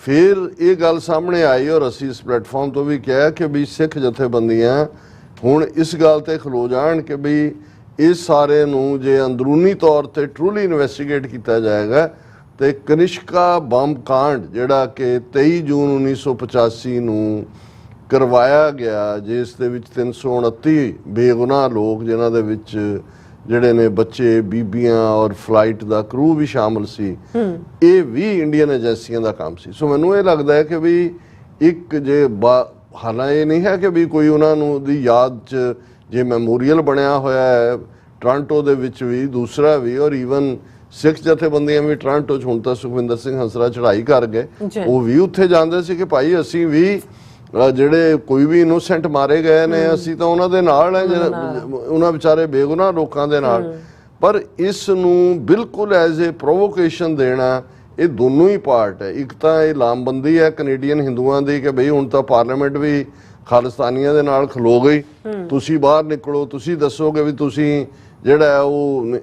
ਫਿਰ ਇਹ ਗੱਲ ਸਾਹਮਣੇ ਆਈ ਔਰ ਅਸੀਂ ਇਸ ਪਲੇਟਫਾਰਮ ਤੋਂ ਵੀ ਕਿਹਾ ਕਿ ਵੀ ਸਿੱਖ ਜਥੇਬੰਦੀਆਂ ਹੁਣ ਇਸ ਗੱਲ ਤੇ ਖਲੋ ਜਾਣ ਕਿ ਵੀ ਇਸ ਸਾਰੇ ਨੂੰ ਜੇ ਅੰਦਰੂਨੀ ਤੌਰ ਤੇ ਟਰੂਲੀ ਇਨਵੈਸਟੀਗੇਟ ਕੀਤਾ ਜਾਏਗਾ ਤੇ ਕਨਿਸ਼ਕਾ ਬੰਬ ਕਾਂਡ ਜਿਹੜਾ ਕਿ 23 ਜੂਨ 1985 ਨੂੰ ਕਰਵਾਇਆ ਗਿਆ ਜਿਸ ਦੇ ਵਿੱਚ 329 ਬੇਗੁਨਾਹ ਲੋਕ ਜਿਨ੍ਹਾਂ ਦੇ ਵਿੱਚ ਜਿਹੜੇ ਨੇ ਬੱਚੇ ਬੀਬੀਆਂ ਔਰ ਫਲਾਈਟ ਦਾ ਕਰੂ ਵੀ ਸ਼ਾਮਲ ਸੀ, ਇਹ ਵੀ ਇੰਡੀਅਨ ਏਜੰਸੀਆਂ ਦਾ ਕੰਮ ਸੀ। ਸੋ ਮੈਨੂੰ ਇਹ ਲੱਗਦਾ ਹੈ ਕਿ ਵੀ ਇੱਕ ਜੇ ਹਾਲਾਂ ਇਹ ਨਹੀਂ ਹੈ ਕਿ ਵੀ ਕੋਈ ਉਹਨਾਂ ਨੂੰ ਦੀ ਯਾਦ 'ਚ ਜੇ ਮੈਮੋਰੀਅਲ ਬਣਿਆ ਹੋਇਆ ਹੈ ਟੋਰਾਂਟੋ ਦੇ ਵਿੱਚ ਵੀ ਦੂਸਰਾ ਵੀ ਔਰ ਈਵਨ ਸਿੱਖ ਜਥੇਬੰਦੀਆਂ ਵੀ ਟੋਰਾਂਟੋ 'ਚ ਹੁਣ ਤਾਂ ਸੁਖਵਿੰਦਰ ਸਿੰਘ ਹੰਸਰਾ ਚੜ੍ਹਾਈ ਕਰ ਗਏ, ਉਹ ਵੀ ਉੱਥੇ ਜਾਂਦੇ ਸੀ ਕਿ ਭਾਈ ਅਸੀਂ ਵੀ ਜਿਹੜੇ ਕੋਈ ਵੀ ਇਨੋਸੈਂਟ ਮਾਰੇ ਗਏ ਨੇ ਅਸੀਂ ਤਾਂ ਉਹਨਾਂ ਦੇ ਨਾਲ ਹੈ, ਉਹਨਾਂ ਵਿਚਾਰੇ ਬੇਗੁਨਾਹ ਲੋਕਾਂ ਦੇ ਨਾਲ। ਪਰ ਇਸ ਨੂੰ ਬਿਲਕੁਲ ਐਜ਼ ਏ ਪ੍ਰੋਵੋਕੇਸ਼ਨ ਦੇਣਾ ਇਹ ਦੋਨੋਂ ਹੀ ਪਾਰਟ ਹੈ। ਇੱਕ ਤਾਂ ਇਹ ਲਾਮਬੰਦੀ ਹੈ ਕੈਨੇਡੀਅਨ ਹਿੰਦੂਆਂ ਦੀ ਕਿ ਬਈ ਹੁਣ ਤਾਂ ਪਾਰਲੀਮੈਂਟ ਵੀ ਖਾਲਿਸਤਾਨੀਆਂ ਦੇ ਨਾਲ ਖਲੋ ਗਈ। ਤੁਸੀਂ ਬਾਹਰ ਨਿਕਲੋ, ਤੁਸੀਂ ਦੱਸੋਗੇ ਵੀ ਤੁਸੀਂ ਜਿਹੜਾ ਉਹ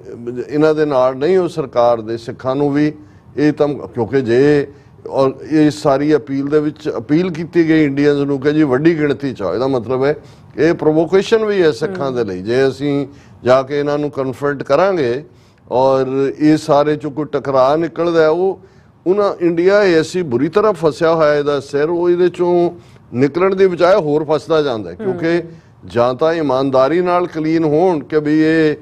ਇਹਨਾਂ ਦੇ ਨਾਲ ਨਹੀਂ ਹੋ ਸਰਕਾਰ ਦੇ, ਸਿੱਖਾਂ ਨੂੰ ਵੀ ਇਹ ਤਾਂ ਕਿਉਂਕਿ ਜੇ ਔਰ ਇਹ ਸਾਰੀ ਅਪੀਲ ਦੇ ਵਿੱਚ ਅਪੀਲ ਕੀਤੀ ਗਈ ਇੰਡੀਅਨਸ ਨੂੰ ਕਿ ਜੀ ਵੱਡੀ ਗਿਣਤੀ 'ਚ ਆਓ। ਇਹਦਾ ਮਤਲਬ ਹੈ ਇਹ ਪ੍ਰੋਵੋਕੇਸ਼ਨ ਵੀ ਹੈ ਸਿੱਖਾਂ ਦੇ ਲਈ। ਜੇ ਅਸੀਂ ਜਾ ਕੇ ਇਹਨਾਂ ਨੂੰ ਕਨਫਰੰਟ ਕਰਾਂਗੇ ਔਰ ਇਹ ਸਾਰੇ 'ਚੋਂ ਕੋਈ ਟਕਰਾਅ ਨਿਕਲਦਾ ਉਹ ਉਹਨਾਂ ਇੰਡੀਆ ਐਸੀ ਬੁਰੀ ਤਰ੍ਹਾਂ ਫਸਿਆ ਹੋਇਆ ਇਹਦਾ ਸਿਰ, ਉਹ ਇਹਦੇ 'ਚੋਂ ਨਿਕਲਣ ਦੀ ਬਜਾਏ ਹੋਰ ਫਸਦਾ ਜਾਂਦਾ ਕਿਉਂਕਿ ਜਾਂ ਤਾਂ ਇਮਾਨਦਾਰੀ ਨਾਲ ਕਲੀਨ ਹੋਣ ਕਿ ਵੀ ਇਹ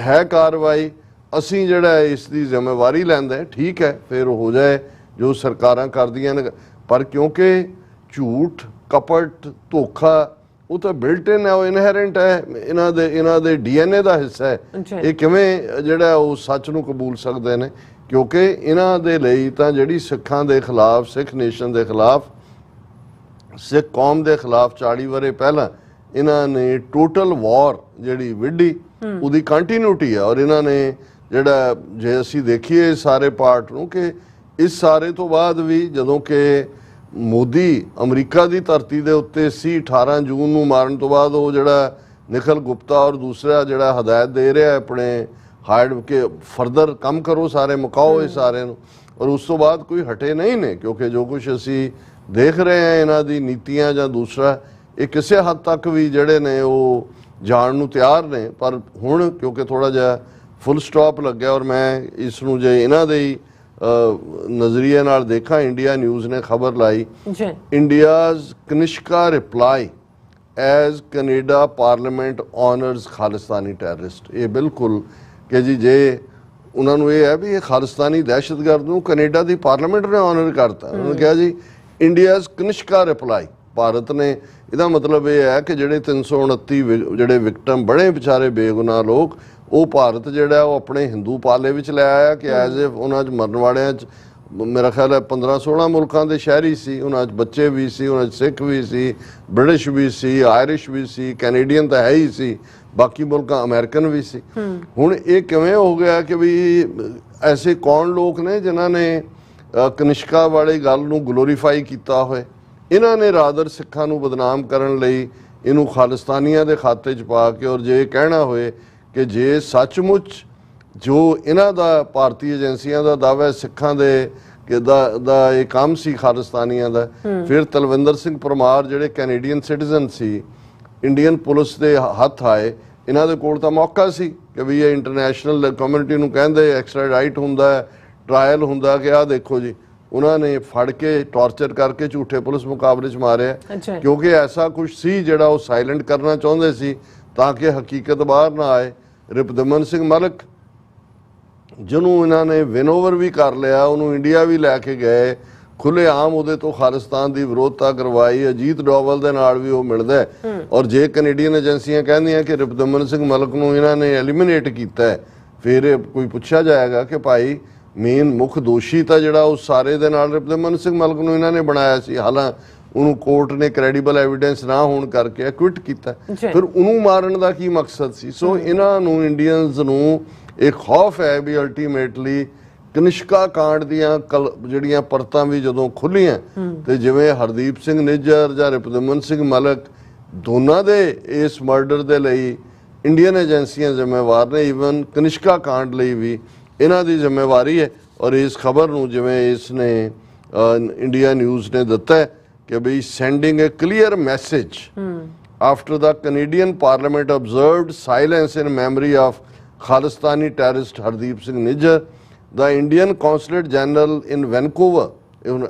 ਹੈ ਕਾਰਵਾਈ, ਅਸੀਂ ਜਿਹੜਾ ਇਸ ਦੀ ਜ਼ਿੰਮੇਵਾਰੀ ਲੈਂਦਾ ਠੀਕ ਹੈ, ਫਿਰ ਹੋ ਜਾਏ ਜੋ ਸਰਕਾਰਾਂ ਕਰਦੀਆਂ ਨੇ। ਪਰ ਕਿਉਂਕਿ ਝੂਠ, ਕਪਟ, ਧੋਖਾ ਉਹ ਤਾਂ ਬਿਲਟ ਇਨ ਹੈ, ਉਹ ਇਨਹੈਰੈਂਟ ਹੈ, ਇਹਨਾਂ ਦੇ DNA ਦਾ ਹਿੱਸਾ ਹੈ। ਇਹ ਕਿਵੇਂ ਜਿਹੜਾ ਉਹ ਸੱਚ ਨੂੰ ਕਬੂਲ ਸਕਦੇ ਨੇ? ਕਿਉਂਕਿ ਇਹਨਾਂ ਦੇ ਲਈ ਤਾਂ ਜਿਹੜੀ ਸਿੱਖਾਂ ਦੇ ਖਿਲਾਫ, ਸਿੱਖ ਨੇਸ਼ਨ ਦੇ ਖਿਲਾਫ, ਸਿੱਖ ਕੌਮ ਦੇ ਖਿਲਾਫ 40 ਵਰੇ ਪਹਿਲਾਂ ਇਹਨਾਂ ਨੇ ਟੋਟਲ ਵਾਰ ਜਿਹੜੀ ਵਿੱਢੀ ਉਹਦੀ ਕੰਟੀਨਿਊਟੀ ਹੈ। ਔਰ ਇਹਨਾਂ ਨੇ ਜਿਹੜਾ ਜੇ ਅਸੀਂ ਦੇਖੀਏ ਸਾਰੇ ਪਾਰਟ ਨੂੰ ਕਿ ਇਸ ਸਾਰੇ ਤੋਂ ਬਾਅਦ ਵੀ ਜਦੋਂ ਕਿ ਮੋਦੀ ਅਮਰੀਕਾ ਦੀ ਧਰਤੀ ਦੇ ਉੱਤੇ ਸੀ 18 ਜੂਨ ਨੂੰ ਮਾਰਨ ਤੋਂ ਬਾਅਦ ਉਹ ਜਿਹੜਾ ਨਿਖਿਲ ਗੁਪਤਾ ਔਰ ਦੂਸਰਾ ਜਿਹੜਾ ਹਦਾਇਤ ਦੇ ਰਿਹਾ ਆਪਣੇ ਹਾਰਡ ਕੇ ਫਰਦਰ ਕੰਮ ਕਰੋ, ਸਾਰੇ ਮੁਕਾਓ ਇਹ ਸਾਰਿਆਂ ਨੂੰ, ਔਰ ਉਸ ਤੋਂ ਬਾਅਦ ਕੋਈ ਹਟੇ ਨਹੀਂ ਨੇ ਕਿਉਂਕਿ ਜੋ ਕੁਝ ਅਸੀਂ ਦੇਖ ਰਹੇ ਹਾਂ ਇਹਨਾਂ ਦੀ ਨੀਤੀਆਂ ਜਾਂ ਦੂਸਰਾ ਇਹ ਕਿਸੇ ਹੱਦ ਤੱਕ ਵੀ ਜਿਹੜੇ ਨੇ ਉਹ ਜਾਣ ਨੂੰ ਤਿਆਰ ਨੇ। ਪਰ ਹੁਣ ਕਿਉਂਕਿ ਥੋੜਾ ਜਿਹਾ ਫੁੱਲ ਸਟਾਪ ਲੱਗਿਆ ਔਰ ਮੈਂ ਇਸ ਨੂੰ ਜੇ ਇਹਨਾਂ ਦੇ ਹੀ ਨਜ਼ਰੀਏ ਨਾਲ ਦੇਖਾਂ, ਇੰਡੀਆ ਨਿਊਜ਼ ਨੇ ਖਬਰ ਲਾਈ India's Kanishka reply as Canada parliament honours Khalistani terrorist. ਇਹ ਬਿਲਕੁਲ ਕਿ ਜੀ ਜੇ ਉਹਨਾਂ ਨੂੰ ਇਹ ਹੈ ਵੀ ਇਹ ਖਾਲਿਸਤਾਨੀ ਦਹਿਸ਼ਤਗਰਦ ਨੂੰ ਕੈਨੇਡਾ ਦੀ ਪਾਰਲੀਮੈਂਟ ਨੇ ਆਨਰ ਕਰਤਾ, ਉਹਨਾਂ ਨੇ ਕਿਹਾ ਜੀ ਇੰਡੀਆਜ਼ ਕਨਿਸ਼ਕਾ ਰਿਪਲਾਈ। ਭਾਰਤ ਨੇ ਇਹਦਾ ਮਤਲਬ ਇਹ ਹੈ ਕਿ ਜਿਹੜੇ 329 ਜਿਹੜੇ ਵਿਕਟਮ ਬੜੇ ਵਿਚਾਰੇ ਬੇਗੁਨਾਹ ਲੋਕ ਉਹ ਭਾਰਤ ਜਿਹੜਾ ਉਹ ਆਪਣੇ ਹਿੰਦੂ ਪਾਲੇ ਵਿੱਚ ਲੈ ਆਇਆ ਕਿ ਐਜ਼ ਇਫ ਉਹਨਾਂ 'ਚ ਮਰਨ ਵਾਲਿਆਂ 'ਚ ਮੇਰਾ ਖਿਆਲ ਹੈ 15-16 ਮੁਲਕਾਂ ਦੇ ਸ਼ਹਿਰੀ ਸੀ, ਉਹਨਾਂ 'ਚ ਬੱਚੇ ਵੀ ਸੀ, ਉਹਨਾਂ 'ਚ ਸਿੱਖ ਵੀ ਸੀ, ਬ੍ਰਿਟਿਸ਼ ਵੀ ਸੀ, ਆਇਰਿਸ਼ ਵੀ ਸੀ, ਕੈਨੇਡੀਅਨ ਤਾਂ ਹੈ ਹੀ ਸੀ, ਬਾਕੀ ਮੁਲਕਾਂ ਅਮਰੀਕਨ ਵੀ ਸੀ। ਹੁਣ ਇਹ ਕਿਵੇਂ ਹੋ ਗਿਆ ਕਿ ਵੀ ਐਸੇ ਕੌਣ ਲੋਕ ਨੇ ਜਿਨ੍ਹਾਂ ਨੇ ਕਨਿਸ਼ਕਾ ਵਾਲੀ ਗੱਲ ਨੂੰ ਗਲੋਰੀਫਾਈ ਕੀਤਾ ਹੋਏ? ਇਹਨਾਂ ਨੇ ਰਾਦਰ ਸਿੱਖਾਂ ਨੂੰ ਬਦਨਾਮ ਕਰਨ ਲਈ ਇਹਨੂੰ ਖਾਲਿਸਤਾਨੀਆਂ ਦੇ ਖਾਤੇ 'ਚ ਪਾ ਕੇ ਔਰ ਜੇ ਕਹਿਣਾ ਹੋਏ ਕਿ ਜੇ ਸੱਚਮੁੱਚ ਜੋ ਇਹਨਾਂ ਦਾ ਭਾਰਤੀ ਏਜੰਸੀਆਂ ਦਾ ਦਾਅਵਾ ਸਿੱਖਾਂ ਦੇ ਦਾ ਇਹ ਕੰਮ ਸੀ ਖਾਲਿਸਤਾਨੀਆਂ ਦਾ, ਫਿਰ ਤਲਵਿੰਦਰ ਸਿੰਘ ਪਰਮਾਰ ਜਿਹੜੇ ਕੈਨੇਡੀਅਨ ਸਿਟੀਜ਼ਨ ਸੀ ਇੰਡੀਅਨ ਪੁਲਿਸ ਦੇ ਹੱਥ ਆਏ। ਇਹਨਾਂ ਦੇ ਕੋਲ ਤਾਂ ਮੌਕਾ ਸੀ ਕਿ ਵੀ ਇਹ ਇੰਟਰਨੈਸ਼ਨਲ ਕਮਿਊਨਿਟੀ ਨੂੰ ਕਹਿੰਦੇ ਐਕਸਟ੍ਰਾਡਾਈਟ ਹੁੰਦਾ, ਟ੍ਰਾਇਲ ਹੁੰਦਾ ਕਿ ਆਹ ਦੇਖੋ ਜੀ ਉਹਨਾਂ ਨੇ ਫੜ ਕੇ ਟਾਰਚਰ ਕਰਕੇ ਝੂਠੇ ਪੁਲਿਸ ਮੁਕਾਬਲੇ 'ਚ ਮਾਰਿਆ ਕਿਉਂਕਿ ਐਸਾ ਕੁਝ ਸੀ ਜਿਹੜਾ ਉਹ ਸਾਇਲੈਂਟ ਕਰਨਾ ਚਾਹੁੰਦੇ ਸੀ ਤਾਂ ਕਿ ਹਕੀਕਤ ਬਾਹਰ ਨਾ ਆਏ। ਰਿਪਦਮਨ ਸਿੰਘ ਮਲਕ ਜਿਹਨੂੰ ਇਹਨਾਂ ਨੇ ਵਿਨ ਓਵਰ ਵੀ ਕਰ ਲਿਆ, ਉਹਨੂੰ ਇੰਡੀਆ ਵੀ ਲੈ ਕੇ ਗਏ, ਖੁੱਲ੍ਹੇਆਮ ਉਹਦੇ ਤੋਂ ਖਾਲਿਸਤਾਨ ਦੀ ਵਿਰੋਧਤਾ ਕਰਵਾਈ, ਅਜੀਤ ਡੋਵਲ ਦੇ ਨਾਲ ਵੀ ਉਹ ਮਿਲਦਾ ਔਰ ਜੇ ਕੈਨੇਡੀਅਨ ਏਜੰਸੀਆਂ ਕਹਿੰਦੀਆਂ ਕਿ ਰਿਪਦਮਨ ਸਿੰਘ ਮਲਕ ਨੂੰ ਇਹਨਾਂ ਨੇ ਐਲੀਮੀਨੇਟ ਕੀਤਾ ਫਿਰ ਕੋਈ ਪੁੱਛਿਆ ਜਾਏਗਾ ਕਿ ਭਾਈ ਮੇਨ ਮੁੱਖ ਦੋਸ਼ੀ ਤਾਂ ਜਿਹੜਾ ਉਸ ਸਾਰੇ ਦੇ ਨਾਲ ਰਿਪਦਮਨ ਸਿੰਘ ਮਲਕ ਨੂੰ ਇਹਨਾਂ ਨੇ ਬਣਾਇਆ ਸੀ, ਹਾਲਾਂਕਿ ਉਹਨੂੰ ਕੋਰਟ ਨੇ ਕ੍ਰੈਡੀਬਲ ਐਵੀਡੈਂਸ ਨਾ ਹੋਣ ਕਰਕੇ ਐਕਵਿਟ ਕੀਤਾ, ਫਿਰ ਉਹਨੂੰ ਮਾਰਨ ਦਾ ਕੀ ਮਕਸਦ ਸੀ? ਸੋ ਇਹਨਾਂ ਨੂੰ ਇੰਡੀਅਨਸ ਨੂੰ ਇੱਕ ਖੌਫ ਹੈ ਵੀ ਅਲਟੀਮੇਟਲੀ ਕਨਿਸ਼ਕਾ ਕਾਂਡ ਦੀਆਂ ਜਿਹੜੀਆਂ ਪਰਤਾਂ ਵੀ ਜਦੋਂ ਖੁੱਲੀਆਂ ਤੇ ਜਿਵੇਂ ਹਰਦੀਪ ਸਿੰਘ ਨਿੱਜਰ ਜਾਂ ਰਿਪਦਮਨ ਸਿੰਘ ਮਲਕ ਦੋਨਾਂ ਦੇ ਇਸ ਮਰਡਰ ਦੇ ਲਈ ਇੰਡੀਅਨ ਏਜੰਸੀਆਂ ਜ਼ਿੰਮੇਵਾਰ ਨੇ, ਈਵਨ ਕਨਿਸ਼ਕਾ ਕਾਂਡ ਲਈ ਵੀ ਇਹਨਾਂ ਦੀ ਜ਼ਿੰਮੇਵਾਰੀ ਹੈ। ਔਰ ਇਸ ਖਬਰ ਨੂੰ ਜਿਵੇਂ ਇਸ ਨੇ ਇੰਡੀਆ ਨਿਊਜ਼ ਨੇ ਦਿੱਤਾ ਹੈ ਕਿ ਬਈ sending a clear message after the Canadian Parliament observed silence in memory of Khalistani terrorist Hardeep Singh Nijjar, the Indian Consulate General in Vancouver,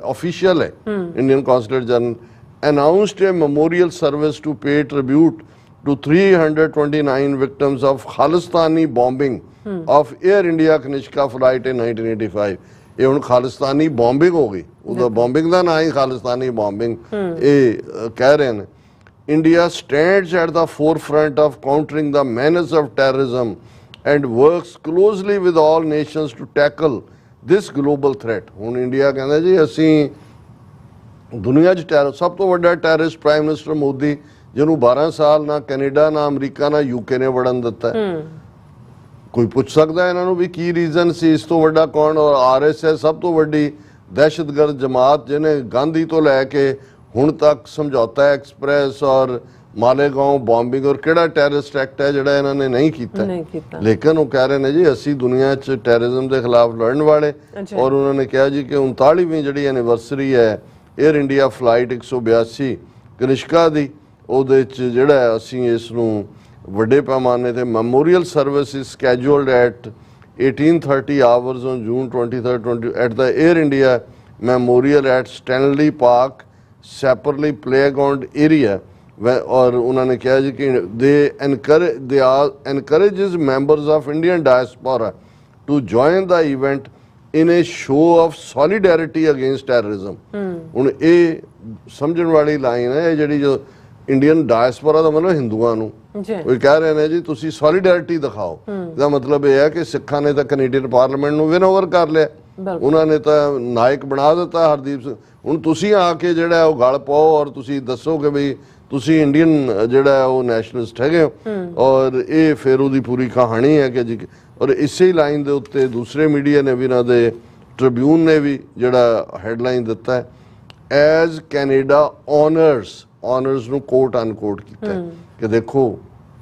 official hai, Indian Consulate General, announced a memorial service to pay tribute to 329 victims of Khalistani bombing of Air India Kanishka flight in 1985. ਇਹ ਹੁਣ ਖਾਲਿਸਤਾਨੀ ਬੋmbing ਹੋ ਗਈ, ਉਹਦਾ ਬੋmbing ਦਾ ਨਾਂ ਹੀ ਖਾਲਿਸਤਾਨੀ ਬੋmbing ਇਹ ਕਹਿ ਰਹੇ ਨੇ। India stands at the forefront of countering the menace of terrorism and works closely with all nations to tackle this global threat. ਹੁਣ ਇੰਡੀਆ ਕਹਿੰਦਾ ਜੀ ਅਸੀਂ ਦੁਨੀਆ 'ਚ ਸਭ ਤੋਂ ਵੱਡਾ ਟੈਰਰਿਸਟ ਪ੍ਰਾਈਮ ਮਿਨਿਸਟਰ ਮੋਦੀ, ਜਿਹਨੂੰ 12 ਸਾਲ ਨਾ ਕੈਨੇਡਾ ਨਾ ਅਮਰੀਕਾ ਨਾ UK ਨੇ ਵੜਨ ਦਿੱਤਾ। ਕੋਈ ਪੁੱਛ ਸਕਦਾ ਇਹਨਾਂ ਨੂੰ ਵੀ ਕੀ ਰੀਜ਼ਨ ਸੀ? ਇਸ ਤੋਂ ਵੱਡਾ ਕੌਣ? ਔਰ RSS ਸਭ ਤੋਂ ਵੱਡੀ ਦਹਿਸ਼ਤਗਰਦ ਜਮਾਤ ਜਿਹਨੇ ਗਾਂਧੀ ਤੋਂ ਲੈ ਕੇ ਹੁਣ ਤੱਕ ਸਮਝੌਤਾ ਐਕਸਪ੍ਰੈਸ ਔਰ ਮਾਲੇਗਾਂव ਬੌਂਬਿੰਗ ਔਰ ਕਿਹੜਾ ਟੈਰਰਿਸਟ ਐਕਟ ਹੈ ਜਿਹੜਾ ਇਹਨਾਂ ਨੇ ਨਹੀਂ ਕੀਤਾ। ਲੇਕਿਨ ਉਹ ਕਹਿ ਰਹੇ ਨੇ ਜੀ ਅਸੀਂ ਦੁਨੀਆ 'ਚ ਟੈਰਰਿਜ਼ਮ ਦੇ ਖਿਲਾਫ ਲੜਨ ਵਾਲੇ, ਔਰ ਉਹਨਾਂ ਨੇ ਕਿਹਾ ਜੀ ਕਿ 39ਵੀਂ ਜਿਹੜੀ ਐਨੀਵਰਸਰੀ ਹੈ 에ਅਰ ਇੰਡੀਆ ਫਲਾਈਟ 182 ਕਨਿਸ਼ਕਾ ਦੀ, ਉਹਦੇ 'ਚ ਜਿਹੜਾ ਅਸੀਂ ਇਸ ਨੂੰ ਵੱਡੇ ਪੈਮਾਨੇ ਤੇ memorial service is scheduled at 18:30 hours on June 23rd at the Air India Memorial at Stanley Park, separately playground area। और उन्होंने कहा जी कि they encourages members of Indian diaspora to join the event in a show of solidarity against terrorism। ਹੁਣ ਇਹ ਸਮਝਣ ਵਾਲੀ line ਹੈ ਜਿਹੜੀ ਜੋ ਇੰਡੀਅਨ ਡਾਇਸਪੋਰਾ ਦਾ ਮਤਲਬ ਹਿੰਦੂਆਂ ਨੂੰ ਉਹ ਕਹਿ ਰਹੇ ਨੇ ਜੀ ਤੁਸੀਂ ਸੋਲੀਡੈਰਿਟੀ ਦਿਖਾਓ। ਇਹਦਾ ਮਤਲਬ ਇਹ ਹੈ ਕਿ ਸਿੱਖਾਂ ਨੇ ਤਾਂ ਕੈਨੇਡੀਅਨ ਪਾਰਲੀਮੈਂਟ ਨੂੰ ਵਿਨ ਓਵਰ ਕਰ ਲਿਆ, ਉਹਨਾਂ ਨੇ ਤਾਂ ਨਾਇਕ ਬਣਾ ਦਿੱਤਾ ਹਰਦੀਪ ਸਿੰਘ। ਹੁਣ ਤੁਸੀਂ ਆ ਕੇ ਜਿਹੜਾ ਉਹ ਗਲ ਪਾਓ ਔਰ ਤੁਸੀਂ ਦੱਸੋ ਕਿ ਬਈ ਤੁਸੀਂ ਇੰਡੀਅਨ ਜਿਹੜਾ ਉਹ ਨੈਸ਼ਨਲਿਸਟ ਹੈਗੇ ਹੋ, ਔਰ ਇਹ ਫਿਰ ਉਹਦੀ ਪੂਰੀ ਕਹਾਣੀ ਹੈ ਕਿ ਜੀ। ਔਰ ਇਸੇ ਲਾਈਨ ਦੇ ਉੱਤੇ ਦੂਸਰੇ ਮੀਡੀਆ ਨੇ ਵੀ, ਇਹਨਾਂ ਦੇ ਟ੍ਰਿਬਿਊਨ ਨੇ ਵੀ ਜਿਹੜਾ ਹੈਡਲਾਈਨ ਦਿੱਤਾ ਹੈ, ਐਜ਼ ਕੈਨੇਡਾ ਆਨਰਸ ਨੂੰ ਕੋਟ ਅਨਕੋਟ ਕੀਤਾ ਕਿ ਦੇਖੋ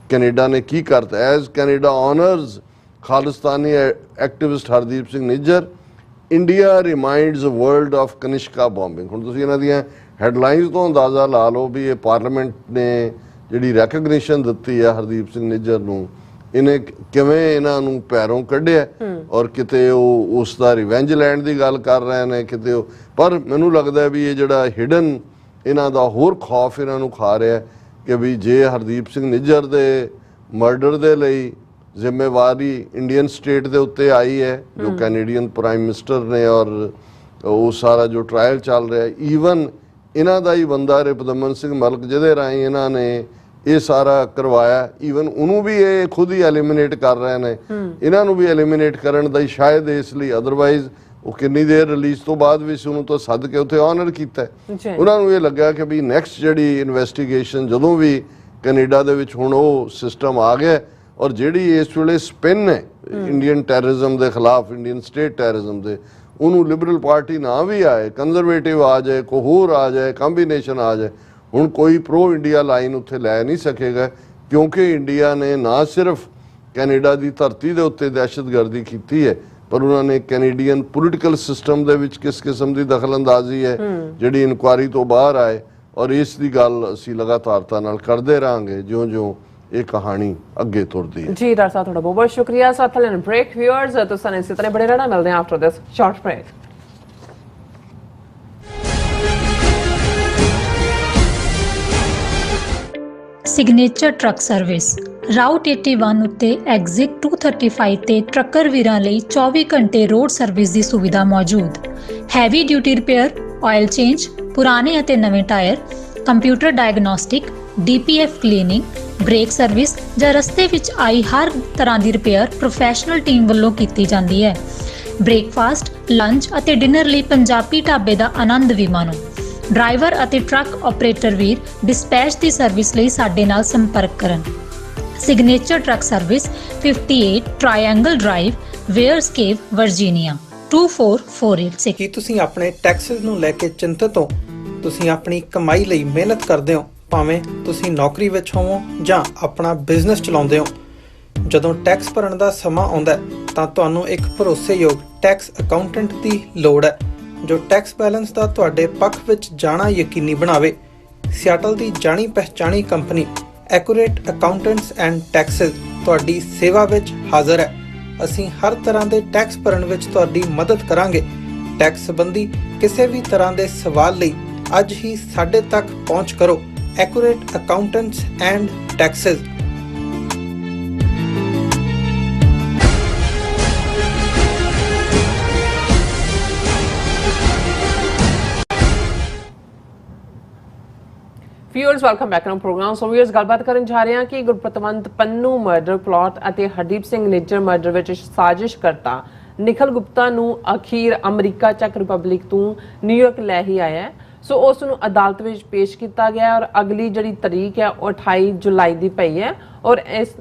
ਕੈਨੇਡਾ ਨੇ ਕੀ ਕਰਤਾ। As Canada honours Khalistani activist Hardeep Singh Nijjar, India reminds world of Kanishka bombing. ਹੁਣ ਤੁਸੀਂ ਇਹਨਾਂ ਦੀਆਂ ਹੈਡਲਾਈਨਸ ਤੋਂ ਅੰਦਾਜ਼ਾ ਲਾ ਲਓ ਵੀ ਇਹ ਪਾਰਲੀਮੈਂਟ ਨੇ ਜਿਹੜੀ ਰੈਕਗਨੀਸ਼ਨ ਦਿੱਤੀ ਹੈ ਹਰਦੀਪ ਸਿੰਘ ਨਿੱਜਰ ਨੂੰ, ਇਹਨੇ ਕਿਵੇਂ ਇਹਨਾਂ ਨੂੰ ਪੈਰੋਂ ਕੱਢਿਆ, ਔਰ ਕਿਤੇ ਉਹ ਉਸ ਦਾ ਰਿਵੈਂਜ ਲੈਣ ਦੀ ਗੱਲ ਕਰ ਰਹੇ ਨੇ, ਕਿਤੇ ਉਹ। ਪਰ ਮੈਨੂੰ ਲੱਗਦਾ ਵੀ ਇਹ ਜਿਹੜਾ ਹਿਡਨ ਇਹਨਾਂ ਦਾ ਹੋਰ ਖੌਫ ਇਹਨਾਂ ਨੂੰ ਖਾ ਰਿਹਾ ਕਿ ਵੀ ਜੇ ਹਰਦੀਪ ਸਿੰਘ ਨਿੱਜਰ ਦੇ ਮਰਡਰ ਦੇ ਲਈ ਜ਼ਿੰਮੇਵਾਰੀ ਇੰਡੀਅਨ ਸਟੇਟ ਦੇ ਉੱਤੇ ਆਈ ਹੈ, ਜੋ ਕੈਨੇਡੀਅਨ ਪ੍ਰਾਈਮ ਮਿਨਿਸਟਰ ਨੇ, ਔਰ ਉਹ ਸਾਰਾ ਜੋ ਟ੍ਰਾਇਲ ਚੱਲ ਰਿਹਾ, ਈਵਨ ਇਹਨਾਂ ਦਾ ਹੀ ਬੰਦਾ ਰਿਪਦਮਨ ਸਿੰਘ ਮਲਕ ਜਿਹਦੇ ਰਾਹੀਂ ਇਹਨਾਂ ਨੇ ਇਹ ਸਾਰਾ ਕਰਵਾਇਆ, ਈਵਨ ਉਹਨੂੰ ਵੀ ਇਹ ਖੁਦ ਹੀ ਐਲੀਮੀਨੇਟ ਕਰ ਰਹੇ ਨੇ। ਇਹਨਾਂ ਨੂੰ ਵੀ ਐਲੀਮੀਨੇਟ ਕਰਨ ਦਾ ਹੀ ਸ਼ਾਇਦ ਇਸ ਲਈ, ਅਦਰਵਾਈਜ਼ ਉਹ ਕਿੰਨੀ ਦੇਰ ਰਿਲੀਜ਼ ਤੋਂ ਬਾਅਦ ਵੀ ਉਹਨੂੰ ਤਾਂ ਸੱਦ ਕੇ ਉੱਥੇ ਆਨਰ ਕੀਤਾ। ਉਹਨਾਂ ਨੂੰ ਇਹ ਲੱਗਾ ਕਿ ਵੀ ਨੈਕਸਟ ਜਿਹੜੀ ਇਨਵੈਸਟੀਗੇਸ਼ਨ ਜਦੋਂ ਵੀ ਕੈਨੇਡਾ ਦੇ ਵਿੱਚ ਹੁਣ ਉਹ ਸਿਸਟਮ ਆ ਗਿਆ, ਔਰ ਜਿਹੜੀ ਇਸ ਵੇਲੇ ਸਪਿਨ ਹੈ ਇੰਡੀਅਨ ਟੈਰਰਿਜ਼ਮ ਦੇ ਖਿਲਾਫ, ਇੰਡੀਅਨ ਸਟੇਟ ਟੈਰਰਿਜ਼ਮ ਦੇ, ਉਹਨੂੰ ਲਿਬਰਲ ਪਾਰਟੀ ਨਾ ਵੀ ਆਏ, ਕੰਜ਼ਰਵੇਟਿਵ ਆ ਜਾਏ, ਕੋਈ ਹੋਰ ਆ ਜਾਏ, ਕੰਬੀਨੇਸ਼ਨ ਆ ਜਾਏ, ਹੁਣ ਕੋਈ ਪ੍ਰੋ ਇੰਡੀਆ ਲਾਈਨ ਉੱਥੇ ਲੈ ਨਹੀਂ ਸਕੇਗਾ, ਕਿਉਂਕਿ ਇੰਡੀਆ ਨੇ ਨਾ ਸਿਰਫ ਕੈਨੇਡਾ ਦੀ ਧਰਤੀ ਦੇ ਉੱਤੇ ਦਹਿਸ਼ਤਗਰਦੀ ਕੀਤੀ ਹੈ, ਪਰ ਉਹਨਾਂ ਨੇ ਕੈਨੇਡੀਅਨ ਪੋਲੀਟੀਕਲ ਸਿਸਟਮ ਦੇ ਵਿੱਚ ਕਿਸ ਕਿਸਮ ਦੀ ਦਖਲਅੰਦਾਜ਼ੀ ਹੈ ਜਿਹੜੀ ਇਨਕੁਆਇਰੀ ਤੋਂ ਬਾਹਰ ਆਏ। ਔਰ ਇਸ ਦੀ ਗੱਲ ਅਸੀਂ ਲਗਾਤਾਰਤਾ ਨਾਲ ਕਰਦੇ ਰਹਾਂਗੇ ਜਿਉਂ-ਜਿਉਂ ਇਹ ਕਹਾਣੀ ਅੱਗੇ ਤੁਰਦੀ ਹੈ। ਜੀ ਡਾਕਟਰ ਸਾਹਿਬ ਤੁਹਾਡਾ ਬਹੁਤ ਬਹੁਤ ਸ਼ੁਕਰੀਆ। ਸਾਥ ਲੈਣ ਬ੍ਰੇਕ ਵਿਊਅਰਸ, ਤੁਸੀਂ ਨੇ ਇਸੇ ਤਰ੍ਹਾਂ ਬੜੇ ਰਹਿਣਾ, ਮਿਲਦੇ ਹਾਂ after this short break. Signature truck service route 81 ਉੱਤੇ ਐਗਜ਼ਿਟ 235 ਤੇ ਟਰੱਕਰ ਵੀਰਾਂ ਲਈ 24 ਘੰਟੇ ਰੋਡ ਸਰਵਿਸ ਦੀ ਸੁਵਿਧਾ ਮੌਜੂਦ। Heavy duty repair, oil change, ਪੁਰਾਣੇ ਅਤੇ ਨਵੇਂ tyre, computer diagnostic, DPF cleaning, brake service ਜਾਂ ਰਸਤੇ ਵਿੱਚ ਆਈ ਹਰ ਤਰ੍ਹਾਂ ਦੀ ਰਿਪੇਅਰ ਪ੍ਰੋਫੈਸ਼ਨਲ ਟੀਮ ਵੱਲੋਂ ਕੀਤੀ ਜਾਂਦੀ ਹੈ। ਬ੍ਰੇਕਫਾਸਟ, ਲੰਚ ਅਤੇ ਡਿਨਰ ਲਈ ਪੰਜਾਬੀ ਢਾਬੇ ਦਾ ਆਨੰਦ ਵੀ ਮਾਣੋ। ਡਰਾਈਵਰ ਅਤੇ ਟਰੱਕ ਆਪਰੇਟਰ ਵੀਰ ਡਿਸਪੈਚ ਦੀ ਸਰਵਿਸ ਲਈ ਸਾਡੇ ਨਾਲ ਸੰਪਰਕ ਕਰਨ। Signature truck service 58 triangle drive, Weyers Cave, Virginia 24486। ਕੀ ਤੁਸੀਂ ਆਪਣੇ ਟੈਕਸਸ ਨੂੰ ਲੈ ਕੇ ਚਿੰਤਤ ਹੋ? ਤੁਸੀਂ ਆਪਣੀ ਕਮਾਈ ਲਈ ਮਿਹਨਤ ਕਰਦੇ ਹੋ, ਭਾਵੇਂ ਤੁਸੀਂ ਨੌਕਰੀ ਵਿੱਚ ਹੋਵੋ ਜਾਂ ਆਪਣਾ ਬਿਜ਼ਨਸ ਚਲਾਉਂਦੇ ਹੋ। ਜਦੋਂ ਟੈਕਸ ਭਰਨ ਦਾ ਸਮਾਂ ਆਉਂਦਾ ਤਾਂ ਤੁਹਾਨੂੰ ਇੱਕ ਭਰੋਸੇਯੋਗ ਟੈਕਸ ਅਕਾਊਂਟੈਂਟ ਦੀ ਲੋੜ ਹੈ ਜੋ ਟੈਕਸ ਬੈਲੈਂਸ ਦਾ ਤੁਹਾਡੇ ਪੱਖ ਵਿੱਚ ਜਾਣਾ ਯਕੀਨੀ ਬਣਾਵੇ। ਸਿਆਟਲ ਦੀ ਜਾਣੀ ਪਹਿਚਾਣੀ company Accurate accountants and Taxes ਤੁਹਾਡੀ ਸੇਵਾ ਵਿੱਚ ਹਾਜ਼ਰ ਹੈ। ਅਸੀਂ ਹਰ ਤਰ੍ਹਾਂ ਦੇ ਟੈਕਸ ਭਰਨ ਵਿੱਚ ਤੁਹਾਡੀ ਮਦਦ ਕਰਾਂਗੇ। ਟੈਕਸ ਸੰਬੰਧੀ ਕਿਸੇ ਵੀ ਤਰ੍ਹਾਂ ਦੇ ਸਵਾਲ ਲਈ ਅੱਜ ਹੀ ਸਾਡੇ ਤੱਕ ਪਹੁੰਚ ਕਰੋ। Accurate accountants and taxes. Viewers welcome back to programme. So viewers ਗੱਲਬਾਤ ਕਰਨ ਜਾ ਰਹੇ ਹਾਂ ਕਿ ਗੁਰਪ੍ਰਤਵੰਤ ਪੰਨੂ ਮਰਡਰ ਪਲਾਟ ਅਤੇ ਹਰਦੀਪ ਸਿੰਘ ਨਿੱਜਰ ਮਰਡਰ ਵਿੱਚ ਸਾਜ਼ਿਸ਼ ਕਰਤਾ ਨਿਖਿਲ ਗੁਪਤਾ ਨੂੰ ਅਖੀਰ ਅਮਰੀਕਾ ਚੱਕ ਰਿਪਬਲਿਕ ਤੋਂ ਨਿਊਯਾਰਕ ਲੈ ਹੀ ਆਇਆ ਹੈ। ਸੋ ਉਸ ਨੂੰ ਅਦਾਲਤ ਵਿੱਚ ਪੇਸ਼ ਕੀਤਾ ਗਿਆ ਔਰ ਅਗਲੀ ਜਿਹੜੀ ਤਰੀਕ ਹੈ ਉਹ 28 ਜੁਲਾਈ ਦੀ ਪਈ ਹੈ। ਔਰ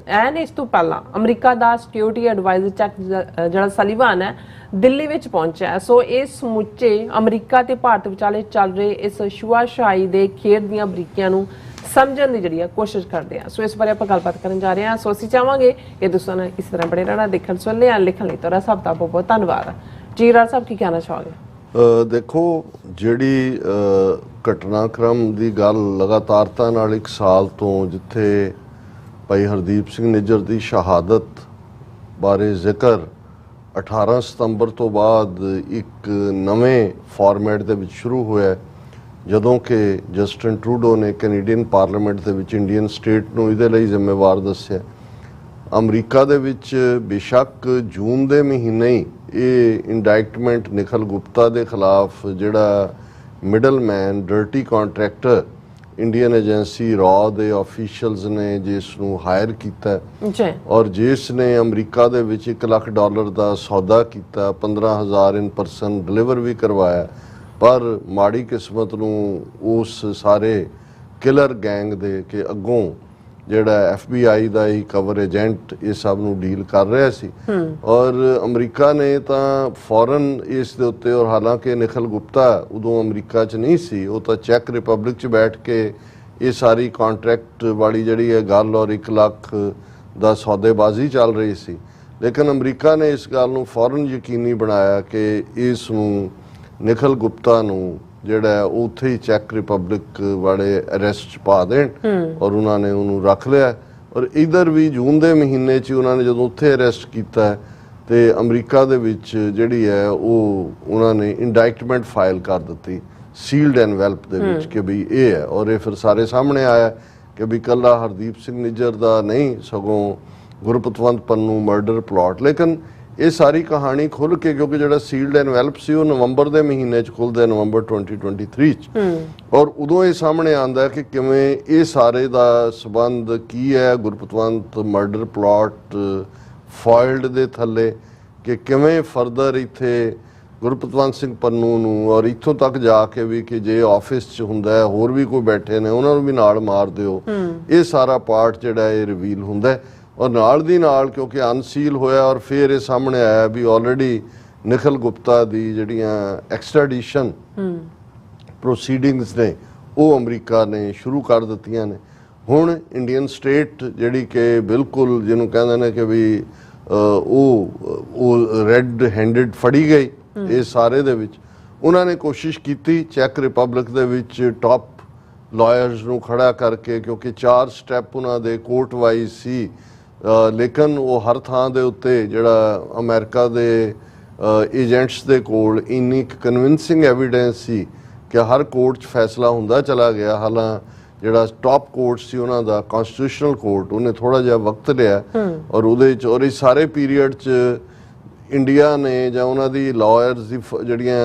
ਇਸ ਤੋਂ ਪਹਿਲਾਂ ਅਮਰੀਕਾ ਦਾ ਸਿਕਿਉਰਿਟੀ ਐਡਵਾਈਜ਼ਰ ਚੈਕ ਜਿਹੜਾ ਸਲੀਵਾਨ ਹੈ ਦਿੱਲੀ ਵਿੱਚ ਪਹੁੰਚਿਆ। ਸੋ ਇਹ ਸਮੁੱਚੇ ਅਮਰੀਕਾ ਤੇ ਭਾਰਤ ਵਿਚਾਲੇ ਚੱਲ ਰਹੇ ਇਸ ਛੂਆਛਾਈ ਦੇ ਖੇਡ ਦੀਆਂ ਬਰੀਕੀਆਂ ਨੂੰ ਸਮਝਣ ਦੀ ਜਿਹੜੀ ਕੋਸ਼ਿਸ਼ ਕਰਦੇ ਆ। ਸੋ ਇਸ ਬਾਰੇ ਆਪਾਂ ਗੱਲਬਾਤ ਕਰਨ ਜਾ ਰਹੇ ਹਾਂ। ਸੋ ਅਸੀਂ ਚਾਹਾਂਗੇ ਕਿ ਤੁਸੀਂ ਨਾਲ ਇਸ ਤਰ੍ਹਾਂ ਬੜੇ ਰਹਿਣਾ ਦੇਖਣ ਸੁਣਨੇ ਆ ਲਿਖਣ ਲਈ ਤੁਹਾਡਾ ਸਭ ਦਾ ਬਹੁਤ ਬਹੁਤ ਧੰਨਵਾਦ। ਜੀ ਰਾਜ ਸਾਹਿਬ ਕੀ ਕਹਿਣਾ ਚਾਹੋਗੇ? ਦੇਖੋ, ਜਿਹੜੀ ਘਟਨਾਕ੍ਰਮ ਦੀ ਗੱਲ ਲਗਾਤਾਰਤਾ ਨਾਲ 1 ਸਾਲ ਤੋਂ, ਜਿੱਥੇ ਭਾਈ ਹਰਦੀਪ ਸਿੰਘ ਨਿੱਜਰ ਦੀ ਸ਼ਹਾਦਤ ਬਾਰੇ ਜ਼ਿਕਰ 18 ਸਤੰਬਰ ਤੋਂ ਬਾਅਦ ਇੱਕ ਨਵੇਂ ਫਾਰਮੈਟ ਦੇ ਵਿੱਚ ਸ਼ੁਰੂ ਹੋਇਆ, ਜਦੋਂ ਕਿ ਜਸਟਿਨ ਟਰੂਡੋ ਨੇ ਕੈਨੇਡੀਅਨ ਪਾਰਲੀਮੈਂਟ ਦੇ ਵਿੱਚ ਇੰਡੀਅਨ ਸਟੇਟ ਨੂੰ ਇਹਦੇ ਲਈ ਜ਼ਿੰਮੇਵਾਰ ਦੱਸਿਆ। ਅਮਰੀਕਾ ਦੇ ਵਿੱਚ ਬੇਸ਼ੱਕ ਜੂਨ ਦੇ ਮਹੀਨੇ ਹੀ ਇਹ ਇੰਡਾਇਕਟਮੈਂਟ ਨਿਖਲ ਗੁਪਤਾ ਦੇ ਖਿਲਾਫ, ਜਿਹੜਾ middleman dirty contractor Indian agency raw ਦੇ ਆਫੀਸ਼ੀਅਲਸ ਨੇ ਜਿਸ ਨੂੰ ਹਾਇਰ ਕੀਤਾ ਔਰ ਜਿਸ ਨੇ ਅਮਰੀਕਾ ਦੇ ਵਿੱਚ $1 ਲੱਖ ਦਾ ਸੌਦਾ ਕੀਤਾ, 15,000 ਇਨ ਪਰਸਨ ਡਿਲੀਵਰ ਵੀ ਕਰਵਾਇਆ, ਪਰ ਮਾੜੀ ਕਿਸਮਤ ਨੂੰ ਉਸ ਸਾਰੇ ਕਿਲਰ ਗੈਂਗ ਦੇ ਕਿ ਅੱਗੋਂ ਜਿਹੜਾ FBI ਦਾ ਹੀ ਕਵਰ ਏਜੰਟ ਇਹ ਸਭ ਨੂੰ ਡੀਲ ਕਰ ਰਿਹਾ ਸੀ। ਔਰ ਅਮਰੀਕਾ ਨੇ ਤਾਂ ਫੌਰਨ ਇਸ ਦੇ ਉੱਤੇ, ਔਰ ਹਾਲਾਂਕਿ ਨਿਖਲ ਗੁਪਤਾ ਉਦੋਂ ਅਮਰੀਕਾ 'ਚ ਨਹੀਂ ਸੀ, ਉਹ ਤਾਂ ਚੈੱਕ ਰਿਪਬਲਿਕ 'ਚ ਬੈਠ ਕੇ ਇਹ ਸਾਰੀ ਕੰਟਰੈਕਟ ਵਾਲੀ ਜਿਹੜੀ ਹੈ ਗੱਲ ਔਰ 1 ਲੱਖ ਦਾ ਸੌਦੇਬਾਜ਼ੀ ਚੱਲ ਰਹੀ ਸੀ। ਲੇਕਿਨ ਅਮਰੀਕਾ ਨੇ ਇਸ ਗੱਲ ਨੂੰ ਫੌਰਨ ਯਕੀਨੀ ਬਣਾਇਆ ਕਿ ਇਸ ਨੂੰ ਨਿਖਲ ਗੁਪਤਾ ਨੂੰ ਜਿਹੜਾ ਉਹ ਉੱਥੇ ਹੀ ਚੈੱਕ ਰਿਪਬਲਿਕ ਵਾਲੇ ਅਰੈਸਟ 'ਚ ਪਾ ਦੇਣ ਔਰ ਉਹਨਾਂ ਨੇ ਉਹਨੂੰ ਰੱਖ ਲਿਆ। ਔਰ ਇਧਰ ਵੀ ਜੂਨ ਦੇ ਮਹੀਨੇ 'ਚ ਉਹਨਾਂ ਨੇ ਜਦੋਂ ਉੱਥੇ ਅਰੈਸਟ ਕੀਤਾ ਤੇ ਅਮਰੀਕਾ ਦੇ ਵਿੱਚ ਜਿਹੜੀ ਹੈ ਉਹ ਉਹਨਾਂ ਨੇ ਇੰਡਾਇਕਟਮੈਂਟ ਫਾਈਲ ਕਰ ਦਿੱਤੀ ਸੀਲਡ ਐਨਵੈਲਪ ਦੇ ਵਿੱਚ ਕਿ ਵੀ ਇਹ ਹੈ। ਔਰ ਇਹ ਫਿਰ ਸਾਰੇ ਸਾਹਮਣੇ ਆਇਆ ਕਿ ਵੀ ਇਕੱਲਾ ਹਰਦੀਪ ਸਿੰਘ ਨਿੱਜਰ ਦਾ ਨਹੀਂ, ਸਗੋਂ ਗੁਰਪਤਵੰਤ ਪੰਨੂ ਮਰਡਰ ਪਲਾਟ। ਲੇਕਿਨ ਇਹ ਸਾਰੀ ਕਹਾਣੀ ਖੁੱਲ ਕੇ, ਕਿਉਂਕਿ ਜਿਹੜਾ ਸੀਲਡ ਐਨਵੈਲਪ ਸੀ ਉਹ ਨਵੰਬਰ ਦੇ ਮਹੀਨੇ 'ਚ ਖੁੱਲਦਾ, ਨਵੰਬਰ 2023 'ਚ, ਔਰ ਉਦੋਂ ਇਹ ਸਾਹਮਣੇ ਆਉਂਦਾ ਕਿ ਕਿਵੇਂ ਇਹ ਸਾਰੇ ਦਾ ਸਬੰਧ ਕੀ ਹੈ ਗੁਰਪਤਵੰਤ ਮਰਡਰ ਪਲਾਟ ਫਾਈਲਡ ਦੇ ਥੱਲੇ, ਕਿ ਕਿਵੇਂ ਫਰਦਰ ਇੱਥੇ ਗੁਰਪਤਵੰਤ ਸਿੰਘ ਪੰਨੂ ਨੂੰ ਔਰ ਇੱਥੋਂ ਤੱਕ ਜਾ ਕੇ ਵੀ ਕਿ ਜੇ ਆਫਿਸ 'ਚ ਹੁੰਦਾ ਹੈ ਹੋਰ ਵੀ ਕੋਈ ਬੈਠੇ ਨੇ ਉਹਨਾਂ ਨੂੰ ਵੀ ਨਾਲ ਮਾਰ ਦਿਓ। ਇਹ ਸਾਰਾ ਪਾਰਟ ਜਿਹੜਾ ਇਹ ਰਿਵੀਲ ਹੁੰਦਾ ਔਰ ਨਾਲ ਦੀ ਨਾਲ ਕਿਉਂਕਿ ਅਨਸੀਲ ਹੋਇਆ ਔਰ ਫਿਰ ਇਹ ਸਾਹਮਣੇ ਆਇਆ ਵੀ ਆਲਰੇਡੀ ਨਿਖਲ ਗੁਪਤਾ ਦੀ ਜਿਹੜੀਆਂ ਐਕਸਟ੍ਰੈਡੀਸ਼ਨ ਪ੍ਰੋਸੀਡਿੰਗਸ ਨੇ ਉਹ ਅਮਰੀਕਾ ਨੇ ਸ਼ੁਰੂ ਕਰ ਦਿੱਤੀਆਂ ਨੇ। ਹੁਣ ਇੰਡੀਅਨ ਸਟੇਟ ਜਿਹੜੀ ਕਿ ਬਿਲਕੁਲ ਜਿਹਨੂੰ ਕਹਿੰਦੇ ਨੇ ਕਿ ਵੀ ਉਹ ਰੈੱਡ ਹੈਂਡਡ ਫੜੀ ਗਈ ਇਹ ਸਾਰੇ ਦੇ ਵਿੱਚ। ਉਹਨਾਂ ਨੇ ਕੋਸ਼ਿਸ਼ ਕੀਤੀ ਚੈੱਕ ਰਿਪਬਲਿਕ ਦੇ ਵਿੱਚ ਟਾਪ ਲਾਇਰਸ ਨੂੰ ਖੜਾ ਕਰਕੇ, ਕਿਉਂਕਿ 4 ਸਟੈਪ ਉਹਨਾਂ ਦੇ ਕੋਰਟ ਵਾਈਜ਼ ਸੀ, ਲੇਕਿਨ ਉਹ ਹਰ ਥਾਂ ਦੇ ਉੱਤੇ ਜਿਹੜਾ ਅਮਰੀਕਾ ਦੇ ਏਜੰਟਸ ਦੇ ਕੋਲ ਇੰਨੀ ਕਨਵਿੰਸਿੰਗ ਐਵੀਡੈਂਸ ਸੀ ਕਿ ਹਰ ਕੋਰਟ 'ਚ ਫੈਸਲਾ ਹੁੰਦਾ ਚਲਾ ਗਿਆ। ਹਾਲਾਂ ਜਿਹੜਾ ਟਾਪ ਕੋਰਟ ਸੀ ਉਹਨਾਂ ਦਾ ਕਨਸਟੀਟਿਊਸ਼ਨਲ ਕੋਰਟ, ਉਹਨੇ ਥੋੜਾ ਜਿਹਾ ਵਕਤ ਲਿਆ ਔਰ ਉਹਦੇ 'ਚ ਔਰ ਇਸ ਸਾਰੇ ਪੀਰੀਅਡ 'ਚ ਇੰਡੀਆ ਨੇ ਜਾਂ ਉਹਨਾਂ ਦੀ ਲਾਇਰਸ ਦੀ ਜਿਹੜੀਆਂ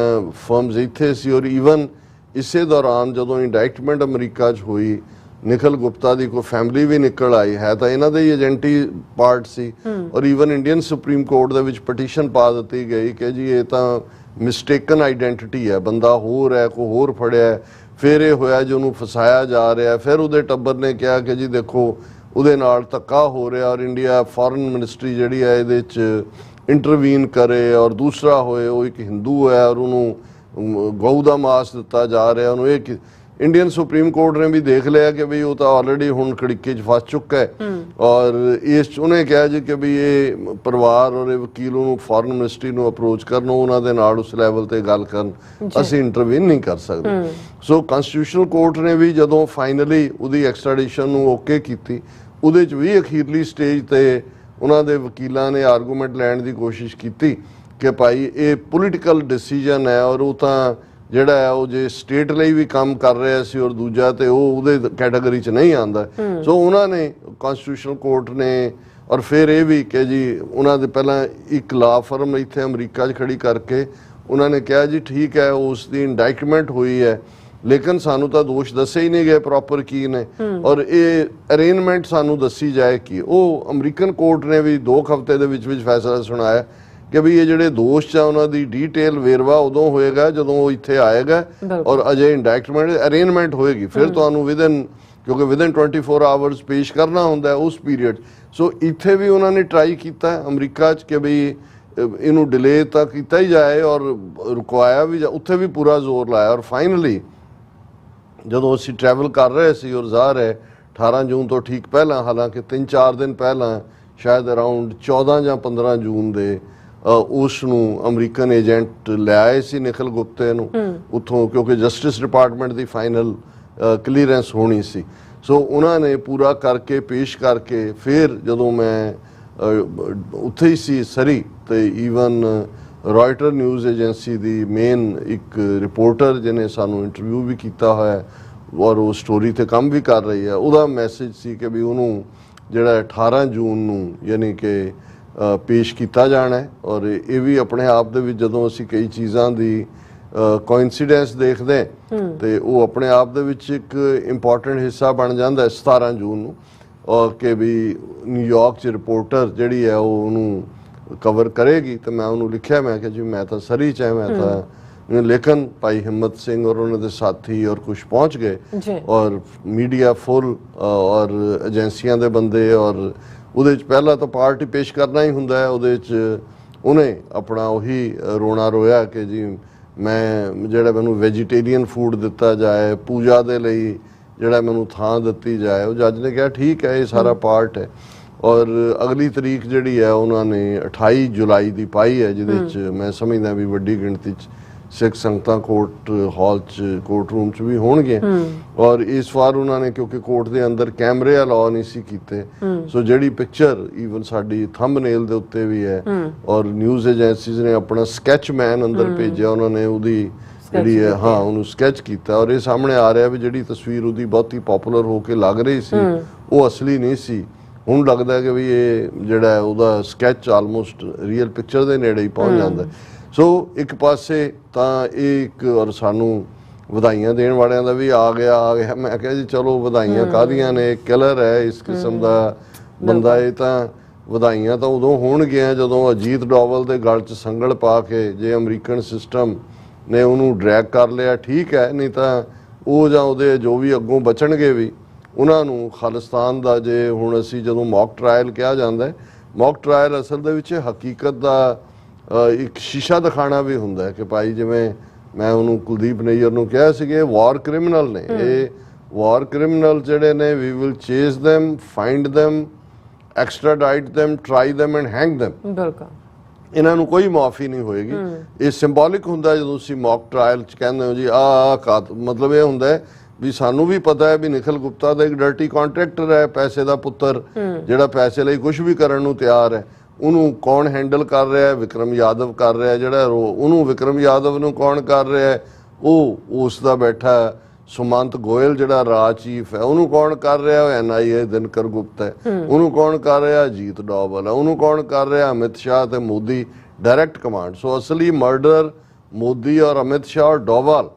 ਫਰਮਸ ਇੱਥੇ ਸੀ ਔਰ ਈਵਨ ਇਸੇ ਦੌਰਾਨ ਜਦੋਂ ਇੰਡਾਇਕਟਮੈਂਟ ਅਮਰੀਕਾ 'ਚ ਹੋਈ ਨਿਖਲ ਗੁਪਤਾ ਦੀ ਕੋਈ ਫੈਮਿਲੀ ਵੀ ਨਿਕਲ ਆਈ ਹੈ ਤਾਂ ਇਹਨਾਂ ਦੇ ਹੀ ਏਜੰਟੀ ਪਾਰਟ ਸੀ ਔਰ ਈਵਨ ਇੰਡੀਅਨ ਸੁਪਰੀਮ ਕੋਰਟ ਦੇ ਵਿੱਚ ਪਟੀਸ਼ਨ ਪਾ ਦਿੱਤੀ ਗਈ ਕਿ ਜੀ ਇਹ ਤਾਂ ਮਿਸਟੇਕਨ ਆਈਡੈਂਟੀਟੀ ਹੈ, ਬੰਦਾ ਹੋਰ ਹੈ, ਕੋਈ ਹੋਰ ਫੜਿਆ। ਫਿਰ ਇਹ ਹੋਇਆ ਜੀ ਉਹਨੂੰ ਫਸਾਇਆ ਜਾ ਰਿਹਾ। ਫਿਰ ਉਹਦੇ ਟੱਬਰ ਨੇ ਕਿਹਾ ਕਿ ਜੀ ਦੇਖੋ ਉਹਦੇ ਨਾਲ ਧੱਕਾ ਹੋ ਰਿਹਾ ਔਰ ਇੰਡੀਆ ਫੋਰਨ ਮਿਨਿਸਟਰੀ ਜਿਹੜੀ ਹੈ ਇਹਦੇ 'ਚ ਇੰਟਰਵੀਨ ਕਰੇ। ਔਰ ਦੂਸਰਾ ਹੋਏ ਉਹ ਇੱਕ ਹਿੰਦੂ ਹੈ ਔਰ ਉਹਨੂੰ ਗਊ ਦਾ ਮਾਸ ਦਿੱਤਾ ਜਾ ਰਿਹਾ ਉਹਨੂੰ। ਇਹ ਇੰਡੀਅਨ ਸੁਪਰੀਮ ਕੋਰਟ ਨੇ ਵੀ ਦੇਖ ਲਿਆ ਕਿ ਵੀ ਉਹ ਤਾਂ ਆਲਰੇਡੀ ਹੁਣ ਕੜਿੱਕੇ 'ਚ ਫਸ ਚੁੱਕਾ ਹੈ ਔਰ ਇਸ 'ਚ ਉਹਨੇ ਕਿਹਾ ਜੀ ਕਿ ਵੀ ਇਹ ਪਰਿਵਾਰ ਔਰ ਇਹ ਵਕੀਲ ਨੂੰ ਫੋਰਨ ਮਿਨਿਸਟਰੀ ਨੂੰ ਅਪਰੋਚ ਕਰਨ, ਉਹਨਾਂ ਦੇ ਨਾਲ ਉਸ ਲੈਵਲ ਤੇ ਗੱਲ ਕਰਨ, ਅਸੀਂ ਇੰਟਰਵੀਨ ਨਹੀਂ ਕਰ ਸਕਦੇ। ਸੋ ਕਨਸਟੀਟਿਊਸ਼ਨਲ ਕੋਰਟ ਨੇ ਵੀ ਜਦੋਂ ਫਾਈਨਲੀ ਉਹਦੀ ਐਕਸਟ੍ਰੈਡੀਸ਼ਨ ਨੂੰ ਓਕੇ ਕੀਤੀ, ਉਹਦੇ 'ਚ ਵੀ ਅਖੀਰਲੀ ਸਟੇਜ ਤੇ ਉਹਨਾਂ ਦੇ ਵਕੀਲਾਂ ਨੇ ਆਰਗੂਮੈਂਟ ਲੈਣ ਦੀ ਕੋਸ਼ਿਸ਼ ਕੀਤੀ ਕਿ ਭਾਈ ਇਹ ਪੋਲੀਟੀਕਲ ਡਿਸੀਜਨ ਹੈ ਔਰ ਉਹ ਤਾਂ ਜਿਹੜਾ ਹੈ ਉਹ ਜੇ ਸਟੇਟ ਲਈ ਵੀ ਕੰਮ ਕਰ ਰਿਹਾ ਸੀ ਔਰ ਦੂਜਾ ਤੇ ਉਹ ਉਹਦੇ ਕੈਟਾਗਰੀ 'ਚ ਨਹੀਂ ਆਉਂਦਾ। ਸੋ ਉਹਨਾਂ ਨੇ ਕਨਸਟੀਟਿਊਸ਼ਨਲ ਕੋਰਟ ਨੇ ਔਰ ਫਿਰ ਇਹ ਵੀ ਕਿ ਜੀ ਉਹਨਾਂ ਦੇ ਪਹਿਲਾਂ ਇੱਕ ਲਾ ਫਰਮ ਇੱਥੇ ਅਮਰੀਕਾ 'ਚ ਖੜੀ ਕਰਕੇ ਉਹਨਾਂ ਨੇ ਕਿਹਾ ਜੀ ਠੀਕ ਹੈ ਉਸ ਦੀ ਇੰਡਾਇਕਟਮੈਂਟ ਹੋਈ ਹੈ ਲੇਕਿਨ ਸਾਨੂੰ ਤਾਂ ਦੋਸ਼ ਦੱਸੇ ਹੀ ਨਹੀਂ ਗਏ ਪ੍ਰੋਪਰ ਕੀ ਨੇ ਔਰ ਇਹ ਅਰੇਂਜਮੈਂਟ ਸਾਨੂੰ ਦੱਸੀ ਜਾਏ ਕਿ ਉਹ ਅਮਰੀਕਨ ਕੋਰਟ ਨੇ ਵੀ 2 ਹਫ਼ਤੇ ਦੇ ਵਿੱਚ ਫੈਸਲਾ ਸੁਣਾਇਆ ਕਿ ਵੀ ਇਹ ਜਿਹੜੇ ਦੋਸ਼ ਆ ਉਹਨਾਂ ਦੀ ਡੀਟੇਲ ਵੇਰਵਾ ਉਦੋਂ ਹੋਏਗਾ ਜਦੋਂ ਉਹ ਇੱਥੇ ਆਏਗਾ ਔਰ ਅਜੇ ਇੰਡਾਇਕਟਮੈਂਟ ਅਰੇਂਜਮੈਂਟ ਹੋਏਗੀ, ਫਿਰ ਤੁਹਾਨੂੰ ਕਿਉਂਕਿ ਵਿਦਨ 24 ਆਵਰਸ ਪੇਸ਼ ਕਰਨਾ ਹੁੰਦਾ ਉਸ ਪੀਰੀਅਡ। ਸੋ ਇੱਥੇ ਵੀ ਉਹਨਾਂ ਨੇ ਟਰਾਈ ਕੀਤਾ ਅਮਰੀਕਾ 'ਚ ਕਿ ਬਈ ਇਹਨੂੰ ਡਿਲੇ ਤਾਂ ਕੀਤਾ ਹੀ ਜਾਏ ਔਰ ਰੁਕਵਾਇਆ ਵੀ ਉੱਥੇ ਵੀ ਪੂਰਾ ਜ਼ੋਰ ਲਾਇਆ। ਔਰ ਫਾਈਨਲੀ ਜਦੋਂ ਅਸੀਂ ਟਰੈਵਲ ਕਰ ਰਹੇ ਸੀ ਔਰ ਜ਼ਾਹਰ ਹੈ 18 ਜੂਨ ਤੋਂ ਠੀਕ ਪਹਿਲਾਂ, ਹਾਲਾਂਕਿ 3-4 ਦਿਨ ਪਹਿਲਾਂ ਸ਼ਾਇਦ ਅਰਾਊਂਡ 14 ਜਾਂ 15 ਜੂਨ ਦੇ ਉਸ ਨੂੰ ਅਮਰੀਕਨ ਏਜੰਟ ਲੈ ਆਏ ਸੀ ਨਿਖਿਲ ਗੁਪਤੇ ਨੂੰ ਉੱਥੋਂ, ਕਿਉਂਕਿ ਜਸਟਿਸ ਡਿਪਾਰਟਮੈਂਟ ਦੀ ਫਾਈਨਲ ਕਲੀਅਰੈਂਸ ਹੋਣੀ ਸੀ। ਸੋ ਉਹਨਾਂ ਨੇ ਪੂਰਾ ਕਰਕੇ ਪੇਸ਼ ਕਰਕੇ ਫਿਰ ਜਦੋਂ ਮੈਂ ਉੱਥੇ ਹੀ ਸੀ ਸਰੀ, ਤੇ ਈਵਨ ਰॉयटर ਨਿਊਜ਼ ਏਜੰਸੀ ਦੀ ਮੇਨ ਇੱਕ ਰਿਪੋਰਟਰ ਜਿਹਨੇ ਸਾਨੂੰ ਇੰਟਰਵਿਊ ਵੀ ਕੀਤਾ ਹੋਇਆ ਔਰ ਉਹ ਸਟੋਰੀ ਤੇ ਕੰਮ ਵੀ ਕਰ ਰਹੀ ਹੈ, ਉਹਦਾ ਮੈਸੇਜ ਸੀ ਕਿ ਵੀ ਉਹਨੂੰ ਜਿਹੜਾ 18 ਜੂਨ ਨੂੰ ਯਾਨੀ ਕਿ ਪੇਸ਼ ਕੀਤਾ ਜਾਣਾ ਹੈ। ਔਰ ਇਹ ਵੀ ਆਪਣੇ ਆਪ ਦੇ ਵਿੱਚ ਜਦੋਂ ਅਸੀਂ ਕਈ ਚੀਜ਼ਾਂ ਦੀ ਕੋਇਨਸੀਡੈਂਸ ਦੇਖਦੇ ਤੇ ਉਹ ਆਪਣੇ ਆਪ ਦੇ ਵਿੱਚ ਇੱਕ ਇੰਪੋਰਟੈਂਟ ਹਿੱਸਾ ਬਣ ਜਾਂਦਾ ਹੈ 17 ਜੂਨ ਨੂੰ। ਔਰ ਕਿ ਵੀ ਨਿਊਯਾਰਕ 'ਚ ਰਿਪੋਰਟਰ ਜਿਹੜੀ ਹੈ ਉਹ ਉਹਨੂੰ ਕਵਰ ਕਰੇਗੀ, ਤੇ ਮੈਂ ਉਹਨੂੰ ਲਿਖਿਆ, ਮੈਂ ਕਿਹਾ ਜੀ ਮੈਂ ਤਾਂ ਸਰੀ 'ਚ ਮੈਂ ਤਾਂ, ਲੇਕਿਨ ਭਾਈ ਹਿੰਮਤ ਸਿੰਘ ਔਰ ਉਹਨਾਂ ਦੇ ਸਾਥੀ ਔਰ ਕੁਝ ਪਹੁੰਚ ਗਏ ਔਰ ਮੀਡੀਆ ਫੁੱਲ ਔਰ ਏਜੰਸੀਆਂ ਦੇ ਬੰਦੇ, ਔਰ ਉਹਦੇ 'ਚ ਪਹਿਲਾਂ ਤਾਂ ਪਾਰਟੀ ਪੇਸ਼ ਕਰਨਾ ਹੀ ਹੁੰਦਾ ਹੈ, ਉਹਦੇ 'ਚ ਉਹਨੇ ਆਪਣਾ ਉਹੀ ਰੋਣਾ ਰੋਇਆ ਕਿ ਜੀ ਮੈਂ ਜਿਹੜਾ ਮੈਨੂੰ ਵੈਜੀਟੇਰੀਅਨ ਫੂਡ ਦਿੱਤਾ ਜਾਏ, ਪੂਜਾ ਦੇ ਲਈ ਜਿਹੜਾ ਮੈਨੂੰ ਥਾਂ ਦਿੱਤੀ ਜਾਏ। ਉਹ ਜੱਜ ਨੇ ਕਿਹਾ ਠੀਕ ਹੈ, ਇਹ ਸਾਰਾ ਪਾਰਟ ਹੈ। ਔਰ ਅਗਲੀ ਤਰੀਕ ਜਿਹੜੀ ਹੈ ਉਹਨਾਂ ਨੇ 28 ਜੁਲਾਈ ਦੀ ਪਾਈ ਹੈ, ਜਿਹਦੇ 'ਚ ਮੈਂ ਸਮਝਦਾ ਵੀ ਵੱਡੀ ਗਿਣਤੀ 'ਚ ਸਿੱਖ ਸੰਗਤਾਂ ਕੋਰਟ ਹਾਲ 'ਚ ਕੋਰਟ ਰੂਮ 'ਚ ਵੀ ਹੋਣਗੇ। ਔਰ ਇਸ ਵਾਰ ਉਹਨਾਂ ਨੇ ਕਿਉਂਕਿ ਕੋਰਟ ਦੇ ਅੰਦਰ ਕੈਮਰੇ ਅਲਾਉ ਨਹੀਂ ਸੀ ਕੀਤੇ, ਸੋ ਜਿਹੜੀ ਪਿਕਚਰ ਈਵਨ ਸਾਡੀ ਥੰਬਨੇਲ ਦੇ ਉੱਤੇ ਵੀ ਹੈ ਔਰ ਨਿਊਜ਼ ਏਜੰਸੀਜ਼ ਨੇ ਆਪਣਾ ਸਕੈਚਮੈਨ ਅੰਦਰ ਭੇਜਿਆ, ਉਹਨਾਂ ਨੇ ਉਹਦੀ ਜਿਹੜੀ ਹੈ ਉਹਨੂੰ ਸਕੈਚ ਕੀਤਾ ਔਰ ਇਹ ਸਾਹਮਣੇ ਆ ਰਿਹਾ ਵੀ ਜਿਹੜੀ ਤਸਵੀਰ ਉਹਦੀ ਬਹੁਤੀ ਪਪੂਲਰ ਹੋ ਕੇ ਲੱਗ ਰਹੀ ਸੀ ਉਹ ਅਸਲੀ ਨਹੀਂ ਸੀ। ਹੁਣ ਲੱਗਦਾ ਕਿ ਵੀ ਇਹ ਜਿਹੜਾ ਉਹਦਾ ਸਕੈਚ ਆਲਮੋਸਟ ਰੀਅਲ ਪਿਕਚਰ ਦੇ ਨੇੜੇ ਹੀ ਪਹੁੰਚ ਜਾਂਦਾ। ਸੋ ਇੱਕ ਪਾਸੇ ਤਾਂ ਇਹ ਇੱਕ ਔਰ ਸਾਨੂੰ ਵਧਾਈਆਂ ਦੇਣ ਵਾਲਿਆਂ ਦਾ ਵੀ ਆ ਗਿਆ। ਮੈਂ ਕਿਹਾ ਜੀ ਚਲੋ ਵਧਾਈਆਂ ਕਾਹਦੀਆਂ ਨੇ, ਕਿਲਰ ਹੈ ਇਸ ਕਿਸਮ ਦਾ ਬੰਦਾ, ਇਹ ਤਾਂ ਵਧਾਈਆਂ ਤਾਂ ਉਦੋਂ ਹੋਣਗੀਆਂ ਜਦੋਂ ਅਜੀਤ ਡੋਵਲ ਦੇ ਗਲ 'ਚ ਸੰਗਲ ਪਾ ਕੇ ਜੇ ਅਮਰੀਕਨ ਸਿਸਟਮ ਨੇ ਉਹਨੂੰ ਡਰੈਗ ਕਰ ਲਿਆ, ਠੀਕ ਹੈ, ਨਹੀਂ ਤਾਂ ਉਹ ਜਾਂ ਉਹਦੇ ਜੋ ਵੀ ਅੱਗੋਂ ਬਚਣਗੇ ਵੀ ਉਹਨਾਂ ਨੂੰ ਖਾਲਿਸਤਾਨ ਦਾ, ਜੇ ਹੁਣ ਅਸੀਂ ਜਦੋਂ ਮੌਕ ਟਰਾਇਲ ਕਿਹਾ ਜਾਂਦਾ, ਮੌਕ ਟਰਾਇਲ ਅਸਲ ਦੇ ਵਿੱਚ ਹਕੀਕਤ ਦਾ ਇੱਕ ਸ਼ੀਸ਼ਾ ਦਿਖਾਣਾ ਵੀ ਹੁੰਦਾ ਹੈ ਕਿ ਭਾਈ ਜਿਵੇਂ ਮੈਂ ਉਹਨੂੰ ਕੁਲਦੀਪ ਨਈਅਰ ਨੂੰ ਕਿਹਾ ਸੀ ਕਿ ਵਾਰ ਕ੍ਰਿਮੀਨਲ ਨੇ, ਇਹ ਵਾਰ ਕ੍ਰਿਮੀਨਲ ਜਿਹੜੇ ਨੇ we will chase them, find them, extradite them, try them and hang them। ਬਿਲਕੁਲ ਇਹਨਾਂ ਨੂੰ ਕੋਈ ਮਾਫੀ ਨਹੀਂ ਹੋਏਗੀ। ਇਹ ਸਿੰਬੋਲਿਕ ਹੁੰਦਾ ਜਦੋਂ ਤੁਸੀਂ ਮੌਕ ਟਰਾਇਲ 'ਚ ਕਹਿੰਦੇ ਹੋ ਜੀ ਮਤਲਬ ਇਹ ਹੁੰਦਾ ਹੈ ਵੀ ਸਾਨੂੰ ਵੀ ਪਤਾ ਹੈ ਵੀ ਨਿਖਿਲ ਗੁਪਤਾ ਦਾ ਇੱਕ ਡਰਟੀ ਕੰਟਰੈਕਟਰ ਹੈ, ਪੈਸੇ ਦਾ ਪੁੱਤਰ ਜਿਹੜਾ ਪੈਸੇ ਲਈ ਕੁਝ ਵੀ ਕਰਨ ਨੂੰ ਤਿਆਰ ਹੈ। ਉਹਨੂੰ ਕੌਣ ਹੈਂਡਲ ਕਰ ਰਿਹਾ ਹੈ? ਵਿਕਰਮ ਯਾਦਵ ਕਰ ਰਿਹਾ ਜਿਹੜਾ ਉਹਨੂੰ ਵਿਕਰਮ ਯਾਦਵ ਨੂੰ ਕੌਣ ਕਰ ਰਿਹਾ ਹੈ? ਉਹ ਉਸ ਦਾ ਬੈਠਾ ਸੁਮੰਤ ਗੋਇਲ ਜਿਹੜਾ ਰਾਜ ਚੀਫ ਹੈ, ਉਹਨੂੰ ਕੌਣ ਕਰ ਰਿਹਾ? ਉਹ NIA ਦਿਨਕਰ ਗੁਪਤਾ ਹੈ। ਉਹਨੂੰ ਕੌਣ ਕਰ ਰਿਹਾ? ਅਜੀਤ ਡੋਵਲ ਹੈ। ਉਹਨੂੰ ਕੌਣ ਕਰ ਰਿਹਾ? ਅਮਿਤ ਸ਼ਾਹ ਤੇ ਮੋਦੀ ਡਾਇਰੈਕਟ ਕਮਾਂਡ। ਸੋ ਅਸਲੀ ਮਰਡਰ ਮੋਦੀ ਔਰ ਅਮਿਤ ਸ਼ਾਹ ਔਰ ਡੋਵਲ,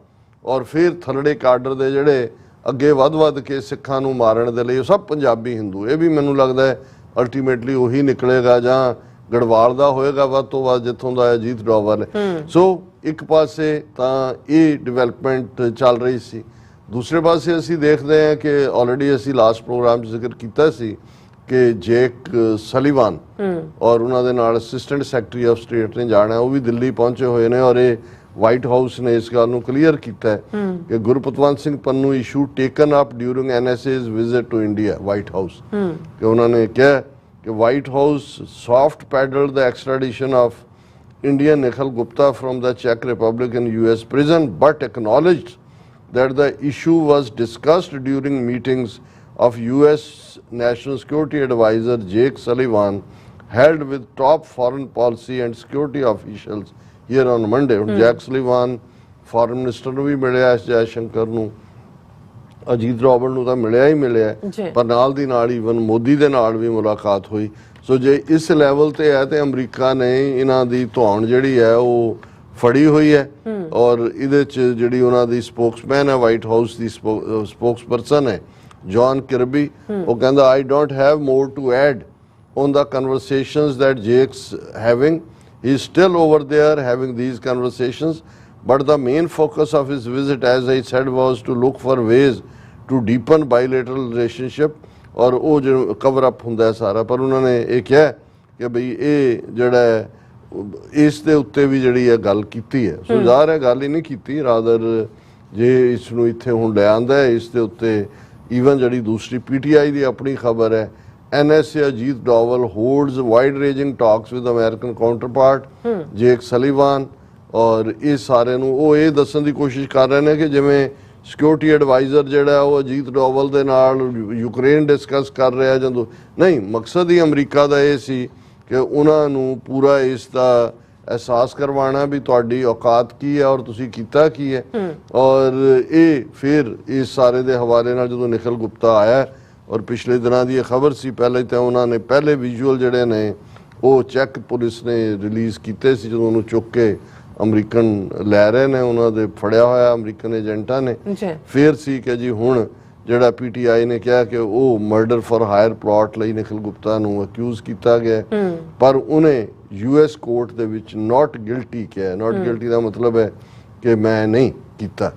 ਔਰ ਫਿਰ ਥੱਲੜੇ ਕਾਡਰ ਦੇ ਜਿਹੜੇ ਅੱਗੇ ਵੱਧ ਕੇ ਸਿੱਖਾਂ ਨੂੰ ਮਾਰਨ ਦੇ ਲਈ ਉਹ ਸਭ ਪੰਜਾਬੀ ਹਿੰਦੂ। ਇਹ ਵੀ ਮੈਨੂੰ ਲੱਗਦਾ ਹੈ ਅਲਟੀਮੇਟਲੀ ਉਹੀ ਨਿਕਲੇਗਾ ਜਾਂ ਗੜਵਾਲ ਦਾ ਹੋਏਗਾ ਵੱਧ ਤੋਂ ਵੱਧ ਜਿੱਥੋਂ ਦਾ ਅਜੀਤ ਡੋਵਲ ਹੈ। ਸੋ ਇੱਕ ਪਾਸੇ ਤਾਂ ਇਹ ਡਿਵੈਲਪਮੈਂਟ ਚੱਲ ਰਹੀ ਸੀ, ਦੂਸਰੇ ਪਾਸੇ ਅਸੀਂ ਦੇਖਦੇ ਹਾਂ ਕਿ ਆਲਰੇਡੀ ਅਸੀਂ ਲਾਸਟ ਪ੍ਰੋਗਰਾਮ 'ਚ ਜ਼ਿਕਰ ਕੀਤਾ ਸੀ ਕਿ ਜੇਕ ਸਲੀਵਾਨ ਔਰ ਉਹਨਾਂ ਦੇ ਨਾਲ ਅਸਿਸਟੈਂਟ ਸੈਕਟਰੀ ਆਫ ਸਟੇਟ ਨੇ ਜਾਣਾ, ਉਹ ਵੀ ਦਿੱਲੀ ਪਹੁੰਚੇ ਹੋਏ ਨੇ ਔਰ ਇਹ ਵਾਈਟ ਹਾਊਸ ਨੇ ਇਸ ਗੱਲ ਨੂੰ ਕਲੀਅਰ ਕੀਤਾ ਕਿ Gurpatwant Singh Pannun issue taken up during NSA's visit to India. White House ਕਿ ਉਹਨਾਂ ਨੇ ਕਿਹਾ ਕਿ White House soft pedalled the extradition of Indian Nikhil Gupta from the Czech Republic in US prison, but acknowledged that the issue was discussed during meetings of US National Security Advisor Jake Sullivan held with top foreign policy and security officials here on Monday. Jake Sullivan foreign minister ਨੂੰ ਵੀ ਮਿਲਿਆ, ਜੈ ਸ਼ੰਕਰ ਨੂੰ, ਅਜੀਤ ਡੋਵਲ ਨੂੰ ਤਾਂ ਮਿਲਿਆ ਹੀ ਮਿਲਿਆ, ਪਰ ਨਾਲ ਦੀ ਨਾਲ ਈਵਨ ਮੋਦੀ ਦੇ ਨਾਲ ਵੀ ਮੁਲਾਕਾਤ ਹੋਈ। ਸੋ ਜੇ ਇਸ ਲੈਵਲ ਤੇ ਹੈ ਤੇ ਅਮਰੀਕਾ ਨੇ ਇਹਨਾਂ ਦੀ ਧੌਣ ਜਿਹੜੀ ਹੈ ਉਹ ਫੜੀ ਹੋਈ ਹੈ ਔਰ ਇਹਦੇ 'ਚ ਜਿਹੜੀ ਉਹਨਾਂ ਦੀ ਸਪੋਕਸਮੈਨ ਹੈ ਵਾਈਟ ਹਾਊਸ ਦੀ ਸਪੋਕਸਪਰਸਨ ਹੈ ਜੌਨ ਕਿਰਬੀ, ਉਹ ਕਹਿੰਦਾ I don't have more to add on the conversations that Jake's having He is still over there having these conversations, but the main focus of his visit, as I said, was to look for ways to deepen bilateral relationship, और वो जो cover up ਹੁੰਦਾ ਹੈ ਸਾਰਾ, ਪਰ ਉਹਨਾਂ ਨੇ ਇਹ ਕਿਹਾ ਕਿ ਬਈ ਇਹ ਜਿਹੜਾ ਹੈ ਇਸ ਦੇ ਉੱਤੇ ਵੀ ਜਿਹੜੀ ਹੈ ਗੱਲ ਕੀਤੀ ਹੈ। ਸੋ ਜ਼ਾਹਰ ਹੈ ਗੱਲ ਹੀ ਨਹੀਂ ਕੀਤੀ, ਰਾਦਰ ਜੇ ਇਸ ਨੂੰ ਇੱਥੇ ਹੁਣ ਲੈ ਆਂਦਾ ਹੈ ਇਸ ਦੇ ਉੱਤੇ ਈਵਨ ਜਿਹੜੀ ਦੂਸਰੀ ਪੀਟੀਆਈ ਦੀ ਆਪਣੀ ਖਬਰ ਹੈ, NSA Ajit Doval holds wide ranging talks with American counterpart Jake Sullivan, ਔਰ ਇਹ ਸਾਰੇ ਨੂੰ ਉਹ ਇਹ ਦੱਸਣ ਦੀ ਕੋਸ਼ਿਸ਼ ਕਰ ਰਹੇ ਨੇ ਕਿ ਜਿਵੇਂ ਸਿਕਿਉਰਿਟੀ ਐਡਵਾਈਜ਼ਰ ਜਿਹੜਾ ਉਹ ਅਜੀਤ ਡੋਵਲ ਦੇ ਨਾਲ ਯੂਕਰੇਨ ਡਿਸਕਸ ਕਰ ਰਿਹਾ, ਜਦੋਂ ਨਹੀਂ ਮਕਸਦ ਹੀ ਅਮਰੀਕਾ ਦਾ ਇਹ ਸੀ ਕਿ ਉਹਨਾਂ ਨੂੰ ਪੂਰਾ ਇਸ ਦਾ ਅਹਿਸਾਸ ਕਰਵਾਉਣਾ ਵੀ ਤੁਹਾਡੀ ਔਕਾਤ ਕੀ ਹੈ ਔਰ ਤੁਸੀਂ ਕੀਤਾ ਕੀ ਹੈ। ਔਰ ਇਹ ਫਿਰ ਇਸ ਸਾਰੇ ਦੇ ਹਵਾਲੇ ਨਾਲ ਜਦੋਂ ਨਿਖਿਲ ਗੁਪਤਾ ਆਇਆ, ਔਰ ਪਿਛਲੇ ਦਿਨਾਂ ਦੀ ਇਹ ਖਬਰ ਸੀ, ਪਹਿਲੇ ਤਾਂ ਉਹਨਾਂ ਨੇ ਪਹਿਲੇ ਵਿਜ਼ੂਅਲ ਜਿਹੜੇ ਨੇ ਉਹ ਚੈੱਕ ਪੁਲਿਸ ਨੇ ਰਿਲੀਜ਼ ਕੀਤੇ ਸੀ ਜਦੋਂ ਉਹਨੂੰ ਚੁੱਕ ਕੇ ਅਮਰੀਕਨ ਲੈ ਰਹੇ ਨੇ, ਉਹਨਾਂ ਦੇ ਫੜਿਆ ਹੋਇਆ ਅਮਰੀਕਨ ਏਜੰਟਾਂ ਨੇ। ਫਿਰ ਸੀ ਕਿ ਜੀ ਹੁਣ ਜਿਹੜਾ PTI ਨੇ ਕਿਹਾ ਕਿ ਉਹ ਮਰਡਰ ਫॉर ਹਾਇਰ ਪਲਾਟ ਲਈ ਨਿਖਿਲ ਗੁਪਤਾ ਨੂੰ ਅਕਿਊਜ਼ ਕੀਤਾ ਗਿਆ, ਪਰ ਉਹਨੇ US ਕੋਰਟ ਦੇ ਵਿੱਚ ਨਾਟ ਗਿਲਟੀ ਕਿਹਾ। ਨਾਟ ਗਿਲਟੀ ਦਾ ਮਤਲਬ ਹੈ ਕਿ ਮੈਂ ਨਹੀਂ ਕੀਤਾ।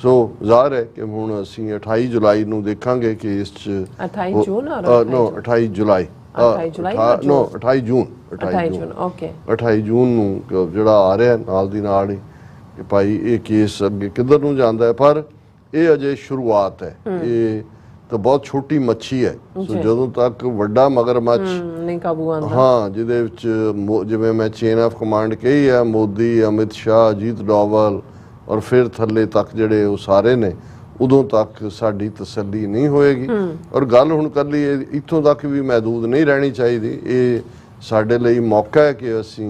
ਸੋ ਜ਼ਾਹਰ ਹੈ ਕਿ ਹੁਣ ਅਸੀਂ 28 ਜੁਲਾਈ ਨੂੰ ਦੇਖਾਂਗੇ ਕਿ ਇਸ 'ਚ 28 ਜੂਨ ਔਰ 28 ਜੁਲਾਈ 28 ਜੂਨ ਓਕੇ 28 ਜੂਨ ਨੂੰ ਜਿਹੜਾ ਆ ਰਿਹਾ ਨਾਲ ਦੀ ਨਾਲ ਹੀ ਕਿ ਭਾਈ ਇਹ ਕੇਸ ਅੱਗੇ ਕਿੱਧਰ ਨੂੰ ਜਾਂਦਾ ਹੈ। ਪਰ ਇਹ ਅਜੇ ਸ਼ੁਰੂਆਤ ਹੈ, ਇਹ ਤਾਂ ਬਹੁਤ ਛੋਟੀ ਮੱਛੀ ਹੈ। ਸੋ ਜਦੋਂ ਤੱਕ ਵੱਡਾ ਮਗਰਮੱਛ ਨਹੀਂ ਕਾਬੂ ਆਉਂਦਾ, ਹਾਂ ਜਿਹਦੇ ਵਿੱਚ ਜਿਵੇਂ ਮੈਂ ਚੇਨ ਆਫ ਕਮਾਂਡ ਕਹੀ ਹੈ, ਮੋਦੀ, ਅਮਿਤ ਸ਼ਾਹ, ਅਜੀਤ ਡੋਵਲ ਔਰ ਫਿਰ ਥੱਲੇ ਤੱਕ ਜਿਹੜੇ ਉਹ ਸਾਰੇ ਨੇ, ਉਦੋਂ ਤੱਕ ਸਾਡੀ ਤਸੱਲੀ ਨਹੀਂ ਹੋਏਗੀ। ਔਰ ਗੱਲ ਹੁਣ ਕਰ ਲਈ ਇੱਥੋਂ ਤੱਕ ਵੀ ਮਹਿਦੂਦ ਨਹੀਂ ਰਹਿਣੀ ਚਾਹੀਦੀ। ਇਹ ਸਾਡੇ ਲਈ ਮੌਕਾ ਹੈ ਕਿ ਅਸੀਂ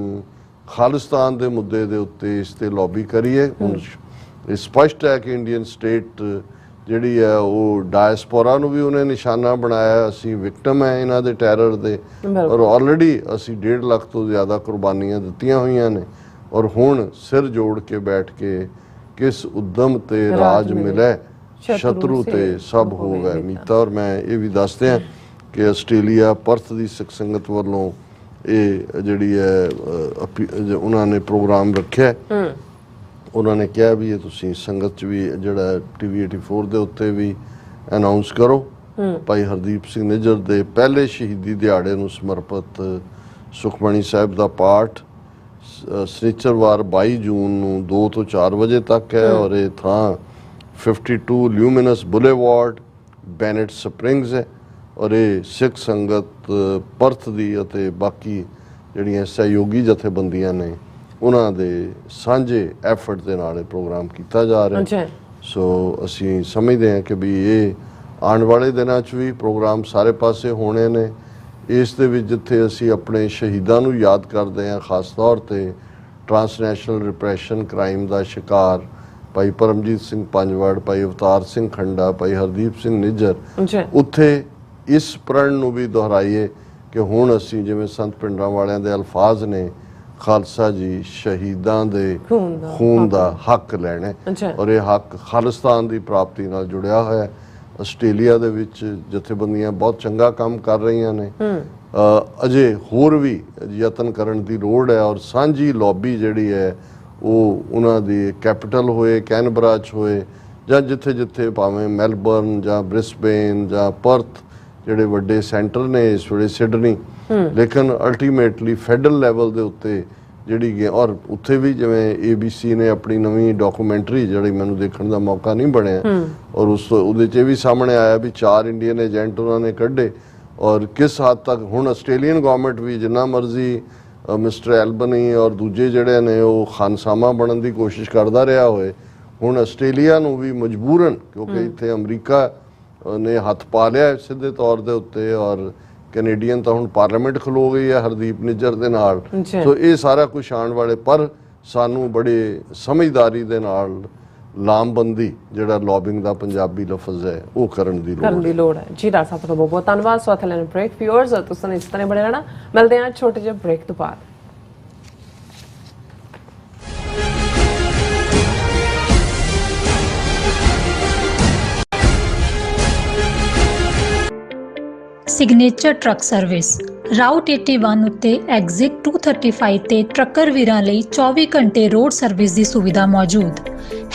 ਖਾਲਿਸਤਾਨ ਦੇ ਮੁੱਦੇ ਦੇ ਉੱਤੇ ਇਸ ਤੇ ਲੌਬੀ ਕਰੀਏ। ਹੁਣ ਇਹ ਸਪਸ਼ਟ ਹੈ ਕਿ ਇੰਡੀਅਨ ਸਟੇਟ ਜਿਹੜੀ ਹੈ ਉਹ ਡਾਇਸਪੋਰਾ ਨੂੰ ਵੀ ਉਹਨੇ ਨਿਸ਼ਾਨਾ ਬਣਾਇਆ। ਅਸੀਂ ਵਿਕਟਮ ਹੈ ਇਹਨਾਂ ਦੇ ਟੈਰਰ ਦੇ, ਔਰ ਆਲਰੇਡੀ ਅਸੀਂ 1.5 ਲੱਖ ਤੋਂ ਜ਼ਿਆਦਾ ਕੁਰਬਾਨੀਆਂ ਦਿੱਤੀਆਂ ਹੋਈਆਂ ਨੇ। ਔਰ ਹੁਣ ਸਿਰ ਜੋੜ ਕੇ ਬੈਠ ਕੇ ਕਿਸ ਉਦਮ ਤੇ ਰਾਜ ਮਿਲੇ, ਸ਼ਤਰੂ ਤੇ ਸਭ ਹੋਵੇ ਮੀਤਾ। ਔਰ ਮੈਂ ਇਹ ਵੀ ਦੱਸਦੇ ਹਾਂ ਕਿ ਆਸਟ੍ਰੇਲੀਆ ਪਰਥ ਦੀ ਸਿੱਖ ਸੰਗਤ ਵੱਲੋਂ ਇਹ ਜਿਹੜੀ ਹੈ ਉਹਨਾਂ ਨੇ ਪ੍ਰੋਗਰਾਮ ਰੱਖਿਆ। ਉਹਨਾਂ ਨੇ ਕਿਹਾ ਵੀ ਇਹ ਤੁਸੀਂ ਸੰਗਤ 'ਚ ਵੀ ਜਿਹੜਾ TV 84 ਦੇ ਉੱਤੇ ਵੀ ਅਨਾਉਂਸ ਕਰੋ। ਭਾਈ ਹਰਦੀਪ ਸਿੰਘ ਨਿੱਜਰ ਦੇ ਪਹਿਲੇ ਸ਼ਹੀਦੀ ਦਿਹਾੜੇ ਨੂੰ ਸਮਰਪਿਤ ਸੁਖਮਣੀ ਸਾਹਿਬ ਦਾ ਪਾਠ ਸ਼ਨੀਚਰਵਾਰ 22 ਜੂਨ ਨੂੰ 2 ਤੋਂ 4 ਵਜੇ ਤੱਕ ਹੈ। ਔਰ ਇਹ ਥਾਂ 52 ਲਿਊਮੀਨਸ ਬੁਲੇਵਾਰਡ ਬੈਨੇਟ ਸਪ੍ਰਿੰਗਸ ਹੈ। ਔਰ ਇਹ ਸਿੱਖ ਸੰਗਤ ਪਰਥ ਦੀ ਅਤੇ ਬਾਕੀ ਜਿਹੜੀਆਂ ਸਹਿਯੋਗੀ ਜਥੇਬੰਦੀਆਂ ਨੇ ਉਹਨਾਂ ਦੇ ਸਾਂਝੇ ਐਫਰਟ ਦੇ ਨਾਲ ਇਹ ਪ੍ਰੋਗਰਾਮ ਕੀਤਾ ਜਾ ਰਿਹਾ। ਸੋ ਅਸੀਂ ਸਮਝਦੇ ਹਾਂ ਕਿ ਵੀ ਇਹ ਆਉਣ ਵਾਲੇ ਦਿਨਾਂ 'ਚ ਵੀ ਪ੍ਰੋਗਰਾਮ ਸਾਰੇ ਪਾਸੇ ਹੋਣੇ ਨੇ। ਇਸ ਦੇ ਵਿੱਚ ਜਿੱਥੇ ਅਸੀਂ ਆਪਣੇ ਸ਼ਹੀਦਾਂ ਨੂੰ ਯਾਦ ਕਰਦੇ ਹਾਂ, ਖਾਸ ਤੌਰ ਤੇ ਟਰਾਂਸਨੈਸ਼ਨਲ ਰਿਪਰੈਸ਼ਨ ਕ੍ਰਾਈਮ ਦਾ ਸ਼ਿਕਾਰ ਭਾਈ ਪਰਮਜੀਤ ਸਿੰਘ ਪੰਜਵੜ, ਭਾਈ ਅਵਤਾਰ ਸਿੰਘ ਖੰਡਾ, ਭਾਈ ਹਰਦੀਪ ਸਿੰਘ ਨਿੱਜਰ, ਉੱਥੇ ਇਸ ਪ੍ਰਣ ਨੂੰ ਵੀ ਦੁਹਰਾਈਏ ਕਿ ਹੁਣ ਅਸੀਂ ਜਿਵੇਂ ਸੰਤ ਪਿੰਡਾਂ ਵਾਲਿਆਂ ਦੇ ਅਲਫਾਜ਼ ਨੇ, ਖਾਲਸਾ ਜੀ ਸ਼ਹੀਦਾਂ ਦੇ ਖੂਨ ਦਾ ਹੱਕ ਲੈਣਾ, ਔਰ ਇਹ ਹੱਕ ਖਾਲਿਸਤਾਨ ਦੀ ਪ੍ਰਾਪਤੀ ਨਾਲ ਜੁੜਿਆ ਹੋਇਆ ਹੈ। ਆਸਟ੍ਰੇਲੀਆ ਦੇ ਵਿੱਚ ਜਥੇਬੰਦੀਆਂ ਬਹੁਤ ਚੰਗਾ ਕੰਮ ਕਰ ਰਹੀਆਂ ਨੇ। ਅਜੇ ਹੋਰ ਵੀ ਯਤਨ ਕਰਨ ਦੀ ਲੋੜ ਹੈ। ਔਰ ਸਾਂਝੀ ਲੌਬੀ ਜਿਹੜੀ ਹੈ ਉਹ ਉਹਨਾਂ ਦੀ ਕੈਪੀਟਲ ਹੋਏ, ਕੈਨਬਰਾ 'ਚ ਹੋਏ, ਜਾਂ ਜਿੱਥੇ ਜਿੱਥੇ ਭਾਵੇਂ ਮੈਲਬਰਨ ਜਾਂ ਬ੍ਰਿਸਬੇਨ ਜਾਂ ਪਰਥ ਜਿਹੜੇ ਵੱਡੇ ਸੈਂਟਰ ਨੇ ਇਸ ਵੇਲੇ, ਸਿਡਨੀ, ਲੇਕਿਨ ਅਲਟੀਮੇਟਲੀ ਫੈਡਰਲ ਲੈਵਲ ਦੇ ਉੱਤੇ ਜਿਹੜੀ ਔਰ ਉੱਥੇ ਵੀ ਜਿਵੇਂ ABC ਨੇ ਆਪਣੀ ਨਵੀਂ ਡਾਕੂਮੈਂਟਰੀ ਜਿਹੜੀ ਮੈਨੂੰ ਦੇਖਣ ਦਾ ਮੌਕਾ ਨਹੀਂ ਬਣਿਆ, ਔਰ ਉਹਦੇ 'ਚ ਵੀ ਸਾਹਮਣੇ ਆਇਆ ਵੀ 4 ਇੰਡੀਅਨ ਏਜੰਟ ਉਹਨਾਂ ਨੇ ਕੱਢੇ। ਔਰ ਕਿਸ ਹੱਦ ਤੱਕ ਹੁਣ ਆਸਟ੍ਰੇਲੀਅਨ ਗਵਰਨਮੈਂਟ ਵੀ ਜਿੰਨਾ ਮਰਜ਼ੀ ਮਿਸਟਰ ਐਲਬਨੀ ਔਰ ਦੂਜੇ ਜਿਹੜੇ ਨੇ ਉਹ ਖਾਨਸਾਮਾ ਬਣਨ ਦੀ ਕੋਸ਼ਿਸ਼ ਕਰਦਾ ਰਿਹਾ ਹੋਏ, ਹੁਣ ਆਸਟ੍ਰੇਲੀਆ ਨੂੰ ਵੀ ਮਜਬੂਰਨ, ਕਿਉਂਕਿ ਇੱਥੇ ਅਮਰੀਕਾ ਨੇ ਹੱਥ ਪਾ ਲਿਆ ਸਿੱਧੇ ਤੌਰ ਦੇ ਉੱਤੇ, ਔਰ ਕੈਨੇਡੀਅਨ ਤਾਂ ਹੁਣ ਪਾਰਲੀਮੈਂਟ ਖਲੋ ਗਈ ਹੈ ਹਰਦੀਪ ਨਿੱਜਰ ਦੇ ਨਾਲ। ਸੋ ਇਹ ਸਾਰਾ ਕੁਛ ਆਉਣ ਵਾਲੇ, ਪਰ ਸਾਨੂੰ ਬੜੇ ਸਮਝਦਾਰੀ ਦੇ ਨਾਲ ਲਾਮਬੰਦੀ ਜਿਹੜਾ ਲੌਬਿੰਗ ਦਾ ਪੰਜਾਬੀ ਲਫ਼ਜ਼ ਹੈ ਉਹ ਕਰਨ ਦੀ ਲੋੜ ਹੈ। ਜੀ ਡਾਕਟਰ ਸਾਹਿਬ, ਤੁਹਾਡਾ ਬਹੁਤ ਬਹੁਤ ਧੰਨਵਾਦ। ਸੋ ਅਥਲੈਨ ਬ੍ਰੇਕ ਵਿਊਅਰਸ, ਤੁਸੀਂ ਇਸ ਤਰ੍ਹਾਂ ਬਣੇ ਰਹਿਣਾ। ਮਿਲਦੇ ਹਾਂ ਛੋਟੇ ਜਿਹੇ ਬ੍ਰੇਕ ਤੋਂ ਬਾਅਦ। ਸਿਗਨੇਚਰ ਟਰੱਕ ਸਰਵਿਸ ਰਾਊਟ 81 ਉੱਤੇ ਐਗਜ਼ਿਟ 235 ਤੇ ਟਰੱਕਰ ਵੀਰਾਂ ਲਈ 24 ਘੰਟੇ ਰੋਡ ਸਰਵਿਸ ਦੀ ਸੁਵਿਧਾ ਮੌਜੂਦ।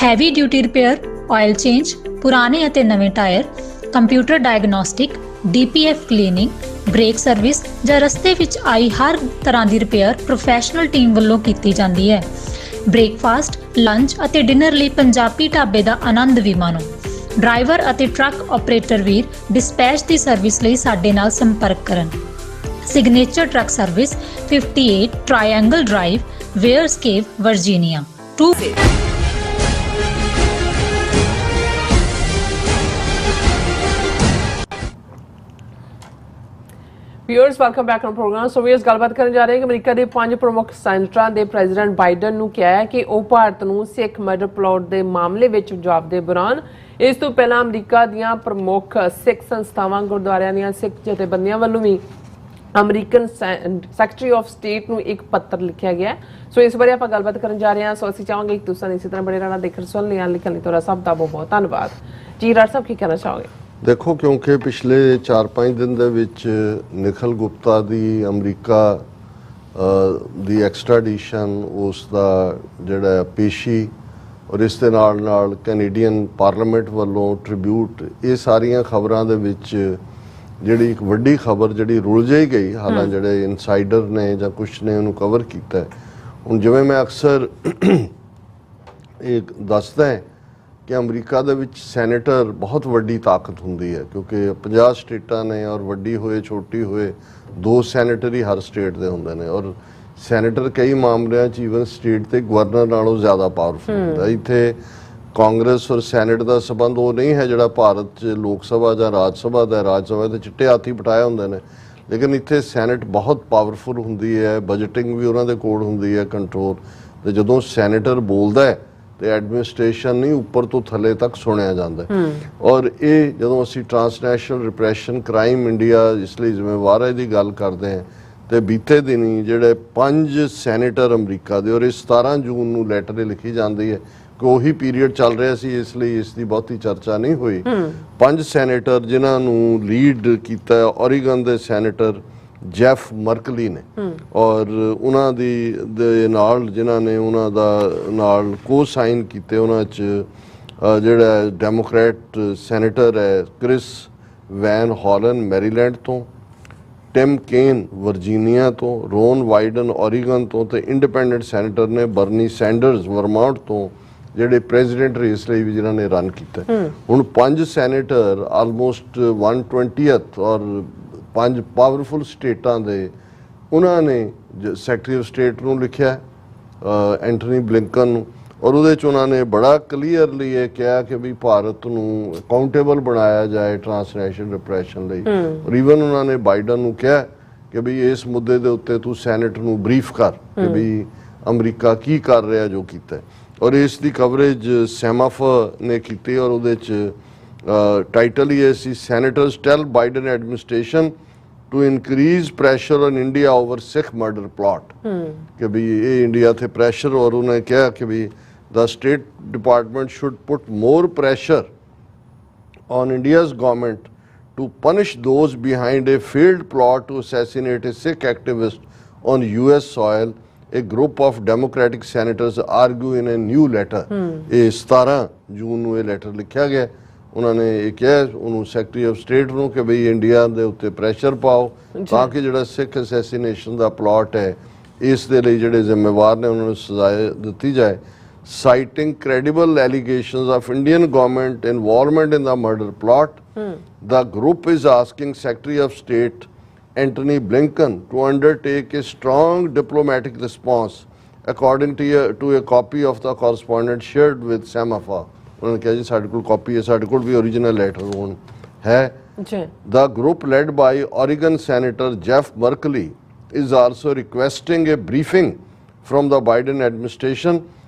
Heavy duty repair, oil change, ਪੁਰਾਣੇ ਅਤੇ ਨਵੇਂ tyre, computer diagnostic, DPF cleaning, brake service ਜਾਂ ਰਸਤੇ ਵਿੱਚ ਆਈ ਹਰ ਤਰ੍ਹਾਂ ਦੀ ਰਿਪੇਅਰ ਪ੍ਰੋਫੈਸ਼ਨਲ ਟੀਮ ਵੱਲੋਂ ਕੀਤੀ ਜਾਂਦੀ ਹੈ। ਬ੍ਰੇਕਫਾਸਟ, ਲੰਚ ਅਤੇ ਡਿਨਰ ਲਈ ਪੰਜਾਬੀ ਢਾਬੇ ਦਾ ਆਨੰਦ ਵੀ ਮਾਣੋ। ਡਰਾਈਵਰ ਅਤੇ ਟਰੱਕ ਆਪਰੇਟਰ ਵੀਰ ਡਿਸਪੈਚ ਦੀ ਸਰਵਿਸ ਲਈ ਸਾਡੇ ਨਾਲ ਸੰਪਰਕ ਕਰਨ। Signature truck service 58 triangle drive, Weyers Cave, Virginia 2 viewers welcome back on programme. So viewers ਗੱਲਬਾਤ ਕਰਨ ਜਾ ਰਹੇ ਹਾਂ ਕਿ ਅਮਰੀਕਾ ਦੇ 5 ਪ੍ਰਮੁੱਖ ਸੈਨੇਟਰਾਂ ਦੇ ਪ੍ਰੈਜ਼ੀਡੈਂਟ ਬਾਈਡਨ ਨੂੰ ਕਿਹਾ ਹੈ ਕਿ ਉਹ ਭਾਰਤ ਨੂੰ ਸਿੱਖ ਮਰਡਰ ਪਲਾਟ ਦੇ ਮਾਮਲੇ ਵਿੱਚ ਜਵਾਬਦੇਹ ਬਣਾਉਣ। ਇਸ ਤੋਂ ਪਹਿਲਾਂ ਅਮਰੀਕਾ ਦੀਆਂ ਪ੍ਰਮੁੱਖ ਸਿੱਖ ਸੰਸਥਾਵਾਂ, ਗੁਰਦੁਆਰਿਆਂ ਦੀਆਂ ਸਿੱਖ ਜਥੇਬੰਦੀਆਂ ਵੱਲੋਂ ਵੀ ਅਮਰੀਕਨ ਸੈਕਟਰੀ ਆਫ ਸਟੇਟ ਨੂੰ ਇੱਕ ਪੱਤਰ ਲਿਖਿਆ ਗਿਆ। ਸੋ ਇਸ ਬਾਰੇ ਆਪਾਂ ਗੱਲਬਾਤ ਕਰਨ ਜਾ ਰਹੇ ਹਾਂ। ਸੋ ਅਸੀਂ ਚਾਹਾਂਗੇ ਕਿ ਤੁਸੀਂ ਇਸੇ ਤਰ੍ਹਾਂ ਬਣੇ ਰਹਿਣਾ, ਦੇਖਣ ਸੁਣਨ ਲਈ, ਲਿਖਣ ਲਈ ਤੁਹਾਡਾ ਸਭ ਦਾ ਬਹੁਤ ਬਹੁਤ ਧੰਨਵਾਦ ਜੀ। ਰਾਜ ਸਾਹਿਬ ਕੀ ਕਹਿਣਾ ਚਾਹੋਗੇ? ਦੇਖੋ, ਕਿਉਂਕਿ ਪਿਛਲੇ 4-5 ਦਿਨ ਦੇ ਵਿੱਚ ਨਿਖਿਲ ਗੁਪਤਾ ਦੀ ਅਮਰੀਕਾ ਦੀ ਐਕਸਟ੍ਰਾਡੀਸ਼ਨ, ਉਸ ਦਾ ਜਿਹੜਾ ਪੇਸ਼ੀ, ਔਰ ਇਸ ਦੇ ਨਾਲ ਕੈਨੇਡੀਅਨ ਪਾਰਲੀਮੈਂਟ ਵੱਲੋਂ ਟ੍ਰਿਬਿਊਟ, ਇਹ ਸਾਰੀਆਂ ਖਬਰਾਂ ਦੇ ਵਿੱਚ ਜਿਹੜੀ ਇੱਕ ਵੱਡੀ ਖਬਰ ਜਿਹੜੀ ਰੁਲ ਜਾਈ ਗਈ। ਹਾਲਾਂ ਜਿਹੜੇ ਇਨਸਾਈਡਰ ਨੇ ਜਾਂ ਕੁਛ ਨੇ ਉਹਨੂੰ ਕਵਰ ਕੀਤਾ। ਹੁਣ ਜਿਵੇਂ ਮੈਂ ਅਕਸਰ ਇਹ ਦੱਸਦਾ ਹੈ ਕਿ ਅਮਰੀਕਾ ਦੇ ਵਿੱਚ ਸੈਨੇਟਰ ਬਹੁਤ ਵੱਡੀ ਤਾਕਤ ਹੁੰਦੀ ਹੈ, ਕਿਉਂਕਿ 50 ਸਟੇਟਾਂ ਨੇ ਔਰ ਵੱਡੀ ਹੋਏ ਛੋਟੀ ਹੋਏ 2 ਸੈਨੇਟਰ ਹੀ ਹਰ ਸਟੇਟ ਦੇ ਹੁੰਦੇ ਨੇ। ਔਰ ਸੈਨੇਟਰ ਕਈ ਮਾਮਲਿਆਂ 'ਚ ਈਵਨ ਸਟੇਟ ਤੇ ਗਵਰਨਰ ਨਾਲੋਂ ਜ਼ਿਆਦਾ ਪਾਵਰਫੁਲ ਹੁੰਦਾ। ਇੱਥੇ ਕਾਂਗਰਸ ਔਰ ਸੈਨੇਟ ਦਾ ਸੰਬੰਧ ਉਹ ਨਹੀਂ ਹੈ ਜਿਹੜਾ ਭਾਰਤ 'ਚ ਲੋਕ ਸਭਾ ਜਾਂ ਰਾਜ ਸਭਾ ਦਾ। ਰਾਜ ਸਭਾ ਦੇ ਚਿੱਟੇ ਹਾਥੀ ਬਿਠਾਏ ਹੁੰਦੇ ਨੇ, ਲੇਕਿਨ ਇੱਥੇ ਸੈਨੇਟ ਬਹੁਤ ਪਾਵਰਫੁਲ ਹੁੰਦੀ ਹੈ। ਬਜਟਿੰਗ ਵੀ ਉਹਨਾਂ ਦੇ ਕੋਲ ਹੁੰਦੀ ਹੈ, ਕੰਟਰੋਲ। ਤੇ ਜਦੋਂ ਸੈਨੇਟਰ ਬੋਲਦਾ ਹੈ ਤੇ ਐਡਮਿਨਿਸਟ੍ਰੇਸ਼ਨ ਨਹੀਂ, ਉੱਪਰ ਤੋਂ ਥੱਲੇ ਤੱਕ ਸੁਣਿਆ ਜਾਂਦਾ। ਔਰ ਇਹ ਜਦੋਂ ਅਸੀਂ ਟ੍ਰਾਂਸਨੈਸ਼ਨਲ ਰਿਪਰੈਸ਼ਨ ਕ੍ਰਾਈਮ ਇੰਡੀਆ ਇਸ ਲਈ ਜ਼ਿੰਮੇਵਾਰ ਹੈ ਦੀ ਗੱਲ ਕਰਦੇ ਹਾਂ, ਤੇ ਬੀਤੇ ਦਿਨੀ ਜਿਹੜੇ 5 ਸੈਨੇਟਰ ਅਮਰੀਕਾ ਦੇ, ਔਰ ਇਹ 17 ਜੂਨ ਨੂੰ ਲੈਟਰ ਲਿਖੀ ਜਾਂਦੀ ਹੈ ਕਿ ਉਹੀ ਪੀਰੀਅਡ ਚੱਲ ਰਿਹਾ ਸੀ, ਇਸ ਲਈ ਇਸ ਦੀ ਬਹੁਤੀ ਚਰਚਾ ਨਹੀਂ ਹੋਈ। 5 ਸੈਨੇਟਰ ਜਿਨ੍ਹਾਂ ਨੂੰ ਲੀਡ ਕੀਤਾ ਓਰੀਗਨ ਦੇ ਸੈਨੇਟਰ ਜੈਫ ਮਰਕਲੀ ਨੇ, ਔਰ ਉਹਨਾਂ ਦੇ ਨਾਲ ਜਿਨ੍ਹਾਂ ਨੇ ਉਹਨਾਂ ਦਾ ਨਾਲ ਕੋ ਸਾਈਨ ਕੀਤੇ, ਉਹਨਾਂ 'ਚ ਜਿਹੜਾ ਡੈਮੋਕ੍ਰੈਟ ਸੈਨੇਟਰ ਹੈ ਕ੍ਰਿਸ ਵੈਨ ਹਾਲਨ ਮੈਰੀਲੈਂਡ ਤੋਂ, ਟਿਮ ਕੇਨ ਵਰਜੀਨੀਆ ਤੋਂ, ਰੋਨ ਵਾਈਡਨ ਓਰੀਗਨ ਤੋਂ, ਤੇ ਇੰਡੀਪੈਂਡੈਂਟ ਸੈਨੇਟਰ ਨੇ ਬਰਨੀ ਸੈਂਡਰਸ ਵਰਮਾਂਟ ਤੋਂ, ਜਿਹੜੇ ਪ੍ਰੈਜ਼ੀਡੈਂਟ ਰੇਸ ਲਈ ਵੀ ਜਿਨ੍ਹਾਂ ਨੇ ਰਨ ਕੀਤਾ। ਹੁਣ 5 ਸੈਨੇਟਰ ਆਲਮੋਸਟ 1/20 ਔਰ 5 ਪਾਵਰਫੁਲ ਸਟੇਟਾਂ ਦੇ, ਉਹਨਾਂ ਨੇ ਸੈਕਟਰੀ ਆਫ ਸਟੇਟ ਨੂੰ ਲਿਖਿਆ ਐਂਟਨੀ ਬਲਿੰਕਨ ਨੂੰ, ਔਰ ਉਹਦੇ 'ਚ ਉਹਨਾਂ ਨੇ ਬੜਾ ਕਲੀਅਰਲੀ ਇਹ ਕਿਹਾ ਕਿ ਵੀ ਭਾਰਤ ਨੂੰ ਅਕਾਊਂਟੇਬਲ ਬਣਾਇਆ ਜਾਏ ਟ੍ਰਾਂਸਨੈਸ਼ਨਲ ਰਿਪਰੈਸ਼ਨ ਲਈ। ਔਰ ਈਵਨ ਉਹਨਾਂ ਨੇ ਬਾਈਡਨ ਨੂੰ ਕਿਹਾ ਕਿ ਵੀ ਇਸ ਮੁੱਦੇ ਦੇ ਉੱਤੇ ਤੂੰ ਸੈਨੇਟ ਨੂੰ ਬਰੀਫ ਕਰ ਕਿ ਵੀ ਅਮਰੀਕਾ ਕੀ ਕਰ ਰਿਹਾ ਜੋ ਕੀਤਾ। ਔਰ ਇਸ ਦੀ ਕਵਰੇਜ ਸੈਮਾਫਰ ਨੇ ਕੀਤੀ, ਔਰ ਉਹਦੇ 'ਚ ਟਾਈਟਲ ਹੀ ਇਹ ਸੀ, senators tell Biden administration to increase pressure on India over Sikh murder plot, ਕਿ ਵੀ ਇਹ ਇੰਡੀਆ ਤੇ ਪ੍ਰੈਸ਼ਰ। ਔਰ ਉਹਨੇ ਕਿਹਾ ਕਿ ਵੀ the state department should put more pressure on India's government to punish those behind a failed plot to assassinate a Sikh activist on US soil, a group of Democratic senators argue in a new letter। ਇਹ 17 ਜੂਨ ਨੂੰ ਇਹ letter ਲਿਖਿਆ ਗਿਆ। ਉਹਨਾਂ ਨੇ ਇਹ ਕਿਹਾ ਉਹਨੂੰ ਸੈਕਟਰੀ ਆਫ ਸਟੇਟ ਨੂੰ ਕਿ ਬਈ ਇੰਡੀਆ ਦੇ ਉੱਤੇ ਪ੍ਰੈਸ਼ਰ ਪਾਓ ਤਾਂ ਕਿ ਜਿਹੜਾ ਸਿੱਖ ਅਸੈਸੀਨੇਸ਼ਨ ਦਾ ਪਲਾਟ ਹੈ ਇਸ ਦੇ ਲਈ ਜਿਹੜੇ ਜ਼ਿੰਮੇਵਾਰ ਨੇ ਉਹਨਾਂ ਨੂੰ ਸਜ਼ਾ ਦਿੱਤੀ ਜਾਏ। Citing credible allegations of Indian government involvement in the murder plot, the group is asking Secretary of State Antony Blinken to undertake a strong diplomatic response, according to a copy of the correspondence shared with Semaphore। उन्होंने कहा जी साढ़े कोल copy है, साढ़े कोल भी original letter होन है। The group led by Oregon Senator Jeff Merkley is also requesting a briefing from the Biden administration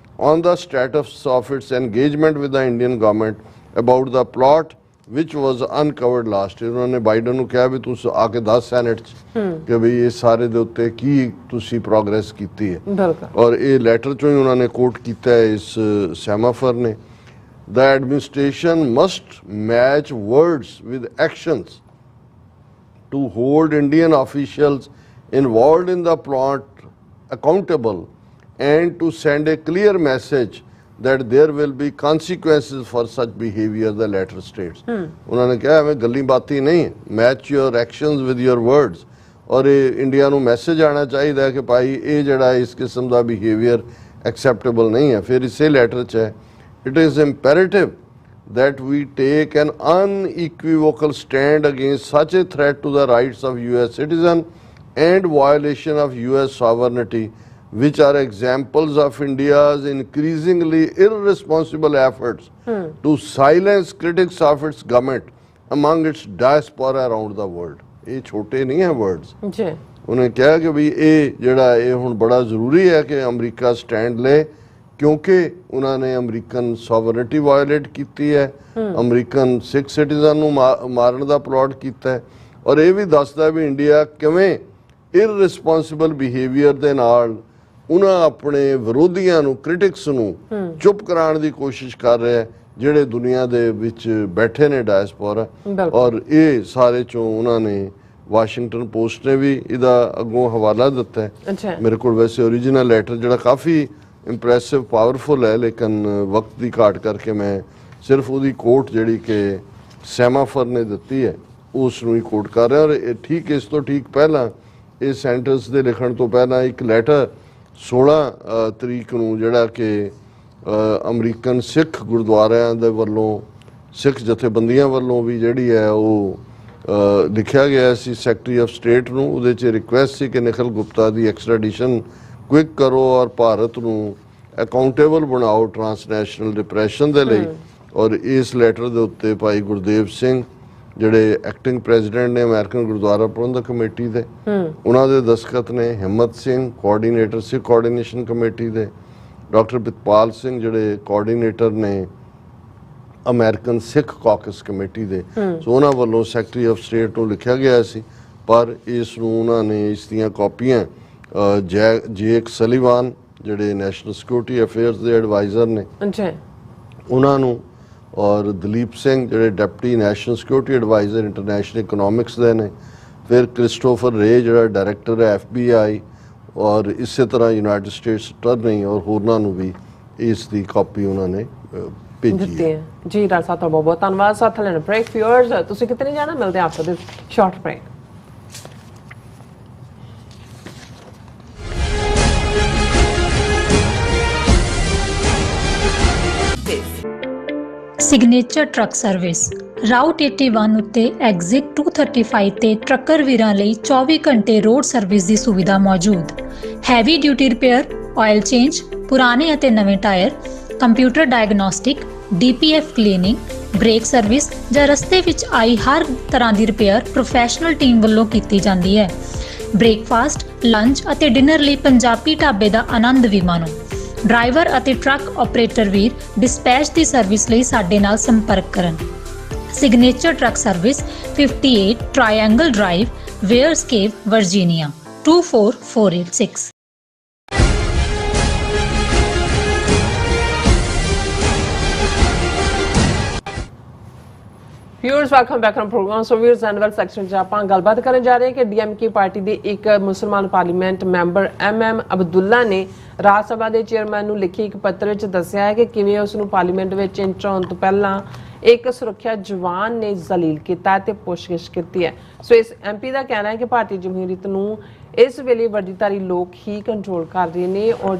on the status of its engagement with the Indian government about the plot which was uncovered last year। उन्होंने Biden ਨੂੰ ਕਿਹਾ ਵੀ ਤੁਸੀਂ ਆ ਕੇ 10 senate 'ਚ ਕਿ ਵੀ ਇਹ ਸਾਰੇ ਦੇ ਉੱਤੇ ਕੀ ਤੁਸੀਂ ਪ੍ਰੋਗਰੈਸ ਕੀਤੀ ਹੈ। ਔਰ ਇਹ ਲੈਟਰ 'ਚੋਂ ਹੀ ਉਹਨਾਂ ਨੇ ਕੋਟ ਕੀਤਾ ਹੈ ਇਸ ਸੈਮਾਫਰ ਨੇ। The administration must match words with actions to hold Indian officials involved in the plot accountable and to send a clear message that there will be consequences for such behavior, the letter states. उन्होंने कहा हमें गल्ली बाती नहीं, match your actions with your words, और India ਨੂੰ message आना चाहिए कि भाई ये जड़ा इस किस्म का बिहेवियर एक्सेप्टेबल नहीं है। फिर इसे लेटर च है, it is imperative that we take an unequivocal stand against such a threat to the rights of US citizens and violation of US sovereignty, which are examples of India's increasingly irresponsible efforts to silence critics of its government among its diaspora around the world. ये छोटे नहीं हैं words. जी उन्हें कहा कि भाई ये जड़ा ये हुण बड़ा ज़रूरी है कि अमरीका स्टैंड ले, क्योंकि उन्होंने अमरीकन सॉवरनिटी वायलेट की है, अमरीकन सिख सिटीजन ਨੂੰ ਮਾਰਨ ਦਾ ਪਲਾਟ ਕੀਤਾ ਹੈ, ਔਰ ਇਹ ਵੀ ਦੱਸਦਾ ਵੀ ਇੰਡੀਆ ਕਿਵੇਂ ਇਰਰਿਸਪੌਂਸਿਬਲ ਬਿਹੇਵੀਅਰ ਦੇ ਨਾਲ ਉਹਨਾਂ ਆਪਣੇ ਵਿਰੋਧੀਆਂ ਨੂੰ, ਕ੍ਰਿਟਿਕਸ ਨੂੰ ਚੁੱਪ ਕਰਾਉਣ ਦੀ ਕੋਸ਼ਿਸ਼ ਕਰ ਰਿਹਾ ਹੈ, ਜਿਹੜੇ ਦੁਨੀਆ ਦੇ ਵਿੱਚ ਬੈਠੇ ਨੇ ਡਾਇਸਪੋਰਾ। ਔਰ ਇਹ ਸਾਰੇ ਚੋਂ ਉਹਨਾਂ ਨੇ ਵਾਸ਼ਿੰਗਟਨ ਪੋਸਟ ਨੇ ਵੀ ਇਹਦਾ ਅੱਗੋਂ ਹਵਾਲਾ ਦਿੱਤਾ ਹੈ। ਮੇਰੇ ਕੋਲ ਵੈਸੇ ओरिजिनल ਲੈਟਰ ਜਿਹੜਾ ਕਾਫੀ ਇੰਪ੍ਰੈਸਿਵ ਪਾਵਰਫੁਲ ਹੈ, ਲੇਕਿਨ ਵਕਤ ਦੀ ਘਾਟ ਕਰਕੇ ਮੈਂ ਸਿਰਫ ਉਹਦੀ ਕੋਟ ਜਿਹੜੀ ਕਿ ਸੈਮਾਫਰ ਨੇ ਦਿੱਤੀ ਹੈ ਉਸ ਨੂੰ ਹੀ ਕੋਟ ਕਰ ਰਿਹਾ। ਔਰ ਇਹ ਠੀਕ ਇਸ ਤੋਂ ਠੀਕ ਪਹਿਲਾਂ ਇਹ ਸੈਂਟੈਂਸ ਦੇ ਲਿਖਣ ਤੋਂ ਪਹਿਲਾਂ ਇੱਕ ਲੈਟਰ 16 ਤਰੀਕ ਨੂੰ ਜਿਹੜਾ ਕਿ ਅਮਰੀਕਨ ਸਿੱਖ ਗੁਰਦੁਆਰਿਆਂ ਦੇ ਵੱਲੋਂ, ਸਿੱਖ ਜਥੇਬੰਦੀਆਂ ਵੱਲੋਂ ਵੀ ਜਿਹੜੀ ਹੈ ਉਹ ਲਿਖਿਆ ਗਿਆ ਸੀ ਸੈਕਟਰੀ ਆਫ ਸਟੇਟ ਨੂੰ। ਉਹਦੇ 'ਚ ਰਿਕੁਐਸਟ ਸੀ ਕਿ ਨਿਖਿਲ ਗੁਪਤਾ ਦੀ ਐਕਸਟ੍ਰੈਡੀਸ਼ਨ ਕੁਇਕ ਕਰੋ ਔਰ ਭਾਰਤ ਨੂੰ ਅਕਾਊਂਟੇਬਲ ਬਣਾਓ ਟਰਾਂਸਨੈਸ਼ਨਲ ਡਿਪਰੈਸ਼ਨ ਦੇ ਲਈ। ਔਰ ਇਸ ਲੈਟਰ ਦੇ ਉੱਤੇ ਭਾਈ ਗੁਰਦੇਵ ਸਿੰਘ ਜਿਹੜੇ ਐਕਟਿੰਗ ਪ੍ਰੈਜ਼ੀਡੈਂਟ ਨੇ ਅਮਰੀਕਨ ਗੁਰਦੁਆਰਾ ਪ੍ਰਬੰਧਕ ਕਮੇਟੀ ਦੇ, ਉਹਨਾਂ ਦੇ ਦਸਖਤ ਨੇ। ਹਿੰਮਤ ਸਿੰਘ ਕੋਆਰਡੀਨੇਟਰ ਸਿੱਖ ਕੋਆਰਡੀਨੇਸ਼ਨ ਕਮੇਟੀ ਦੇ, ਡਾਕਟਰ ਪ੍ਰਿਤਪਾਲ ਸਿੰਘ ਜਿਹੜੇ ਕੋਆਰਡੀਨੇਟਰ ਨੇ ਅਮਰੀਕਨ ਸਿੱਖ ਕਾਕਸ ਕਮੇਟੀ ਦੇ। ਸੋ ਉਹਨਾਂ ਵੱਲੋਂ ਸੈਕਟਰੀ ਆਫ ਸਟੇਟ ਨੂੰ ਲਿਖਿਆ ਗਿਆ ਸੀ, ਪਰ ਇਸ ਨੂੰ ਉਹਨਾਂ ਨੇ ਇਸ ਦੀਆਂ ਕਾਪੀਆਂ ਜੇਕ ਸਲੀਵਾਨ ਜਿਹੜੇ ਨੈਸ਼ਨਲ ਸਿਕਿਉਰਿਟੀ ਅਫੇਅਰਸ ਦੇ ਐਡਵਾਈਜ਼ਰ ਨੇ ਉਹਨਾਂ ਨੂੰ, ਔਰ ਦਲੀਪ ਸਿੰਘ ਜਿਹੜੇ deputy national security adviser international economics ਦੇ ਨੇ, ਫਿਰ ਕ੍ਰਿਸਟੋਫਰ ਰੇ ਜਿਹੜਾ ਡਾਇਰੈਕਟਰ ਹੈ FBI, ਔਰ ਇਸੇ ਤਰ੍ਹਾਂ ਯੂਨਾਈਟਿਡ ਸਟੇਟਸ ਅਟਾਰਨੀ ਔਰ ਹੋਰਨਾਂ ਨੂੰ ਵੀ ਇਸ ਦੀ ਕਾਪੀ ਉਹਨਾਂ ਨੇ ਭੇਜੀ ਹੈ। ਜੀ ਡਾਕਟਰ ਸਾਹਿਬ ਬਹੁਤ ਬਹੁਤ ਧੰਨਵਾਦ। ਸਾਥ ਲੈਣ ਬ੍ਰੇਕ ਵਿਊਅਰਸ, ਤੁਸੀਂ ਕਿਤੇ ਨਹੀਂ ਜਾਣਾ, ਮਿਲਦੇ after this short break. Signature truck service route 81 ਉੱਤੇ ਐਗਜ਼ਿਟ 235 ਤੇ ਟਰੱਕਰ ਵੀਰਾਂ ਲਈ 24 ਘੰਟੇ ਰੋਡ ਸਰਵਿਸ ਦੀ ਸੁਵਿਧਾ ਮੌਜੂਦ। Heavy duty repair, oil change, ਪੁਰਾਣੇ ਅਤੇ ਨਵੇਂ tyre, computer diagnostic, DPF cleaning, brake service ਜਾਂ ਰਸਤੇ ਵਿੱਚ ਆਈ ਹਰ ਤਰ੍ਹਾਂ ਦੀ ਰਿਪੇਅਰ ਪ੍ਰੋਫੈਸ਼ਨਲ ਟੀਮ ਵੱਲੋਂ ਕੀਤੀ ਜਾਂਦੀ ਹੈ। ਬ੍ਰੇਕਫਾਸਟ, ਲੰਚ ਅਤੇ ਡਿਨਰ ਲਈ ਪੰਜਾਬੀ ਢਾਬੇ ਦਾ ਆਨੰਦ ਵੀ ਮਾਣੋ। ਡਰਾਈਵਰ ਅਤੇ ਟਰੱਕ ਆਪਰੇਟਰ ਵੀਰ ਡਿਸਪੈਚ ਦੀ ਸਰਵਿਸ ਲਈ ਸਾਡੇ ਨਾਲ ਸੰਪਰਕ ਕਰਨ। Signature truck service 58 triangle drive, Weyers Cave, Virginia 24486। Viewers welcome back on programme. So viewers annual section 'ਚ ਆਪਾਂ ਗੱਲਬਾਤ ਕਰਨ ਜਾ ਰਹੇ ਹਾਂ ਕਿ DMK ਪਾਰਟੀ ਦੇ ਇੱਕ ਮੁਸਲਮਾਨ ਪਾਰਲੀਮੈਂਟ ਮੈਂਬਰ MM ਅਬਦੁੱਲਾ ਨੇ ਰਾਜ ਸਭਾ ਦੇ ਚੇਅਰਮੈਨ ਨੂੰ ਲਿਖੇ ਇੱਕ ਪੱਤਰ ਵਿੱਚ ਦੱਸਿਆ ਹੈ ਕਿ ਕਿਵੇਂ ਉਸ ਨੂੰ ਪਾਰਲੀਮੈਂਟ ਵਿੱਚ ਐਂਟਰ ਹੋਣ ਤੋਂ ਪਹਿਲਾਂ ਇੱਕ ਸੁਰੱਖਿਆ ਜਵਾਨ ਨੇ ਜ਼ਲੀਲ ਕੀਤਾ ਤੇ ਪੁੱਛਗਿੱਛ ਕੀਤੀ ਹੈ। ਸੋ ਇਸ MP ਦਾ ਕਹਿਣਾ ਹੈ ਕਿ ਭਾਰਤੀ ਜਮਹੂਰੀਅਤ ਨੂੰ ਇਸ ਵੇਲੇ ਵਰਦੀਧਾਰੀ ਲੋਕ ਹੀ ਕੰਟਰੋਲ ਕਰ ਰਹੇ ਨੇ ਔਰ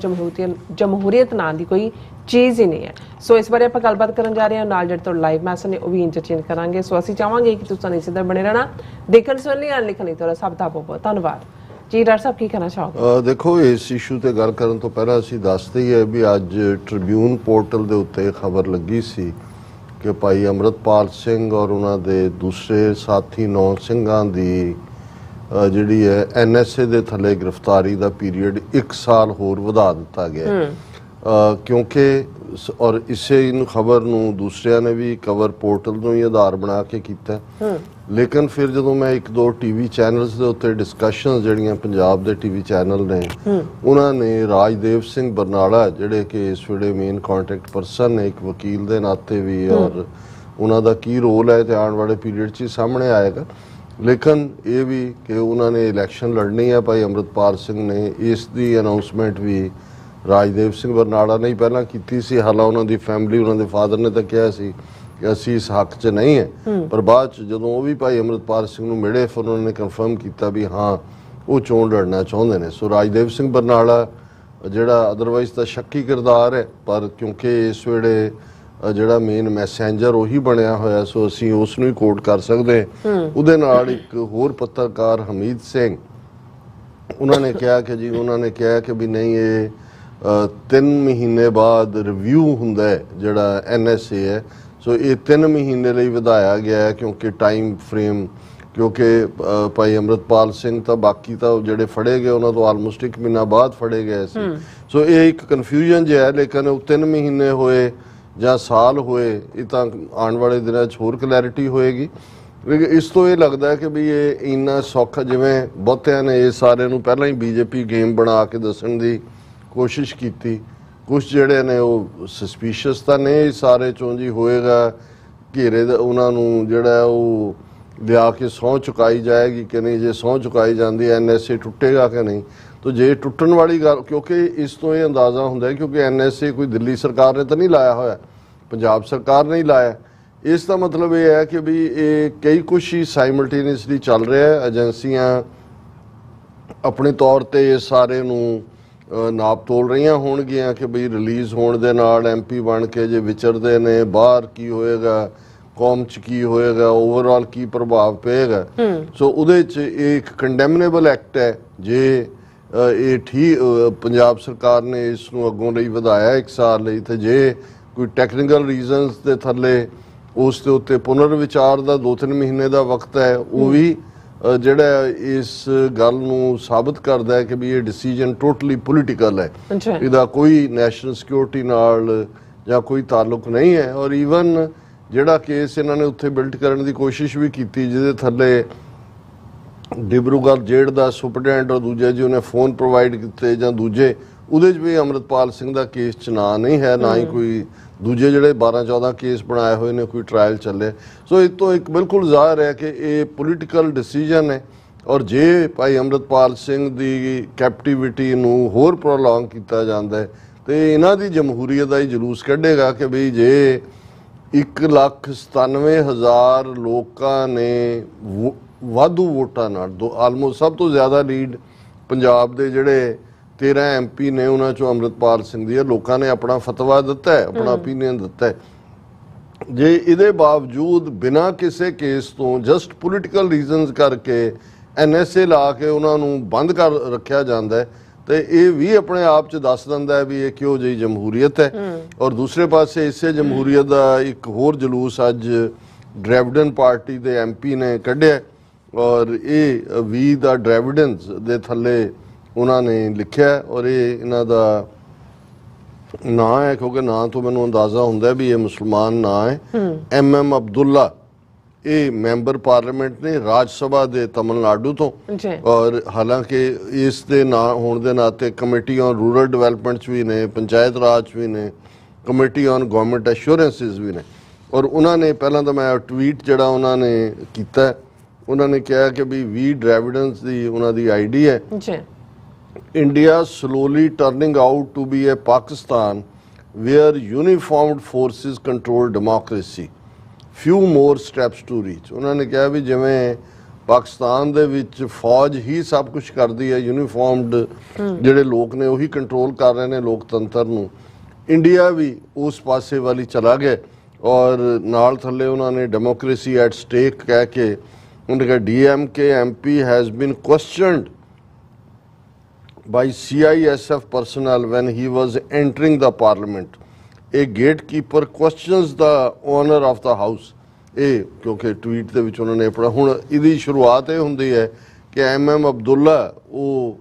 ਜਮਹੂਰੀਅਤ ਨਾਂ ਦੀ ਕੋਈ ਚੀਜ਼ ਹੀ ਨਹੀਂ ਹੈ। ਸੋ ਇਸ ਬਾਰੇ ਆਪਾਂ ਗੱਲਬਾਤ ਕਰਨ ਜਾ ਰਹੇ ਹਾਂ। ਨਾਲ ਜਿਹੜੇ ਤੋਂ ਲਾਈਵ ਮੈਸੇਜ ਨੇ ਉਹ ਵੀ ਇੰਟਰਚੇਂਜ ਕਰਾਂਗੇ। ਸੋ ਅਸੀਂ ਚਾਹਾਂਗੇ ਕਿ ਤੁਸੀਂ ਇਸੇ ਤਰ੍ਹਾਂ ਬਣੇ ਰਹਿਣਾ। ਦੇਖਣ ਸੁਣਨ ਲਈ ਲਿਖਣ ਲਈ ਤੁਹਾਡਾ ਸਭ ਦਾ ਬਹੁਤ ਬਹੁਤ ਧੰਨਵਾਦ। ਜੀ ਡਾਕਟਰ ਸਾਹਿਬ ਕੀ ਕਹਿਣਾ ਚਾਹੋਗੇ? ਦੇਖੋ, ਇਸ ਇਸ਼ੂ ਤੇ ਗੱਲ ਕਰਨ ਤੋਂ ਪਹਿਲਾਂ ਅਸੀਂ ਦੱਸਦੇ ਹੀ ਹੈ ਵੀ ਅੱਜ ਟ੍ਰਿਬਿਊਨ ਪੋਰਟਲ ਦੇ ਉੱਤੇ ਖਬਰ ਲੱਗੀ ਸੀ ਕਿ ਭਾਈ ਅੰਮ੍ਰਿਤਪਾਲ ਸਿੰਘ ਔਰ ਉਹਨਾਂ ਦੇ ਦੂਸਰੇ ਸਾਥੀ 9 ਸਿੰਘਾਂ ਦੀ ਜਿਹੜੀ ਹੈ NSA ਦੇ ਥੱਲੇ ਗ੍ਰਿਫਤਾਰੀ ਦਾ ਪੀਰੀਅਡ 1 ਸਾਲ ਹੋਰ ਵਧਾ ਦਿੱਤਾ ਗਿਆ ਕਿਉਂਕਿ ਔਰ ਇਸੇ ਖਬਰ ਨੂੰ ਦੂਸਰਿਆਂ ਨੇ ਵੀ ਕਵਰ ਪੋਰਟਲ ਨੂੰ ਹੀ ਆਧਾਰ ਬਣਾ ਕੇ ਕੀਤਾ। ਲੇਕਿਨ ਫਿਰ ਜਦੋਂ ਮੈਂ 1-2 TV ਚੈਨਲਸ ਦੇ ਉੱਤੇ ਡਿਸਕਸ਼ਨਸ ਜਿਹੜੀਆਂ ਪੰਜਾਬ ਦੇ TV ਚੈਨਲ ਨੇ ਉਹਨਾਂ ਨੇ ਰਾਜਦੇਵ ਸਿੰਘ ਬਰਨਾਲਾ ਜਿਹੜੇ ਕਿ ਇਸ ਵੇਲੇ ਮੇਨ ਕੰਟੈਕਟ ਪਰਸਨ ਨੇ ਇੱਕ ਵਕੀਲ ਦੇ ਨਾਤੇ ਵੀ, ਔਰ ਉਹਨਾਂ ਦਾ ਕੀ ਰੋਲ ਹੈ ਤੇ ਆਉਣ ਵਾਲੇ ਪੀਰੀਅਡ 'ਚ ਸਾਹਮਣੇ ਆਏਗਾ, ਲੇਕਿਨ ਇਹ ਵੀ ਕਿ ਉਹਨਾਂ ਨੇ ਇਲੈਕਸ਼ਨ ਲੜਨੀ ਹੈ। ਭਾਈ ਅੰਮ੍ਰਿਤਪਾਲ ਸਿੰਘ ਨੇ ਇਸ ਦੀ ਅਨਾਉਂਸਮੈਂਟ ਵੀ ਰਾਜਦੇਵ ਸਿੰਘ ਬਰਨਾਲਾ ਨੇ ਹੀ ਪਹਿਲਾਂ ਕੀਤੀ ਸੀ। ਹਾਲਾਂ ਉਹਨਾਂ ਦੀ ਫੈਮਿਲੀ, ਉਹਨਾਂ ਦੇ ਫਾਦਰ ਨੇ ਤਾਂ ਕਿਹਾ ਸੀ ਕਿ ਅਸੀਂ ਇਸ ਹੱਕ 'ਚ ਨਹੀਂ ਹੈ, ਪਰ ਬਾਅਦ 'ਚ ਜਦੋਂ ਉਹ ਵੀ ਭਾਈ ਅੰਮ੍ਰਿਤਪਾਲ ਸਿੰਘ ਨੂੰ ਮਿਲੇ ਫਿਰ ਉਹਨਾਂ ਨੇ ਕਨਫਰਮ ਕੀਤਾ ਵੀ ਹਾਂ ਉਹ ਚੋਣ ਲੜਨਾ ਚਾਹੁੰਦੇ ਨੇ। ਸੋ ਰਾਜਦੇਵ ਸਿੰਘ ਬਰਨਾਲਾ ਜਿਹੜਾ ਅਦਰਵਾਈਜ਼ ਤਾਂ ਸ਼ੱਕੀ ਕਿਰਦਾਰ ਹੈ, ਪਰ ਕਿਉਂਕਿ ਇਸ ਵੇਲੇ ਜਿਹੜਾ ਮੇਨ ਮੈਸੇਂਜਰ ਉਹੀ ਬਣਿਆ ਹੋਇਆ, ਸੋ ਅਸੀਂ ਉਸ ਨੂੰ ਹੀ ਕੋਟ ਕਰ ਸਕਦੇ। ਉਹਦੇ ਨਾਲ ਇੱਕ ਹੋਰ ਪੱਤਰਕਾਰ ਹਮੀਦ ਸਿੰਘ, ਉਹਨਾਂ ਨੇ ਕਿਹਾ ਕਿ ਵੀ ਨਹੀਂ, ਇਹ 3 ਮਹੀਨੇ ਬਾਅਦ ਰਿਵਿਊ ਹੁੰਦਾ ਹੈ ਜਿਹੜਾ NSA ਹੈ, ਸੋ ਇਹ 3 ਮਹੀਨੇ ਲਈ ਵਧਾਇਆ ਗਿਆ ਹੈ ਕਿਉਂਕਿ ਟਾਈਮ ਫਰੇਮ, ਕਿਉਂਕਿ ਭਾਈ ਅੰਮ੍ਰਿਤਪਾਲ ਸਿੰਘ ਤਾਂ ਬਾਕੀ ਤਾਂ ਜਿਹੜੇ ਫੜੇ ਗਏ ਉਹਨਾਂ ਤੋਂ ਆਲਮੋਸਟ 1 ਮਹੀਨਾ ਬਾਅਦ ਫੜੇ ਗਏ ਸੀ। ਸੋ ਇਹ ਇੱਕ ਕਨਫਿਊਜ਼ਨ ਜਿਹਾ ਹੈ, ਲੇਕਿਨ ਉਹ 3 ਮਹੀਨੇ ਹੋਏ ਜਾਂ ਸਾਲ ਹੋਏ ਇਹ ਤਾਂ ਆਉਣ ਵਾਲੇ ਦਿਨਾਂ 'ਚ ਹੋਰ ਕਲੈਰਿਟੀ ਹੋਏਗੀ। ਇਸ ਤੋਂ ਇਹ ਲੱਗਦਾ ਹੈ ਕਿ ਵੀ ਇਹ ਇੰਨਾ ਸੌਖਾ, ਜਿਵੇਂ ਬਹੁਤਿਆਂ ਨੇ ਇਹ ਸਾਰੇ ਨੂੰ ਪਹਿਲਾਂ ਹੀ BJP ਗੇਮ ਬਣਾ ਕੇ ਦੱਸਣ ਦੀ ਕੋਸ਼ਿਸ਼ ਕੀਤੀ, ਕੁਛ ਜਿਹੜੇ ਨੇ ਉਹ ਸਸਪੀਸ਼ੀਅਸ ਤਾਂ ਨੇ ਇਸ ਸਾਰੇ ਚੋਂ ਜੀ ਹੋਏਗਾ ਘੇਰੇ ਦਾ, ਉਹਨਾਂ ਨੂੰ ਜਿਹੜਾ ਉਹ ਲਿਆ ਕੇ ਸਹੁੰ ਚੁਕਾਈ ਜਾਏਗੀ ਕਿ ਨਹੀਂ, ਜੇ ਸਹੁੰ ਚੁਕਾਈ ਜਾਂਦੀ NSA ਟੁੱਟੇਗਾ ਕਿ ਨਹੀਂ। ਤਾਂ ਜੇ ਟੁੱਟਣ ਵਾਲੀ ਗੱਲ, ਕਿਉਂਕਿ ਇਸ ਤੋਂ ਇਹ ਅੰਦਾਜ਼ਾ ਹੁੰਦਾ ਹੈ ਕਿਉਂਕਿ NSA ਕੋਈ ਦਿੱਲੀ ਸਰਕਾਰ ਨੇ ਤਾਂ ਨਹੀਂ ਲਾਇਆ ਹੋਇਆ, ਪੰਜਾਬ ਸਰਕਾਰ ਨੇ ਹੀ ਲਾਇਆ। ਇਸ ਦਾ ਮਤਲਬ ਇਹ ਹੈ ਕਿ ਵੀ ਇਹ ਕਈ ਕੁਛ ਹੀ ਸਾਈਮਲਟੇਨੀਅਸਲੀ ਚੱਲ ਰਿਹਾ ਹੈ। ਏਜੰਸੀਆਂ ਆਪਣੇ ਤੌਰ ਤੇ ਇਹ ਸਾਰੇ ਨੂੰ ਨਾਪ ਤੋਲ ਰਹੀਆਂ ਹੋਣਗੀਆਂ ਕਿ ਬਈ ਰਿਲੀਜ਼ ਹੋਣ ਦੇ ਨਾਲ MP ਬਣ ਕੇ ਜੇ ਵਿਚਰਦੇ ਨੇ ਬਾਹਰ ਕੀ ਹੋਏਗਾ, ਕੌਮ 'ਚ ਕੀ ਹੋਏਗਾ, ਓਵਰਆਲ ਕੀ ਪ੍ਰਭਾਵ ਪਏਗਾ। ਸੋ ਉਹਦੇ 'ਚ ਇਹ ਇੱਕ ਕੰਡੈਮਨੇਬਲ ਐਕਟ ਹੈ। ਜੇ ਇਹ ਠੀਕ ਪੰਜਾਬ ਸਰਕਾਰ ਨੇ ਇਸ ਨੂੰ ਅੱਗੋਂ ਲਈ ਵਧਾਇਆ 1 ਸਾਲ ਲਈ, ਤੇ ਜੇ ਕੋਈ ਟੈਕਨੀਕਲ ਰੀਜ਼ਨਸ ਦੇ ਥੱਲੇ ਉਸ ਦੇ ਉੱਤੇ ਪੁਨਰ ਵਿਚਾਰ ਦਾ 2-3 ਮਹੀਨੇ ਦਾ ਵਕਤ ਹੈ, ਉਹ ਵੀ ਜਿਹੜਾ ਇਸ ਗੱਲ ਨੂੰ ਸਾਬਤ ਕਰਦਾ ਹੈ ਕਿ ਵੀ ਇਹ ਡਿਸੀਜਨ ਟੋਟਲੀ ਪੋਲੀਟੀਕਲ ਹੈ, ਇਹਦਾ ਕੋਈ ਨੈਸ਼ਨਲ ਸਿਕਿਉਰਿਟੀ ਨਾਲ ਜਾਂ ਕੋਈ ਤਾਲੁਕ ਨਹੀਂ ਹੈ। ਔਰ ਈਵਨ ਜਿਹੜਾ ਕੇਸ ਇਹਨਾਂ ਨੇ ਉੱਥੇ ਬਿਲਟ ਕਰਨ ਦੀ ਕੋਸ਼ਿਸ਼ ਵੀ ਕੀਤੀ, ਜਿਹਦੇ ਥੱਲੇ ਡਿਬਰੂਗੜ੍ਹ ਜੇਲ੍ਹ ਦਾ ਸੁਪਰਡੈਂਟ ਔਰ ਦੂਜੇ ਜੀ ਉਹਨੇ ਫੋਨ ਪ੍ਰੋਵਾਈਡ ਕੀਤੇ ਜਾਂ ਦੂਜੇ, ਉਹਦੇ 'ਚ ਵੀ ਅੰਮ੍ਰਿਤਪਾਲ ਸਿੰਘ ਦਾ ਕੇਸ 'ਚ ਨਾਂ ਨਹੀਂ ਹੈ, ਨਾ ਹੀ ਕੋਈ ਦੂਜੇ ਜਿਹੜੇ 12-14 ਕੇਸ ਬਣਾਏ ਹੋਏ ਨੇ ਕੋਈ ਟਰਾਇਲ ਚੱਲੇ। ਸੋ ਇਹ ਤੋਂ ਇੱਕ ਬਿਲਕੁਲ ਜ਼ਾਹਰ ਹੈ ਕਿ ਇਹ ਪੋਲੀਟੀਕਲ ਡਿਸੀਜਨ ਹੈ। ਔਰ ਜੇ ਭਾਈ ਅੰਮ੍ਰਿਤਪਾਲ ਸਿੰਘ ਦੀ ਕੈਪਟੀਵਿਟੀ ਨੂੰ ਹੋਰ ਪ੍ਰੋਲੋਂਗ ਕੀਤਾ ਜਾਂਦਾ ਹੈ ਤੇ ਇਹਨਾਂ ਦੀ ਜਮਹੂਰੀਅਤ ਦਾ ਹੀ ਜਲੂਸ ਕੱਢੇਗਾ ਕਿ ਬਈ ਜੇ 1,97,000 ਲੋਕਾਂ ਨੇ ਵਾਧੂ ਵੋਟਾਂ ਨਾਲ ਆਲਮੋਸਟ ਸਭ ਤੋਂ ਜ਼ਿਆਦਾ ਲੀਡ ਪੰਜਾਬ ਦੇ ਜਿਹੜੇ 13 MP ਨੇ ਉਹਨਾਂ ਚੋਂ ਅੰਮ੍ਰਿਤਪਾਲ ਸਿੰਘ ਦੀ ਹੈ, ਲੋਕਾਂ ਨੇ ਆਪਣਾ ਫਤਵਾ ਦਿੱਤਾ ਹੈ, ਆਪਣਾ ਓਪੀਨੀਅਨ ਦਿੱਤਾ ਹੈ। ਜੇ ਇਹਦੇ ਬਾਵਜੂਦ ਬਿਨਾਂ ਕਿਸੇ ਕੇਸ ਤੋਂ ਜਸਟ ਪੋਲੀਟੀਕਲ ਰੀਜ਼ਨਸ ਕਰਕੇ NSA ਲਾ ਕੇ ਉਹਨਾਂ ਨੂੰ ਬੰਦ ਕਰ ਰੱਖਿਆ ਜਾਂਦਾ ਹੈ, ਤੇ ਇਹ ਵੀ ਆਪਣੇ ਆਪ 'ਚ ਦੱਸ ਦਿੰਦਾ ਹੈ ਵੀ ਇਹ ਕਿਹੋ ਜਿਹੀ ਜਮਹੂਰੀਅਤ ਹੈ। ਔਰ ਦੂਸਰੇ ਪਾਸੇ ਇਸੇ ਜਮਹੂਰੀਅਤ ਦਾ ਇੱਕ ਹੋਰ ਜਲੂਸ ਅੱਜ ਡਰੈਵਿਡਨ ਪਾਰਟੀ ਦੇ MP ਨੇ ਕੱਢਿਆ, ਔਰ ਇਹ ਵੀ ਦਾ ਡਰੈਵਿਡਨਸ ਦੇ ਥੱਲੇ ਉਹਨਾਂ ਨੇ ਲਿਖਿਆ, ਔਰ ਇਹ ਇਹਨਾਂ ਦਾ ਨਾਂ ਹੈ ਕਿਉਂਕਿ ਨਾਂ ਤੋਂ ਮੈਨੂੰ ਅੰਦਾਜ਼ਾ ਹੁੰਦਾ ਵੀ ਇਹ ਮੁਸਲਮਾਨ ਨਾਂ ਹੈ। MM ਅਬਦੁੱਲਾ, ਇਹ ਮੈਂਬਰ ਪਾਰਲੀਮੈਂਟ ਨੇ ਰਾਜ ਸਭਾ ਦੇ ਤਮਿਲਨਾਡੂ ਤੋਂ, ਔਰ ਹਾਲਾਂਕਿ ਇਸ ਦੇ ਨਾਂ ਹੋਣ ਦੇ ਨਾਤੇ ਕਮੇਟੀ ਔਨ ਰੂਰਲ ਡਿਵੈਲਪਮੈਂਟ 'ਚ ਵੀ ਨੇ, ਪੰਚਾਇਤ ਰਾਜ 'ਚ ਵੀ ਨੇ, ਕਮੇਟੀ ਔਨ ਗਵਰਨਮੈਂਟ ਐਸ਼ੋਰੈਂਸਿਸ ਵੀ ਨੇ। ਔਰ ਉਹਨਾਂ ਨੇ ਪਹਿਲਾਂ ਤਾਂ ਮੈਂ ਟਵੀਟ ਜਿਹੜਾ ਉਹਨਾਂ ਨੇ ਕੀਤਾ, ਉਹਨਾਂ ਨੇ ਕਿਹਾ ਕਿ ਵੀ ਡਰੈਵਿਡਨਸ ਦੀ ਉਹਨਾਂ ਦੀ ID ਹੈ, India slowly turning out to be a Pakistan where uniformed forces control democracy. Few more steps to reach. ਉਹਨਾਂ ਨੇ ਕਿਹਾ ਵੀ ਜਿਵੇਂ ਪਾਕਿਸਤਾਨ ਦੇ ਵਿੱਚ ਫੌਜ ਹੀ ਸਭ ਕੁਝ ਕਰਦੀ ਹੈ, ਯੂਨੀਫਾਰਮਡ ਜਿਹੜੇ ਲੋਕ ਨੇ ਉਹੀ ਕੰਟਰੋਲ ਕਰ ਰਹੇ ਨੇ ਲੋਕਤੰਤਰ ਨੂੰ, ਇੰਡੀਆ ਵੀ ਉਸ ਪਾਸੇ ਵਾਲੀ ਚਲਾ ਗਿਆ। ਔਰ ਨਾਲ ਥੱਲੇ ਉਹਨਾਂ ਨੇ ਡੈਮੋਕ੍ਰੇਸੀ ਐਟ ਸਟੇਕ ਕਹਿ ਕੇ ਉਹਨਾਂ ਨੇ ਕਿਹਾ DMK MP has been questioned by CISF personnel when he was entering the parliament. A gatekeeper questions the owner of the house. ਇਹ ਕਿਉਂਕਿ ਟਵੀਟ ਦੇ ਵਿੱਚ ਉਹਨਾਂ ਨੇ ਪੜ੍ਹਿਆ। ਹੁਣ ਇਹਦੀ ਸ਼ੁਰੂਆਤ ਇਹ ਹੁੰਦੀ ਹੈ ਕਿ MM ਅਬਦੁੱਲਾ ਉਹ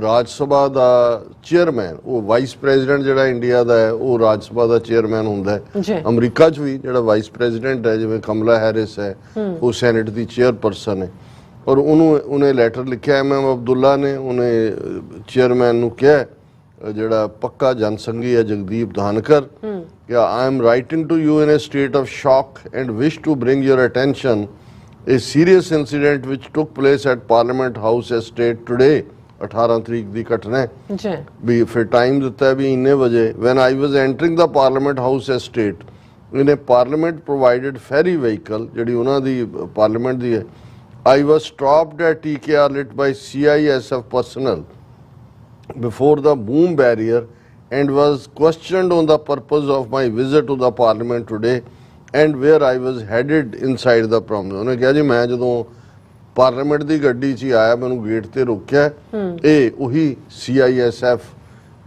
ਰਾਜ ਸਭਾ ਦਾ ਚੇਅਰਮੈਨ, ਉਹ ਵਾਈਸ ਪ੍ਰੈਜ਼ੀਡੈਂਟ ਜਿਹੜਾ ਇੰਡੀਆ ਦਾ ਹੈ ਉਹ ਰਾਜ ਸਭਾ ਦਾ ਚੇਅਰਮੈਨ ਹੁੰਦਾ ਹੈ। ਅਮਰੀਕਾ 'ਚ ਵੀ ਜਿਹੜਾ ਵਾਈਸ ਪ੍ਰੈਜ਼ੀਡੈਂਟ ਹੈ ਜਿਵੇਂ ਕਮਲਾ ਹੈਰਿਸ ਹੈ ਉਹ ਸੈਨੇਟ ਦੀ ਚੇਅਰਪਰਸਨ ਹੈ। ਔਰ ਉਹਨੇ ਲੈਟਰ ਲਿਖਿਆ MM ਅਬਦੁੱਲਾ ਨੇ, ਉਹਨੇ ਚੇਅਰਮੈਨ ਨੂੰ ਕਿਹਾ ਜਿਹੜਾ ਪੱਕਾ ਜਨਸੰਘੀ ਹੈ ਜਗਦੀਪ ਧਾਨਕਰ ਕਿ I am writing to you in a state of shock and wish to bring your attention A serious incident which took place at Parliament House Estate today, 18 ਤਰੀਕ ਦੀ ਘਟਨਾ ਹੈ ਜੀ ਵੀ ਫਿਰ ਟਾਈਮ ਦਿੱਤਾ ਹੈ ਵੀ ਇੰਨੇ ਵਜੇ when I was entering the Parliament House Estate in a Parliament provided ferry vehicle ਜਿਹੜੀ ਉਹਨਾਂ ਦੀ ਪਾਰਲੀਮੈਂਟ ਦੀ ਹੈ I was stopped at TKR lit by CISF personnel before the boom barrier and was questioned on the purpose of my visit to the parliament today and where I was headed inside the promenade. ਉਹਨੇ ਕਿਹਾ ਜੀ ਮੈਂ ਜਦੋਂ parliament ਦੀ ਗੱਡੀ 'ਚ ਹੀ ਆਇਆ ਮੈਨੂੰ gate ਤੇ ਰੋਕਿਆ ਇਹ ਉਹੀ CISF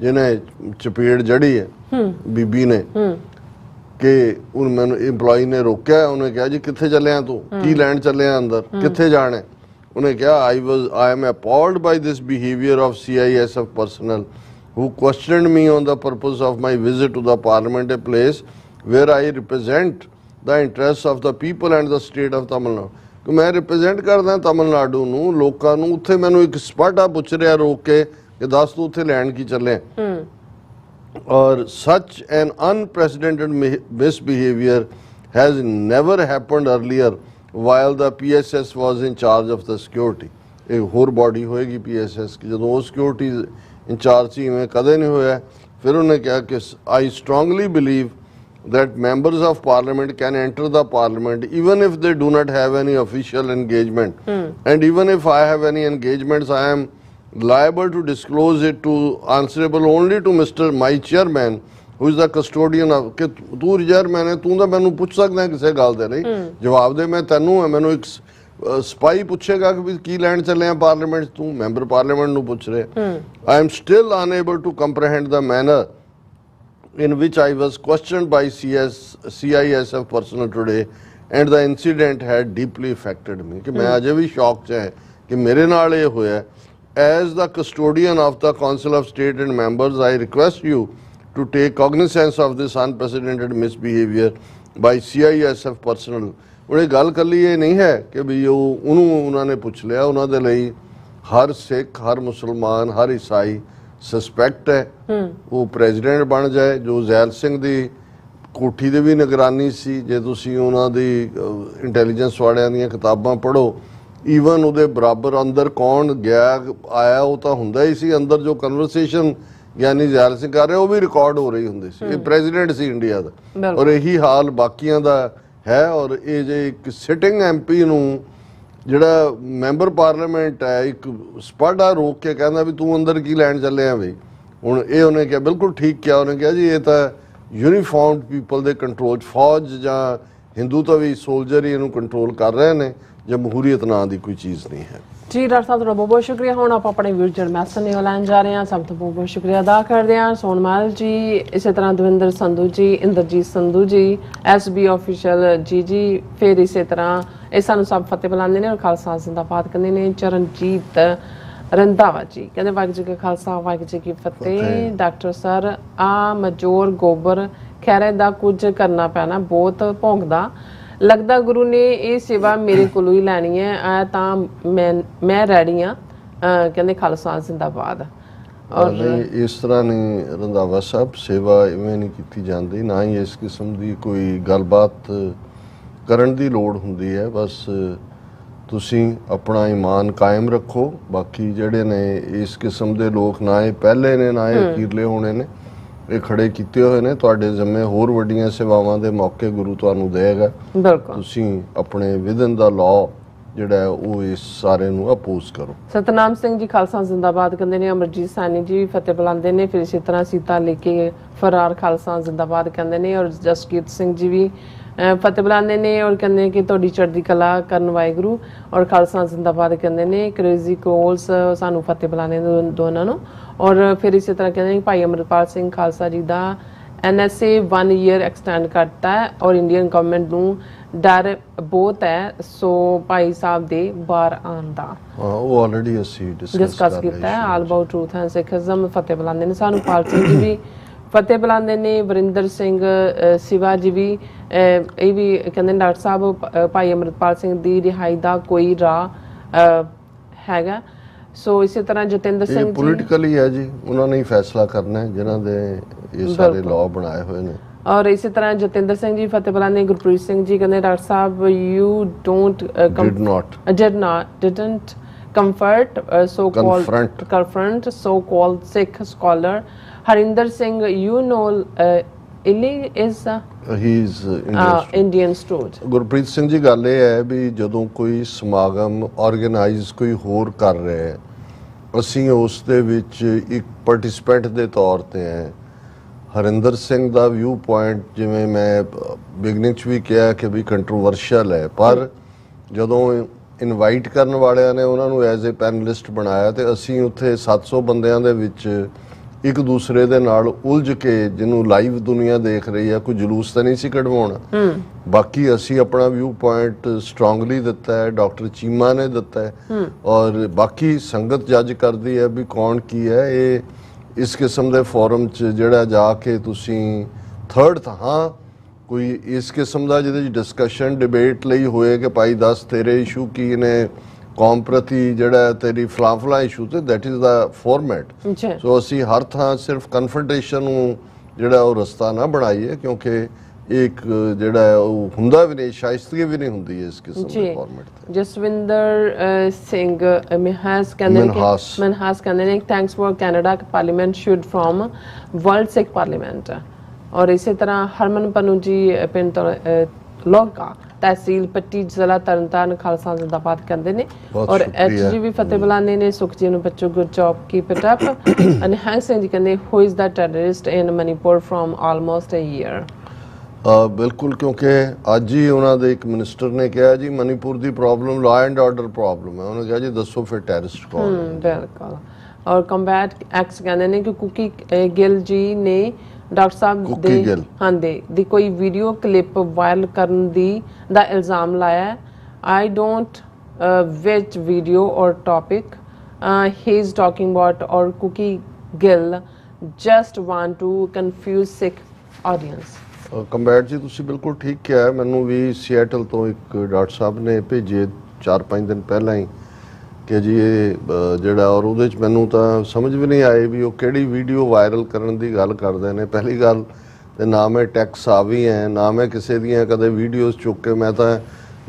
ਜਿਹਨੇ ਚਪੇੜ ਜੜੀ ਹੈ ਬੀਬੀ ਨੇ ਕਿ ਉਹ ਮੈਨੂੰ EMPLOYEE ਨੇ ਰੋਕਿਆ ਉਹਨੇ ਕਿਹਾ ਜੀ ਕਿੱਥੇ ਚੱਲਿਆ ਤੂੰ ਕੀ ਲੈਣ ਚੱਲਿਆ ਅੰਦਰ ਕਿੱਥੇ ਜਾਣਾ ਉਹਨੇ ਕਿਹਾ I am appalled by this behavior of CISF personnel who questioned me on the purpose of my visit to the parliament, a place where I represent the interests of the people and the state of Tamil Nadu. ਕਿ ਮੈਂ represent ਕਰਦਾ ਤਮਿਲਨਾਡੂ ਨੂੰ ਲੋਕਾਂ ਨੂੰ ਉੱਥੇ ਮੈਨੂੰ ਇੱਕ ਸਪਾਟਾ ਪੁੱਛ ਰਿਹਾ ਰੋਕ ਕੇ ਕਿ ਦੱਸ ਤੂੰ ਉੱਥੇ ਲੈਣ ਕੀ ਚੱਲੇ ਔਰ such an unprecedented misbehavior has never happened earlier while the PSS was in charge of the security. ਇਹ ਹੋਰ ਬਾਡੀ ਹੋਏਗੀ PSS ਕਿ ਜਦੋਂ ਉਹ ਸਿਕਿਉਰਿਟੀ ਇੰਚਾਰਜ ਸੀ ਇਵੇਂ ਕਦੇ ਨਹੀਂ ਹੋਇਆ ਫਿਰ ਉਹਨੇ ਕਿਹਾ ਕਿ I strongly believe that members of parliament can enter the parliament even if they do not have any official engagement and even if I have any engagements I am liable to disclose it to answerable only to my chairman who is the custodian of ਕਿ ਤੂੰ chairman ਹੈ ਤੂੰ ਤਾਂ ਮੈਨੂੰ ਪੁੱਛ ਸਕਦਾ ਕਿਸੇ ਗੱਲ ਦੇ ਲਈ ਜਵਾਬ ਦੇ ਮੈਂ ਤੈਨੂੰ ਹੈ ਮੈਨੂੰ ਇੱਕ ਸਪਾਈ ਪੁੱਛੇਗਾ ਕਿ ਵੀ ਕੀ ਲੈਣ ਚੱਲੇ ਆ ਪਾਰਲੀਮੈਂਟ ਤੂੰ ਮੈਂਬਰ ਪਾਰਲੀਮੈਂਟ ਨੂੰ ਪੁੱਛ ਰਿਹਾ I am still unable to comprehend the manner in which I was questioned by CISF personnel today and the incident had deeply affected me ਕਿ ਮੈਂ ਅਜੇ ਵੀ ਸ਼ੌਕ 'ਚ ਹੈ ਕਿ ਮੇਰੇ ਨਾਲ ਇਹ ਹੋਇਆ as the custodian of the Council of State and members I request you to take cognizance of this unprecedented misbehavior by CISF personnel ਹੁਣ ਇਹ ਗੱਲ ਕੱਲੀ ਇਹ ਨਹੀਂ ਹੈ ਕਿ ਵੀ ਉਹਨੂੰ ਉਹਨਾਂ ਨੇ ਪੁੱਛ ਲਿਆ ਉਹਨਾਂ ਦੇ ਲਈ ਹਰ ਸਿੱਖ ਹਰ ਮੁਸਲਮਾਨ ਹਰ ਈਸਾਈ ਸਸਪੈਕਟ ਹੈ ਉਹ ਪ੍ਰੈਜ਼ੀਡੈਂਟ ਬਣ ਜਾਏ ਜੋ ਜ਼ੈਲ ਸਿੰਘ ਦੀ ਕੋਠੀ ਦੇ ਵੀ ਨਿਗਰਾਨੀ ਸੀ ਜੇ ਤੁਸੀਂ ਉਹਨਾਂ ਦੀ ਇੰਟੈਲੀਜੈਂਸ ਵਾਲਿਆਂ ਦੀਆਂ ਕਿਤਾਬਾਂ ਪੜ੍ਹੋ ਈਵਨ ਉਹਦੇ ਬਰਾਬਰ ਅੰਦਰ ਕੌਣ ਗਿਆ ਆਇਆ ਉਹ ਤਾਂ ਹੁੰਦਾ ਹੀ ਸੀ ਅੰਦਰ ਜੋ ਕਨਵਰਸੇਸ਼ਨ ਗਿਆਨੀ ਜ਼ੈਲ ਸਿੰਘ ਕਰ ਰਿਹਾ ਉਹ ਵੀ ਰਿਕਾਰਡ ਹੋ ਰਹੀ ਹੁੰਦੀ ਸੀ ਇਹ ਪ੍ਰੈਜ਼ੀਡੈਂਟ ਸੀ ਇੰਡੀਆ ਦਾ ਔਰ ਇਹੀ ਹਾਲ ਬਾਕੀਆਂ ਦਾ ਹੈ ਔਰ ਇਹ ਜੇ ਇੱਕ ਸਿਟਿੰਗ MP ਨੂੰ ਜਿਹੜਾ ਮੈਂਬਰ ਪਾਰਲੀਮੈਂਟ ਹੈ ਇੱਕ ਸਪਾਡਾ ਰੋਕ ਕੇ ਕਹਿੰਦਾ ਵੀ ਤੂੰ ਅੰਦਰ ਕੀ ਲੈਣ ਚੱਲੇ ਆ ਬਈ ਹੁਣ ਇਹ ਉਹਨੇ ਕਿਹਾ ਬਿਲਕੁਲ ਠੀਕ ਕਿਹਾ ਉਹਨੇ ਕਿਹਾ ਜੀ ਇਹ ਤਾਂ ਯੂਨੀਫਾਰਮਡ ਪੀਪਲ ਦੇ ਕੰਟਰੋਲ ਫੌਜ ਜਾਂ ਹਿੰਦੂ ਤਾਂ ਵੀ ਸੋਲਜਰ ਹੀ ਇਹਨੂੰ ਕੰਟਰੋਲ ਕਰ ਰਹੇ ਨੇ ਜਮਹੂਰੀਅਤ ਨਾਂ ਦੀ ਕੋਈ ਚੀਜ਼ ਨਹੀਂ ਹੈ ਜੀ ਡਾਕਟਰ ਸਾਹਿਬ ਤੁਹਾਡਾ ਬਹੁਤ ਬਹੁਤ ਸ਼ੁਕਰੀਆ ਹੁਣ ਆਪਾਂ ਆਪਣੇ ਵੀਰ ਜਰਮੈਸਨ ਨੇ ਲੈਣ ਜਾ ਰਹੇ ਹਾਂ ਸਭ ਤੋਂ ਬਹੁਤ ਬਹੁਤ ਸ਼ੁਕਰੀਆ ਅਦਾ ਕਰਦੇ ਹਾਂ ਸੋਨਮਾਲ ਜੀ ਇਸੇ ਤਰ੍ਹਾਂ ਦਵਿੰਦਰ ਸੰਧੂ ਜੀ ਇੰਦਰਜੀਤ ਸੰਧੂ ਜੀ SB ਆਫੀਸ਼ੀਅਲ ਜੀ ਫਿਰ ਇਸੇ ਤਰ੍ਹਾਂ ਇਹ ਸਾਨੂੰ ਸਭ ਫਤਿਹ ਬੁਲਾਉਂਦੇ ਨੇ ਔਰ ਖਾਲਸਾ ਜ਼ਿੰਦਾਬਾਦ ਕਹਿੰਦੇ ਨੇ ਚਰਨਜੀਤ ਰੰਧਾਵਾ ਜੀ ਕਹਿੰਦੇ ਵਾਹਿਗੁਰੂ ਜੀ ਕਾ ਖਾਲਸਾ ਵਾਹਿਗੁਰੂ ਜੀ ਕੀ ਫਤਿਹ ਡਾਕਟਰ ਸਰ ਆ ਮਜੋਰ ਗੋਬਰ ਖੈਰੇ ਦਾ ਕੁਝ ਕਰਨਾ ਪੈਣਾ ਬਹੁਤ ਭੌਂਕਦਾ ਲੱਗਦਾ ਗੁਰੂ ਨੇ ਇਹ ਸੇਵਾ ਮੇਰੇ ਕੋਲੋਂ ਹੀ ਲੈਣੀ ਹੈ ਆ ਤਾਂ ਮੈਂ ਰੈਡੀ ਆ ਕਹਿੰਦੇ ਖਾਲਸਾ ਜ਼ਿੰਦਾਬਾਦ ਔਰ ਇਸ ਤਰ੍ਹਾਂ ਨਹੀਂ ਰੰਧਾਵਾ ਸਾਹਿਬ ਸੇਵਾ ਇਵੇਂ ਨਹੀਂ ਕੀਤੀ ਜਾਂਦੀ ਨਾ ਹੀ ਇਸ ਕਿਸਮ ਦੀ ਕੋਈ ਗੱਲਬਾਤ ਕਰਨ ਦੀ ਲੋੜ ਹੁੰਦੀ ਹੈ ਬਸ ਤੁਸੀਂ ਆਪਣਾ ਈਮਾਨ ਕਾਇਮ ਰੱਖੋ ਬਾਕੀ ਜਿਹੜੇ ਨੇ ਇਸ ਕਿਸਮ ਦੇ ਲੋਕ ਨਾ ਇਹ ਪਹਿਲੇ ਨੇ ਨਾ ਇਹ ਅਖੀਰਲੇ ਹੋਣੇ ਨੇ ਇਹ ਖੜੇ ਕੀਤੇ ਹੋਏ ਨੇ ਤੁਹਾਡੇ ਜ਼ਿੰਮੇ ਹੋਰ ਵੱਡੀਆਂ ਸੇਵਾਵਾਂ ਦੇ ਮੌਕੇ ਗੁਰੂ ਤੁਹਾਨੂੰ ਦੇਗਾ ਬਿਲਕੁਲ ਤੁਸੀਂ ਆਪਣੇ ਵਿਦਨ ਦਾ ਲਾਅ ਜਿਹੜਾ ਉਹ ਇਸ ਸਾਰੇ ਨੂੰ ਅਪੋਜ਼ ਕਰੋ ਸਤਨਾਮ ਸਿੰਘ ਜੀ ਖਾਲਸਾ ਜ਼ਿੰਦਾਬਾਦ ਕਹਿੰਦੇ ਨੇ ਅਮਰਜੀਤ ਸਾਨੀ ਜੀ ਫਤਿਹ ਬੁਲਾਉਂਦੇ ਨੇ ਫਿਰ ਇਸੇ ਤਰ੍ਹਾਂ ਸੀਤਾ ਲੈ ਕੇ ਫਰਾਰ ਖਾਲਸਾ ਜ਼ਿੰਦਾਬਾਦ ਕਹਿੰਦੇ ਨੇ ਔਰ ਜਸਕੀਰਤ ਸਿੰਘ ਜੀ ਵੀ ਫਤਿਹ ਬੁਲਾਉਂਦੇ ਨੇ ਔਰ ਕਹਿੰਦੇ ਕਿ ਤੁਹਾਡੀ ਚੜ੍ਹਦੀ ਕਲਾ ਕਰਨ ਵਾਹਿਗੁਰੂ ਔਰ ਖਾਲਸਾ ਜ਼ਿੰਦਾਬਾਦ ਕਹਿੰਦੇ ਨੇ ਕ੍ਰੇਜ਼ੀ ਕੋਲਸ ਸਾਨੂੰ ਫਤਿਹ ਬੁਲਾਉਂਦੇ ਨੇ ਦੋਨਾਂ ਨੂੰ ਔਰ ਫਿਰ ਇਸੇ ਤਰ੍ਹਾਂ ਕਹਿੰਦੇ ਭਾਈ ਅਮਰਪਾਲ ਸਿੰਘ ਖਾਲਸਾ ਜੀ ਦਾ NSA 1 year ਐਕਸਟੈਂਡ ਕਰਤਾ ਹੈ ਔਰ ਇੰਡੀਅਨ ਗਵਰਨਮੈਂਟ ਨੂੰ ਡਰ ਬਹੁਤ ਹੈ ਸੋ ਭਾਈ ਸਾਹਿਬ ਦੇ ਬਾਹਰ ਆਉਣ ਦਾ ਉਹ ਆਲਰੇਡੀ ਅਸੀਂ ਡਿਸਕਸ ਕੀਤਾ ਹੈ all about truth and Sikhism ਫਤਿਹ ਬੁਲਾਉਂਦੇ ਨੇ ਸਾਨੂੰ ਪਾਲ ਸਿੰਘ ਜੀ ਵੀ ਫਤਿਹ ਬੁਲਾਉਂਦੇ ਨੇ ਵਰਿੰਦਰ ਸਿੰਘ ਸਿਵਾ ਜੀ ਵੀ ਇਹ ਵੀ ਕਹਿੰਦੇ ਡਾਕਟਰ ਸਾਹਿਬ ਭਾਈ ਅਮਰਪਾਲ ਸਿੰਘ ਦੀ ਰਿਹਾਈ ਦਾ ਕੋਈ ਰਾਹ ਹੈਗਾ ਸੋ ਇਸੇ ਤਰ੍ਹਾਂ ਜਤਿੰਦਰ ਸਿੰਘ ਜੀ ਪੋਲੀਟੀਕਲੀ ਹੈ ਜੀ ਉਹਨਾਂ ਨੇ ਹੀ ਫੈਸਲਾ ਕਰਨਾ ਹੈ ਜਿਨ੍ਹਾਂ ਦੇ ਇਹ ਸਾਰੇ ਲਾਅ ਬਣਾਏ ਹੋਏ ਨੇ ਔਰ ਇਸੇ ਤਰ੍ਹਾਂ ਜਤਿੰਦਰ ਸਿੰਘ ਜੀ ਫਤਿਹਪੁਰਾ ਨੇ ਗੁਰਪ੍ਰੀਤ ਸਿੰਘ ਜੀ ਕਹਿੰਦੇ doctor Sahib you don't didn't comfort confront so-called Sikh scholar Harinder Singh. You know Illy is he is Indian student. Gurpreet Singh ji ਗੱਲ ਇਹ ਹੈ ਵੀ ਜਦੋਂ ਕੋਈ ਸਮਾਗਮ ਆਰਗੇਨਾਈਜ਼ ਕੋਈ ਹੋਰ ਕਰ ਰਿਹਾ ਹੈ ਅਸੀਂ ਉਸ ਦੇ ਵਿੱਚ ਇੱਕ ਪਾਰਟਿਸਿਪੈਂਟ ਦੇ ਤੌਰ ਤੇ ਹੈ। ਹਰਿੰਦਰ ਸਿੰਘ ਦਾ ਵਿਊ ਪੁਆਇੰਟ ਜਿਵੇਂ ਮੈਂ ਬਿਗਨਿੰਗ 'ਚ ਵੀ ਕਿਹਾ ਕਿ ਵੀ ਕੰਟਰੋਵਰਸ਼ੀਅਲ ਹੈ, ਪਰ ਜਦੋਂ ਇਨਵਾਈਟ ਕਰਨ ਵਾਲਿਆਂ ਨੇ ਉਹਨਾਂ ਨੂੰ ਐਜ਼ ਅ ਪੈਨਲਿਸਟ ਬਣਾਇਆ ਤੇ ਅਸੀਂ ਉੱਥੇ 700 ਬੰਦਿਆਂ ਦੇ ਵਿੱਚ ਇੱਕ ਦੂਸਰੇ ਦੇ ਨਾਲ ਉਲਝ ਕੇ ਜਿਹਨੂੰ ਲਾਈਵ ਦੁਨੀਆ ਦੇਖ ਰਹੀ ਹੈ ਕੋਈ ਜਲੂਸ ਤਾਂ ਨਹੀਂ ਸੀ ਕਢਵਾਉਣਾ। ਬਾਕੀ ਅਸੀਂ ਆਪਣਾ ਵਿਊ ਪੁਆਇੰਟ ਸਟਰੋਂਗਲੀ ਦਿੱਤਾ ਹੈ, ਡਾਕਟਰ ਚੀਮਾ ਨੇ ਦਿੱਤਾ ਹੈ ਔਰ ਬਾਕੀ ਸੰਗਤ ਜੱਜ ਕਰਦੀ ਹੈ ਵੀ ਕੌਣ ਕੀ ਹੈ। ਇਹ ਇਸ ਕਿਸਮ ਦੇ ਫੋਰਮ 'ਚ ਜਿਹੜਾ ਜਾ ਕੇ ਤੁਸੀਂ ਥਰਡ ਤਾਂ ਕੋਈ ਇਸ ਕਿਸਮ ਦਾ ਜਿਹਦੇ 'ਚ ਡਿਸਕਸ਼ਨ ਡਿਬੇਟ ਲਈ ਹੋਏ ਕਿ ਭਾਈ ਦੱਸ ਤੇਰੇ ਇਸ਼ੂ ਕੀ ਨੇ ਕੌਮ ਪ੍ਰਤੀ ਜਿਹੜਾ ਤੇਰੀ ਫਲਾਫਲਾ ਇਸ਼ੂ ਤੇ ਦੈਟ ਇਜ਼ ਦਾ ਫਾਰਮੈਟ। ਸੋ ਅਸੀਂ ਹਰ ਥਾਂ ਸਿਰਫ ਕਨਫਰੰਟੇਸ਼ਨ ਨੂੰ ਜਿਹੜਾ ਉਹ ਰਸਤਾ ਨਾ ਬਣਾਈਏ ਕਿਉਂਕਿ ਇੱਕ ਜਿਹੜਾ ਹੈ ਉਹ ਹੁੰਦਾ ਵੀ ਨਹੀਂ, ਸ਼ਾਇਸਤਗੀ ਵੀ ਨਹੀਂ ਹੁੰਦੀ ਇਸ ਕਿਸਮ ਦੇ ਫਾਰਮੈਟ ਤੇ। ਜਸਵਿੰਦਰ ਸਿੰਘ ਮਨਹਾਸ ਕਹਿੰਦੇ ਨੇ thanks for Canada parliament should from world Sikh parliament. ਔਰ ਇਸੇ ਤਰ੍ਹਾਂ ਹਰਮਨ ਪਨੂ ਜੀ ਪਿੰਡ ਲੋਕਾ ਤਹਿਸੀਲ ਪੱਟੀ ਜ਼ਿਲ੍ਹਾ ਤਰਨਤਾਰਨ ਖਾਲਸਾ ਜ਼ਿੰਦਾਬਾਦ ਕਹਿੰਦੇ ਨੇ। ਔਰ ਐਚਜੀ ਵੀ ਫਤਿਹ ਬੁਲਾਨੇ ਨੇ ਸੁਖ ਜੀ ਨੂੰ ਬੱਚੋ good job keep it up. Nihang Singh ji ਕਹਿੰਦੇ who is the terrorist in Manipur from almost a year. ਬਿਲਕੁਲ ਕਿਉਂਕਿ ਅੱਜ ਹੀ ਉਹਨਾਂ ਦੇ ਇੱਕ ਮਿਨਿਸਟਰ ਨੇ ਕਿਹਾ ਜੀ ਮਨੀਪੁਰ ਦੀ problem law and order problem ਹੈ। ਉਹਨੇ ਕਿਹਾ ਜੀ ਦੱਸੋ ਫਿਰ ਟੈਰਰਿਸਟ ਕੌਣ ਹੈ। ਬਿਲਕੁਲ। ਔਰ ਕੰਬੈਟ ਐਕਸ ਕਹਿੰਦੇ ਨੇ ਕਿ ਕੁਕੀ ਗਿੱਲ ਜੀ ਨੇ ਡਾਕਟਰ ਸਾਹਿਬ ਦੀ ਕੋਈ ਵੀਡੀਓ ਕਲਿੱਪ ਵਾਇਰਲ ਕਰਨ ਦਾ ਇਲਜ਼ਾਮ ਲਾਇਆ। ਆਈ ਡੋਂਟ ਵਿਚ ਵੀਡੀਓ ਔਰ topic he is talking about ਔਰ Kuki Gill just want to confuse Sikh audience. ਕੰਬੈਟ ਜੀ ਤੁਸੀਂ ਬਿਲਕੁਲ ਠੀਕ ਕਿਹਾ। ਮੈਨੂੰ ਵੀ ਸੀਐਟਲ ਤੋਂ ਇੱਕ ਡਾਕਟਰ ਸਾਹਿਬ ਨੇ ਭੇਜੇ 4-5 ਦਿਨ ਪਹਿਲਾਂ ਹੀ ਕਿ ਜੀ ਇਹ ਜਿਹੜਾ ਔਰ ਉਹਦੇ 'ਚ ਮੈਨੂੰ ਤਾਂ ਸਮਝ ਵੀ ਨਹੀਂ ਆਈ ਵੀ ਉਹ ਕਿਹੜੀ ਵੀਡੀਓ ਵਾਇਰਲ ਕਰਨ ਦੀ ਗੱਲ ਕਰਦੇ ਨੇ। ਪਹਿਲੀ ਗੱਲ ਤੇ ਨਾ ਮੈਂ ਟੈਕਸ ਆ ਵੀ ਹੈ ਨਾ ਮੈਂ ਕਿਸੇ ਦੀਆਂ ਕਦੇ ਵੀਡੀਓਜ਼ ਚੁੱਕ ਕੇ ਮੈਂ ਤਾਂ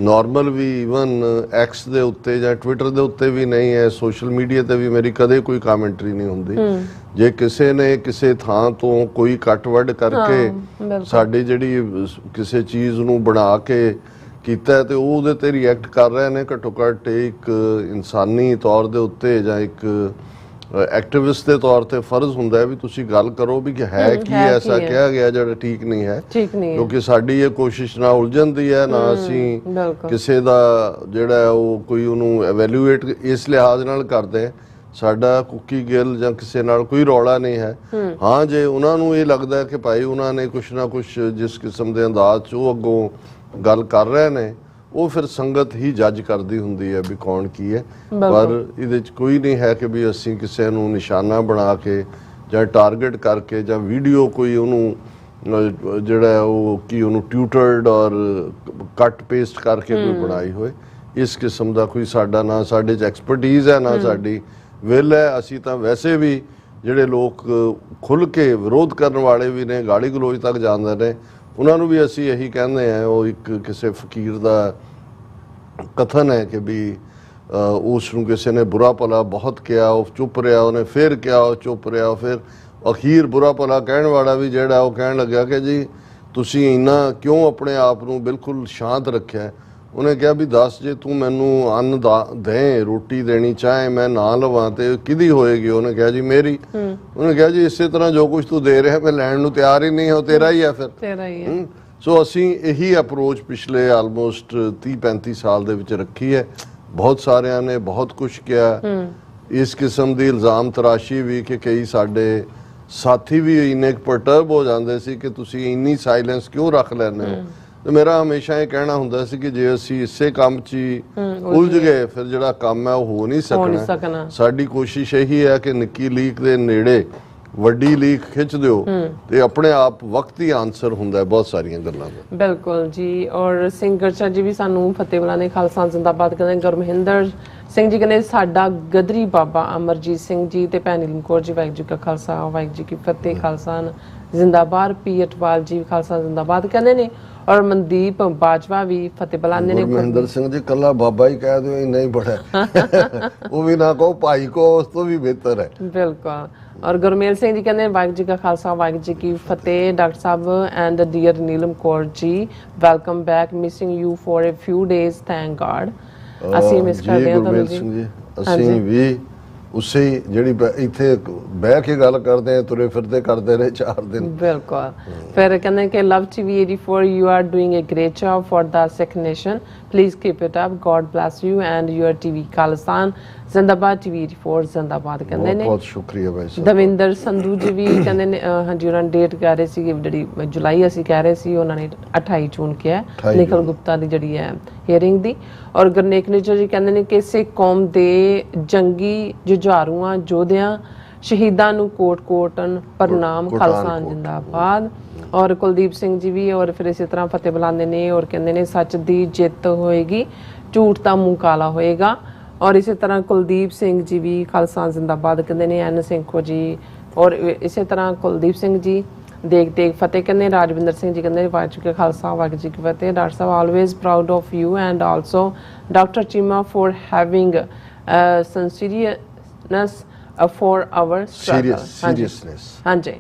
ਨਾਰਮਲ ਵੀ ਈਵਨ ਐਕਸ ਦੇ ਉੱਤੇ ਜਾਂ ਟਵਿੱਟਰ ਦੇ ਉੱਤੇ ਵੀ ਨਹੀਂ ਹੈ, ਸੋਸ਼ਲ ਮੀਡੀਆ ਤੇ ਵੀ ਮੇਰੀ ਕਦੇ ਕੋਈ ਕਾਮੈਂਟਰੀ ਨਹੀਂ ਹੁੰਦੀ। ਜੇ ਕਿਸੇ ਨੇ ਕਿਸੇ ਥਾਂ ਤੋਂ ਕੋਈ ਕੱਟ ਵੱਢ ਕਰਕੇ ਸਾਡੀ ਜਿਹੜੀ ਕਿਸੇ ਚੀਜ਼ ਨੂੰ ਬਣਾ ਕੇ ਕੀਤਾ ਤੇ ਉਹ ਉਹਦੇ ਤੇ ਰਿਐਕਟ ਕਰ ਰਹੇ ਨੇ, ਘੱਟੋ ਘੱਟ ਇੱਕ ਇਨਸਾਨੀ ਤੌਰ ਦੇ ਉੱਤੇ ਜਾਂ ਇੱਕ ਐਕਟਿਵਿਸਟ ਦੇ ਤੌਰ ਤੇ ਫਰਜ਼ ਹੁੰਦਾ ਹੈ ਵੀ ਤੁਸੀਂ ਗੱਲ ਕਰੋ ਵੀ ਕਿ ਹੈ ਕੀ ਐਸਾ ਕਿਹਾ ਗਿਆ ਜਿਹੜਾ ਠੀਕ ਨਹੀਂ ਹੈ। ਕਿਉਂਕਿ ਸਾਡੀ ਇਹ ਕੋਸ਼ਿਸ਼ ਨਾ ਉਲਝਣ ਦੀ ਹੈ ਨਾ ਅਸੀਂ ਕਿਸੇ ਦਾ ਜਿਹੜਾ ਉਹ ਕੋਈ ਉਹਨੂੰ ਐਵੈਲੂਏਟ ਇਸ ਲਿਹਾਜ਼ ਨਾਲ ਕਰਦੇ। ਸਾਡਾ ਕੁਕੀ ਗਿੱਲ ਜਾਂ ਕਿਸੇ ਨਾਲ ਕੋਈ ਰੌਲਾ ਨਹੀਂ ਹੈ। ਹਾਂ ਜੇ ਉਹਨਾਂ ਨੂੰ ਇਹ ਲੱਗਦਾ ਕਿ ਭਾਈ ਉਹਨਾਂ ਨੇ ਕੁਛ ਨਾ ਕੁਛ ਜਿਸ ਕਿਸਮ ਦੇ ਅੰਦਾਜ਼ 'ਚ ਉਹ ਅੱਗੋਂ ਗੱਲ ਕਰ ਰਹੇ ਨੇ ਉਹ ਫਿਰ ਸੰਗਤ ਹੀ ਜੱਜ ਕਰਦੀ ਹੁੰਦੀ ਹੈ ਵੀ ਕੌਣ ਕੀ ਹੈ। ਪਰ ਇਹਦੇ 'ਚ ਕੋਈ ਨਹੀਂ ਹੈ ਕਿ ਵੀ ਅਸੀਂ ਕਿਸੇ ਨੂੰ ਨਿਸ਼ਾਨਾ ਬਣਾ ਕੇ ਜਾਂ ਟਾਰਗੇਟ ਕਰਕੇ ਜਾਂ ਵੀਡੀਓ ਕੋਈ ਉਹਨੂੰ ਜਿਹੜਾ ਉਹ ਕੀ ਉਹਨੂੰ ਟਿਊਟਰਡ ਔਰ ਕੱਟ ਪੇਸਟ ਕਰਕੇ ਕੋਈ ਬਣਾਈ ਹੋਏ। ਇਸ ਕਿਸਮ ਦਾ ਕੋਈ ਸਾਡਾ ਨਾ ਸਾਡੇ 'ਚ ਐਕਸਪਰਟੀਜ਼ ਹੈ ਨਾ ਸਾਡੀ ਵਿਲ ਹੈ। ਅਸੀਂ ਤਾਂ ਵੈਸੇ ਵੀ ਜਿਹੜੇ ਲੋਕ ਖੁੱਲ੍ਹ ਕੇ ਵਿਰੋਧ ਕਰਨ ਵਾਲੇ ਵੀ ਨੇ, ਗਾਲੀ ਗਲੋਚ ਤੱਕ ਜਾਂਦੇ ਨੇ, ਉਹਨਾਂ ਨੂੰ ਵੀ ਅਸੀਂ ਇਹੀ ਕਹਿੰਦੇ ਹਾਂ। ਉਹ ਇੱਕ ਕਿਸੇ ਫਕੀਰ ਦਾ ਕਥਨ ਹੈ ਕਿ ਵੀ ਉਸ ਨੂੰ ਕਿਸੇ ਨੇ ਬੁਰਾ ਭਲਾ ਬਹੁਤ ਕਿਹਾ, ਉਹ ਚੁੱਪ ਰਿਹਾ, ਉਹਨੇ ਫਿਰ ਕਿਹਾ, ਉਹ ਚੁੱਪ ਰਿਹਾ, ਫਿਰ ਅਖੀਰ ਬੁਰਾ ਭਲਾ ਕਹਿਣ ਵਾਲਾ ਵੀ ਜਿਹੜਾ ਉਹ ਕਹਿਣ ਲੱਗਾ ਕਿ ਜੀ ਤੁਸੀਂ ਇੰਨਾ ਕਿਉਂ ਆਪਣੇ ਆਪ ਨੂੰ ਬਿਲਕੁਲ ਸ਼ਾਂਤ ਰੱਖਿਆ। ਉਹਨੇ ਕਿਹਾ ਵੀ ਦੱਸ ਜੇ ਤੂੰ ਮੈਨੂੰ ਅੰਨ ਦੇ ਰੋਟੀ ਦੇਣੀ ਚਾਹੇ ਮੈਂ ਨਾ ਲਵਾਂ ਤੇ ਕਿਹਦੀ ਹੋਏਗੀ। ਉਹਨੇ ਕਿਹਾ ਜੀ ਮੇਰੀ। ਉਹਨੇ ਕਿਹਾ ਜੀ ਇਸੇ ਤਰ੍ਹਾਂ ਜੋ ਕੁਝ ਤੂੰ ਦੇ ਰਿਹਾ ਮੈਂ ਲੈਣ ਨੂੰ ਤਿਆਰ ਹੀ ਨਹੀਂ ਹਾਂ, ਉਹ ਤੇਰਾ ਹੀ ਹੈ ਫਿਰ ਤੇਰਾ ਹੀ ਹੈ। ਸੋ ਅਸੀਂ ਇਹੀ ਅਪਰੋਚ ਪਿਛਲੇ ਆਲਮੋਸਟ 30-35 ਸਾਲ ਦੇ ਵਿੱਚ ਰੱਖੀ ਹੈ। ਬਹੁਤ ਸਾਰਿਆਂ ਨੇ ਬਹੁਤ ਕੁਝ ਕਿਹਾ। ਇਸ ਕਿਸਮ ਦੀ ਇਲਜ਼ਾਮ ਤਰਾਸ਼ੀ ਵੀ ਕਿ ਕਈ ਸਾਡੇ ਸਾਥੀ ਵੀ ਇੰਨੇ ਪਰਟਰਬ ਹੋ ਜਾਂਦੇ ਸੀ ਕਿ ਤੁਸੀਂ ਇੰਨੀ ਸਾਇਲੈਂਸ ਕਿਉਂ ਰੱਖ ਲੈਂਦੇ ਹੋ। ਤੇ ਮੇਰਾ ਹਮੇਸ਼ਾ ਇਹ ਕਹਿਣਾ ਹੁੰਦਾ ਸੀ ਕਿ ਜੇ ਅਸੀਂ ਇਸੇ ਕੰਮ 'ਚ ਹੀ ਉਲਝ ਗਏ ਫਿਰ ਜਿਹੜਾ ਕੰਮ ਹੈ ਉਹ ਹੋ ਨਹੀਂ ਸਕਣਾ। ਸਾਡੀ ਕੋਸ਼ਿਸ਼ ਇਹੀ ਹੈ ਕਿ ਨਿੱਕੀ ਲੀਕ ਦੇ ਨੇੜੇ ਵੱਡੀ ਲੀਕ ਖਿੱਚ ਦਿਓ ਤੇ ਆਪਣੇ ਆਪ ਵਕਤ ਹੀ ਆਨਸਰ ਹੁੰਦਾ ਹੈ ਬਹੁਤ ਸਾਰੀਆਂ ਗੱਲਾਂ ਦਾ। ਬਿਲਕੁਲ ਜੀ। ਔਰ ਸਿੰਘ ਗਰਚਾ ਜੀ ਵੀ ਸਾਨੂੰ ਫਤਿਹ ਬੁਲਾਣੇ ਖਾਲਸਾ ਜ਼ਿੰਦਾਬਾਦ ਕਹਿੰਦੇ। ਗੁਰਮਹਿੰਦਰ ਸਿੰਘ ਜੀ ਕਹਿੰਦੇ ਸਾਡਾ ਗਦਰੀ ਬਾਬਾ ਅਮਰਜੀਤ ਸਿੰਘ ਜੀ ਤੇ ਭੈਣ ਨੀਲਮ ਕੌਰ ਜੀ ਵਾਹਿਗੁਰੂ ਜੀ ਕਾ ਖਾਲਸਾ ਵਾਹਿਗੁਰੂ ਜੀ ਕੀ ਫਤਿਹ। ਖਾਲਸਾ ਜ਼ਿੰਦਾਬਾਦ। ਪੀ ਅਟਵਾਲ ਜੀ ਖਾਲਸਾ ਜ਼ਿੰਦਾਬਾਦ ਕਹਿੰਦੇ ਨੇ। ਔਰ ਮਨਦੀਪ ਬਾਜਵਾ ਵੀ ਫਤਿਹ ਬੁਲਾਉਂਦੇ ਨੇ। ਗੁਰਮਹਿੰਦਰ ਸਿੰਘ ਜੀ ਕੱਲਾ ਬਾਬਾ ਹੀ ਕਹਿ ਦਿਓ ਇੰਨਾ ਹੀ ਬੜਾ ਉਹ ਵੀ ਨਾ ਕਹੋ ਭਾਈ ਕੋ, ਉਸ ਤੋਂ ਵੀ ਬਿਹਤਰ ਹੈ। ਬਿਲਕੁਲ। ਔਰ ਗੁਰਮੇਲ ਸਿੰਘ ਜੀ ਕਹਿੰਦੇ ਵਾਹਿਗੁਰੂ ਜੀ ਕਾ ਖਾਲਸਾ ਵਾਹਿਗੁਰੂ ਜੀ ਕੀ ਫਤਿਹ। Doctor sahib and dear Neelam Kaur ji welcome back, missing you for a few days, thank God. ਅਸੀਂ ਮਿਸ ਕਰਦੇ ਹਾਂ ਤੁਹਾਨੂੰ ਜੀ। ਅਸੀਂ ਵੀ ਉਸੇ ਜਿਹੜੀ ਇੱਥੇ ਬਹਿ ਕੇ ਗੱਲ ਕਰਦੇ ਆ, ਤੁਰੇ ਫਿਰਦੇ ਕਰਦੇ ਰਹੇ 4 ਦਿਨ। ਬਿਲਕੁਲ। ਫਿਰ ਕਹਿੰਦੇ ਕਿ love TV 84 you are doing a great job for the Sikh nation, please keep it up, God bless you and your TV. Khalistan ਜ਼ਿੰਦਾਬਾਦ, ਟੀਵੀ 84 ਜ਼ਿੰਦਾਬਾਦ ਕਹਿੰਦੇ ਨੇ। ਬਹੁਤ ਸ਼ੁਕਰੀਆ ਭਾਈ ਸਾਹਿਬ। ਦਵਿੰਦਰ ਸੰਧੂ ਜੀ ਵੀ ਕਹਿੰਦੇ ਨੇ ਹਾਂਜੀ ਉਹਨਾਂ ਡੇਟ ਕਹਿ ਰਹੇ ਸੀ ਜਿਹੜੀ ਜੁਲਾਈ ਅਸੀਂ ਕਹਿ ਰਹੇ ਸੀ, ਉਹਨਾਂ ਨੇ 28 ਜੂਨ ਕਿਹਾ ਨਿਖਿਲ ਗੁਪਤਾ ਦੀ ਜਿਹੜੀ ਹੈ ਹੀਅਰਿੰਗ ਦੀ। ਔਰ ਗੁਰਨੇਕ ਨਿੱਜਰ ਜੀ ਕਹਿੰਦੇ ਨੇ ਕਿ ਸਿੱਖ ਕੌਮ ਦੇ ਜੰਗੀ ਜੁਝਾਰੂਆਂ ਯੋਧਿਆਂ ਸ਼ਹੀਦਾਂ ਨੂੰ ਕੋਟ-ਕੋਟਨ ਪ੍ਰਣਾਮ, ਖਾਲਸਾ ਜ਼ਿੰਦਾਬਾਦ। ਔਰ ਕੁਲਦੀਪ ਸਿੰਘ ਜੀ ਵੀ ਔਰ ਫਿਰ ਇਸੇ ਤਰ੍ਹਾਂ ਫਤਿਹ ਬੁਲਾਉਂਦੇ ਨੇ ਔਰ ਕਹਿੰਦੇ ਨੇ ਸੱਚ ਦੀ ਜਿੱਤ ਹੋਏਗੀ, ਝੂਠ ਦਾ ਮੂੰਹ ਕਾਲਾ ਹੋਏਗਾ। ਔਰ ਇਸੇ ਤਰ੍ਹਾਂ ਕੁਲਦੀਪ ਸਿੰਘ ਜੀ ਵੀ ਖਾਲਸਾ ਜ਼ਿੰਦਾਬਾਦ ਕਹਿੰਦੇ ਨੇ। ਐਨ ਸਿੰਘੋ ਜੀ ਔਰ ਇਸੇ ਤਰ੍ਹਾਂ ਕੁਲਦੀਪ ਸਿੰਘ ਜੀ ਦੇਖ ਫਤਿਹ ਕਹਿੰਦੇ। ਰਾਜਵਿੰਦਰ ਸਿੰਘ ਜੀ ਕਹਿੰਦੇ ਵਾਹਿਗੁਰੂ ਜੀ ਕਾ ਖਾਲਸਾ ਵਾਹਿਗੁਰੂ ਜੀ ਕੀ ਫਤਿਹ। Doctor Sahib always proud of you and also doctor Cheema for having sincereness for our struggle। Seriousness. ਹਾਂਜੀ।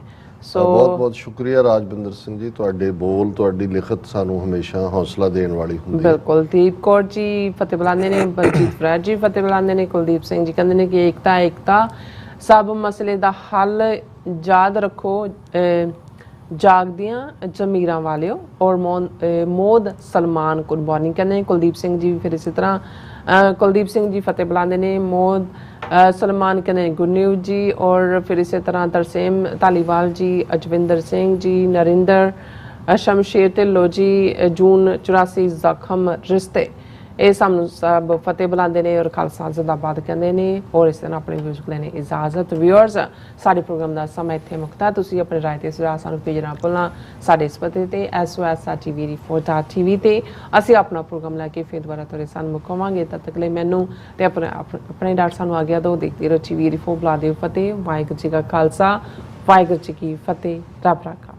ਸੋ ਬਹੁਤ ਬਹੁਤ ਸ਼ੁਕਰੀਆ ਰਾਜਵਿੰਦਰ ਸਿੰਘ ਜੀ, ਤੁਹਾਡੇ ਬੋਲ ਤੁਹਾਡੀ ਲਿਖਤ ਸਾਨੂੰ ਹਮੇਸ਼ਾ ਹੌਸਲਾ ਦੇਣ ਵਾਲੀ ਹੁੰਦੀ ਹੈ। ਬਿਲਕੁਲ। ਦੀਪ ਕੌਰ ਜੀ ਫਤਿਹ ਬੁਲਾਉਂਦੇ ਨੇ। ਬਲਜੀਤ ਫਰੈਡ ਜੀ ਫਤਿਹ ਬੁਲਾਉਂਦੇ ਨੇ। ਕੁਲਦੀਪ ਸਿੰਘ ਜੀ ਕਹਿੰਦੇ ਨੇ ਕਿ ਏਕਤਾ ਸਭ ਮਸਲੇ ਦਾ ਹੱਲ, ਯਾਦ ਰੱਖੋ ਜਾਗਦੀਆਂ ਜ਼ਮੀਰਾਂ ਵਾਲਿਓ। ਔਰ ਮੋਦ ਸਲਮਾਨ ਕੁਰਬਾਨੀ ਕਹਿੰਦੇ ਨੇ। ਕੁਲਦੀਪ ਸਿੰਘ ਜੀ ਫਿਰ ਇਸੇ ਤਰ੍ਹਾਂ ਕੁਲਦੀਪ ਸਿੰਘ ਜੀ ਫਤਿਹ ਬੁਲਾਉਂਦੇ ਨੇ। ਮੋਦ ਸਲਮਾਨ ਕਹਿੰਦੇ ਗੁਰਨਿਊ ਜੀ। ਔਰ ਫਿਰ ਇਸੇ ਤਰ੍ਹਾਂ ਤਰਸੇਮ ਧਾਲੀਵਾਲ ਜੀ, ਅਜਵਿੰਦਰ ਸਿੰਘ ਜੀ, ਨਰਿੰਦਰ ਸ਼ਮਸ਼ੇਰ ਢਿੱਲੋਂ ਜੀ, ਜੂਨ 84 ਜ਼ਖਮ ਰਿਸ਼ਤੇ, ਇਹ ਸਾਨੂੰ ਸਭ ਫਤਿਹ ਬੁਲਾਉਂਦੇ ਨੇ ਔਰ ਖਾਲਸਾ ਜ਼ਿੰਦਾਬਾਦ ਕਹਿੰਦੇ ਨੇ। ਔਰ ਇਸ ਤਰ੍ਹਾਂ ਆਪਣੇ ਵਿਊਜ਼ ਲੈਣੇ ਇਜਾਜ਼ਤ। ਵਿਊਅਰਸ ਸਾਡੇ ਪ੍ਰੋਗਰਾਮ ਦਾ ਸਮਾਂ ਇੱਥੇ ਮੁਕਤਾ। ਤੁਸੀਂ ਆਪਣੇ ਰਾਏ ਤੇ ਸੁਝਾਅ ਸਾਨੂੰ ਭੇਜਣਾ ਭੁੱਲਣਾ ਸਾਡੇ ਇਸ ਪਤੇ ਤੇ SOS@TV84.TV ਤੇ। ਅਸੀਂ ਆਪਣਾ ਪ੍ਰੋਗਰਾਮ ਲੈ ਕੇ ਫਿਰ ਦੁਬਾਰਾ ਤੁਹਾਡੇ ਸਾਹਮਣੇ ਮੁਕਾਵਾਂਗੇ। ਤਦ ਤੱਕ ਲਈ ਮੈਨੂੰ ਤੇ ਆਪਣੇ ਡਾਕਟਰ ਸਾਨੂੰ ਆ ਗਿਆ ਦੋ ਦੇਖਦੇ ਰਹੋ। TV84 ਬੁਲਾ ਦਿਓ ਫਤਿਹ। ਵਾਹਿਗੁਰੂ ਜੀ ਕਾ ਖਾਲਸਾ ਵਾਹਿਗੁਰੂ ਜੀ ਕੀ ਫਤਿਹ। ਰੱਬ ਰਾਖਾ।